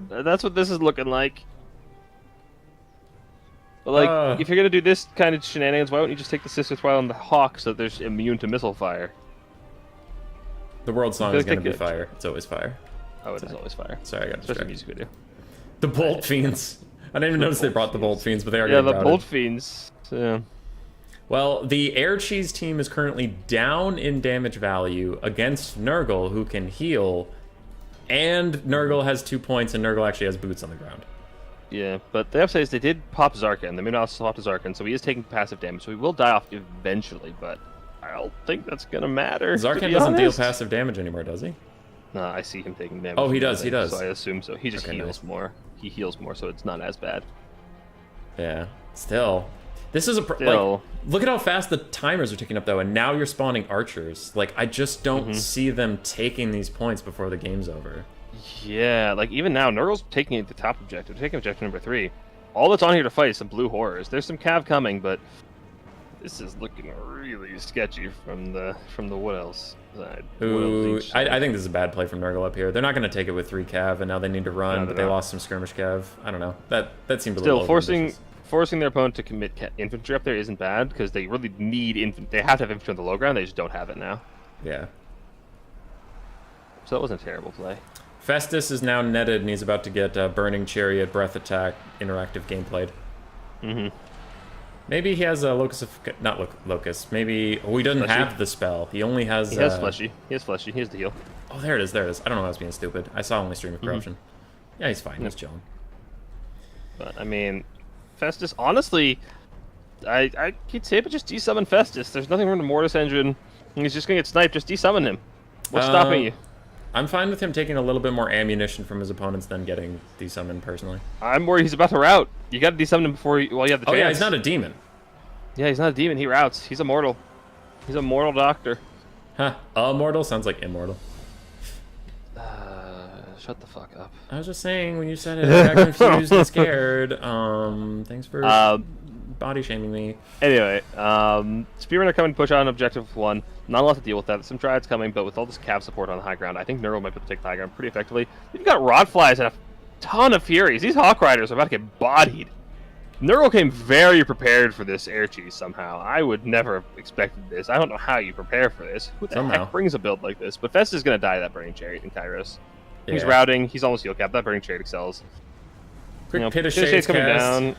S2: That's what this is looking like. But, like, if you're going to do this kind of shenanigans, why don't you just take the Sister of Twilight and the Hawk so that they're immune to missile fire?
S1: The world song is going to be fire. It's always fire.
S2: Oh, it is always fire.
S1: Sorry, I got
S2: Especially
S1: distracted.
S2: music video.
S1: The Bolt Fiends. I didn't even notice they brought the Bolt Fiends, but they are
S2: Yeah,
S1: getting
S2: the
S1: routed.
S2: Bolt Fiends. Yeah.
S1: Well, the Air Cheese team is currently down in damage value against Nurgle, who can heal, and Nurgle has 2 points, and Nurgle actually has boots on the ground.
S2: Yeah, but the upside is they did pop Zarkan. They may not swap to Zarkan, so he is taking passive damage, so he will die off eventually, but I don't think that's going to matter.
S1: Zarkan doesn't deal passive damage anymore, does he?
S2: No, I see him taking damage.
S1: Oh, he does, he does.
S2: So I assume so. He just
S1: Okay,
S2: heals
S1: nice.
S2: more. He heals more, so it's not as bad.
S1: Yeah. Still. This is a...
S2: Still.
S1: Like, look at how fast the timers are ticking up, though, and now you're spawning archers. Like, I just don't see them taking these points before the game's over.
S2: Yeah, like even now, Nurgle's taking the top objective. Taking objective number 3. All that's on here to fight is some blue horrors. There's some cav coming, but this is looking really sketchy from the Wood Elves side.
S1: Ooh, I think this is a bad play from Nurgle up here. They're not going to take it with 3 cav, and now they need to run,
S2: No,
S1: but
S2: they're
S1: they
S2: not.
S1: lost some skirmish cav. I don't know. That seemed a
S2: Still,
S1: little
S2: forcing their opponent to commit infantry up there isn't bad, because they really need They have to have infantry on the low ground, they just don't have it now.
S1: Yeah.
S2: So that wasn't a terrible play.
S1: Festus is now netted, and he's about to get Burning Chariot, Breath Attack, interactive game played. Maybe he has a Locus of... Not Locus. Maybe... Oh, he doesn't
S2: Fleshy.
S1: have the spell. He only has...
S2: He has Fleshy. He has Fleshy. He has the heal.
S1: Oh, there it is. There it is. I don't know why I was being stupid. I saw only Stream of Corruption. Yeah, he's fine. He's chilling.
S2: But, I mean, Festus, honestly, I keep saying, but just desummon Festus. There's nothing wrong with the Mortis Engine. He's just going to get sniped. Just desummon him. What's stopping you?
S1: I'm fine with him taking a little bit more ammunition from his opponents than getting desummoned, personally.
S2: I'm worried he's about to rout. You got to desummon him before while you have the chance.
S1: Oh, yeah, he's not a demon.
S2: Yeah, he's not a demon. He routs. He's a mortal. He's a mortal doctor.
S1: Huh. Immortal sounds like immortal.
S2: Shut the fuck up.
S1: I was just saying, when you said it, I got confused and scared. Thanks for body shaming me.
S2: Anyway, Spearmen are coming to push on objective 1. Not a lot to deal with that. There's some Triads coming, but with all this cav support on the high ground, I think Nurgle might be able to take the high ground pretty effectively. You've got Rotflies and a ton of Furies. These Hawk Riders are about to get bodied. Nurgle came very prepared for this air cheese somehow. I would never have expected this. I don't know how you prepare for this. Who the heck brings a build like this? But Festus is going to die to that Burning Chariot in Kairos.
S1: Yeah.
S2: He's routing. He's almost heal cap. That Burning Chariot excels.
S1: Quick Pit of
S2: Shades
S1: Shades
S2: coming
S1: cast.
S2: down.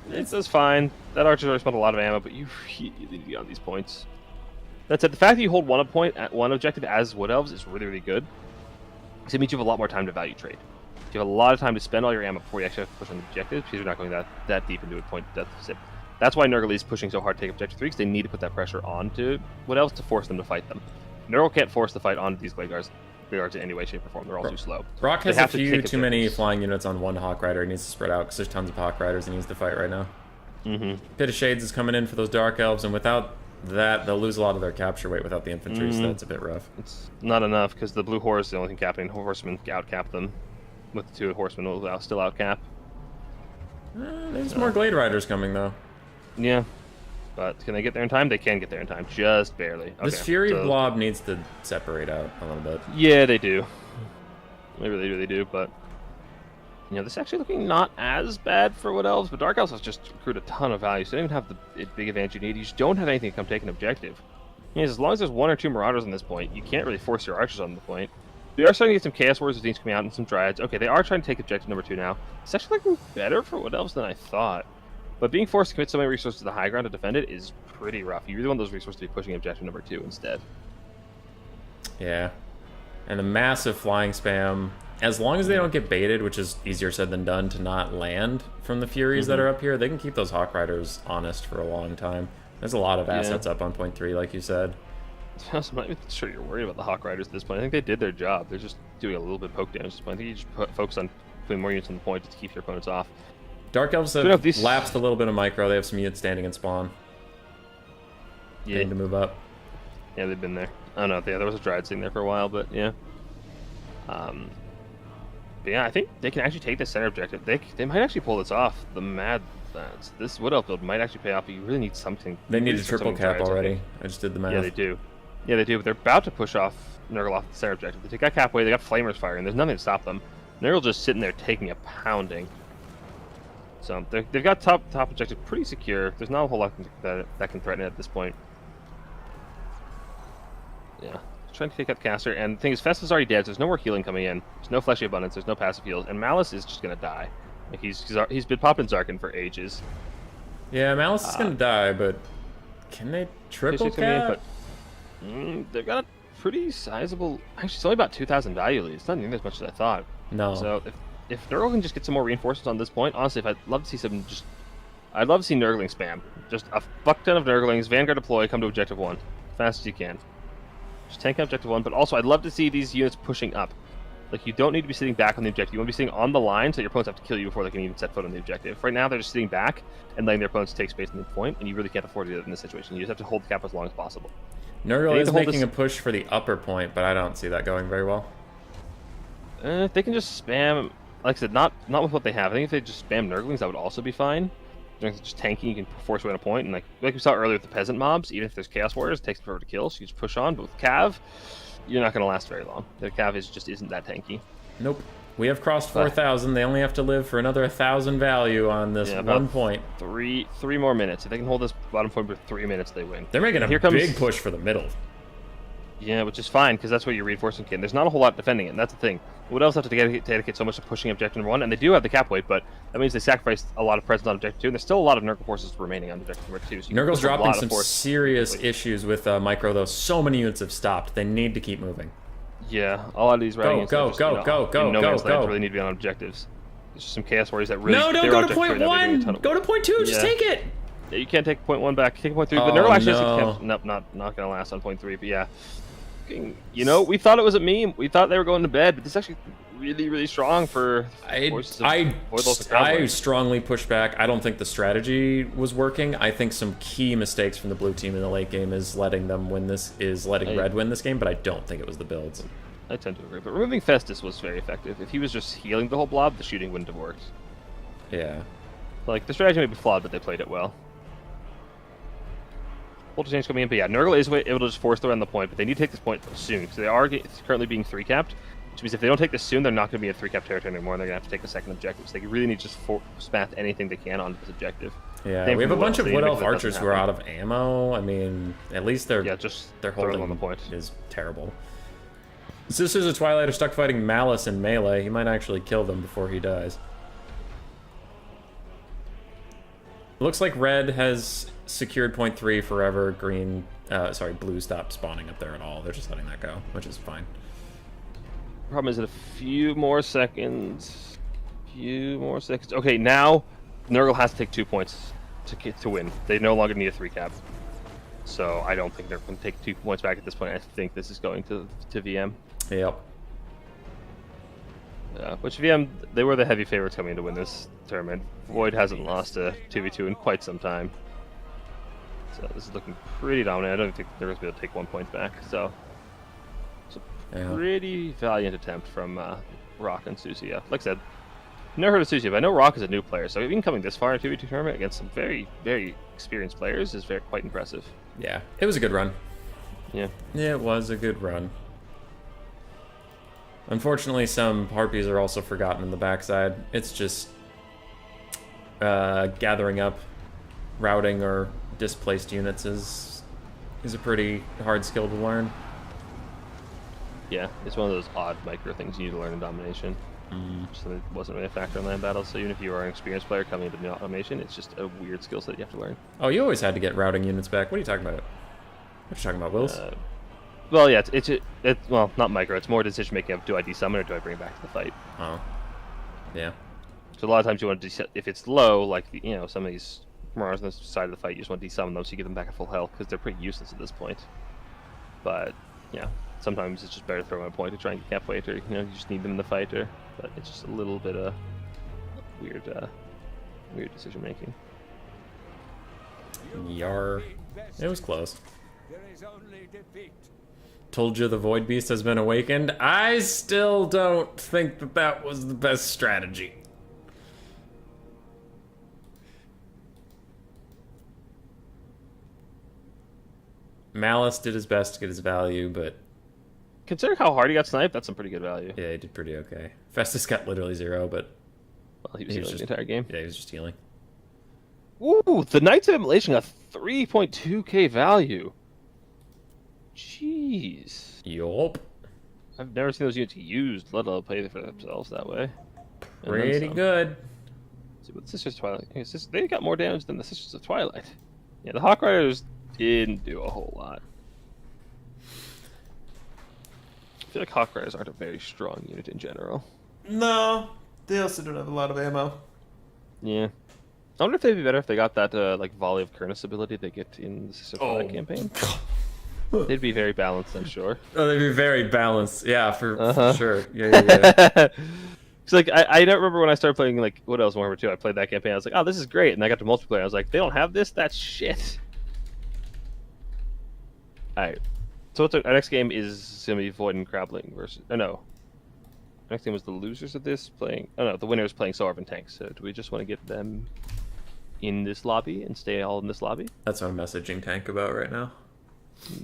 S2: It's fine. That Archer's already spent a lot of ammo, but you really need to be on these points. That said, the fact that you hold one point at one objective as Wood Elves is really, really good. Because it means you have a lot more time to value trade. You have a lot of time to spend all your ammo before you actually have to push on the objective, because you're not going that deep into a point deficit. That's why Nurgle is pushing so hard to take objective 3, because they need to put that pressure onto Wood Elves to force them to fight them. Nurgle can't force the fight onto these Blade Guards in any way, shape, or form. They're all too slow.
S1: Rock has
S2: They
S1: a
S2: have to
S1: few
S2: take
S1: too many
S2: objectives.
S1: flying units on one Hawk Rider. He needs to spread out, because there's tons of Hawk Riders he needs to fight right now. Pit of Shades is coming in for those Dark Elves, and without that, they'll lose a lot of their capture weight without the infantry, so that's a bit rough.
S2: It's not enough, because the Blue Horse is the only thing capping. Horsemen outcap them. With the 2 Horsemen will still outcap.
S1: There's more Glade Riders coming, though.
S2: Yeah. But can they get there in time? They can get there in time. Just barely.
S1: This
S2: Okay,
S1: Fury
S2: so-
S1: Blob needs to separate out a little bit.
S2: Yeah, they do. They really do, but... You know, this is actually looking not as bad for Wood Elves, but Dark Elves has just accrued a ton of value, so they don't even have the big advantage you need. You just don't have anything to come take an objective. Yes, as long as there's 1 or 2 Marauders on this point, you can't really force your Archers on the point. They are starting to get some Chaos Warriors with things coming out and some Dryads. Okay, they are trying to take objective number 2 now. It's actually looking better for Wood Elves than I thought. But being forced to commit so many resources to the high ground to defend it is pretty rough. You really want those resources to be pushing objective number 2 instead.
S1: Yeah. And the massive flying spam, as long as they don't get baited, which is easier said than done to not land from the Furies that are up here, they can keep those Hawk Riders honest for a long time. There's a lot of assets up on point 3, like you said.
S2: I'm not even sure you're worried about the Hawk Riders at this point. I think they did their job. They're just doing a little bit of poke damage at this point. I think you just focus on putting more units on the point just to keep your opponents off.
S1: Dark Elves have lapsed a little bit of micro. They have some units standing in spawn. They
S2: Yeah,
S1: need to move up.
S2: yeah, they've been there. Oh no, yeah, there was a Dryad sitting there for a while, but yeah. But yeah, I think they can actually take the center objective. They might actually pull this off. The Mad Lads. This Wood Elf build might actually pay off, but you really need something.
S1: They need
S2: really
S1: a triple cap
S2: Dryads,
S1: already. I just did the math.
S2: Yeah, they do. Yeah, they do, but they're about to push off Nurgle off the center objective. They take that cap away, they got Flamers firing, there's nothing to stop them. Nurgle just sitting there taking a pounding. So they've got top objective pretty secure. There's not a whole lot that can threaten it at this point. Yeah. Trying to take out the caster, and the thing is, Festus is already dead, so there's no more healing coming in. There's no fleshy abundance, there's no passive heals, and Malice is just gonna die. Like he's been popping Zarkin for ages.
S1: Yeah, Malice is gonna die, but can they triple cap?
S2: They've got a pretty sizable. Actually, it's only about 2,000 value lead. It's not nearly as much as I thought.
S1: No.
S2: So if Nurgle can just get some more reinforcements on this point, honestly, I'd love to see some just. I'd love to see Nurgling spam. Just a fuck ton of Nurglings, Vanguard deploy, come to objective 1, fast as you can. Just tank out objective 1, but also I'd love to see these units pushing up. Like, you don't need to be sitting back on the objective. You want to be sitting on the line so your opponents have to kill you before they can even set foot on the objective. Right now, they're just sitting back and letting their opponents take space on the point, and you really can't afford to do that in this situation. You just have to hold the cap as long as possible.
S1: Nurgle is making a push for the upper point, but I don't see that going very well.
S2: If they can just spam, like I said, not with what they have. I think if they just spam Nurglings, that would also be fine. Just tanking, you can force away on a point, and like we saw earlier with the peasant mobs, even if there's Chaos Warriors, it takes forever to kill, so you just push on. But with Cav, you're not going to last very long. The Cav just isn't that tanky.
S1: Nope. We have crossed 4,000. They only have to live for another 1,000 value on this 1 point.
S2: Three more minutes. If they can hold this bottom point for 3 minutes, they win.
S1: They're making a big push for the middle.
S2: Yeah, which is fine, because that's what you're reinforcing can. There's not a whole lot defending it, and that's the thing. What else have to dedicate so much to pushing objective number 1? And they do have the cap weight, but that means they sacrificed a lot of presence on objective 2, and there's still a lot of Nurgle forces remaining on objective number 2. So
S1: Nurgle's dropping some serious issues with micro, though. So many units have stopped. They need to keep moving.
S2: Yeah, a lot of these routing
S1: go,
S2: really need to be on objectives. There's just some Chaos Warriors that really...
S1: No, don't go to point 1! Go to point 2, just take it!
S2: Yeah, you can't take point 1 back. Take point 3, but Nurgle actually has to... Nope, not going to last on point 3, but yeah. You know, we thought it was a meme. We thought they were going to bed, but this is actually really, really strong for
S1: I strongly push back. I don't think the strategy was working. I think some key mistakes from the blue team in the late game is letting them win this, red win this game, but I don't think it was the builds.
S2: I tend to agree, but removing Festus was very effective. If he was just healing the whole blob, the shooting wouldn't have worked.
S1: Yeah.
S2: Like, the strategy may be flawed, but they played it well. Voltage change coming in, but yeah, Nurgle is able to just force their on the point, but they need to take this point soon, because they are currently being 3-capped, which means if they don't take this soon, they're not going to be in 3-cap territory anymore, and they're going to have to take a second objective, so they really need to just smash anything they can onto this objective.
S1: Yeah, we have a bunch of Wood Elf archers who are out of ammo. I mean, at least their holding
S2: on the point
S1: is terrible. Sisters of Twilight are stuck fighting Malice in melee. He might actually kill them before he dies. Looks like red has secured point 3 forever. Blue stopped spawning up there at all. They're just letting that go, which is fine.
S2: Problem is, in a few more seconds. Okay, now Nurgle has to take 2 points to win. They no longer need a 3-cap. So I don't think they're going to take 2 points back at this point. I think this is going to VM.
S1: Yep.
S2: Which VM, they were the heavy favorites coming to win this tournament. Void hasn't lost a 2v2 in quite some time. So this is looking pretty dominant. I don't think they're going to be able to take 1 point back. So it's a pretty valiant attempt from Rock and Susia. Like I said, never heard of Susia, but I know Rock is a new player. So even coming this far in a 2v2 tournament against some very, very experienced players is quite impressive.
S1: Yeah, it was a good run.
S2: Yeah.
S1: It was a good run. Unfortunately, some Harpies are also forgotten in the backside. It's just gathering up routing or displaced units is a pretty hard skill to learn.
S2: Yeah, it's one of those odd micro things you need to learn in Domination. So it wasn't really a factor in land battles, so even if you are an experienced player coming into Domination, it's just a weird skill set you have to learn.
S1: Oh, you always had to get routing units back. What are you talking about? What are you talking about, Wills?
S2: Well, yeah, it's well, not micro. It's more decision making of do I desummon or do I bring it back to the fight.
S1: Oh, yeah.
S2: So a lot of times you want to if it's low, like some of these Marauders on the side of the fight, you just want to desummon them so you get them back at full health because they're pretty useless at this point. But yeah, sometimes it's just better to throw them a point to try and get cap weight, or you just need them in the fight, but it's just a little bit of weird decision making.
S1: Yar, it was close.
S4: There is only defeat.
S1: Told you the Void Beast has been awakened. I still don't think that that was the best strategy. Malice did his best to get his value, but
S2: Considering how hard he got sniped, that's some pretty good value.
S1: yeah, he did pretty okay. Festus got literally 0, but
S2: Well, he was
S1: He was
S2: healing
S1: just-
S2: the entire game.
S1: yeah, he was just healing.
S2: Ooh, the Knights of Immolation got 3.2k value. Jeez.
S1: Yup.
S2: I've never seen those units used, let alone pay for themselves that way. And then
S1: Pretty
S2: some.
S1: good.
S2: Let's see what Sisters of Twilight. They got more damage than the Sisters of Twilight. Yeah, the Hawk Riders didn't do a whole lot. I feel like Hawk Riders aren't a very strong unit in general.
S3: No, they also don't have a lot of ammo.
S2: Yeah. I wonder if they'd be better if they got that like Volley of Kernus ability they get in the Sisters of Twilight campaign. They'd be very balanced, I'm sure.
S1: Oh, they'd be very balanced. Yeah, for sure. Yeah,
S2: It's like I don't remember when I started playing like what else Warhammer 2. I played that campaign. I was like, oh, this is great, and I got to multiplayer. I was like, they don't have this. That's shit. All right. So what's our next game is gonna be Void and Crabling versus. Oh no. Next game was the losers of this playing. Oh no, the winners playing Soarv and Tank. So do we just want to get them in this lobby and stay all in this lobby?
S1: That's what I'm messaging Tank about right now.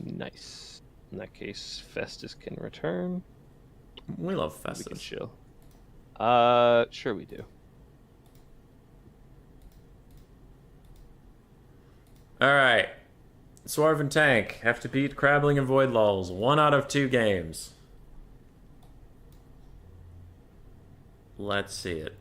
S2: Nice. In that case, Festus can return.
S1: We love
S2: We can
S1: Festus.
S2: chill. Sure we do.
S1: All right. Swarv and Tank have to beat Crabbling and Void Lulls 1 out of 2 games. Let's see it.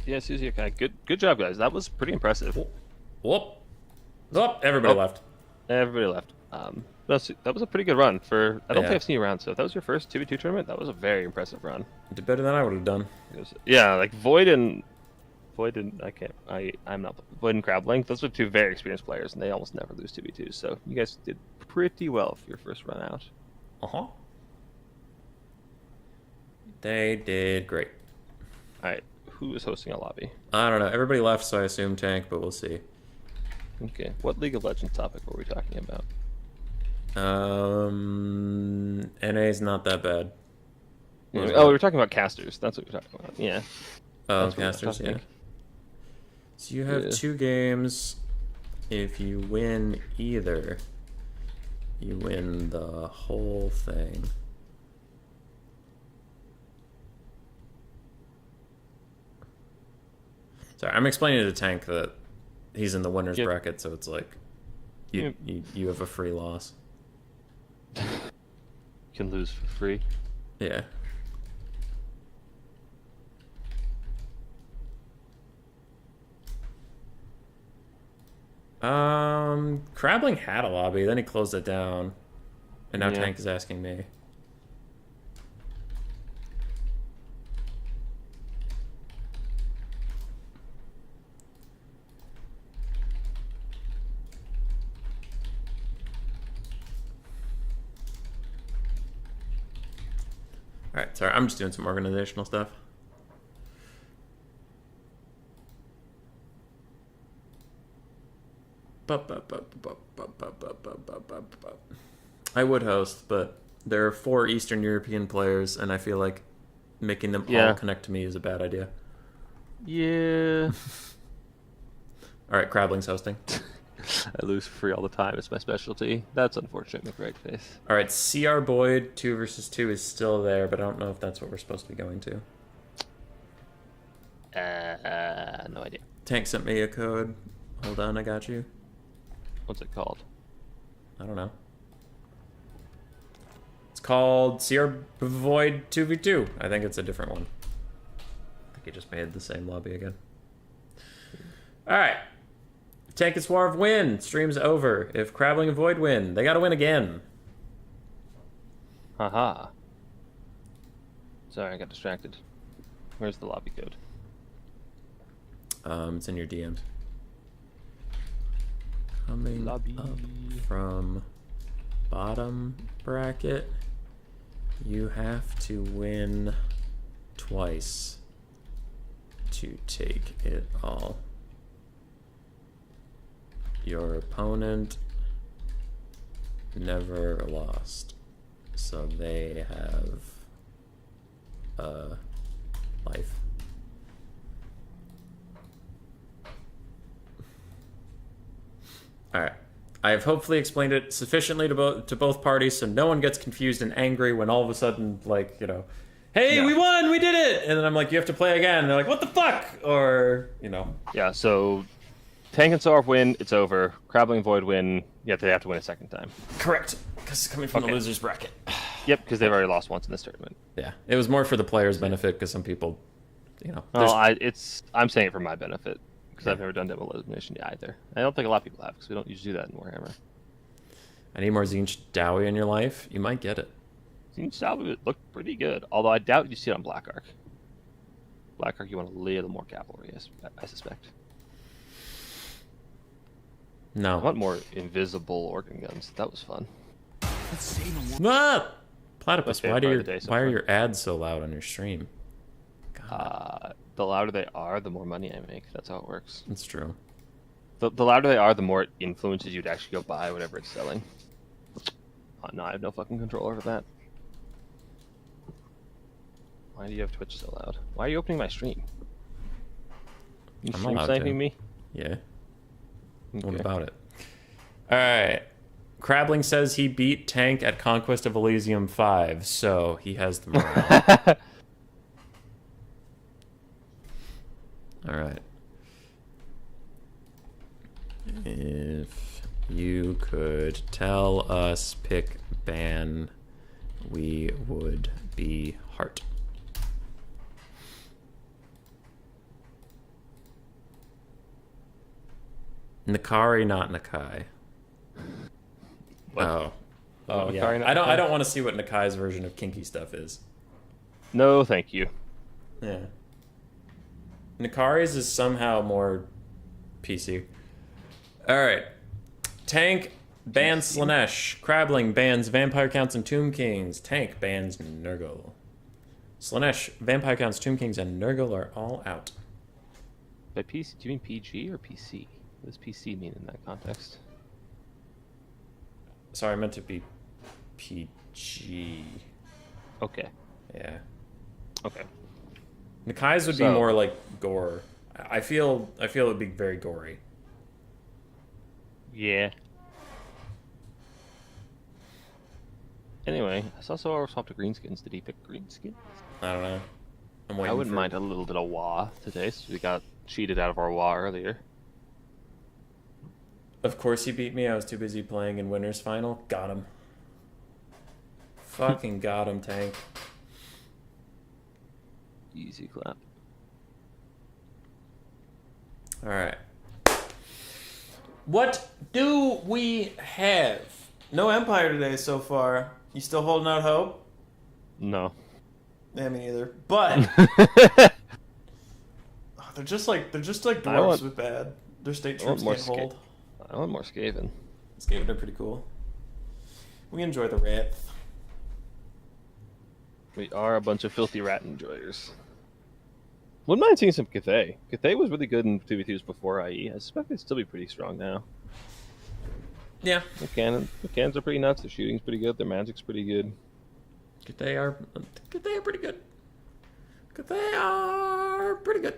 S2: Yeah, Susie, okay. Good job, guys. That was pretty impressive.
S1: Whoop. Whoop. Everybody
S2: Oh.
S1: left.
S2: Everybody left. That was a pretty good run for. I don't
S1: Yeah.
S2: think I've seen you around. So if that was your first 2v2 tournament, that was a very impressive run.
S1: Did better than I would have done.
S2: Yeah, like Void and I'm not Void and Crabbling. Those are two very experienced players, and they almost never lose 2v2s. So you guys did pretty well for your first run out.
S1: Uh-huh. They did great.
S2: All right, who is hosting a lobby?
S1: I don't know. Everybody left, so I assume Tank, but we'll see.
S2: Okay, what League of Legends topic were we talking about?
S1: NA's not that bad.
S2: Oh, we were talking about casters. That's what we were talking about. Yeah.
S1: Oh,
S2: That's what
S1: casters,
S2: I
S1: yeah.
S2: think.
S1: So you have
S2: Yeah.
S1: 2 games. If you win either, you win the whole thing. Sorry, I'm explaining to Tank that he's in the winner's
S2: Yep.
S1: bracket, so it's like you,
S2: Yep.
S1: you have a free loss.
S2: You can lose for free.
S1: Yeah. Crabbling had a lobby, then he closed it down, and now
S2: Yeah.
S1: Tank is asking me. Alright, sorry, I'm just doing some organizational stuff. I would host, but there are 4 Eastern European players, and I feel like making them
S2: Yeah.
S1: all connect to me is a bad idea.
S2: Yeah.
S1: Alright, Crabbling's hosting.
S2: I lose for free all the time. It's my specialty. That's unfortunate, McRae-face.
S1: Alright, CR Boyd 2 versus 2 is still there, but I don't know if that's what we're supposed to be going to.
S2: No idea.
S1: Tank sent me a code. Hold on, I got you.
S2: What's it called?
S1: I don't know. It's called CR Void 2v2. I think it's a different one. I think he just made the same lobby again. Alright. If Tank and Swarv win, stream's over. If Crabbling and Void win, they gotta win again.
S2: Haha. Sorry, I got distracted. Where's the lobby code?
S1: It's in your DMs. Coming
S2: Lobby.
S1: up from bottom bracket. You have to win twice to take it all. Your opponent never lost, so they have a life. All right. I have hopefully explained it sufficiently to both parties, so no one gets confused and angry when all of a sudden, like, you know, hey, we won, we did it, and then I'm like, you have to play again. And they're like, what the fuck? Or, you know.
S2: Yeah. So, Tank and Sorf win, it's over. Crabbling Void win, yet they have to win a second time.
S1: Correct. Because it's coming from the losers bracket.
S2: Yep, because they've already lost once in this tournament.
S1: Yeah, it was more for the players' benefit because some people, you know.
S2: Well, I'm saying it for my benefit because I've never done Domination either. I don't think a lot of people have because we don't usually do that in Warhammer.
S1: I need more Zinch Dowie in your life. You might get it.
S2: Zinch Dowie would look pretty good, although I doubt you see it on Black Ark. Black Ark, you want a little more cavalry, I suspect.
S1: No.
S2: I want more invisible organ guns. That was fun.
S1: Ah! Platypus,
S2: Okay,
S1: why are your ads so loud on your stream?
S2: The louder they are, the more money I make. That's how it works.
S1: That's true.
S2: The louder they are, the more it influences you to actually go buy whatever it's selling. No, I have no fucking control over that. Why do you have Twitch so loud? Why are you opening my stream? You
S1: I'm
S2: stream
S1: allowed
S2: sniping
S1: to.
S2: me?
S1: Yeah.
S2: Okay.
S1: What about it? Alright. Crabbling says he beat Tank at Conquest of Elysium 5, so he has the morale. Alright. If you could tell us pick ban, we would be Heart. Nakari, not Nakai.
S2: What?
S1: Oh yeah.
S2: Nakari, not
S1: I
S2: Nakai?
S1: don't want to see what Nakai's version of kinky stuff is.
S2: No, thank you.
S1: Yeah. Nakari's is somehow more PC. Alright. Tank bans Slanesh. Crabbling bans Vampire Counts and Tomb Kings. Tank bans Nurgle. Slanesh, Vampire Counts, Tomb Kings, and Nurgle are all out.
S2: By PC, do you mean PG or PC? What does PC mean in that context?
S1: Sorry, I meant to be PG.
S2: Okay.
S1: Yeah.
S2: Okay.
S1: Nakai's would be more like gore. I feel it would be very gory.
S2: Yeah. Anyway, I saw Soros swap to greenskins. Did he pick greenskins?
S1: I don't know. I'm waiting
S2: I wouldn't mind a little bit of WA today, so we got cheated out of our WA earlier.
S1: Of course he beat me. I was too busy playing in Winners Final. Got him. Fucking got him, Tank.
S2: Easy clap.
S1: Alright. What do we have?
S3: No Empire today so far. You still holding out hope?
S2: No.
S3: Yeah, me neither. But they're just like dwarves with bad. Their state troops can't hold.
S2: I want more Skaven.
S3: Skaven are pretty cool. We enjoy the Wrath.
S2: We are a bunch of filthy rat enjoyers. Wouldn't mind seeing some Cathay. Cathay was really good in 2v2s before IE. I suspect it'd still be pretty strong now.
S1: Yeah.
S2: The cannons are pretty nuts. The shooting's pretty good. Their magic's pretty good.
S1: They are pretty good. They are pretty good.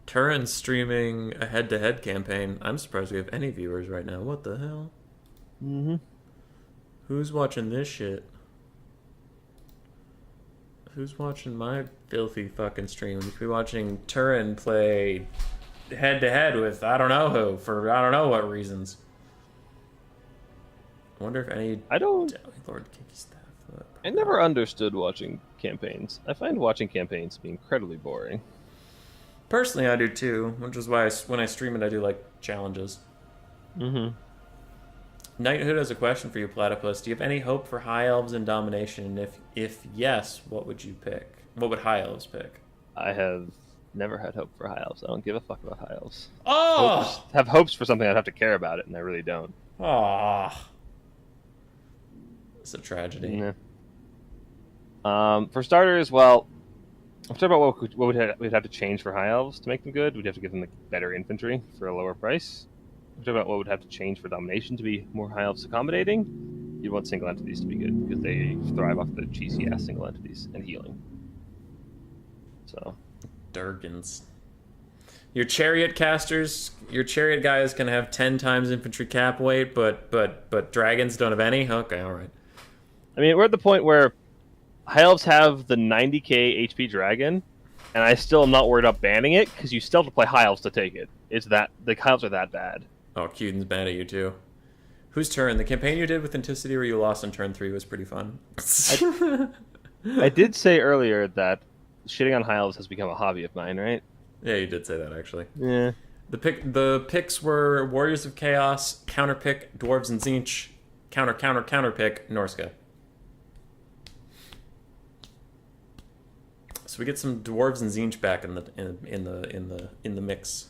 S1: Turin's streaming a head-to-head campaign. I'm surprised we have any viewers right now. What the hell?
S2: Mm-hmm.
S1: Who's watching this shit? Who's watching my filthy fucking stream? We watching Turin play head-to-head with I don't know who for I don't know what reasons. I wonder if any Lord Kinky staff.
S2: I never understood watching campaigns. I find watching campaigns to be incredibly boring.
S1: Personally, I do too, which is why when I stream it, I do like challenges.
S2: Mm-hmm.
S1: Knighthood has a question for you, Platypus. Do you have any hope for High Elves in Domination? And if yes, what would you pick? What would High Elves pick?
S2: I have never had hope for High Elves. I don't give a fuck about High Elves.
S1: Oh!
S2: Have hopes for something I'd have to care about it, and I really don't.
S1: Ah. It's a tragedy.
S2: Yeah. For starters, well, I'm talking about what we'd have to change for high elves to make them good. We'd have to give them better infantry for a lower price. I'm talking about what would have to change for domination to be more high elves accommodating. You'd want single entities to be good because they thrive off the cheesy ass single entities and healing. So,
S1: Durgans. Your chariot casters, your chariot guys can have 10 times infantry cap weight, but dragons don't have any? Okay, alright.
S2: I mean, we're at the point where high elves have the 90k HP dragon, and I still am not worried about banning it, because you still have to play high elves to take it. It's that, the high elves are that bad.
S1: Oh, Cuden's mad at you too. Whose turn? The campaign you did with Anticity where you lost on turn 3 was pretty fun.
S2: I did say earlier that shitting on high elves has become a hobby of mine, right?
S1: Yeah, you did say that, actually.
S2: Yeah.
S1: The picks were Warriors of Chaos, counterpick, Dwarves and Tzeentch, counterpick, Norska. So we get some Dwarves and Tzeentch back in the mix.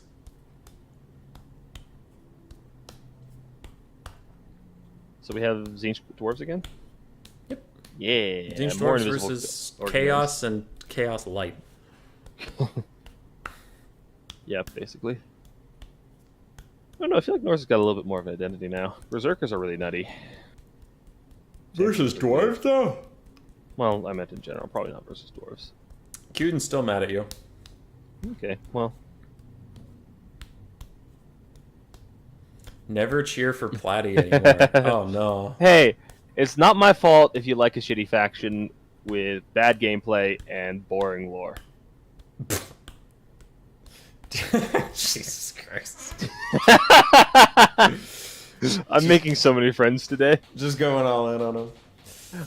S2: So we have Tzeentch dwarves again?
S1: Yep.
S2: Yeah.
S1: Tzeentch dwarves versus Chaos and Chaos Light.
S2: Yeah, basically. I don't know, I feel like Norse has got a little bit more of an identity now. Berserkers are really nutty.
S3: Versus dwarves, though?
S2: Well, I meant in general, probably not versus dwarves.
S1: Cuden's still mad at you.
S2: Okay, well.
S1: Never cheer for Platy anymore. Oh, no.
S2: Hey, it's not my fault if you like a shitty faction with bad gameplay and boring lore.
S1: Jesus Christ.
S2: I'm making so many friends today.
S3: Just going all in on them.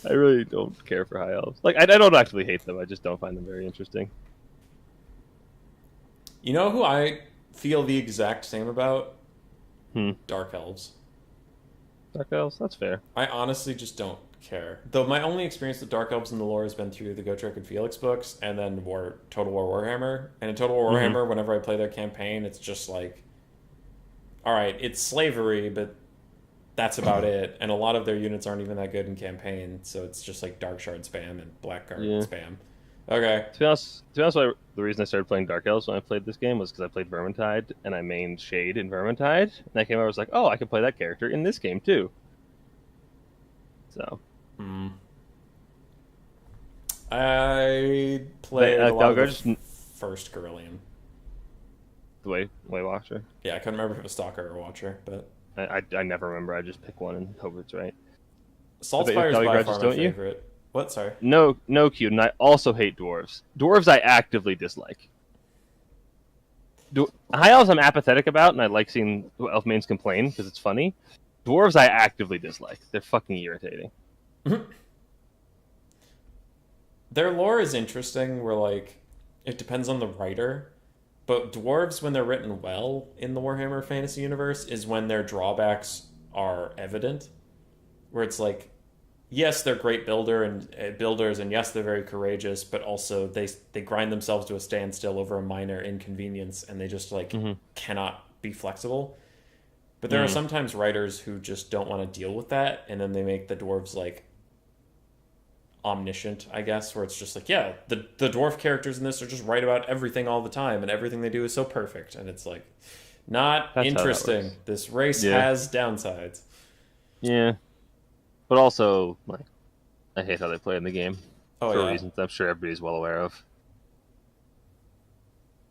S2: I really don't care for high elves. Like, I don't actually hate them. I just don't find them very interesting.
S1: You know who I feel the exact same about? Dark Elves.
S2: Dark elves? That's fair.
S1: I honestly just don't care. Though my only experience with Dark Elves in the lore has been through the Gotrek and Felix books, and then Total War Warhammer. And in Total War Warhammer, whenever I play their campaign, it's just like, all right, it's slavery, but that's about it. And a lot of their units aren't even that good in campaign, so it's just like Dark Shard spam and Black Guard spam. Okay.
S2: To be honest, the reason I started playing Dark Elves when I played this game was because I played Vermintide, and I mained Shade in Vermintide. And I came over, I was like, oh, I can play that character in this game, too. So.
S1: I played a lot of the first Guerrillion.
S2: The Way Watcher?
S1: Yeah, I couldn't remember if it was Stalker or Watcher, but...
S2: I never remember. I just pick one and hope it's right.
S1: Saltspire is by far my favorite. What? Sorry.
S2: No, Q, and I also hate dwarves. Dwarves I actively dislike. High elves I'm apathetic about, and I like seeing elf mains complain because it's funny. Dwarves I actively dislike. They're fucking irritating.
S1: Their lore is interesting, where, like, it depends on the writer. But dwarves, when they're written well in the Warhammer Fantasy Universe, is when their drawbacks are evident. Where it's like, yes, they're great builders, and yes, they're very courageous, but also they grind themselves to a standstill over a minor inconvenience, and they just, like, cannot be flexible. But there are sometimes writers who just don't want to deal with that, and then they make the dwarves, like, omniscient, I guess, where it's just like, yeah, the dwarf characters in this are just right about everything all the time, and everything they do is so perfect, and it's like, not
S2: That's
S1: interesting. This race has downsides.
S2: Yeah. But also, like, I hate how they play in the game. For reasons I'm sure everybody's well aware of.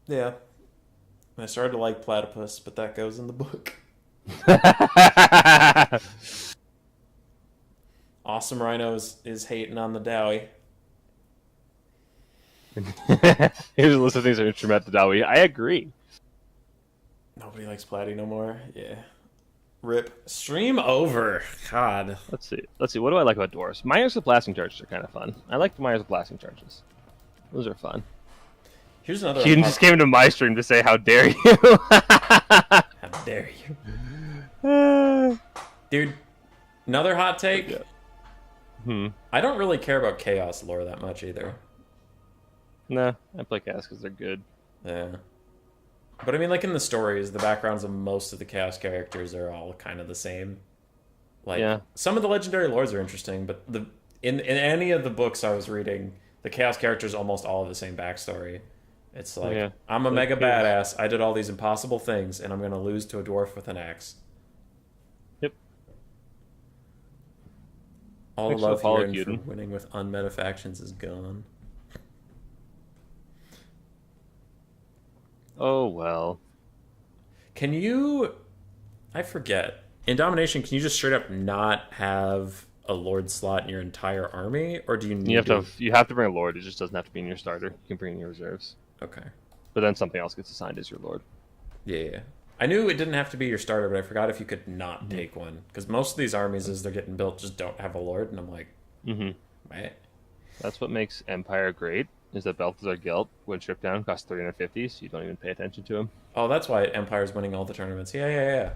S1: Yeah. I started to like Platypus, but that goes in the book. Awesome Rhino is hating on the Dowie.
S2: Here's a list of things that are instrumental to Dowie. I agree.
S1: Nobody likes Platy no more. Yeah. Rip. Stream over. God.
S2: Let's see. What do I like about dwarves? Miners with blasting charges are kind of fun. I like the miners with blasting charges. Those are fun.
S1: Here's another.
S2: You just came into my stream to say, "How dare you?"
S1: How dare you, dude? Another hot take. I don't really care about Chaos lore that much either.
S2: Nah, I play Chaos because they're good.
S1: Yeah. But I mean, like in the stories, the backgrounds of most of the Chaos characters are all kind of the same. Like some of the legendary lords are interesting, but in any of the books I was reading, the Chaos characters almost all have the same backstory. It's like I'm a mega badass. I did all these impossible things, and I'm going to lose to a dwarf with an axe.
S2: Yep.
S1: All the love here for winning with unmeta factions is gone.
S2: Oh well.
S1: Can you? I forget. In Domination, can you just straight up not have a lord slot in your entire army, or do you need
S2: you have to bring a lord? It just doesn't have to be in your starter. You can bring in your reserves.
S1: Okay.
S2: But then something else gets assigned as your lord.
S1: Yeah. I knew it didn't have to be your starter, but I forgot if you could not take one. Because most of these armies, as they're getting built, just don't have a lord, and I'm like, right.
S2: That's what makes Empire great, is that Balthazar Gelt, when stripped down, costs 350, so you don't even pay attention to him.
S1: Oh, that's why Empire's winning all the tournaments. Yeah.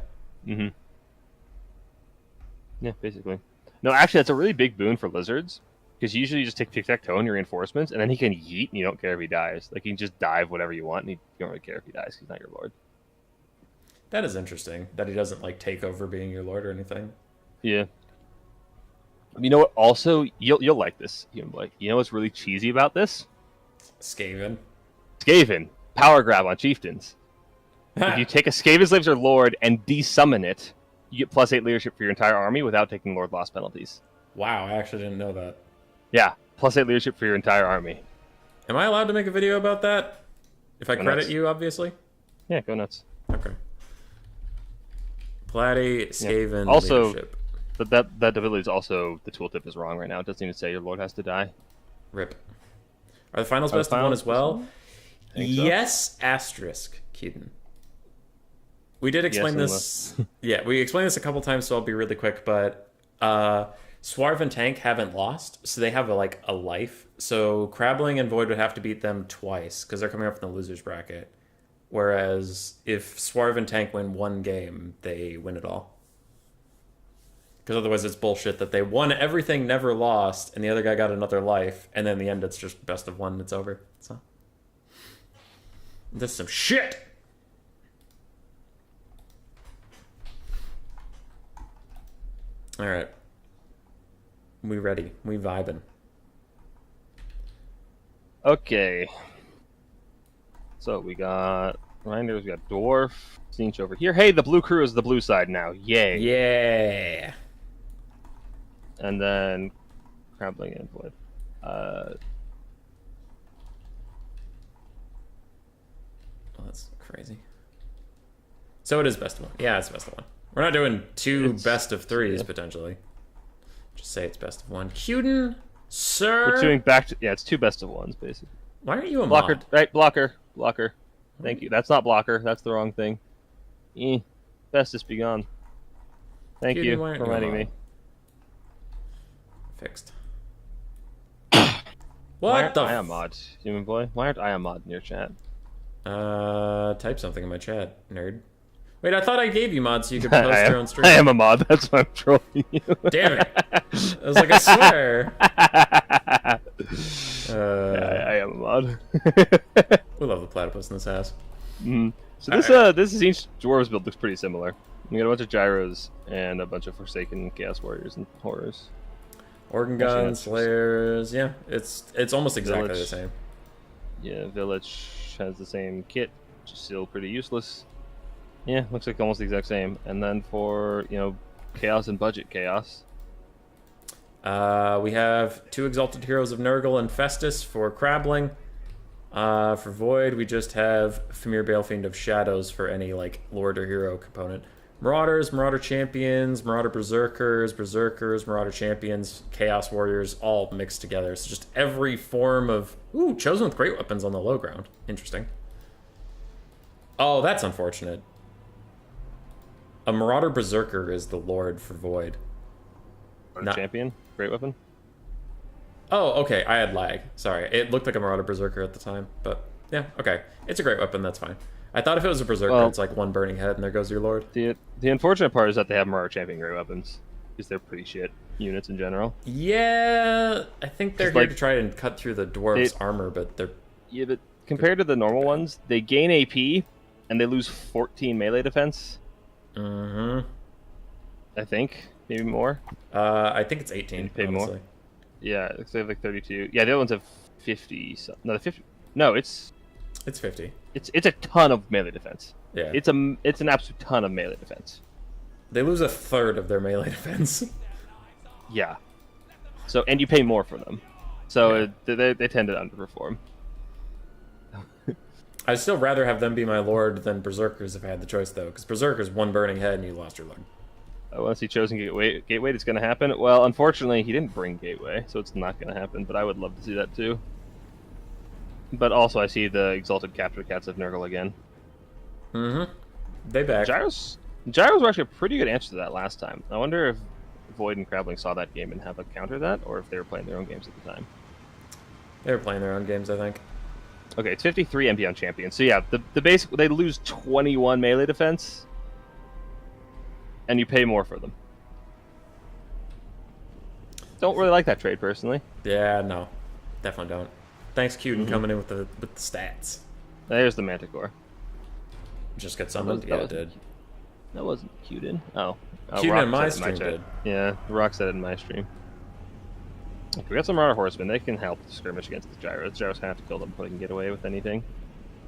S2: Yeah, basically. No, actually, that's a really big boon for Lizards, because usually you just take Tic-Tac-Toe and your reinforcements, and then he can yeet, and you don't care if he dies. Like, he can just dive whatever you want, and you don't really care if he dies, because he's not your lord.
S1: That is interesting, that he doesn't, like, take over being your lord or anything.
S2: Yeah. You know what, also, you'll like this, Human Boy. You know what's really cheesy about this?
S1: Skaven.
S2: Power grab on Chieftains. If you take a Skaven Slaves or Lord and desummon it, you get +8 leadership for your entire army without taking Lord loss penalties.
S1: Wow, I actually didn't know that.
S2: Yeah, +8 leadership for your entire army.
S1: Am I allowed to make a video about that? If I credit you, obviously?
S2: Yeah, go nuts.
S1: Okay. Platy, Skaven,
S2: also,
S1: leadership.
S2: That ability is also, the tooltip is wrong right now. It doesn't even say your lord has to die.
S1: Rip. Are the finals best of one as well? Yes, asterisk, Keaton. We did explain this. Yeah, we explained this a couple times, so I'll be really quick. But Swarv and Tank haven't lost, so they have a life. So Crabbling and Void would have to beat them twice because they're coming up in the losers bracket. Whereas if Swarv and Tank win one game, they win it all. Because otherwise it's bullshit that they won everything, never lost, and the other guy got another life, and then in the end it's just best of one and it's over. So this is some shit! Alright. We ready. We vibing.
S2: Okay. So we got Grinders, we got Dwarf, Sinch over here. Hey, the blue crew is the blue side now. Yay.
S1: Yeah.
S2: And then Crabbling and Void.
S1: Oh, that's crazy. So it is best of one. Yeah, it's best of one. We're not doing two best of threes, potentially. Just say it's best of one. Cuden, sir.
S2: We're doing back to... Yeah, it's two best of ones, basically.
S1: Why aren't you a
S2: blocker?
S1: mod?
S2: Right, blocker. Thank you. That's not blocker. That's the wrong thing. Bestest be gone. Thank you for reminding me.
S1: Fixed. What the?
S2: I am mod, Human Boy. Why aren't I a mod in your chat?
S1: Type something in my chat, nerd. Wait, I thought I gave you mods so you could post your own stream.
S2: I am a mod. That's why I'm trolling you.
S1: Damn it! I was like, I swear.
S2: Yeah, I am a mod.
S1: We love the platypus in this house.
S2: So this Zinch Dwarves build looks pretty similar. You got a bunch of gyros and a bunch of Forsaken Chaos Warriors and Horrors.
S1: Organ Guns, Slayers, yeah, it's almost exactly the same.
S2: Yeah, Village has the same kit, which is still pretty useless. Yeah, looks like almost the exact same. And then for, Chaos and Budget Chaos.
S1: We have 2 Exalted Heroes of Nurgle and Festus for Crabbling. For Void, we just have Famir Balefiend of Shadows for any, Lord or Hero component. Marauders, Marauder Champions, Marauder Berserkers, Marauder Champions, Chaos Warriors, all mixed together. So just every form of... Ooh, Chosen with Great Weapons on the low ground. Interesting. Oh, that's unfortunate. A Marauder Berserker is the Lord for Void.
S2: Champion? Great Weapon?
S1: Oh, okay. I had lag. Sorry. It looked like a Marauder Berserker at the time. But, yeah, okay. It's a Great Weapon. That's fine. I thought if it was a Berserker, it's like one burning head and there goes your Lord.
S2: The unfortunate part is that they have Marauder Champion Great Weapons. Because they're pretty shit units in general.
S1: Yeah, I think they're here to try and cut through the dwarves' armor, but they're...
S2: Yeah, but compared to the normal ones, they gain AP, and they lose 14 melee defense.
S1: Mm-hmm.
S2: I think. maybe more.
S1: I think it's 18.
S2: You pay
S1: honestly.
S2: more. Yeah, they have like 32. Yeah, the other ones have 50. So, no, the 50. No,
S1: It's 50.
S2: it's a ton of melee defense.
S1: Yeah.
S2: It's an absolute ton of melee defense.
S1: They lose a third of their melee defense.
S2: Yeah. So and you pay more for them. So they tend to underperform.
S1: I'd still rather have them be my lord than berserkers if I had the choice, though, because berserkers one burning head and you lost your leg.
S2: Once he chosen Gateway, it's going to happen. Well, unfortunately, he didn't bring Gateway, so it's not going to happen. But I would love to see that too. But also, I see the exalted capture cats of Nurgle again.
S1: Mm-hmm. They back.
S2: Gyros were actually a pretty good answer to that last time. I wonder if Void and Crabling saw that game and have a counter that, or if they were playing their own games at the time.
S1: They were playing their own games, I think.
S2: Okay, it's 53 MP on champions. So yeah, the basic they lose 21 melee defense, and you pay more for them. Don't really like that trade personally.
S1: Yeah, no, definitely don't. Thanks, Cuden, coming in with the stats.
S2: There's the Manticore.
S1: Just got summoned. Yeah, it did.
S2: That wasn't Cuden. Oh,
S1: Cuden
S2: Rock
S1: in my
S2: said it
S1: stream
S2: chat.
S1: did.
S2: Yeah, Rock said it in my stream. Okay, we got some Marauder Horsemen. They can help skirmish against the Gyros. The Gyros have to kill them before they can get away with anything.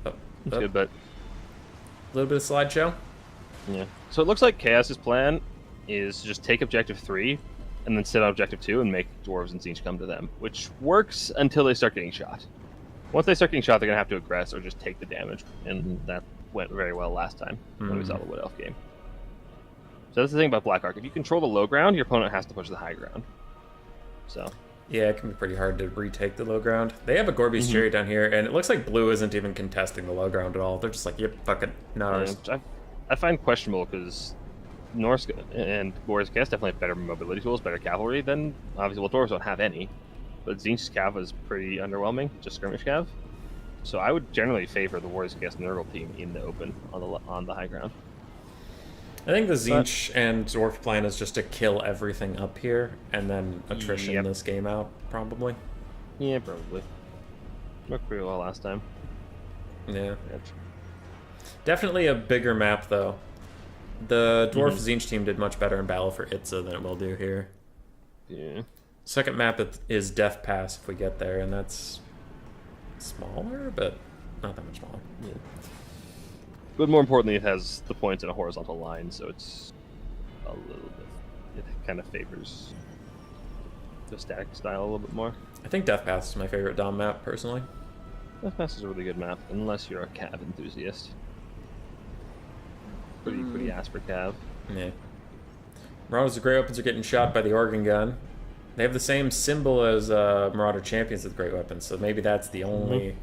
S1: Oh,
S2: That's
S1: oh.
S2: good, but
S1: A little bit of slideshow.
S2: yeah. So it looks like Chaos's plan is to just take Objective 3 and then sit on Objective 2 and make Dwarves and Siege come to them, which works until they start getting shot. Once they start getting shot, they're going to have to aggress or just take the damage, and that went very well last time when we saw the Wood Elf game. So that's the thing about Black Ark. If you control the low ground, your opponent has to push the high ground. So
S1: Yeah, it can be pretty hard to retake the low ground. They have a Gorby's Chariot down here, and it looks like blue isn't even contesting the low ground at all. They're just like, yep, fuck it, not ours.
S2: I find questionable because Norse and Warriors Cast definitely have better mobility tools, better cavalry than obviously. Well, Dwarves don't have any, but Tzeentch's cav is pretty underwhelming, just skirmish cav. So I would generally favor the Warriors Cast Nurgle team in the open on the high ground.
S1: I think the Tzeentch and Dwarf plan is just to kill everything up here, and then attrition this game out, probably.
S2: Yeah, probably. Worked pretty well last time.
S1: Yeah. Definitely a bigger map, though. The Dwarf Tzeentch team did much better in Battle for Itza than it will do here.
S2: Yeah.
S1: Second map is Death Pass if we get there, and that's smaller, but not that much smaller.
S2: Yeah. But more importantly, it has the points in a horizontal line, so it's a little bit. It kind of favors the static style a little bit more.
S1: I think Death Pass is my favorite Dom map, personally.
S2: Death Pass is a really good map, unless you're a cav enthusiast. Pretty ass for cav.
S1: Yeah. Marauders of Grey Weapons are getting shot by the organ gun. They have the same symbol as Marauder Champions with Great Weapons, so maybe that's the only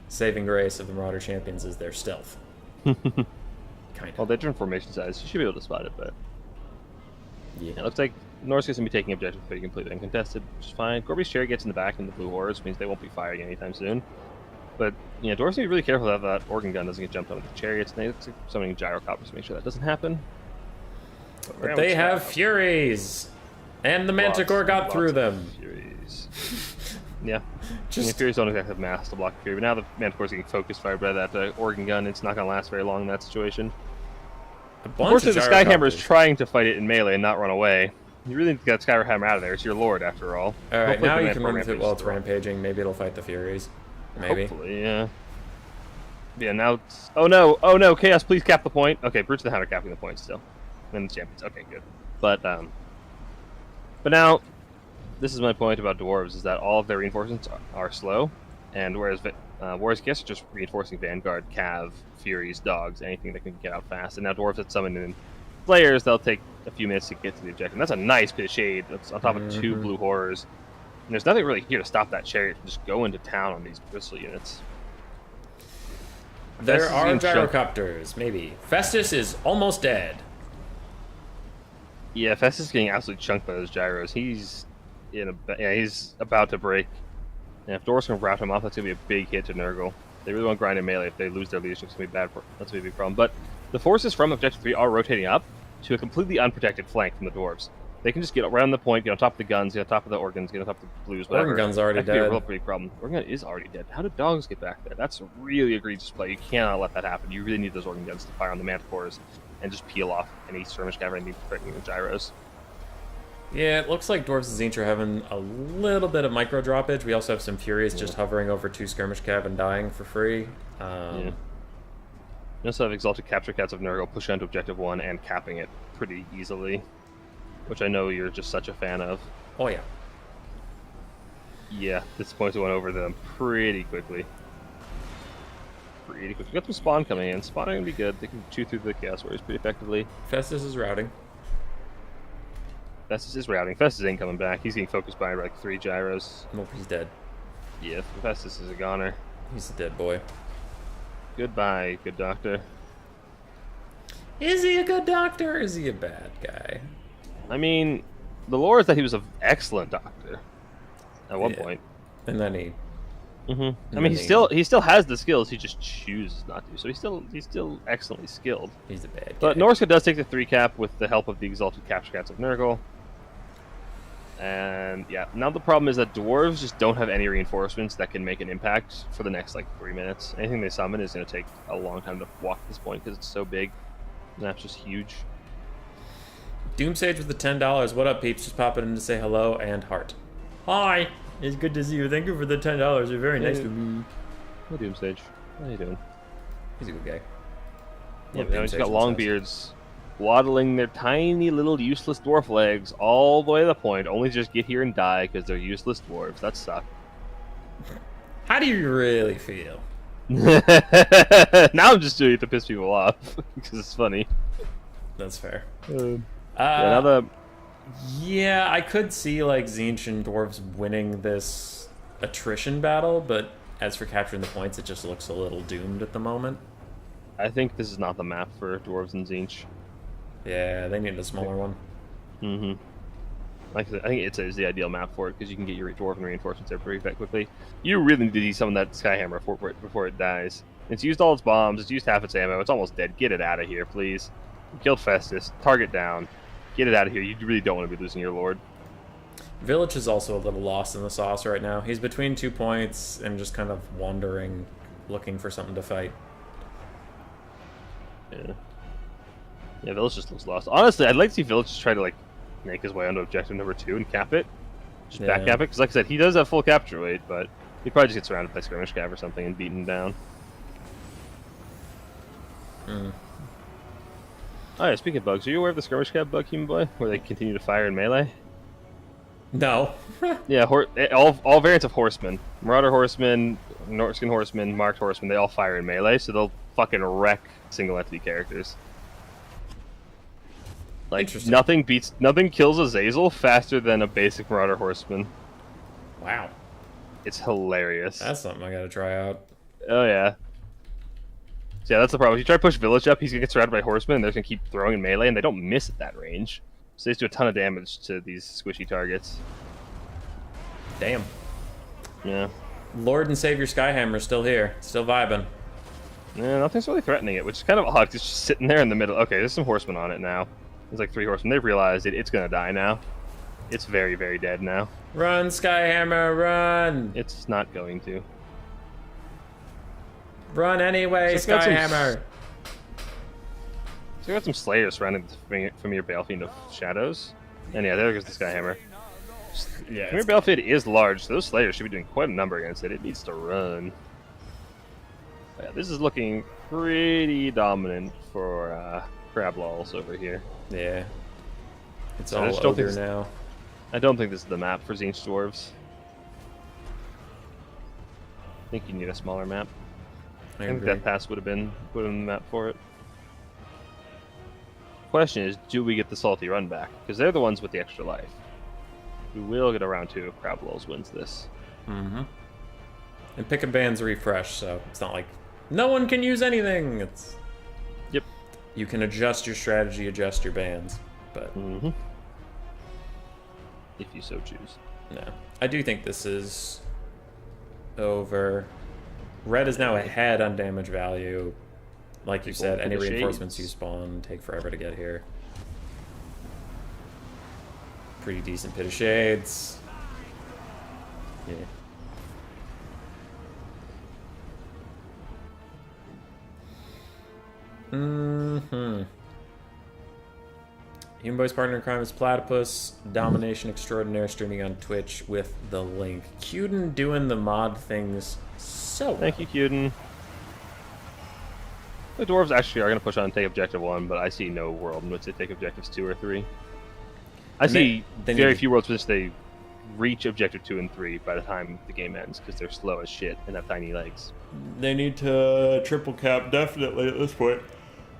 S1: saving grace of the Marauder Champions is their stealth. Kind of.
S2: Well, they're different formation size. You should be able to spot it, but
S1: Yeah.
S2: it looks like Norse is going to be taking objective 3 completely uncontested, which is fine. Gorby's Cherry gets in the back in the blue horse, means they won't be firing anytime soon. But, yeah, Dwarves need to be really careful that that organ gun doesn't get jumped on with the chariots. And they look like summoning gyrocopters to make sure that doesn't happen.
S1: But they have Furies! And the Manticore got through them.
S2: Furies. Yeah. Furies don't exactly have mass to block Fury, but now the Manticore's getting focused fired by that organ gun. It's not going to last very long in that situation. Unfortunately, the Skyhammer is trying to fight it in melee and not run away. You really need to get Skyhammer out of there. It's your lord, after all.
S1: Alright, now you can run with it while it's rampaging. Maybe it'll fight the Furies. Maybe.
S2: Hopefully, yeah. Yeah, now it's... Oh no, Chaos, please cap the point. Okay, Brutes of the Hound are capping the point still. And the Champions. Okay, good. But now, this is my point about Dwarves, is that all of their reinforcements are slow, and whereas Warriors Guests are just reinforcing Vanguard, Cav, Furies, Dogs, anything that can get out fast, and now Dwarves that summon in Slayers, they'll take a few minutes to get to the objective. And that's a nice bit of shade. That's on top of 2 blue horrors. And there's nothing really here to stop that chariot from just going to town on these Bristol units.
S1: There are gyrocopters, maybe. Festus is almost dead.
S2: Yeah, Festus is getting absolutely chunked by those gyros. He's he's about to break. And if Doris can rout him off, that's gonna be a big hit to Nurgle. They really want to grind in melee. If they lose their leadership, it's gonna be bad. That's gonna be a big problem. But the forces from Objective 3 are rotating up to a completely unprotected flank from the dwarves. They can just get around the point, get on top of the guns, get on top of the organs, get on top of the blues, whatever.
S1: Organ gun's already
S2: dead. That could be a real big problem. Organ gun is already dead. How did dogs get back there? That's a really egregious play. You cannot let that happen. You really need those organ guns to fire on the manticores and just peel off any skirmish cavalry and threatening the gyros.
S1: Yeah, it looks like Dwarves and Tzeentch are having a little bit of micro droppage. We also have some Furies just hovering over 2 skirmish cav and dying for free.
S2: Yeah. You also have Exalted Capture Cats of Nurgle pushing onto Objective 1 and capping it pretty easily, which I know you're just such a fan of.
S1: Oh, yeah.
S2: Yeah, this points one over them pretty quickly. Pretty quick. We got some spawn coming in. Spawn are going to be good. They can chew through the Chaos Warriors pretty effectively.
S1: Festus is routing.
S2: Festus is routing. Festus ain't coming back. He's getting focused by like 3 gyros.
S1: Nope, he's dead.
S2: Yeah, Festus is a goner.
S1: He's a dead boy.
S2: Goodbye, good doctor.
S1: Is he a good doctor or is he a bad guy?
S2: I mean, the lore is that he was an excellent doctor at one point.
S1: And then he...
S2: I mean, he still has the skills. He just chooses not to. So he's still excellently skilled.
S1: He's a bad guy.
S2: But Norska does take the 3 cap with the help of the Exalted Capture Cats of Nurgle. And yeah, now the problem is that dwarves just don't have any reinforcements that can make an impact for the next like 3 minutes. Anything they summon is going to take a long time to walk this point because it's so big. And that's just huge.
S1: Doomsage with the $10. What up, peeps? Just popping in to say hello and heart. Hi! It's good to see you. Thank you for the $10. You're very nice to me.
S2: Hey, Doomsage. How you doing?
S1: He's a good guy.
S2: Yeah, he's got long beards, waddling their tiny little useless dwarf legs all the way to the point, only to just get here and die because they're useless dwarves. That sucks.
S1: How do you really feel?
S2: Now I'm just doing it to piss people off because it's funny.
S1: That's fair.
S2: Yeah,
S1: I could see like Tzeentch and dwarves winning this attrition battle, but as for capturing the points, it just looks a little doomed at the moment.
S2: I think this is not the map for dwarves and Tzeentch.
S1: Yeah, they need a smaller one.
S2: Like I said, I think it's the ideal map for it because you can get your dwarven reinforcements there pretty quickly. You really need to do some of that Skyhammer before it dies. It's used all its bombs. It's used half its ammo. It's almost dead. Get it out of here, please. You killed Festus. Target down. Get it out of here. You really don't want to be losing your lord.
S1: Village is also a little lost in the sauce right now. He's between 2 points and just kind of wandering, looking for something to fight.
S2: Yeah, Village just looks lost. Honestly, I'd like to see Village just try to like make his way onto objective number 2 and cap it. Just back cap it, because like I said, he does have full capture weight, but he probably just gets surrounded by skirmish cav or something and beaten down. Oh yeah, speaking of bugs, are you aware of the skirmish cav bug, human boy, where they continue to fire in melee?
S1: No.
S2: Yeah, all variants of horsemen, Marauder horsemen, Nortskin horsemen, Marked horsemen, they all fire in melee, so they'll fucking wreck single entity characters. Like nothing kills a Zazel faster than a basic Marauder horseman.
S1: Wow.
S2: It's hilarious.
S1: That's something I gotta try out.
S2: Oh yeah. So yeah, that's the problem. If you try to push Village up, he's gonna get surrounded by horsemen, and they're gonna keep throwing in melee, and they don't miss at that range. So they just do a ton of damage to these squishy targets.
S1: Damn.
S2: Yeah.
S1: Lord and Savior Skyhammer's still here, still vibing.
S2: Yeah, nothing's really threatening it, which is kind of odd. It's just sitting there in the middle. Okay, there's some horsemen on it now. There's like 3 horsemen. They've realized it's gonna die now. It's very, very dead now.
S1: Run, Skyhammer, run!
S2: It's not going to.
S1: Run anyway, Skyhammer!
S2: So you got some Slayers surrounding the Familiar Battlefield of Shadows. And yeah, there goes the Skyhammer.
S1: Yeah,
S2: Familiar Battlefield is large, so those Slayers should be doing quite a number against it. It needs to run. But yeah, this is looking pretty dominant for Crab Lawls over here.
S1: Yeah. It's
S2: I
S1: all
S2: just don't
S1: ogre
S2: think
S1: now.
S2: I don't think this is the map for Tzeentch Dwarves. I think you need a smaller map. I think Death Pass would have been put in the map for it. Question is, do we get the Salty Run back? Because they're the ones with the extra life. We will get a round 2 if Crab Lawls wins this.
S1: And pick a band's refresh, so it's not like no one can use anything. It's
S2: Yep.
S1: You can adjust your strategy, adjust your bands, but
S2: if you so choose.
S1: no. I do think this is over. Red is now ahead on damage value. Like you said, any reinforcements you spawn take forever to get here. Pretty decent Pit of Shades. Yeah. Human Boy's partner in crime is Platypus. Domination Extraordinaire streaming on Twitch with the link. Cuden doing the mod things so well.
S2: Thank you, Cuden. The dwarves actually are going to push on and take objective 1, but I see no world in which they take objectives 2 or 3. I see very few worlds in which they reach objective 2 and 3 by the time the game ends, because they're slow as shit and have tiny legs.
S3: They need to triple cap definitely at this point.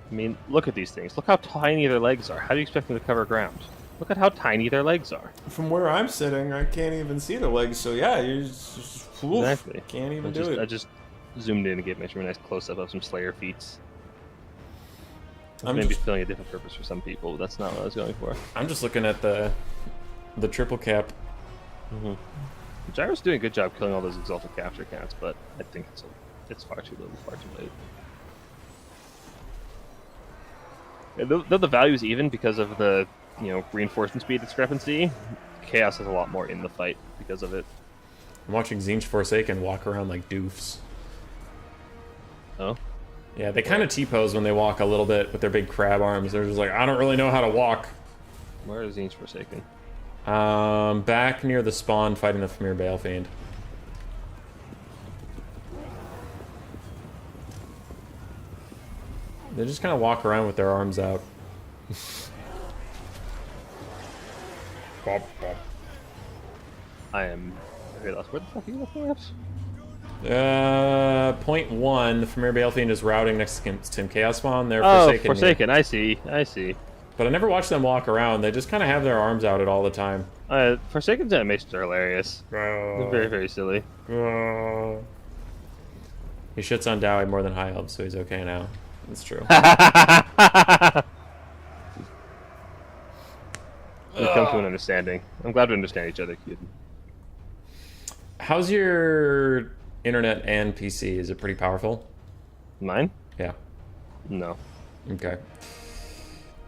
S2: I mean, look at these things. Look how tiny their legs are. How do you expect them to cover ground? Look at how tiny their legs are.
S3: From where I'm sitting, I can't even see the legs, so yeah, you just
S2: exactly.
S3: Can't even do it.
S2: I just zoomed in to get a nice close-up of some Slayer feats. Maybe filling a different purpose for some people, but that's not what I was going for.
S1: I'm just looking at the triple cap.
S2: Mm-hmm. Gyro's doing a good job killing all those exalted capture counts, but I think it's far too little, far too late. Though the value is even because of the reinforcement speed discrepancy, Chaos has a lot more in the fight because of it.
S1: I'm watching Tzeentch Forsaken walk around like doofs.
S2: Oh?
S1: Yeah, they kind of T-pose when they walk a little bit with their big crab arms. They're just like, I don't really know how to walk.
S2: Where is Tzeentch Forsaken?
S1: Back near the spawn fighting the Famir Balefiend. They just kind of walk around with their arms out.
S2: I am very lost. Where the fuck are you looking at?
S1: Point 1, the Famir Balefiend is routing next to Tim Chaos Spawn. They're
S2: Forsaken. I see.
S1: But I never watched them walk around. They just kind of have their arms out at all the time.
S2: Forsaken's animations are hilarious. They're very, very silly.
S1: He shits on Dowie more than High Elves, so he's okay now. That's true.
S2: We've come to an understanding. I'm glad we understand each other, Cuden.
S1: How's your internet and PC? Is it pretty powerful?
S2: Mine?
S1: Yeah.
S2: No.
S1: Okay.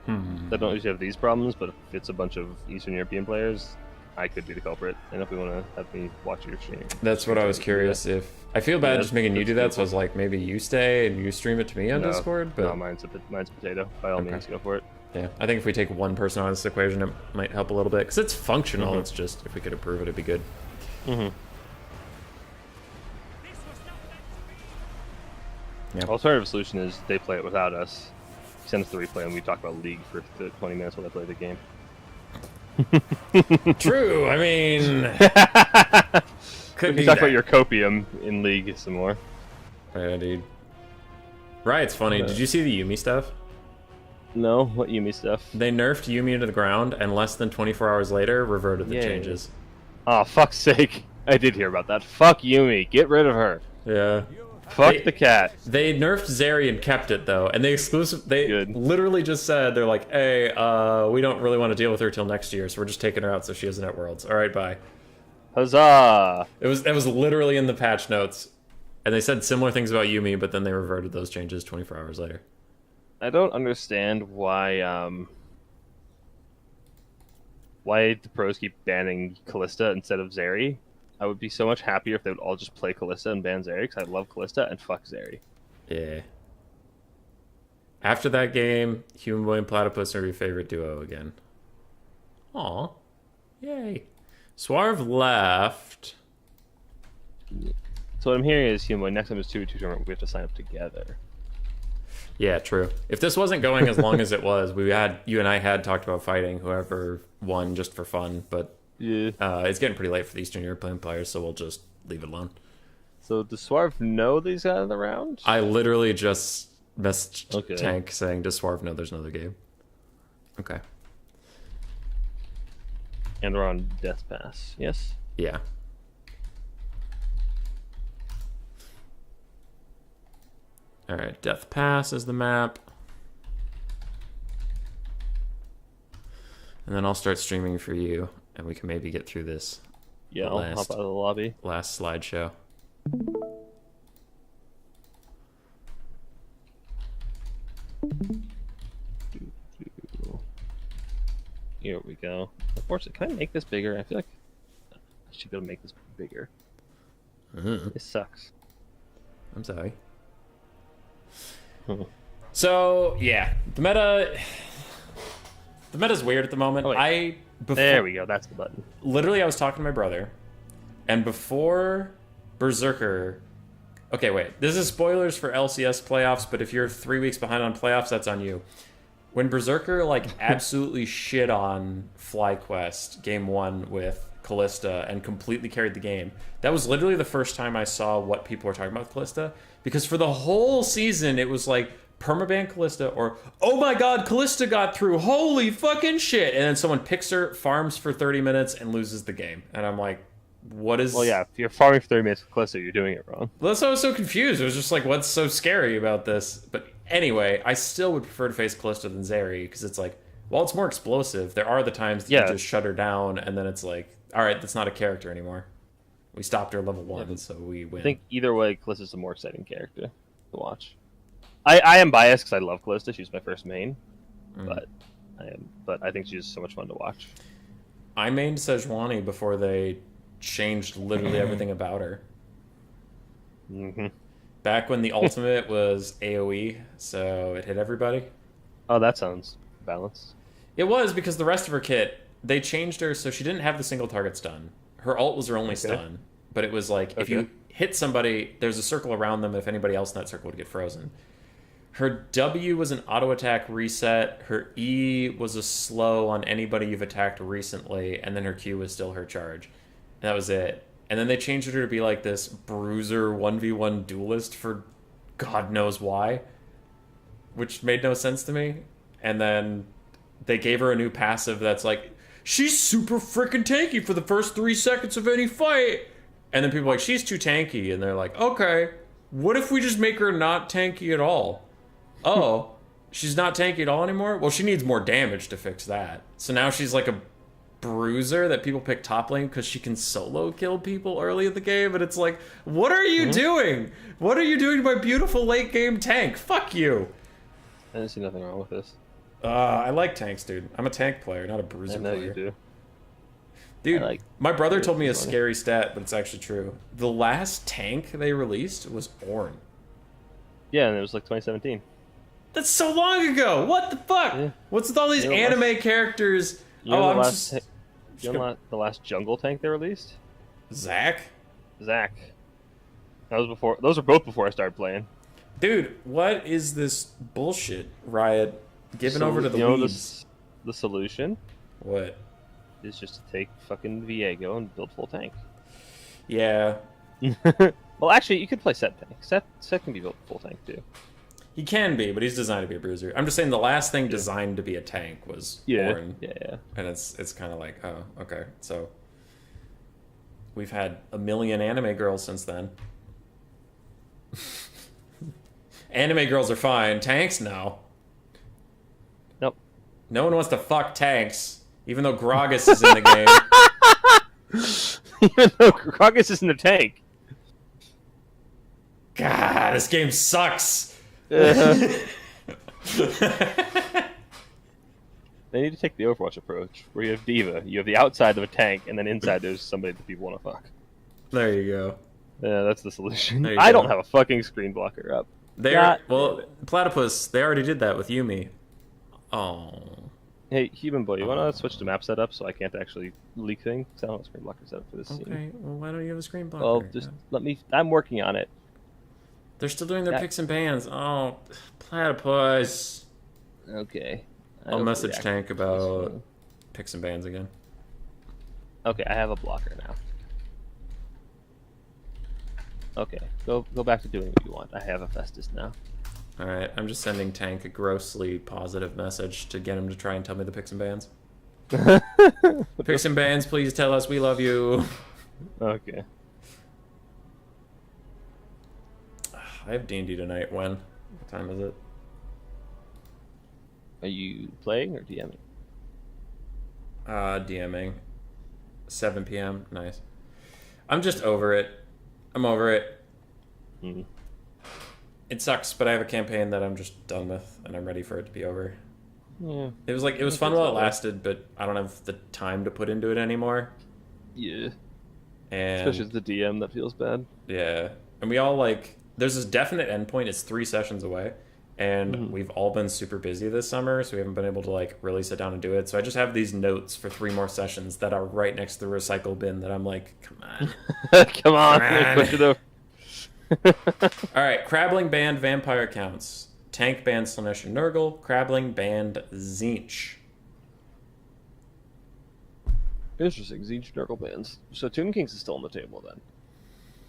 S2: I don't usually have these problems, but if it's a bunch of Eastern European players, I could be the culprit. And if we want to have me watch your stream,
S1: that's what I was curious. If I feel bad just making you do that, so I was like, maybe you stay and you stream it to me on Discord. But
S2: no, mine's a potato. By all means, go for it.
S1: Yeah, I think if we take one person out of this equation, it might help a little bit because it's functional. It's just if we could improve it, it'd be good.
S2: Yeah. Alternative solution is they play it without us. Send us the replay and we talk about League for 20 minutes while they play the game.
S1: True. I mean,
S2: we can talk about your copium in League some more.
S1: Yeah, dude. Riot's funny. Did you see the Yuumi stuff?
S2: No. What Yuumi stuff?
S1: They nerfed Yuumi into the ground, and less than 24 hours later, reverted the changes.
S2: Oh, fuck's sake! I did hear about that. Fuck Yuumi. Get rid of her.
S1: Yeah.
S2: Fuck the cat.
S1: They nerfed Zeri and kept it though, and they literally just said they're like, "Hey, we don't really want to deal with her till next year, so we're just taking her out so she isn't at Worlds." All right, bye.
S2: Huzzah!
S1: It was literally in the patch notes, and they said similar things about Yuumi, but then they reverted those changes 24 hours later.
S2: I don't understand why the pros keep banning Callista instead of Zeri. I would be so much happier if they would all just play Callista and ban Zeri, because I love Callista and fuck Zeri.
S1: Yeah. After that game, Human Boy and Platypus are your favorite duo again. Aw. Yay. Swarv left.
S2: So what I'm hearing is, Human Boy, next time it's 2v2 tournament, we have to sign up together.
S1: Yeah, true. If this wasn't going as long as it was, you and I had talked about fighting whoever won just for fun, but
S2: yeah,
S1: it's getting pretty late for the Eastern European players, so we'll just leave it alone.
S2: So does Swarv know that he's out of the round?
S1: I literally just messaged Tank saying, does Swarv know there's another game? Okay.
S2: And we're on Death Pass, yes?
S1: Yeah. Alright, Death Pass is the map. And then I'll start streaming for you, and we can maybe get through this.
S2: Yeah, I'll hop out of the lobby.
S1: Last slideshow.
S2: Here we go. Unfortunately, can I make this bigger? I feel like I should be able to make this bigger. This sucks.
S1: I'm sorry. So, yeah. The meta... The meta's weird at the moment.
S2: Oh, there we go. That's the button.
S1: Literally, I was talking to my brother, and before Berserker... Okay, wait. This is spoilers for LCS playoffs, but if you're 3 weeks behind on playoffs, that's on you. When Berserker, like, absolutely shit on FlyQuest Game 1 with Callista and completely carried the game, that was literally the first time I saw what people were talking about with Callista, because for the whole season, it was like, permaban Callista, or, oh my god, Callista got through, holy fucking shit, and then someone picks her, farms for 30 minutes, and loses the game. And I'm like, what is...
S2: Well, yeah, if you're farming for 30 minutes with Callista, you're doing it wrong.
S1: Well, that's why I was so confused. It was just like, what's so scary about this? But anyway, I still would prefer to face Callista than Zeri, because it's like, well, it's more explosive. There are the times that you just shut her down, and then it's like, all right, that's not a character anymore. We stopped her level 1, so we win.
S2: I think either way, Callista's a more exciting character to watch. I am biased because I love Callista. She's my first main, but I think she's so much fun to watch.
S1: I mained Sejuani before they changed literally everything about her.
S2: Mm-hmm.
S1: Back when the ultimate was AoE, so it hit everybody.
S2: Oh, that sounds balanced.
S1: It was, because the rest of her kit, they changed her so she didn't have the single target stun. Her ult was her only stun, but it was like, if you hit somebody, there's a circle around them if anybody else in that circle would get frozen. Her W was an auto attack reset, her E was a slow on anybody you've attacked recently, and then her Q was still her charge. And that was it. And then they changed her to be like this bruiser 1v1 duelist for God knows why, which made no sense to me. And then they gave her a new passive that's like, she's super freaking tanky for the first 3 seconds of any fight. And then people are like, she's too tanky. And they're like, okay, what if we just make her not tanky at all? Oh, she's not tanky at all anymore? Well, she needs more damage to fix that. So now she's like a bruiser that people pick top lane because she can solo kill people early in the game. And it's like, what are you doing? What are you doing to my beautiful late game tank? Fuck you.
S2: I didn't see nothing wrong with this.
S1: I like tanks, dude. I'm a tank player, not a bruiser player.
S2: I know you do.
S1: Dude, my brother told me a scary stat, but it's actually true. The last tank they released was Ornn.
S2: Yeah, and it was like 2017.
S1: That's so long ago! What the fuck? Yeah. What's with all these anime characters?
S2: You know the last jungle tank they released?
S1: Zac.
S2: That was before. Those were both before I started playing.
S1: Dude, what is this bullshit, Riot? Giving over to the weebs.
S2: The solution?
S1: What?
S2: Is just to take fucking Viego and build full tank.
S1: Yeah.
S2: Well, actually, you could play Set tank. Set can be built full tank too.
S1: He can be, but he's designed to be a bruiser. I'm just saying the last thing designed to be a tank was Ornn.
S2: Yeah.
S1: And it's kind of like, oh, okay. So we've had a million anime girls since then. Anime girls are fine. Tanks, no.
S2: Nope.
S1: No one wants to fuck tanks, even though Gragas is in the game.
S2: Even though Gragas is in the tank.
S1: God, this game sucks.
S2: They need to take the Overwatch approach, where you have D.Va, you have the outside of a tank, and then inside there's somebody that people want to fuck.
S1: There you go.
S2: Yeah, that's the solution. I don't have a fucking screen blocker up.
S1: Well, Platypus, they already did that with Yuumi. Oh.
S2: Hey, Human Boy, you want to switch to map setup so I can't actually leak things? I don't have a screen blocker set up for this scene.
S1: Okay, well, why don't you have a screen blocker?
S2: Well, just let me... I'm working on it.
S1: They're still doing their picks and bans. Oh, Platypus.
S2: Okay.
S1: I'll message Tank about picks and bans again.
S2: Okay, I have a blocker now. Okay, go back to doing what you want. I have a Festus now.
S1: Alright, I'm just sending Tank a grossly positive message to get him to try and tell me the picks and bans. Picks and bans, please tell us we love you.
S2: Okay.
S1: I have D&D tonight. When? What time is it?
S2: Are you playing or DMing?
S1: DMing. 7 p.m. Nice. I'm just over it. I'm over it.
S2: Mm-hmm.
S1: It sucks, but I have a campaign that I'm just done with, and I'm ready for it to be over.
S2: Yeah.
S1: It was fun while it lasted, but I don't have the time to put into it anymore.
S2: Yeah.
S1: And
S2: especially as the DM, that feels bad.
S1: Yeah. And we all, like... There's this definite endpoint. It's 3 sessions away. and we've all been super busy this summer, so we haven't been able to like really sit down and do it. So I just have these notes for 3 more sessions that are right next to the recycle bin that I'm like, come on.
S2: Come on. Push it over.
S1: All right, Crabbling banned Vampire counts. Tank banned Slanesh and Nurgle. Crabbling banned Zinch.
S2: Interesting. Zinch Nurgle bands. So Tomb Kings is still on the table then.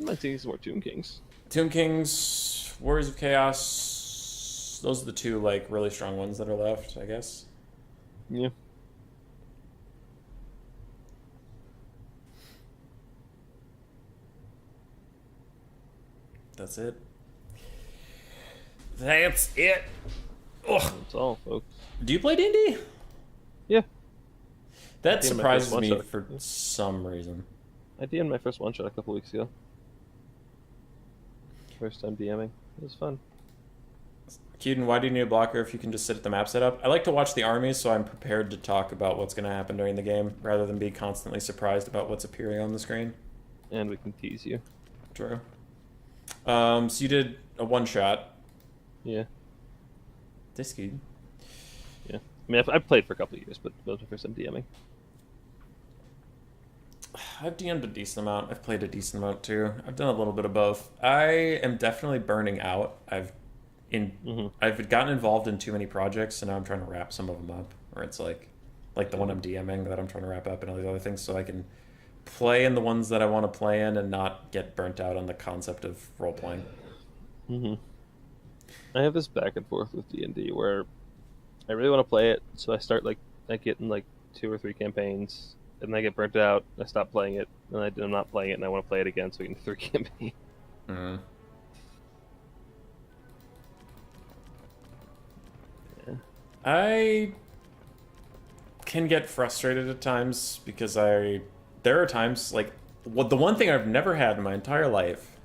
S2: I might see some more Tomb Kings.
S1: Tomb Kings, Warriors of Chaos. Those are the 2 like really strong ones that are left, I guess.
S2: Yeah.
S1: That's it. That's it. Ugh.
S2: That's all, folks.
S1: Do you play D&D?
S2: Yeah.
S1: That surprises me for some reason.
S2: I DM'd my first one-shot a couple weeks ago. First time DMing. It was fun.
S1: Keaton, why do you need a blocker if you can just sit at the map setup? I like to watch the armies, so I'm prepared to talk about what's going to happen during the game, rather than be constantly surprised about what's appearing on the screen.
S2: And we can tease you.
S1: True. So you did a one-shot.
S2: Yeah.
S1: That's good.
S2: Yeah. I mean, I've played for a couple of years, but that was my first time DMing.
S1: I've DM'd a decent amount. I've played a decent amount too. I've done a little bit of both. I am definitely burning out. I've gotten involved in too many projects, and now I'm trying to wrap some of them up. Or it's like the one I'm DMing that I'm trying to wrap up, and all these other things, so I can play in the ones that I want to play in and not get burnt out on the concept of role playing.
S2: I have this back and forth with D&D where I really want to play it, so I start I get in 2 or 3 campaigns, and then I get burnt out. I stop playing it, and I'm not playing it, and I want to play it again, so I get into 3 campaigns.
S1: Mm-hmm.
S2: Yeah.
S1: I can get frustrated at times because there are times the one thing I've never had in my entire life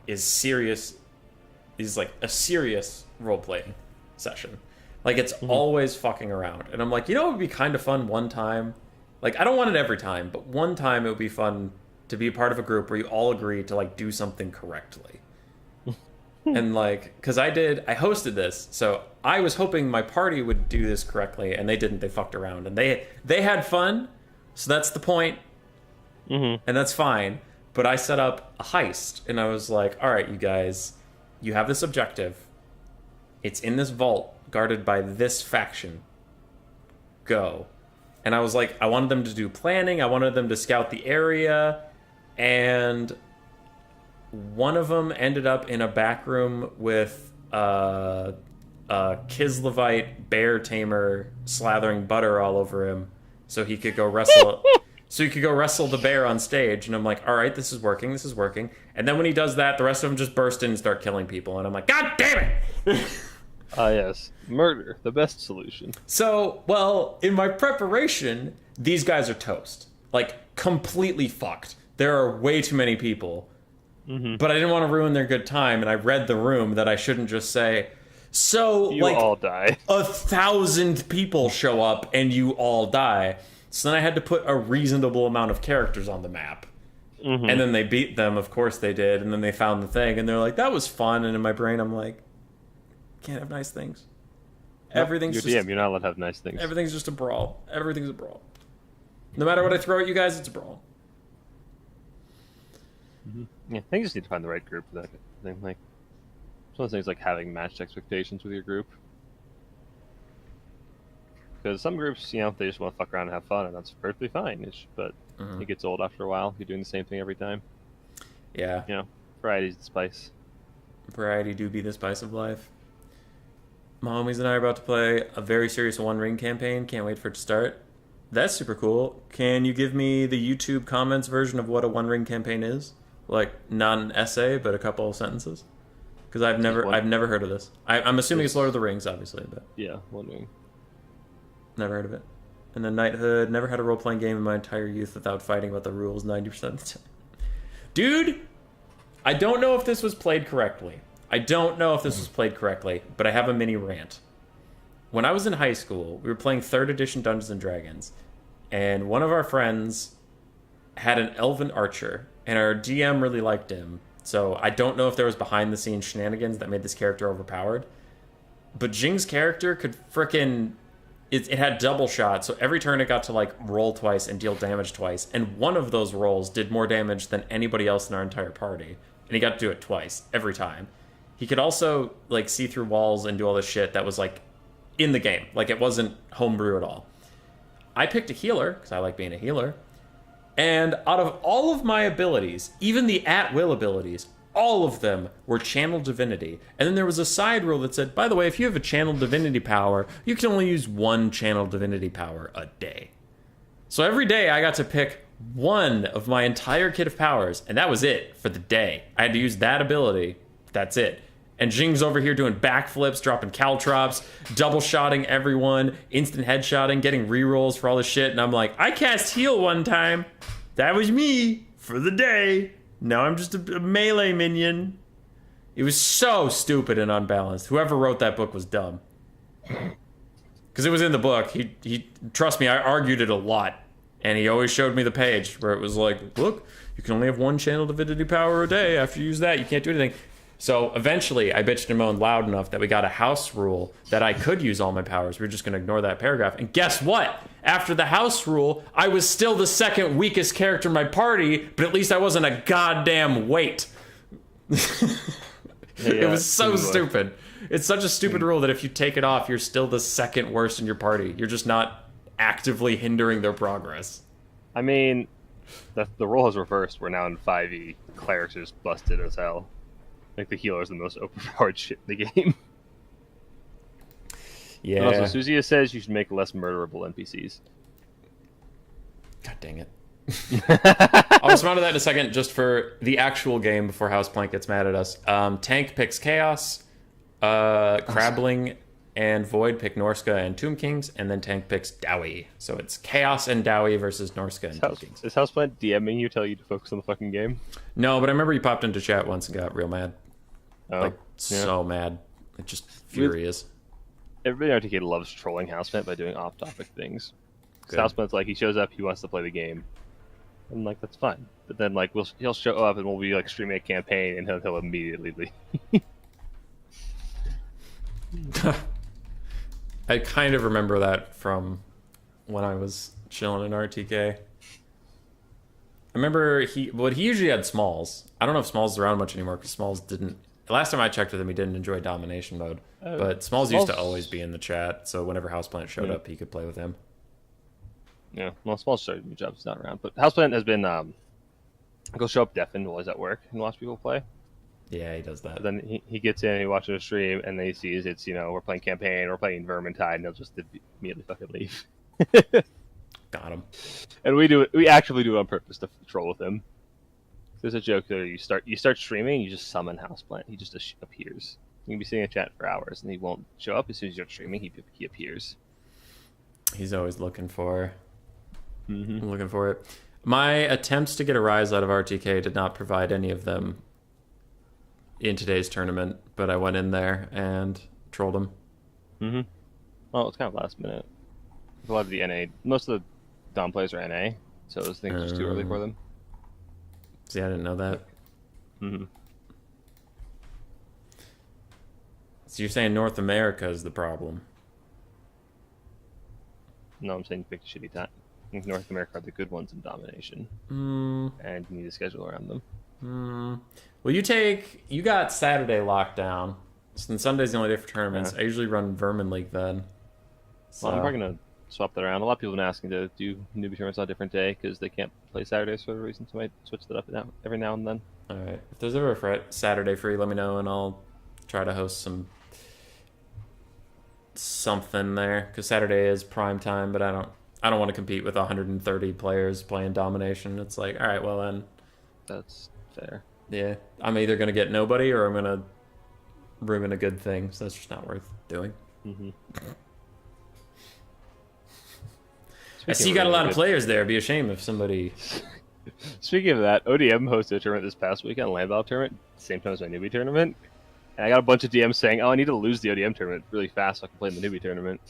S1: is a serious role playing session. It's always fucking around, and I'm like, it would be kind of fun one time. I don't want it every time, but one time it would be fun to be a part of a group where you all agree to do something correctly. And because I hosted this, so I was hoping my party would do this correctly, and they didn't. They fucked around, and they had fun, so that's the point, and that's fine. But I set up a heist, and I was like, all right, you guys, you have this objective. It's in this vault guarded by this faction. Go. And I was like, I wanted them to do planning. I wanted them to scout the area. And one of them ended up in a back room with a Kislevite bear tamer slathering butter all over him so he could go wrestle. So he could go wrestle the bear on stage. And I'm like, all right, this is working. This is working. And then when he does that, the rest of them just burst in and start killing people. And I'm like, God damn it!
S2: Yes. Murder, the best solution.
S1: So, well, in my preparation, these guys are toast. Completely fucked. There are way too many people. But I didn't want to ruin their good time, and I read the room that I shouldn't just say, so,
S2: you all die.
S1: 1,000 people show up, and you all die. So then I had to put a reasonable amount of characters on the map. And then they beat them, of course they did, and then they found the thing, and they're like, that was fun, and in my brain I'm like, can't have nice things. Everything's
S2: you're
S1: just
S2: DM, you're not allowed to have nice things.
S1: Everything's just a brawl. Everything's a brawl. No matter what I throw at you guys, it's a brawl.
S2: Yeah, I think you just need to find the right group for that thing. It's one of those things like having matched expectations with your group. Because some groups, they just want to fuck around and have fun, and that's perfectly fine. But it gets old after a while. You're doing the same thing every time.
S1: Yeah.
S2: Variety's the spice.
S1: Variety do be the spice of life. My homies and I are about to play a very serious One Ring campaign. Can't wait for it to start. That's super cool. Can you give me the YouTube comments version of what a One Ring campaign is? Not an essay, but a couple of sentences? Because I've never heard of this. I'm assuming it's Lord of the Rings, obviously, but
S2: yeah, One Ring.
S1: Never heard of it. And then Knighthood. Never had a role-playing game in my entire youth without fighting about the rules 90% of the time. Dude, I don't know if this was played correctly. But I have a mini rant. When I was in high school, we were playing 3rd edition Dungeons & Dragons, and one of our friends had an elven archer, and our DM really liked him. So I don't know if there was behind-the-scenes shenanigans that made this character overpowered, but Jing's character could frickin' it had double shot, so every turn it got to like roll twice and deal damage twice, and one of those rolls did more damage than anybody else in our entire party, and he got to do it twice every time. He could also like see through walls and do all this shit that was like in the game, like it wasn't homebrew at all. I picked a healer because I like being a healer, and out of all of my abilities, even the at-will abilities, all of them were channel divinity. And then there was a side rule that said, by the way, if you have a channel divinity power, you can only use one channel divinity power a day. So every day I got to pick one of my entire kit of powers, and that was it for the day. I had to use that ability. That's it. And Jing's over here doing backflips, dropping caltrops, double-shotting everyone, instant headshotting, getting rerolls for all this shit. And I'm like, I cast heal one time. That was me for the day. Now I'm just a melee minion. It was so stupid and unbalanced. Whoever wrote that book was dumb. Because it was in the book. He trust me, I argued it a lot. And he always showed me the page where it was like, look, you can only have one channel divinity power a day. After you use that, you can't do anything. So eventually I bitched and moaned loud enough that we got a house rule that I could use all my powers. We were just going to ignore that paragraph. And guess what? After the house rule, I was still the second weakest character in my party, but at least I wasn't a goddamn weight. It was so stupid. It's such a stupid rule that if you take it off, you're still the second worst in your party. You're just not actively hindering their progress.
S2: I mean, the role has reversed. We're now in 5e. Clerics are just busted as hell. Like the healer is the most overpowered shit in the game.
S1: Yeah.
S2: And also, Suzia says you should make less murderable NPCs.
S1: God dang it. I'll respond to that in a second, just for the actual game before Houseplank gets mad at us. Tank picks Chaos, Crabling and Void pick Norska and Tomb Kings, and then Tank picks Dowie. So it's Chaos and Dowie versus Norska and Tomb Kings.
S2: Is Houseplant DMing you, tell you to focus on the fucking game?
S1: No, but I remember he popped into chat once and got real mad.
S2: Oh,
S1: so mad. Like, just furious.
S2: Everybody in RTK loves trolling Houseplant by doing off-topic things. Houseplant's like, he shows up, he wants to play the game. I'm like, that's fine. But then, like, he'll show up and we'll be, like, streaming a campaign, and he'll immediately leave.
S1: I kind of remember that from when I was chilling in RTK. I remember he usually had Smalls. I don't know if Smalls is around much anymore, because Smalls didn't... Last time I checked with him, he didn't enjoy Domination mode. But Smalls used to always be in the chat, so whenever Houseplant showed up, he could play with him.
S2: Yeah, well, Smalls started new jobs, not around. But Houseplant has been... go show up deafened while he's at work and watch people play.
S1: Yeah, he does that.
S2: But then he gets in, he watches a stream, and then he sees it's, we're playing campaign, we're playing Vermintide, and he'll just immediately fucking leave.
S1: Got him.
S2: And we actively do it on purpose to troll with him. There's a joke there. You start streaming, you just summon Houseplant. He just appears. You can be sitting in chat for hours, and he won't show up. As soon as you're streaming, he appears.
S1: He's always looking for it. My attempts to get a rise out of RTK did not provide any of them in today's tournament, but I went in there and trolled him.
S2: Mm-hmm. Well, it's kind of last minute. A lot of the NA, most of the Dom players are NA, so those things are just too early for them.
S1: See, I didn't know that.
S2: Mm-hmm.
S1: So you're saying North America is the problem?
S2: No, I'm saying pick a shitty time. I think North America are the good ones in Domination. And you need a schedule around them.
S1: Well, you got Saturday locked down. Since Sunday's the only day for tournaments, I usually run Vermin League then. So.
S2: Well, I'm probably going to swap that around. A lot of people have been asking to do newbie tournaments on a different day because they can't play Saturdays for a reason, so I might switch that up every now and then.
S1: Alright. If there's ever a Saturday free, let me know, and I'll try to host something there, because Saturday is prime time, but I don't want to compete with 130 players playing Domination. It's like, alright, well then.
S2: That's fair.
S1: Yeah. I'm either going to get nobody, or I'm going to ruin a good thing, so that's just not worth doing.
S2: Mm-hmm.
S1: I see you got a lot of players there. It'd be a shame if somebody...
S2: Speaking of that, ODM hosted a tournament this past weekend, Land Battle tournament, same time as my newbie tournament. And I got a bunch of DMs saying, I need to lose the ODM tournament really fast so I can play in the newbie tournament.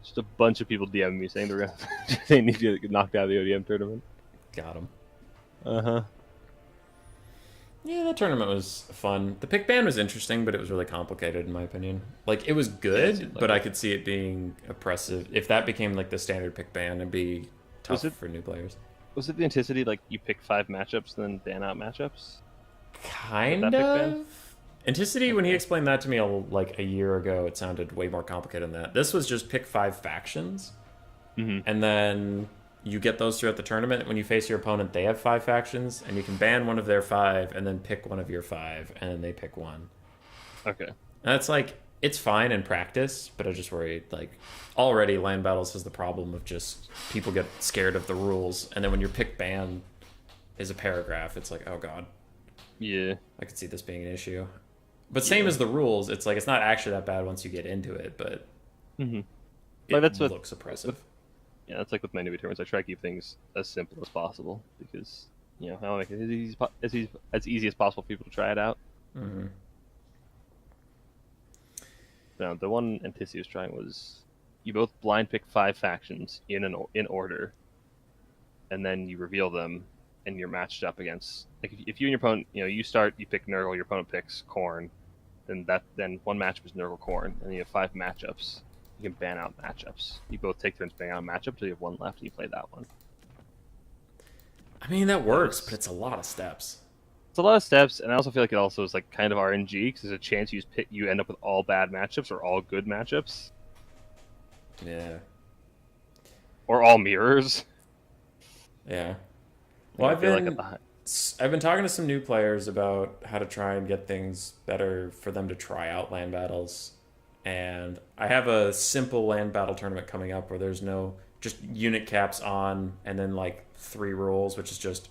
S2: Just a bunch of people DMing me saying they need to get knocked out of the ODM tournament.
S1: Got them.
S2: Uh-huh.
S1: Yeah, that tournament was fun. The pick ban was interesting, but it was really complicated in my opinion. Like it was good, but I could see it being oppressive. If that became like the standard pick ban, it'd be tough for new players.
S2: Was it the intensity like you pick 5 matchups and then ban out matchups?
S1: Kind of. Anticity, when he explained that to me like a year ago, it sounded way more complicated than that. This was just pick 5 factions, and then you get those throughout the tournament. When you face your opponent, they have 5 factions, and you can ban one of their 5, and then pick one of your 5, and then they pick one.
S2: Okay.
S1: And that's like, it's fine in practice, but I just worry, like, already Land Battles has the problem of just people get scared of the rules, and then when your pick ban is a paragraph, it's like, oh god.
S2: Yeah.
S1: I could see this being an issue. But same as the rules, it's like, it's not actually that bad once you get into it, but it looks oppressive.
S2: Yeah, that's like with my newbie tournaments. I try to keep things as simple as possible because, I want to make it as easy as possible for people to try it out. Now, the one Antici was trying was you both blind pick 5 factions in order, and then you reveal them, and you're matched up against. Like if you and your opponent, you start, you pick Nurgle, your opponent picks Khorne, then one matchup is Nurgle Khorne, and you have 5 matchups. You can ban out matchups. You both take turns banning out a matchup until you have one left, and you play that one.
S1: I mean, that works, but it's a lot of steps.
S2: It's a lot of steps, and I also feel like it also is like kind of RNG because there's a chance you end up with all bad matchups or all good matchups.
S1: Yeah.
S2: Or all mirrors.
S1: Yeah. Well, I've been talking to some new players about how to try and get things better for them to try out land battles. And I have a simple land battle tournament coming up where there's no just unit caps on and then like 3 rules, which is just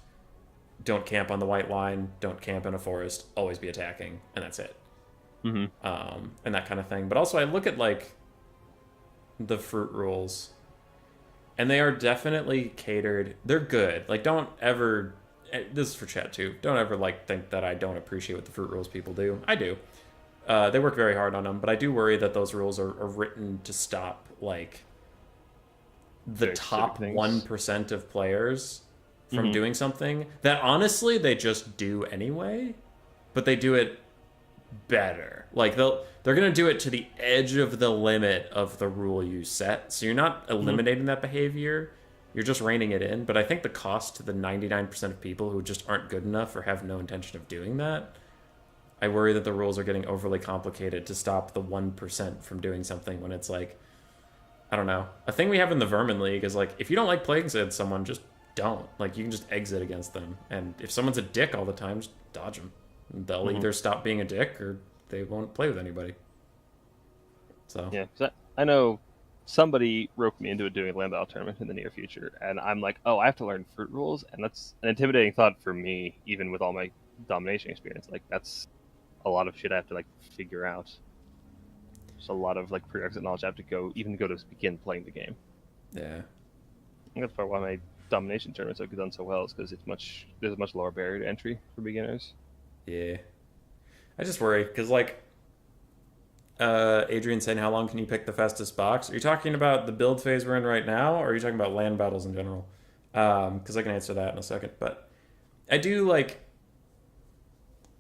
S1: don't camp on the white line, don't camp in a forest, always be attacking, and that's it. And that kind of thing. But also I look at like the fruit rules, and they are definitely catered. They're good. Like, don't ever, this is for chat too, don't ever like think that I don't appreciate what the fruit rules people do. I do. They work very hard on them, but I do worry that those rules are written to stop like the top 1% of players from doing something that honestly they just do anyway, but they do it better. Like they're gonna do it to the edge of the limit of the rule you set, so you're not eliminating that behavior, you're just reining it in. But I think the cost to the 99% of people who just aren't good enough or have no intention of doing that, I worry that the rules are getting overly complicated to stop the 1% from doing something, when it's like, I don't know, a thing we have in the Vermin League is like, if you don't like playing against someone, just don't. Like, you can just exit against them, and if someone's a dick all the time, just dodge them. They'll either stop being a dick or they won't play with anybody. So
S2: yeah, cause I know somebody roped me into doing a land battle tournament in the near future, and I'm like, oh, I have to learn fruit rules, and that's an intimidating thought for me, even with all my domination experience. Like, that's a lot of shit I have to like figure out. There's a lot of like prerequisite knowledge I have to go to begin playing the game.
S1: Yeah,
S2: I think that's part why my domination tournaments have done so well, is because there's a much lower barrier to entry for beginners.
S1: Yeah, I just worry because like Adrian saying, how long can you pick the fastest box? Are you talking about the build phase we're in right now, or are you talking about land battles in general? Because I can answer that in a second. But I do like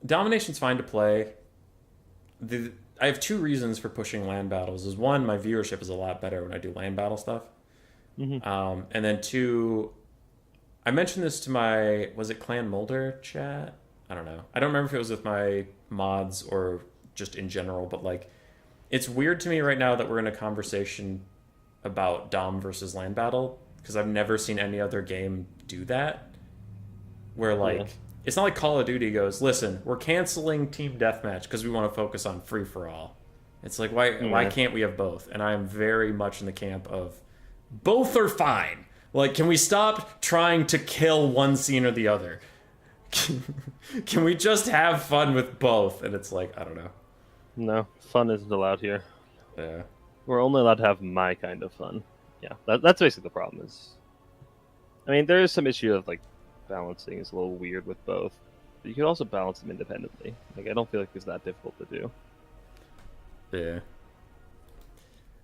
S1: domination's fine to play. I have 2 reasons for pushing land battles. Is one, my viewership is a lot better when I do land battle stuff. And then 2, I mentioned this to my, was it Clan Mulder chat? I don't know. I don't remember if it was with my mods or just in general, but like, it's weird to me right now that we're in a conversation about Dom versus land battle, because I've never seen any other game do that. Where like, it's not like Call of Duty goes, listen, we're canceling team deathmatch because we want to focus on free for all. It's like, why can't we have both? And I am very much in the camp of both are fine. Like, can we stop trying to kill one scene or the other? Can we just have fun with both? And it's like, I don't know.
S2: No, fun isn't allowed here.
S1: Yeah.
S2: We're only allowed to have my kind of fun. Yeah, that's basically the problem. I mean, there is some issue of like balancing is a little weird with both, but you can also balance them independently. Like, I don't feel like it's that difficult to do.
S1: Yeah.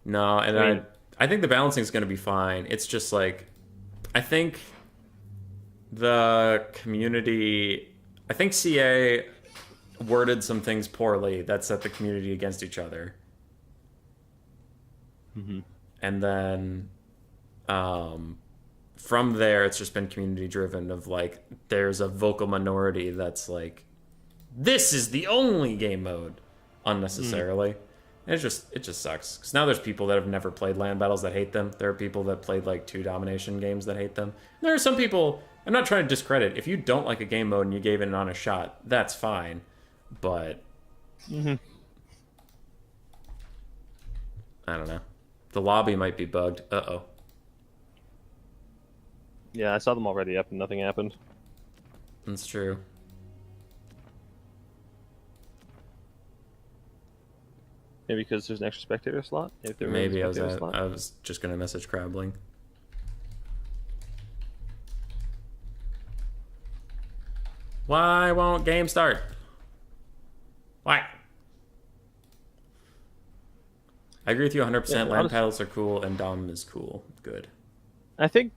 S1: No, and I think the balancing is going to be fine. It's just like, I think the community I think CA worded some things poorly that set the community against each other.
S2: Mm-hmm.
S1: And then from there, it's just been community driven of like, there's a vocal minority that's like, this is the only game mode unnecessarily. And it just sucks. Because now there's people that have never played land battles that hate them. There are people that played like 2 domination games that hate them. And there are some people, I'm not trying to discredit, if you don't like a game mode and you gave it an honest shot, that's fine. But I don't know. The lobby might be bugged. Uh-oh.
S2: Yeah, I saw them already up and nothing happened.
S1: That's true.
S2: Maybe because there's an extra spectator slot?
S1: Maybe I was just going to message Crabling. Why won't game start? Why? I agree with you 100%.
S2: Yeah,
S1: Land paddles are cool and Dom is cool. Good.
S2: I think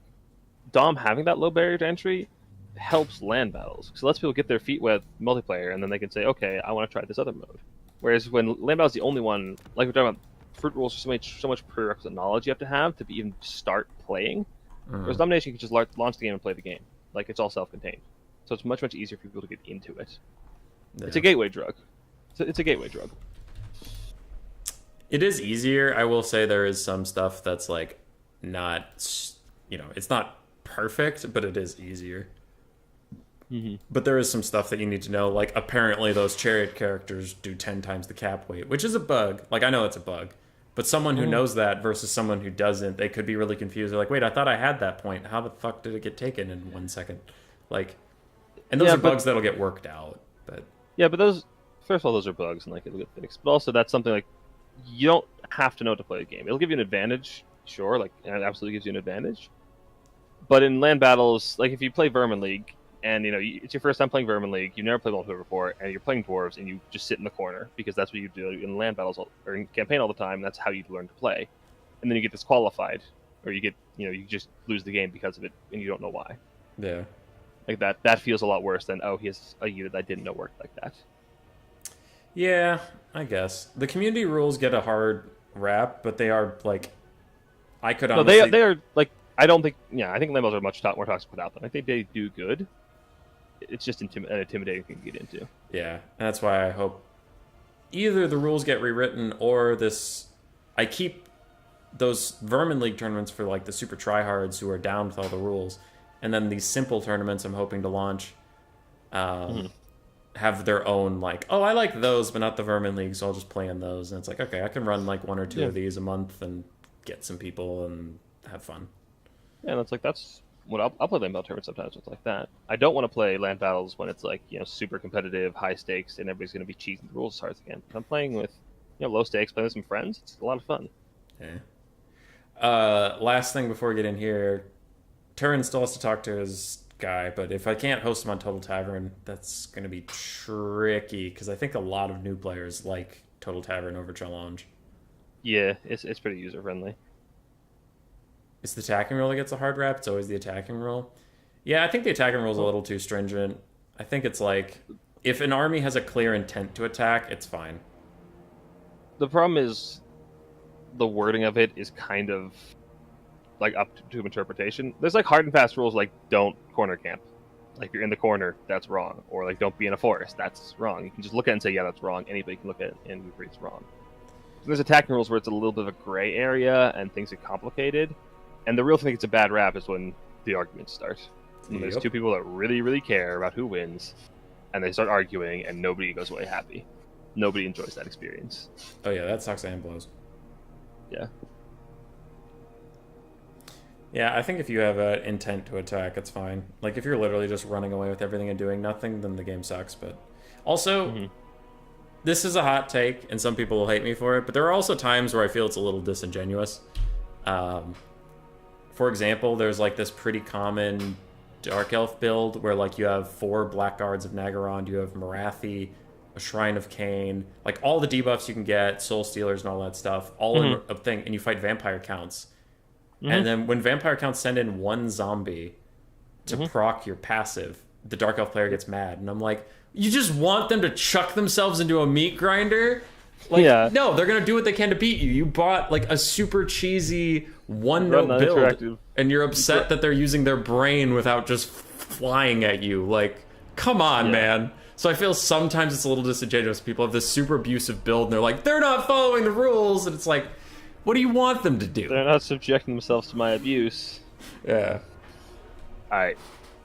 S2: Dom having that low barrier to entry helps land battles. So it lets people get their feet wet multiplayer and then they can say, okay, I want to try this other mode. Whereas when land battle is the only one, like we're talking about, fruit rules are so much prerequisite knowledge you have to even start playing. Whereas Domination, you can just launch the game and play the game. Like, it's all self-contained. So it's much easier for people to get into it. Yeah. It's a gateway drug. It's a gateway drug.
S1: It is easier. I will say there is some stuff that's like not, it's not perfect, but it is easier. Mm-hmm. But there is some stuff that you need to know. Like, apparently those chariot characters do 10 times the cap weight, which is a bug. Like, I know it's a bug. But someone who knows that versus someone who doesn't, they could be really confused. They're like, wait, I thought I had that point. How the fuck did it get taken in 1 second? Like, and those are bugs that'll get worked out. But
S2: yeah, but those, first of all, those are bugs, and like it'll get fixed. But also, that's something like, you don't have to know to play a game. It'll give you an advantage, sure, like, it absolutely gives you an advantage. But in land battles, like if you play Vermin League, and it's your first time playing Vermin League, you've never played multiplayer before, and you're playing dwarves, and you just sit in the corner because that's what you do in land battles or in campaign all the time. That's how you learn to play, and then you get disqualified, or you get you just lose the game because of it, and you don't know why.
S1: Yeah,
S2: like that feels a lot worse than he has a unit I didn't know worked like that.
S1: Yeah, I guess the community rules get a hard rap, but they are like, I could honestly...
S2: No, they are like, I don't think. Yeah, I think land battles are much more toxic without them. I think they do good. It's just an intimidating thing to get into.
S1: Yeah, and that's why I hope either the rules get rewritten or this... I keep those Vermin League tournaments for like the super tryhards who are down with all the rules, and then these simple tournaments I'm hoping to launch have their own like, oh, I like those, but not the Vermin League, so I'll just play in those. And it's like, okay, I can run like 1 or 2 of these a month and get some people and have fun.
S2: Yeah, and that's what I'll play land battle tournaments sometimes with like that. I don't want to play land battles when it's like super competitive, high stakes, and everybody's going to be cheating the rules as hard as they can. If I'm playing with low stakes, playing with some friends, it's a lot of fun.
S1: Yeah. Last thing before we get in here, Turin still has to talk to his guy, but if I can't host him on Total Tavern, that's going to be tricky because I think a lot of new players like Total Tavern over Challenge.
S2: Yeah, it's pretty user friendly.
S1: It's the attacking rule that gets a hard rap. It's always the attacking rule. Yeah, I think the attacking rule is a little too stringent. I think it's like, if an army has a clear intent to attack, it's fine.
S2: The problem is the wording of it is kind of like up to interpretation. There's like hard and fast rules like don't corner camp. Like if you're in the corner, that's wrong. Or like don't be in a forest, that's wrong. You can just look at it and say, yeah, that's wrong. Anybody can look at it and agree it's wrong. So there's attacking rules where it's a little bit of a gray area and things get complicated. And the real thing it's a bad rap is when the arguments start. When there's 2 people that really, really care about who wins, and they start arguing, and nobody goes away happy. Nobody enjoys that experience.
S1: Oh yeah, that sucks and blows.
S2: Yeah.
S1: Yeah, I think if you have an intent to attack, it's fine. Like, if you're literally just running away with everything and doing nothing, then the game sucks. But also, this is a hot take, and some people will hate me for it, but there are also times where I feel it's a little disingenuous. For example, there's like this pretty common Dark Elf build where like you have 4 Blackguards of Nagaron, you have Marathi, a Shrine of Cain, like all the debuffs you can get, Soul Stealers and all that stuff, all in a thing, and you fight Vampire Counts. And then when Vampire Counts send in 1 zombie to proc your passive, the Dark Elf player gets mad, and I'm like, you just want them to chuck themselves into a meat grinder? Like, no, they're gonna do what they can to beat you. You bought like a super cheesy one-note build, and you're upset that they're using their brain without just flying at you. Like, come on, man. So I feel sometimes it's a little disingenuous. People have this super abusive build, and they're like, they're not following the rules, and it's like, what do you want them to do?
S2: They're not subjecting themselves to my abuse.
S1: Yeah.
S2: All right,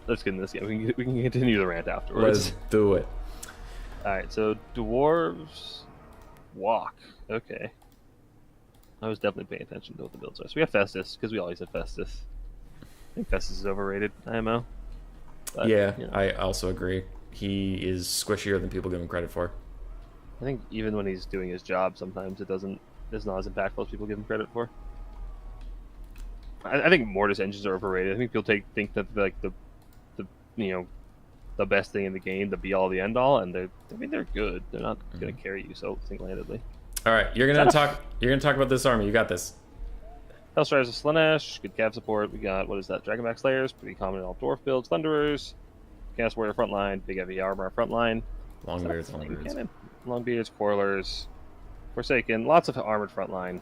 S2: let's get into this game. We can continue the rant afterwards.
S1: Let's do it.
S2: All right, so dwarves walk. Okay. I was definitely paying attention to what the builds are. So we have Festus, because we always have Festus. I think Festus is overrated, IMO. But,
S1: yeah, you know. I also agree. He is squishier than people give him credit for.
S2: I think even when he's doing his job, sometimes it's not as impactful as people give him credit for. I think Mortis engines are overrated. I think people think that like the the best thing in the game, the be all the end all, and they're good. They're not going to carry you so single-handedly.
S1: All right, you're gonna talk about this army. You got this.
S2: Hellstriders of Slanesh, good cav support. We got, what is that? Dragonback Slayers, pretty common in all dwarf builds. Thunderers, Gas Warrior frontline, big heavy armor frontline. Longbeards, Quarrelers, Forsaken, lots of armored frontline,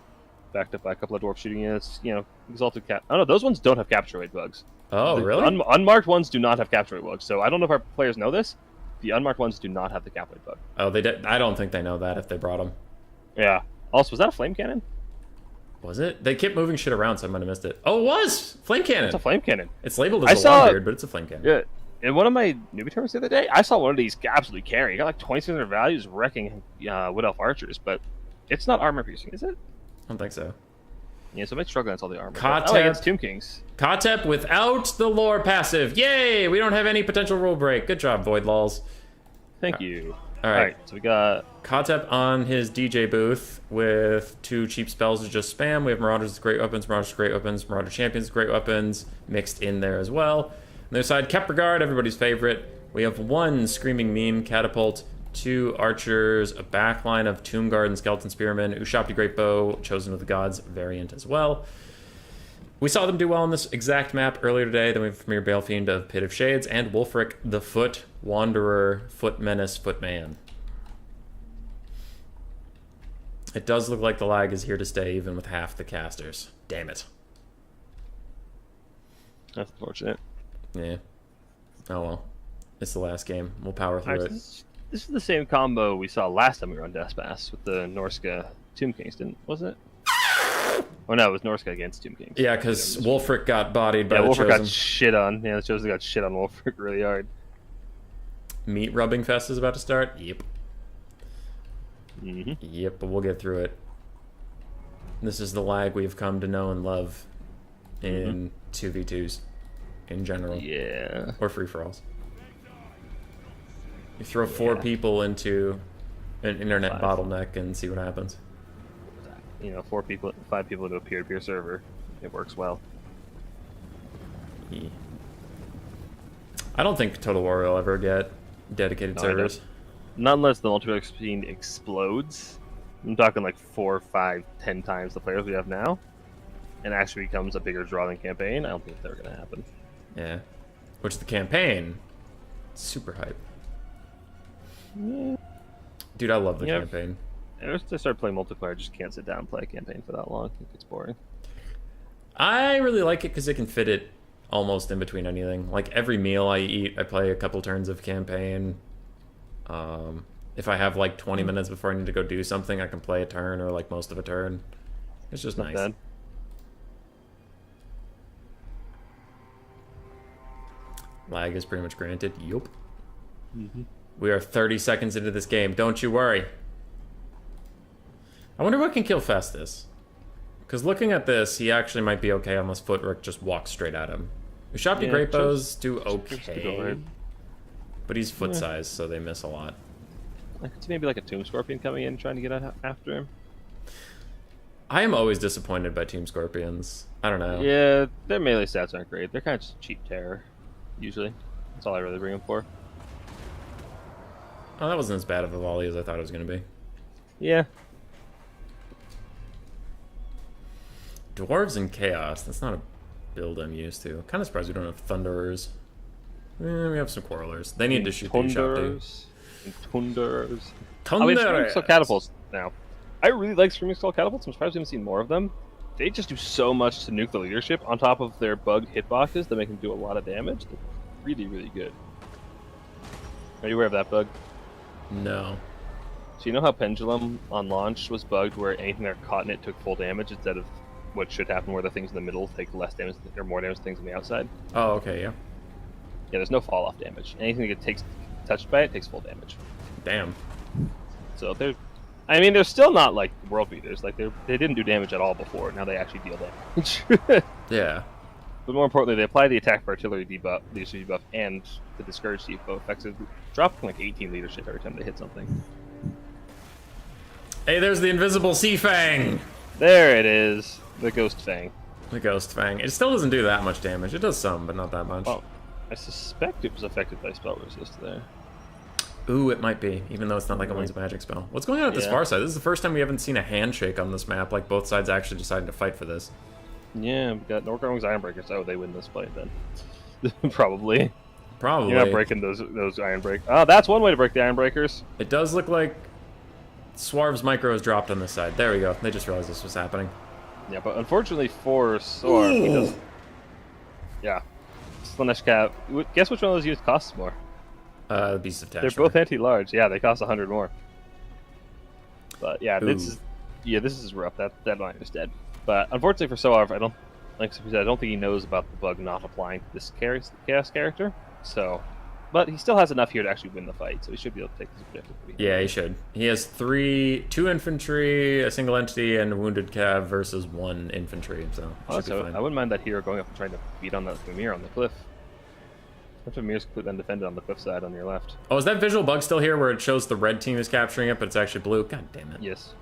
S2: backed up by a couple of dwarf shooting units. You know, Exalted Cap. Oh no, those ones don't have capture rate bugs.
S1: Oh,
S2: the
S1: really?
S2: Unmarked ones do not have capture rate bugs. So I don't know if our players know this. The unmarked ones do not have the cap rate bug.
S1: Oh, they did. I don't think they know that if they brought them.
S2: Yeah. Also, was that a flame cannon?
S1: Was it? They kept moving shit around, so I might have missed it. Oh, it was! Flame cannon!
S2: It's a flame cannon.
S1: It's labeled as a Longbeard, but it's a flame cannon.
S2: Yeah. In one of my newbie tournaments the other day, I saw one of these absolutely carry. He got like 2600 values wrecking Wood Elf archers, but it's not armor piercing, is it?
S1: I don't think so.
S2: Yeah, so I might struggle against all the armor.
S1: Kotep,
S2: against Tomb Kings.
S1: Kotep without the lore passive. Yay! We don't have any potential rule break. Good job, Void Lols.
S2: Thank you.
S1: All right,
S2: so we got
S1: Kotep on his DJ booth with 2 cheap spells to just spam. We have Marauders with great weapons, Marauders with great weapons, Marauder Champions with great weapons mixed in there as well. On the other side, Kepler Guard, everybody's favorite. We have 1 Screaming Meme Catapult, 2 Archers, a backline of Tomb Guard and Skeleton Spearmen, Ushapti Great Bow, Chosen of the Gods variant as well. We saw them do well on this exact map earlier today. Then we have Premier Balefiend of Pit of Shades and Wulfric the Foot Wanderer, Foot Menace, Footman. It does look like the lag is here to stay, even with half the casters. Damn it.
S2: That's unfortunate.
S1: Yeah. Oh well. It's the last game. We'll power through it.
S2: This is the same combo we saw last time we were on Despas with the Norska Tomb Kings, wasn't it? Oh no, it was Norska against Tomb Kings.
S1: Yeah, because Wulfric got bodied by the
S2: Wulfric
S1: Chosen.
S2: got shit on. Yeah, the Chosen got shit on Wulfric really hard.
S1: Meat rubbing fest is about to start. Yep.
S2: Mm-hmm.
S1: Yep, but we'll get through it. This is the lag we've come to know and love in 2v2s in general.
S2: Yeah.
S1: Or free-for-alls. You throw 4 people into an internet bottleneck and see what happens.
S2: You know, 5 people into a peer-to-peer server. It works well.
S1: Yeah. I don't think Total War will ever get dedicated servers.
S2: Not unless the multiplayer scene explodes. I'm talking like 4, 5, 10 times the players we have now, and actually becomes a bigger draw than campaign. I don't think that's ever going to happen.
S1: Yeah. Which the campaign, super hype.
S2: Yeah.
S1: Dude, I love the campaign.
S2: Ever since I started playing multiplayer, I just can't sit down and play a campaign for that long. I think it's boring.
S1: I really like it because it can fit it almost in between anything. Like every meal I eat, I play a couple turns of campaign. If I have like 20 minutes before I need to go do something, I can play a turn or like most of a turn. It's just nice.
S2: Bad.
S1: Lag is pretty much granted. Yup. We are 30 seconds into this game. Don't you worry. I wonder what can kill Festus. Because looking at this, he actually might be okay unless Footrick just walks straight at him. Ushapti Great Bows do okay. But he's foot size, so they miss a lot.
S2: I could see maybe like a Tomb Scorpion coming in trying to get after him.
S1: I am always disappointed by Tomb Scorpions. I don't know.
S2: Yeah, their melee stats aren't great. They're kind of just cheap terror, usually. That's all I really bring them for.
S1: Oh, that wasn't as bad of a volley as I thought it was going to be.
S2: Yeah.
S1: Dwarves and Chaos. That's not a build I'm used to. Kind of surprised we don't have Thunderers. We have some quarrelers. They need to shoot the shop too.
S2: Tunders. Oh, we have Screaming Skull catapults now. I really like Screaming Skull catapults. I'm surprised we haven't seen more of them. They just do so much to nuke the leadership on top of their bug hitboxes that make them do a lot of damage. They're really, really good. Are you aware of that bug?
S1: No.
S2: So you know how Pendulum on launch was bugged where anything that caught in it took full damage instead of what should happen where the things in the middle take less damage or more damage than things on the outside?
S1: Oh, okay, yeah.
S2: Yeah, there's no fall off damage. Anything that gets touched by it takes full damage.
S1: Damn.
S2: So they're still not like world beaters. Like they didn't do damage at all before. Now they actually deal damage.
S1: Yeah.
S2: But more importantly, they apply the attack for artillery debuff, leadership debuff, and the discourage debuff effective, dropping like 18 leadership every time they hit something.
S1: Hey, there's the invisible Sea Fang!
S2: There it is, the Ghost Fang.
S1: The Ghost Fang. It still doesn't do that much damage. It does some, but not that much.
S2: Well, I suspect it was affected by spell resist there.
S1: Ooh, it might be, even though it's not like a Wings magic spell. What's going on at this far side? This is the first time we haven't seen a handshake on this map, like both sides actually deciding to fight for this.
S2: Yeah, we got Norgarwing's Ironbreakers. Oh, they win this fight then. Probably.
S1: Probably.
S2: You're not breaking those Ironbreakers. Oh, that's one way to break the Ironbreakers.
S1: It does look like Swarv's micro is dropped on this side. There we go. They just realized this was happening.
S2: Yeah, but unfortunately for Swarv, he does. Yeah. Slanesh Cap. Guess which one of those units costs more?
S1: Beast of Tash.
S2: They're both anti-large. Yeah, they cost 100 more. But yeah, this is rough. That line is dead. But unfortunately for Soarv, I don't think he knows about the bug not applying to this Chaos character. So, but he still has enough here to actually win the fight, so he should be able to take this objective.
S1: Yeah, he should. He has 2 infantry, a single entity, and a wounded cav versus 1 infantry. So, should be fine.
S2: I wouldn't mind that hero going up and trying to beat on that Mimir on the cliff. That Mimir's completely undefended on the cliff side on your left.
S1: Oh, is that visual bug still here where it shows the red team is capturing it, but it's actually blue? God damn it.
S2: Yes.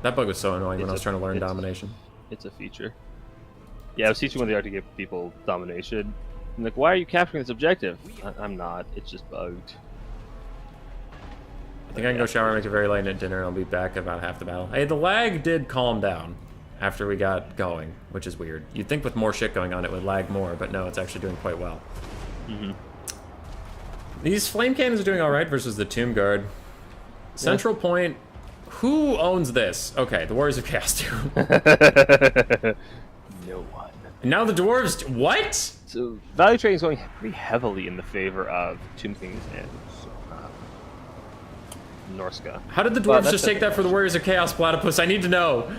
S1: That bug was so annoying when I was trying to learn Domination.
S2: It's a feature. Yeah, I was teaching when they are to give people Domination. I'm like, why are you capturing this objective? I'm not. It's just bugged.
S1: I think I can go shower, make it very late at dinner, and I'll be back about half the battle. Hey, the lag did calm down after we got going, which is weird. You'd think with more shit going on it would lag more, but no, it's actually doing quite well. Mm-hmm. These flame cannons are doing alright versus the Tomb Guard. Central Point. Who owns this? Okay, the Warriors of Chaos do.
S2: No one.
S1: And now the dwarves. What?
S2: So value trading is going pretty heavily in the favor of Tomb Kings and Norska.
S1: How did the dwarves just take that for the Warriors of Chaos, Platypus? I need to know.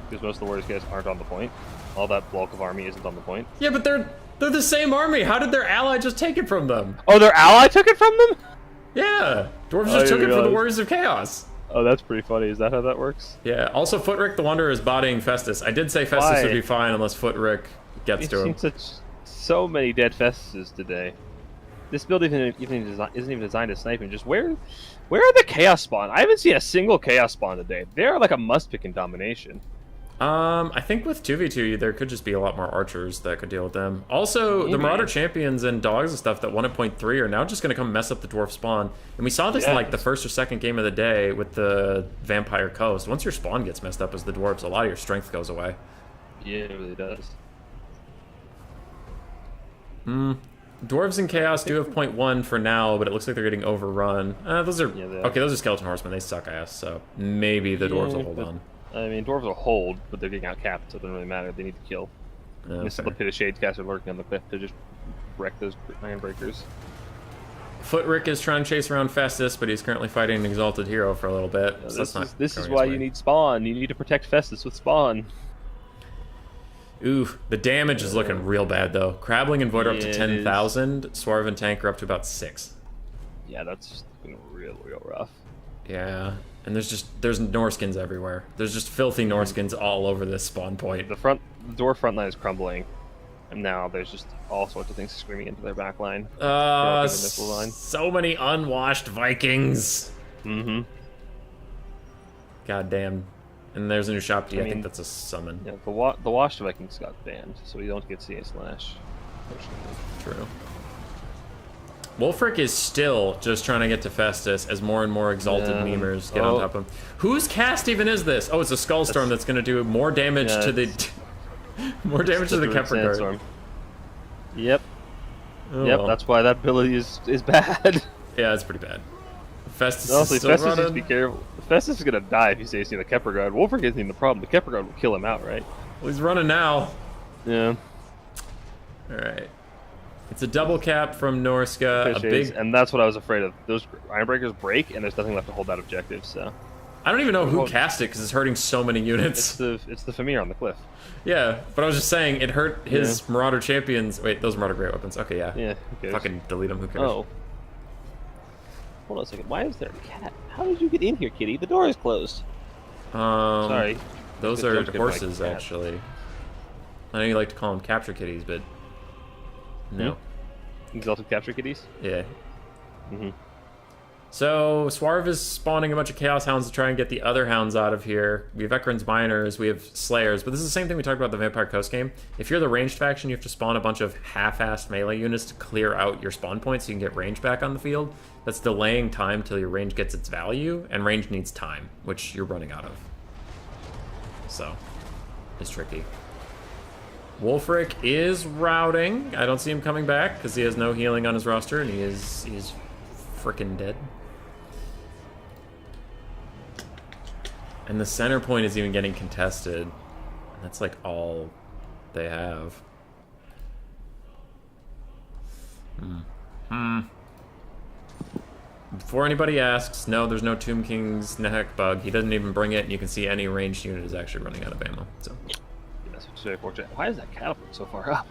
S2: Because most of the Warriors of Chaos aren't on the point. All that bulk of army isn't on the point.
S1: Yeah, but they're the same army. How did their ally just take it from them?
S2: Oh, their ally took it from them?
S1: Yeah, dwarves just took it from the Warriors of Chaos.
S2: Oh, that's pretty funny. Is that how that works?
S1: Yeah. Also, Footrick the Wanderer is bodying Festus. I did say Festus would be fine unless Footrick gets to him.
S2: So many dead Festuses today. This build isn't even designed to snipe him. Just where are the Chaos Spawn? I haven't seen a single Chaos Spawn today. They are like a must pick in Domination.
S1: I think with 2v2, there could just be a lot more archers that could deal with them. Also, maybe. The Marauder champions and dogs and stuff that won at point 3 are now just going to come mess up the dwarf spawn. And we saw this in like the first or second game of the day with the Vampire Coast. Once your spawn gets messed up as the dwarves, a lot of your strength goes away.
S2: Yeah, it really does.
S1: Dwarves and Chaos do have point 1 for now, but it looks like they're getting overrun. Those are okay. Those are skeleton horsemen. They suck ass. So maybe the dwarves will hold on.
S2: I mean, dwarves will hold, but they're getting out capped, so it doesn't really matter. They need to kill. This is the Pit of Shades cast are lurking on the cliff to just wreck those iron breakers.
S1: Footrick is trying to chase around Festus, but he's currently fighting an exalted hero for a little bit.
S2: So this is why you need spawn. You need to protect Festus with spawn.
S1: Ooh, the damage is looking real bad though. Crabbling and Void are up to 10,000. Swarv and Tank are up to about 6.
S2: Yeah, that's looking real rough.
S1: Yeah. And there's Norskins everywhere. There's just filthy Norskins all over this spawn point.
S2: The dwarf front line is crumbling, and now there's just all sorts of things screaming into their back line.
S1: So many unwashed Vikings.
S2: Mm-hmm.
S1: God damn. And there's a new shop D. I think that's a summon.
S2: Yeah, the washed Vikings got banned, so we don't get CA Slash.
S1: True. Wolfric is still just trying to get to Festus as more and more exalted memers get on top of him. Whose cast even is this? Oh, it's a Skullstorm that's going to do more damage to the more damage to the Kepler Guard.
S2: Yep.
S1: Oh,
S2: Yep,
S1: well.
S2: that's why that ability is bad.
S1: Yeah, it's pretty bad. Festus
S2: Honestly,
S1: is still
S2: Festus needs to
S1: running.
S2: be careful. Festus is gonna die if he stays near the Kepler Guard. Wolfric isn't even the problem. The Kepler Guard will kill him outright.
S1: Well, he's running now.
S2: Yeah.
S1: Alright. It's a double cap from Norska. A big...
S2: And that's what I was afraid of. Those Ironbreakers break, and there's nothing left to hold that objective, so...
S1: I don't even know who cast it, because it's hurting so many units.
S2: It's the Famir on the cliff.
S1: Yeah, but I was just saying, it hurt his Marauder champions. Wait, those Marauder great weapons. Okay, yeah.
S2: Yeah, who cares?
S1: Fucking delete them, who cares?
S2: Oh. Hold on a second. Why is there a cat? How did you get in here, kitty? The door is closed. Sorry.
S1: Those
S2: Good
S1: are
S2: joke, good
S1: horses,
S2: like cat.
S1: actually. I know you like to call them capture kitties, but... No.
S2: Exalted capture kitties?
S1: Yeah.
S2: Mm-hmm.
S1: So, Swarv is spawning a bunch of Chaos Hounds to try and get the other hounds out of here. We have Ekron's Miners, we have Slayers, but this is the same thing we talked about the Vampire Coast game. If you're the ranged faction, you have to spawn a bunch of half-assed melee units to clear out your spawn points so you can get range back on the field. That's delaying time till your range gets its value, and range needs time, which you're running out of. So, it's tricky. Wolfric is routing. I don't see him coming back because he has no healing on his roster, and he's freaking dead. And the center point is even getting contested. That's like all they have. Before anybody asks, no, there's no Tomb King's neck bug. He doesn't even bring it, and you can see any ranged unit is actually running out of ammo. So
S2: That's very fortunate. Why is that catapult so far up?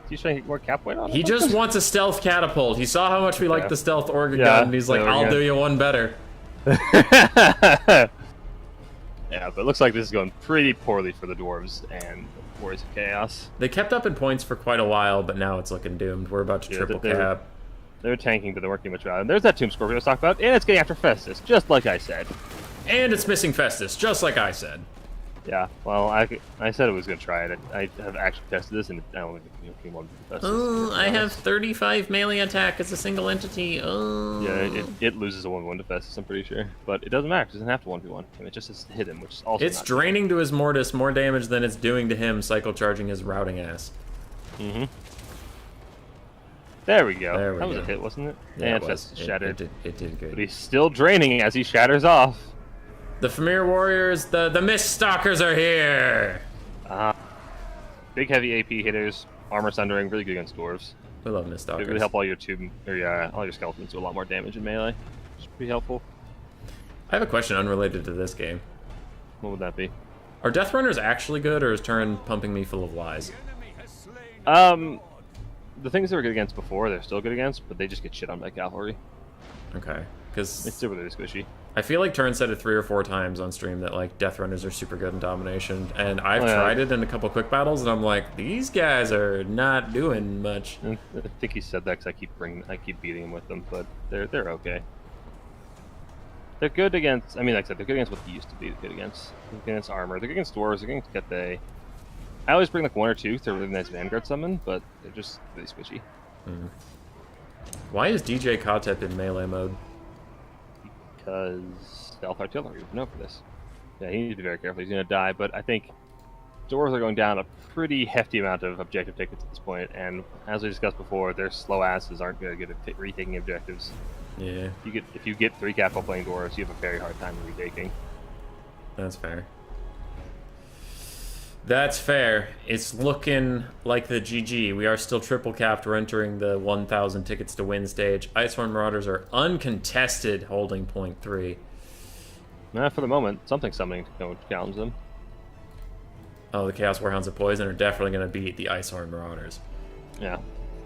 S2: He's trying to get more cap weight on it?
S1: he just wants a stealth catapult. He saw how much we like the stealth Orga
S2: Yeah,
S1: gun, and he's like,
S2: there we
S1: I'll
S2: go.
S1: do you one better.
S2: Yeah, but it looks like this is going pretty poorly for the dwarves and Warriors of Chaos.
S1: They kept up in points for quite a while, but now it's looking doomed. We're about to triple cap.
S2: They're tanking, but they're working much better. There's that Tomb Scorpion I was talking about, and it's getting after Festus, just like I said.
S1: And it's missing Festus, just like I said.
S2: Yeah, well, I said I was going to try it. I have actually tested this, and I only came one Festus.
S1: I have 35 melee attack as a single entity.
S2: Yeah, it loses a 1-1 to Festus, I'm pretty sure. But it doesn't matter, it doesn't have to 1v1. And it just has to hit him, which is also
S1: It's
S2: not
S1: draining to his Mortis more damage than it's doing to him, cycle charging his routing ass.
S2: Mm-hmm. There we go.
S1: There we
S2: that was
S1: go.
S2: a hit, wasn't it?
S1: Yeah,
S2: and
S1: it was.
S2: Festus shattered.
S1: It did good.
S2: But he's still draining as he shatters off.
S1: The Famir Warriors, the Mist Stalkers are here!
S2: Big heavy AP hitters, armor sundering, really good against dwarves.
S1: We love Mist
S2: It
S1: Stalkers.
S2: really help all your all your skeletons do a lot more damage in melee. Which is pretty helpful.
S1: I have a question unrelated to this game.
S2: What would that be?
S1: Are Death Runners actually good, or is Turin pumping me full of lies?
S2: The things they were good against before, they're still good against, but they just get shit on by cavalry.
S1: Okay, because
S2: It's still really squishy.
S1: I feel like Turin said it 3 or 4 times on stream that like Death Runners are super good in Domination, and I've tried it in a couple quick battles, and I'm like, these guys are not doing much.
S2: I think he said that because I keep beating him with them, but they're okay. They're good against. I mean, like I said, they're good against what they used to be good against. They're good against armor. They're good against dwarves. They're good against Gete. I always bring like 1 or 2 to a really nice Vanguard summon, but they're just really squishy.
S1: Why is DJ Kotep in melee mode?
S2: Because stealth artillery would know for this. Yeah, he needs to be very careful. He's going to die, but I think dwarves are going down a pretty hefty amount of objective tickets at this point, and as we discussed before, their slow asses aren't very good at retaking objectives.
S1: Yeah,
S2: If you get 3 capital playing dwarves, you have a very hard time retaking.
S1: that's fair. That's fair. It's looking like the GG. We are still triple capped. We're entering the 1,000 tickets to win stage. Icehorn Marauders are uncontested, holding point 3.
S2: For the moment, something's summoning to challenge them.
S1: Oh, the Chaos Warhounds of Poison are definitely going to beat the Icehorn Marauders.
S2: Yeah.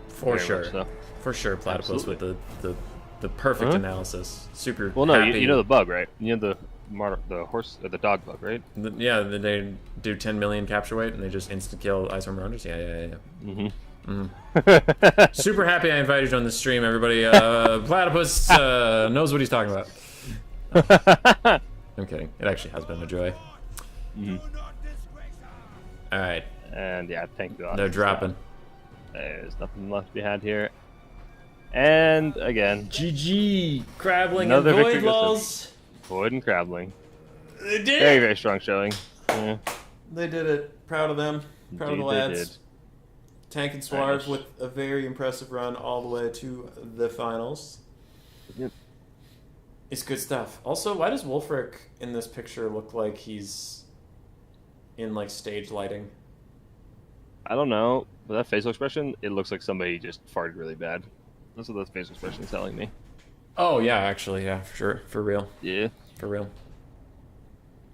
S1: For
S2: very
S1: sure.
S2: much so.
S1: For sure, Platypus
S2: Absolutely.
S1: with the perfect analysis. Super
S2: Well, no,
S1: happy.
S2: you know the bug, right? You know the horse or the dog bug, right?
S1: Yeah, they do 10 million capture weight and they just instant kill Icehorn Marauders. Yeah. Super happy I invited you on the stream, everybody. Platypus knows what he's talking about. I'm kidding. It actually has been a joy. All right,
S2: And yeah, thank God.
S1: they're dropping.
S2: There's nothing left to be had here. And again,
S1: GG, Crabling
S2: Another
S1: and
S2: victory
S1: Void Walls.
S2: Void and Crabling.
S3: They did
S2: Very,
S3: it.
S2: very strong showing. Yeah.
S3: They did it. Proud of them. Proud of the
S2: Indeed they
S3: lads.
S2: did.
S1: Tank and
S2: Alright,
S1: Swarv with a very impressive run all the way to the finals.
S2: Yep.
S1: It's good stuff. Also, why does Wolfric in this picture look like he's in like stage lighting?
S2: I don't know, but that facial expression, it looks like somebody just farted really bad. That's what that facial expression is telling me.
S1: Oh yeah, actually, yeah, for sure, for real,
S2: Yeah.
S1: for real.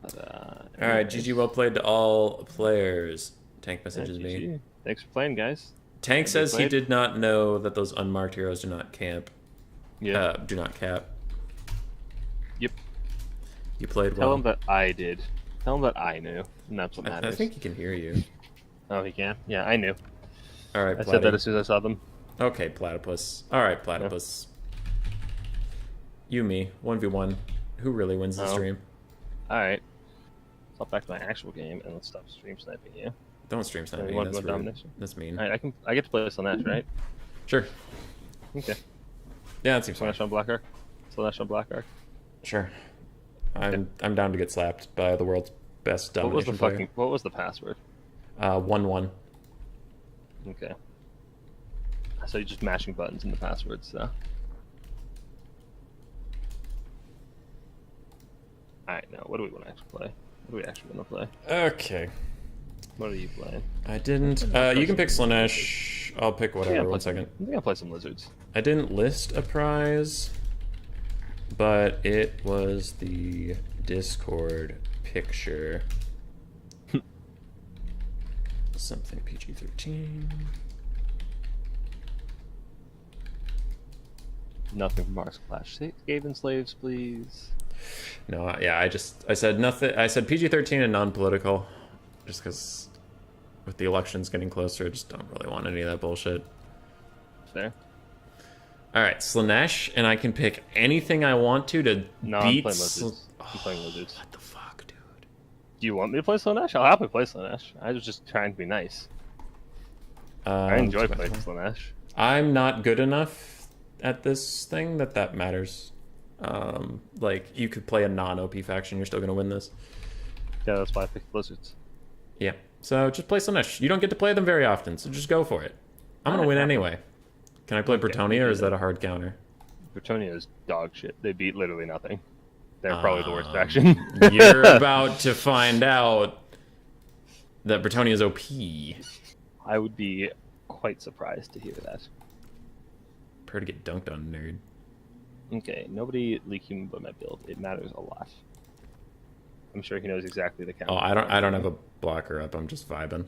S2: But,
S1: All right, GG, well played to all players. Tank messages me.
S2: GG. Thanks for playing, guys.
S1: Tank
S2: Have you
S1: says he
S2: played?
S1: did not know that those unmarked heroes do not camp.
S2: Yeah.
S1: Do not cap.
S2: Yep.
S1: You played
S2: Tell
S1: well.
S2: him that I did. Tell him that I knew, and that's what
S1: I
S2: matters.
S1: think he can hear you.
S2: Oh, he can? Yeah, I knew.
S1: All right,
S2: I said that as soon as I saw them.
S1: Okay, Platypus. All right, Platypus. You, me, 1v1. Who really wins the
S2: Oh.
S1: stream?
S2: Alright. Let's hop back to my actual game, and let's stop stream sniping you.
S1: Don't stream snipe
S2: You
S1: me.
S2: want to
S1: That's
S2: go
S1: rude.
S2: Domination?
S1: That's mean.
S2: Alright, I get to play Slanesh, right?
S1: Sure.
S2: Okay.
S1: Yeah, that seems fine.
S2: Slanesh on Black Arc. Slanesh on Black Arc.
S1: Sure. I'm down to get slapped by the world's best
S2: What was
S1: domination
S2: the
S1: player.
S2: fucking? What was the password?
S1: 1-1.
S2: Okay. So you're just mashing buttons in the passwords, so. Alright, now what do we want to actually play? What do we actually want to play?
S1: Okay.
S2: What are you playing?
S1: I didn't. You can pick Slanesh. I'll pick whatever. One second.
S2: I think I'll play some lizards.
S1: I didn't list a prize, but it was the Discord picture. Something PG-13.
S2: Nothing from Mars Clash. Skaven slaves, please.
S1: No, yeah, I said nothing. I said PG-13 and non-political, just because with the elections getting closer, I just don't really want any of that bullshit.
S2: Fair.
S1: All right, Slanesh, and I can pick anything I want to
S2: No, I'm
S1: beat.
S2: playing lizards. I'm playing lizards.
S1: What the fuck, dude?
S2: Do you want me to play Slanesh? I'll happily play Slanesh. I was just trying to be nice. I enjoy playing Slanesh.
S1: I'm not good enough at this thing that matters. Like, you could play a non-OP faction, you're still gonna win this.
S2: Yeah, that's why I picked lizards.
S1: Yeah, so just play Slanesh. You don't get to play them very often, so just go for it. I'm gonna win anyway. Can I play Bretonia, or is that a hard counter?
S2: Bretonia is dog shit. They beat literally nothing. They're probably the worst faction.
S1: You're about to find out that Bretonia is OP.
S2: I would be quite surprised to hear that.
S1: Prepare to get dunked on, nerd.
S2: Okay, nobody leak human but my build. It matters a lot. I'm sure he knows exactly the counter.
S1: Oh, I don't have a blocker up. I'm just vibing.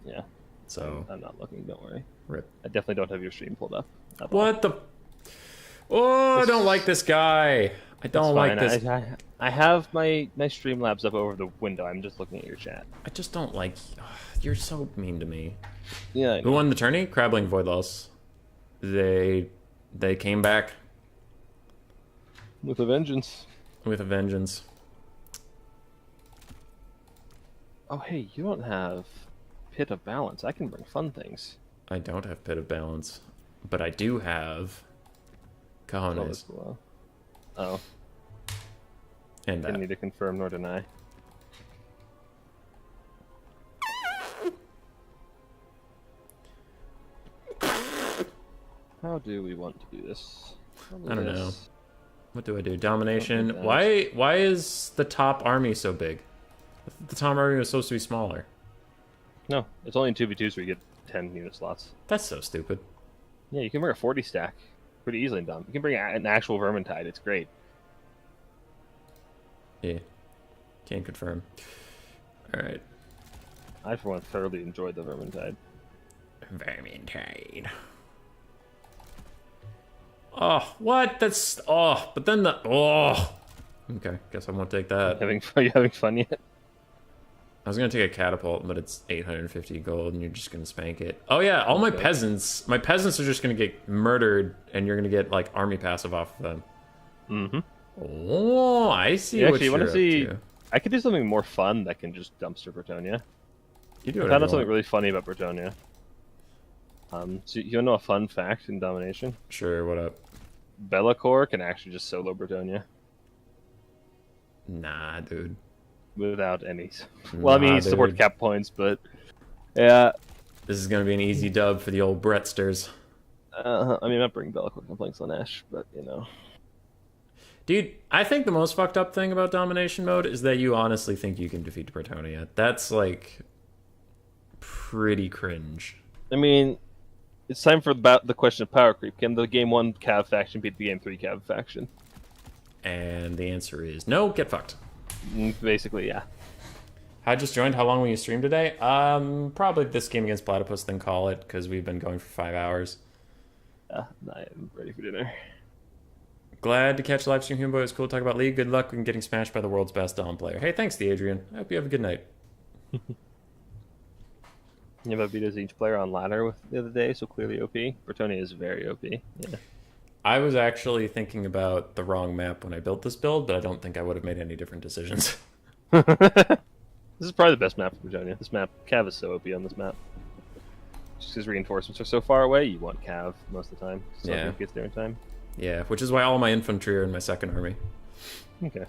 S2: Yeah.
S1: So
S2: I'm not looking, don't worry.
S1: rip.
S2: I definitely don't have your stream pulled up.
S1: What the? Oh, I don't like this guy. I don't like this.
S2: I have my Streamlabs up over the window. I'm just looking at your chat.
S1: I just don't like. You're so mean to me.
S2: Yeah. I
S1: Who
S2: know.
S1: won the tourney? Crabbling Void Loss. They came back
S2: With a vengeance.
S1: with a vengeance.
S2: Oh, hey, you don't have Pit of Balance. I can bring fun things.
S1: I don't have Pit of Balance, but I do have Cojones
S2: Oh,
S1: and
S2: didn't
S1: that.
S2: need to confirm nor deny. How do we want to do this?
S1: I don't know. What do I do? Domination.
S2: Don't do that.
S1: Why is the top army so big? The top army was supposed to be smaller.
S2: No, it's only in 2v2s where you get 10 unit slots.
S1: That's so stupid.
S2: Yeah, you can bring a 40 stack pretty easily in Dom. You can bring an actual Vermintide. It's great.
S1: Yeah. Can't confirm. Alright.
S2: I, for one, thoroughly enjoyed the Vermintide.
S1: Vermintide. Oh, what? That's... Oh, but then the... Oh! Okay, guess I won't take that.
S2: Are you having fun yet?
S1: I was gonna take a catapult, but it's 850 gold, and you're just gonna spank it. Oh yeah, all my peasants are just gonna get murdered, and you're gonna get, like, army passive off of them.
S2: Mm-hmm.
S1: Oh, I see
S2: You
S1: what
S2: actually
S1: you're
S2: want to
S1: up
S2: see...
S1: to.
S2: I could do something more fun that can just dumpster Bretonia.
S1: You do
S2: I
S1: whatever
S2: found out
S1: you
S2: something
S1: want.
S2: really funny about Bretonia. So you know a fun fact in Domination?
S1: Sure, what up?
S2: Bellacore can actually just solo Bretonia
S1: Nah, dude.
S2: without any... Well, I mean,
S1: Nah,
S2: he supports
S1: dude.
S2: cap points, but... Yeah,
S1: This is going to be an easy dub for the old Brettsters.
S2: I mean, I'm not bringing Bellicourt. I'm playing Slanesh, but you know.
S1: Dude, I think the most fucked up thing about domination mode is that you honestly think you can defeat Bretonnia. That's like pretty cringe.
S2: I mean, it's time for the question of power creep. Can the game 1 Cav faction beat the game 3 Cav faction?
S1: And the answer is no, get fucked.
S2: Basically, yeah.
S1: I just joined. How long will you stream today? Probably this game against Platypus, then call it, because we've been going for 5 hours.
S2: I am ready for dinner.
S1: Glad to catch live stream, Humbo. It was cool to talk about League. Good luck in getting smashed by the world's best Dom player. Hey, thanks, the Adrian. I hope you have a good night.
S2: You have a beat as each player on ladder the other day, so clearly OP. Bretonnia is very OP. Yeah.
S1: I was actually thinking about the wrong map when I built this build, but I don't think I would have made any different decisions.
S2: This is probably the best map for Bretonnia. This map, Cav is so OP on this map. Just because reinforcements are so far away, you want Cav most of the time. So
S1: Yeah.
S2: it gets there in time.
S1: Yeah, which is why all my infantry are in my second army.
S2: Okay.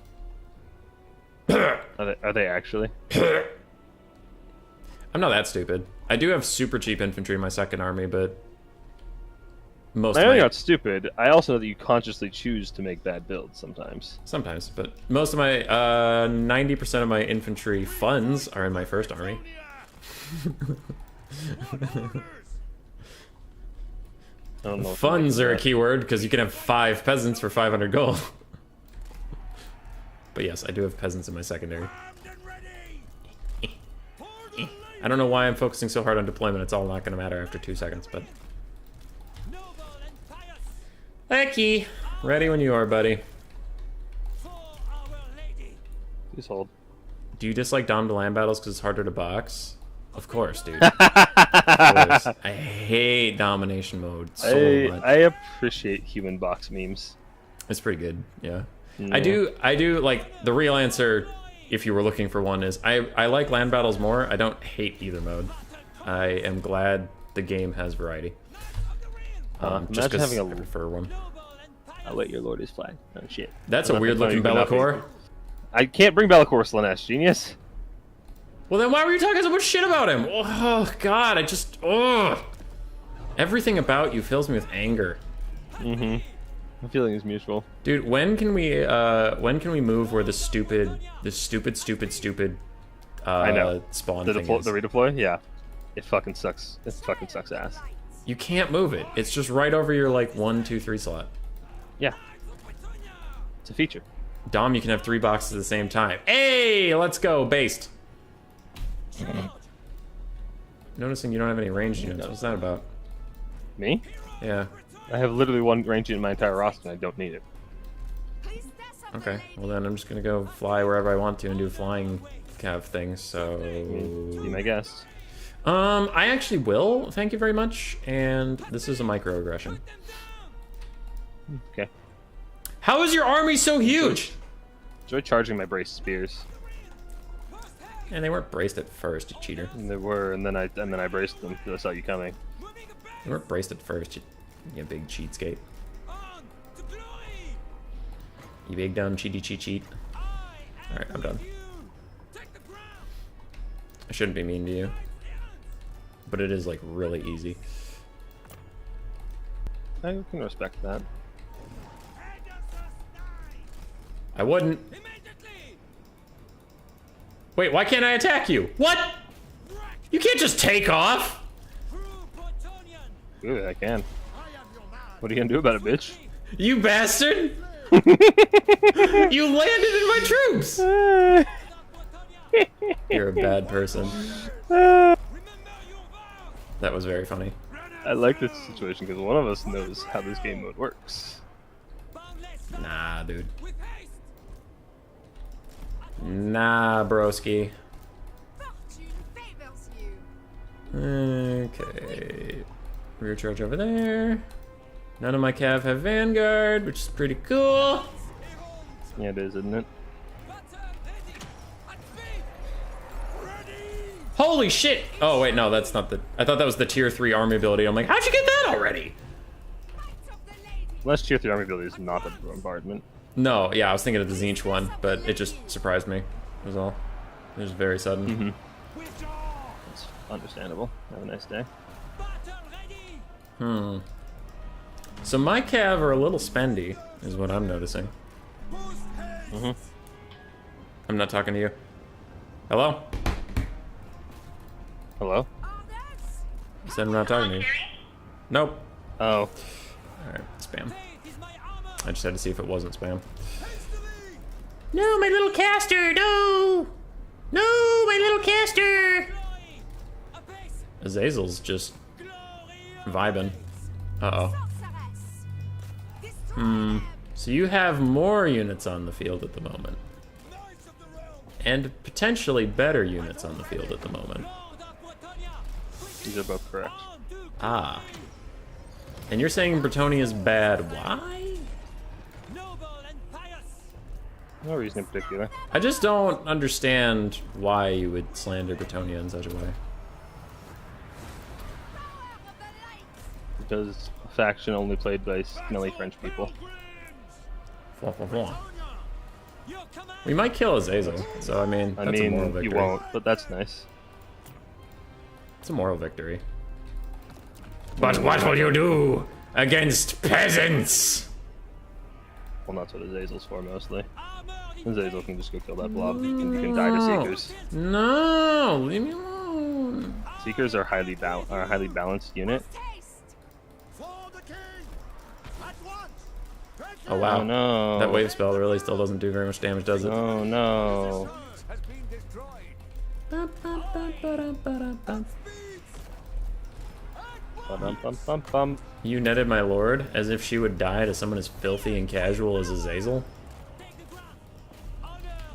S2: Are they actually?
S1: I'm not that stupid. I do have super cheap infantry in my second army, but most
S2: I
S1: of
S2: know
S1: my...
S2: you're not stupid. I also know that you consciously choose to make bad builds sometimes.
S1: Sometimes, but most of my 90% of my infantry funds are in my first army.
S2: I don't know.
S1: Funds are a keyword because you can have 5 peasants for 500 gold. But yes, I do have peasants in my secondary. I don't know why I'm focusing so hard on deployment. It's all not going to matter after 2 seconds, but... Lucky! Ready when you are, buddy.
S2: Please hold.
S1: Do you dislike Dom to land battles because it's harder to box? Of course, dude. Of course. I hate domination mode so much.
S2: I appreciate human box memes.
S1: It's pretty good, yeah.
S2: Yeah.
S1: I do, like, the real answer, if you were looking for one, is I like land battles more. I don't hate either mode. I am glad the game has variety. Just
S2: imagine having
S1: I prefer one.
S2: I'll let your lord is flag. Oh shit.
S1: That's
S2: I'm
S1: a
S2: not
S1: weird looking
S2: complaining, but not
S1: Bellicourt.
S2: being- I can't bring Bellicourt Slanesh, genius.
S1: Well, then why were you talking so much shit about him? Oh, God, everything about you fills me with anger.
S2: My feeling is mutual.
S1: Dude, when can we move where the stupid
S2: I know.
S1: spawn
S2: The
S1: thing
S2: deploy,
S1: is?
S2: the redeploy? Yeah. It fucking sucks. It fucking sucks ass.
S1: You can't move it. It's just right over your, like, 1, 2, 3 slot.
S2: Yeah. It's a feature.
S1: Dom, you can have 3 boxes at the same time. Hey, let's go, based. Noticing you don't have any ranged units. What's that about?
S2: Me?
S1: Yeah.
S2: I have literally one range in my entire roster and I don't need it.
S1: Okay. Well, then I'm just gonna go fly wherever I want to and do flying cav things. So.
S2: Be my guest.
S1: I actually will. Thank you very much. And this is a microaggression.
S2: Okay.
S1: How is your army so huge?
S2: Enjoy charging my braced spears.
S1: And they weren't braced at first, you cheater.
S2: And they were, and then I braced them because I saw you coming.
S1: They weren't braced at first, you big cheatskate. You big dumb cheaty cheat. Alright, I'm done. I shouldn't be mean to you. But it is, like, really easy.
S2: I can respect that.
S1: I wouldn't. Wait, why can't I attack you? What? You can't just take off!
S2: Ooh, I can. What are you gonna do about it, bitch?
S1: You bastard! You landed in my troops! You're a bad person. That was very funny.
S2: I like this situation because one of us knows how this game mode works.
S1: Nah, dude. Nah, broski. Okay. Rear charge over there. None of my cav have Vanguard, which is pretty cool.
S2: Yeah, it is, isn't it?
S1: Holy shit! Oh, wait, no, that's not the... I thought that was the tier 3 army ability. I'm like, how'd you get that already?
S2: Unless tier 3 army ability is not a bombardment.
S1: No, yeah, I was thinking of the Zinch one, but it just surprised me. Was all. It was very sudden.
S2: Understandable. Have a nice day.
S1: So my cav are a little spendy, is what I'm noticing. I'm not talking to you. Hello?
S2: Hello?
S1: I said I'm not talking to you. Nope.
S2: Oh.
S1: Alright, spam. I just had to see if it wasn't spam. No, my little caster! No! No, my little caster! Azazel's just vibing. Uh-oh. So you have more units on the field at the moment. And potentially better units on the field at the moment.
S2: These are both correct.
S1: Ah. And you're saying Bretonnia is bad. Why?
S2: No reason in particular.
S1: I just don't understand why you would slander Bretonnia in such a way.
S2: Because a faction only played by smelly French people.
S1: We might kill Azazel, so I mean, that's a moral victory.
S2: You won't, but that's nice.
S1: It's a moral victory. But what will you do against peasants?
S2: Well, that's what Azazel's for, mostly. Azazel can just go kill that blob. You can die to Seekers.
S1: No, leave me alone.
S2: Seekers are a highly balanced unit.
S1: Oh wow,
S2: Oh, no.
S1: That wave spell really still doesn't do very much damage, does it?
S2: Oh no. Bum.
S1: You netted my lord as if she would die to someone as filthy and casual as Azazel?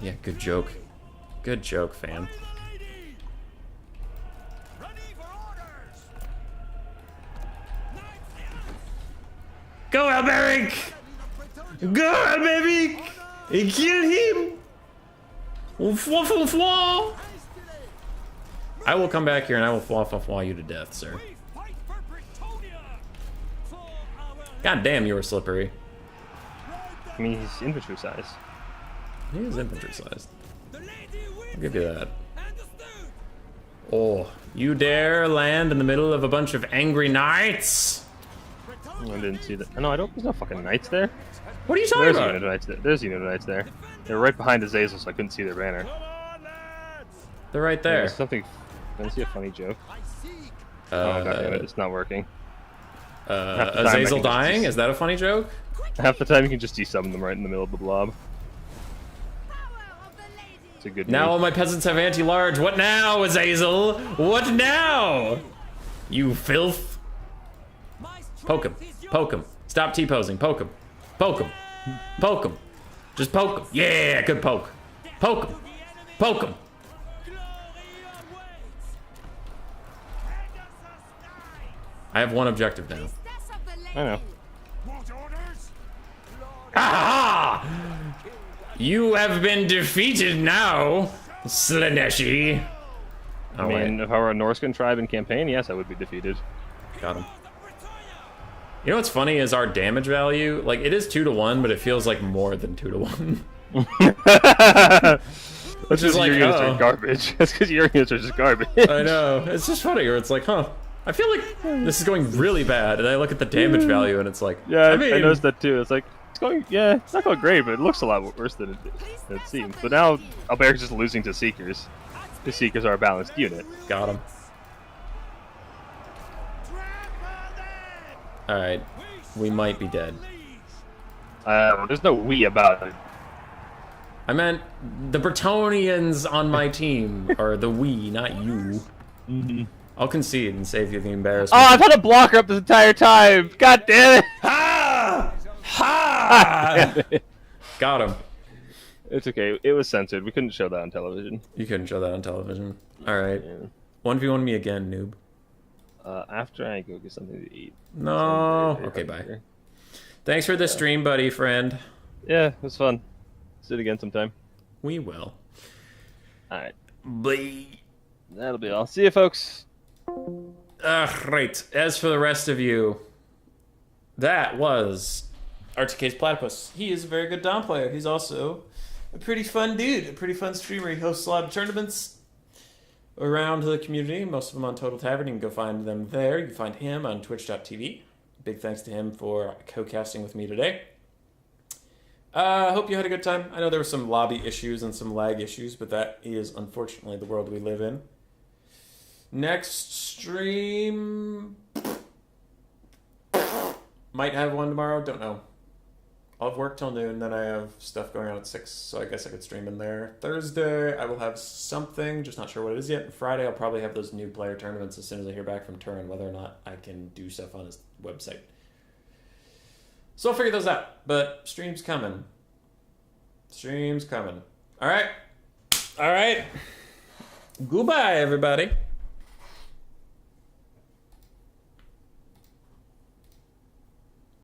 S1: Yeah, good joke. Good joke, fam. Go, Alberic! Go, Alberic! And kill him! I will come back here and I will flaw you to death, sir. God damn, you were slippery.
S2: I mean, he's infantry size.
S1: He is infantry sized. I'll give you that. Oh, you dare land in the middle of a bunch of angry knights?
S2: I didn't see that. No, there's no fucking knights there.
S1: What are you talking
S2: There's
S1: about?
S2: unit of knights there. There's unit of knights there. They're right behind Azazel, so I couldn't see their banner.
S1: They're right there.
S2: There's something. Can I see a funny joke? Oh, goddammit, it's not working.
S1: Azazel dying? Is that a funny joke?
S2: Half the time you can just desummon them right in the middle of the blob. It's a good
S1: Now all
S2: move.
S1: my peasants have anti-large. What now, Azazel? What now? You filth. Poke him. Poke him. Stop T-posing. Poke him. Poke him. Poke him. Just poke him. Yeah, good poke. Poke him. Poke him. I have one objective now.
S2: I know.
S1: Aha! You have been defeated now, Slaneshi.
S2: I mean, if I were a Norscan tribe in campaign, yes, I would be defeated.
S1: Got him. You know what's funny is our damage value, like, it is 2-to-1, but it feels like more than 2-to-1.
S2: Which is like, your units are garbage. That's because your units are just garbage.
S1: I know. It's just funny, or it's like, huh, I feel like this is going really bad, and I look at the damage value, and it's like,
S2: Yeah,
S1: I mean,
S2: I noticed that too. It's like, it's not going great, but it looks a lot worse than it seems. But now, Alberic's just losing to Seekers. The Seekers are a balanced unit.
S1: Got him. Alright, we might be dead.
S2: There's no we about it.
S1: I meant the Bretonians on my team are the we, not you. I'll concede and save you the embarrassment.
S2: Oh, I've had a blocker up this entire time! God damn it!
S1: Ha! Ha! Got him.
S2: It's okay. It was censored. We couldn't show that on television.
S1: You couldn't show that on television. Alright. 1v1 me again, noob.
S2: After I go get something to eat.
S1: No. Okay, bye. Thanks for the stream, buddy, friend.
S2: Yeah, it was fun. Let's do it again sometime.
S1: We will.
S2: Alright.
S1: Bye.
S2: That'll be all. See you, folks.
S1: Right. As for the rest of you, that was RTK's Platypus. He is a very good Dom player. He's also a pretty fun dude, a pretty fun streamer. He hosts a lot of tournaments. around the community, most of them on Total Tavern. You can go find them there. You can find him on twitch.tv. Big thanks to him for co-casting with me today. Hope you had a good time. I know there were some lobby issues and some lag issues, but that is unfortunately the world we live in. Next stream... might have one tomorrow, don't know. I'll have work till noon, then I have stuff going on at 6, so I guess I could stream in there. Thursday, I will have something, just not sure what it is yet. And Friday, I'll probably have those new player tournaments as soon as I hear back from Turin, whether or not I can do stuff on his website. So I'll figure those out, but stream's coming. Stream's coming. All right. Goodbye, everybody.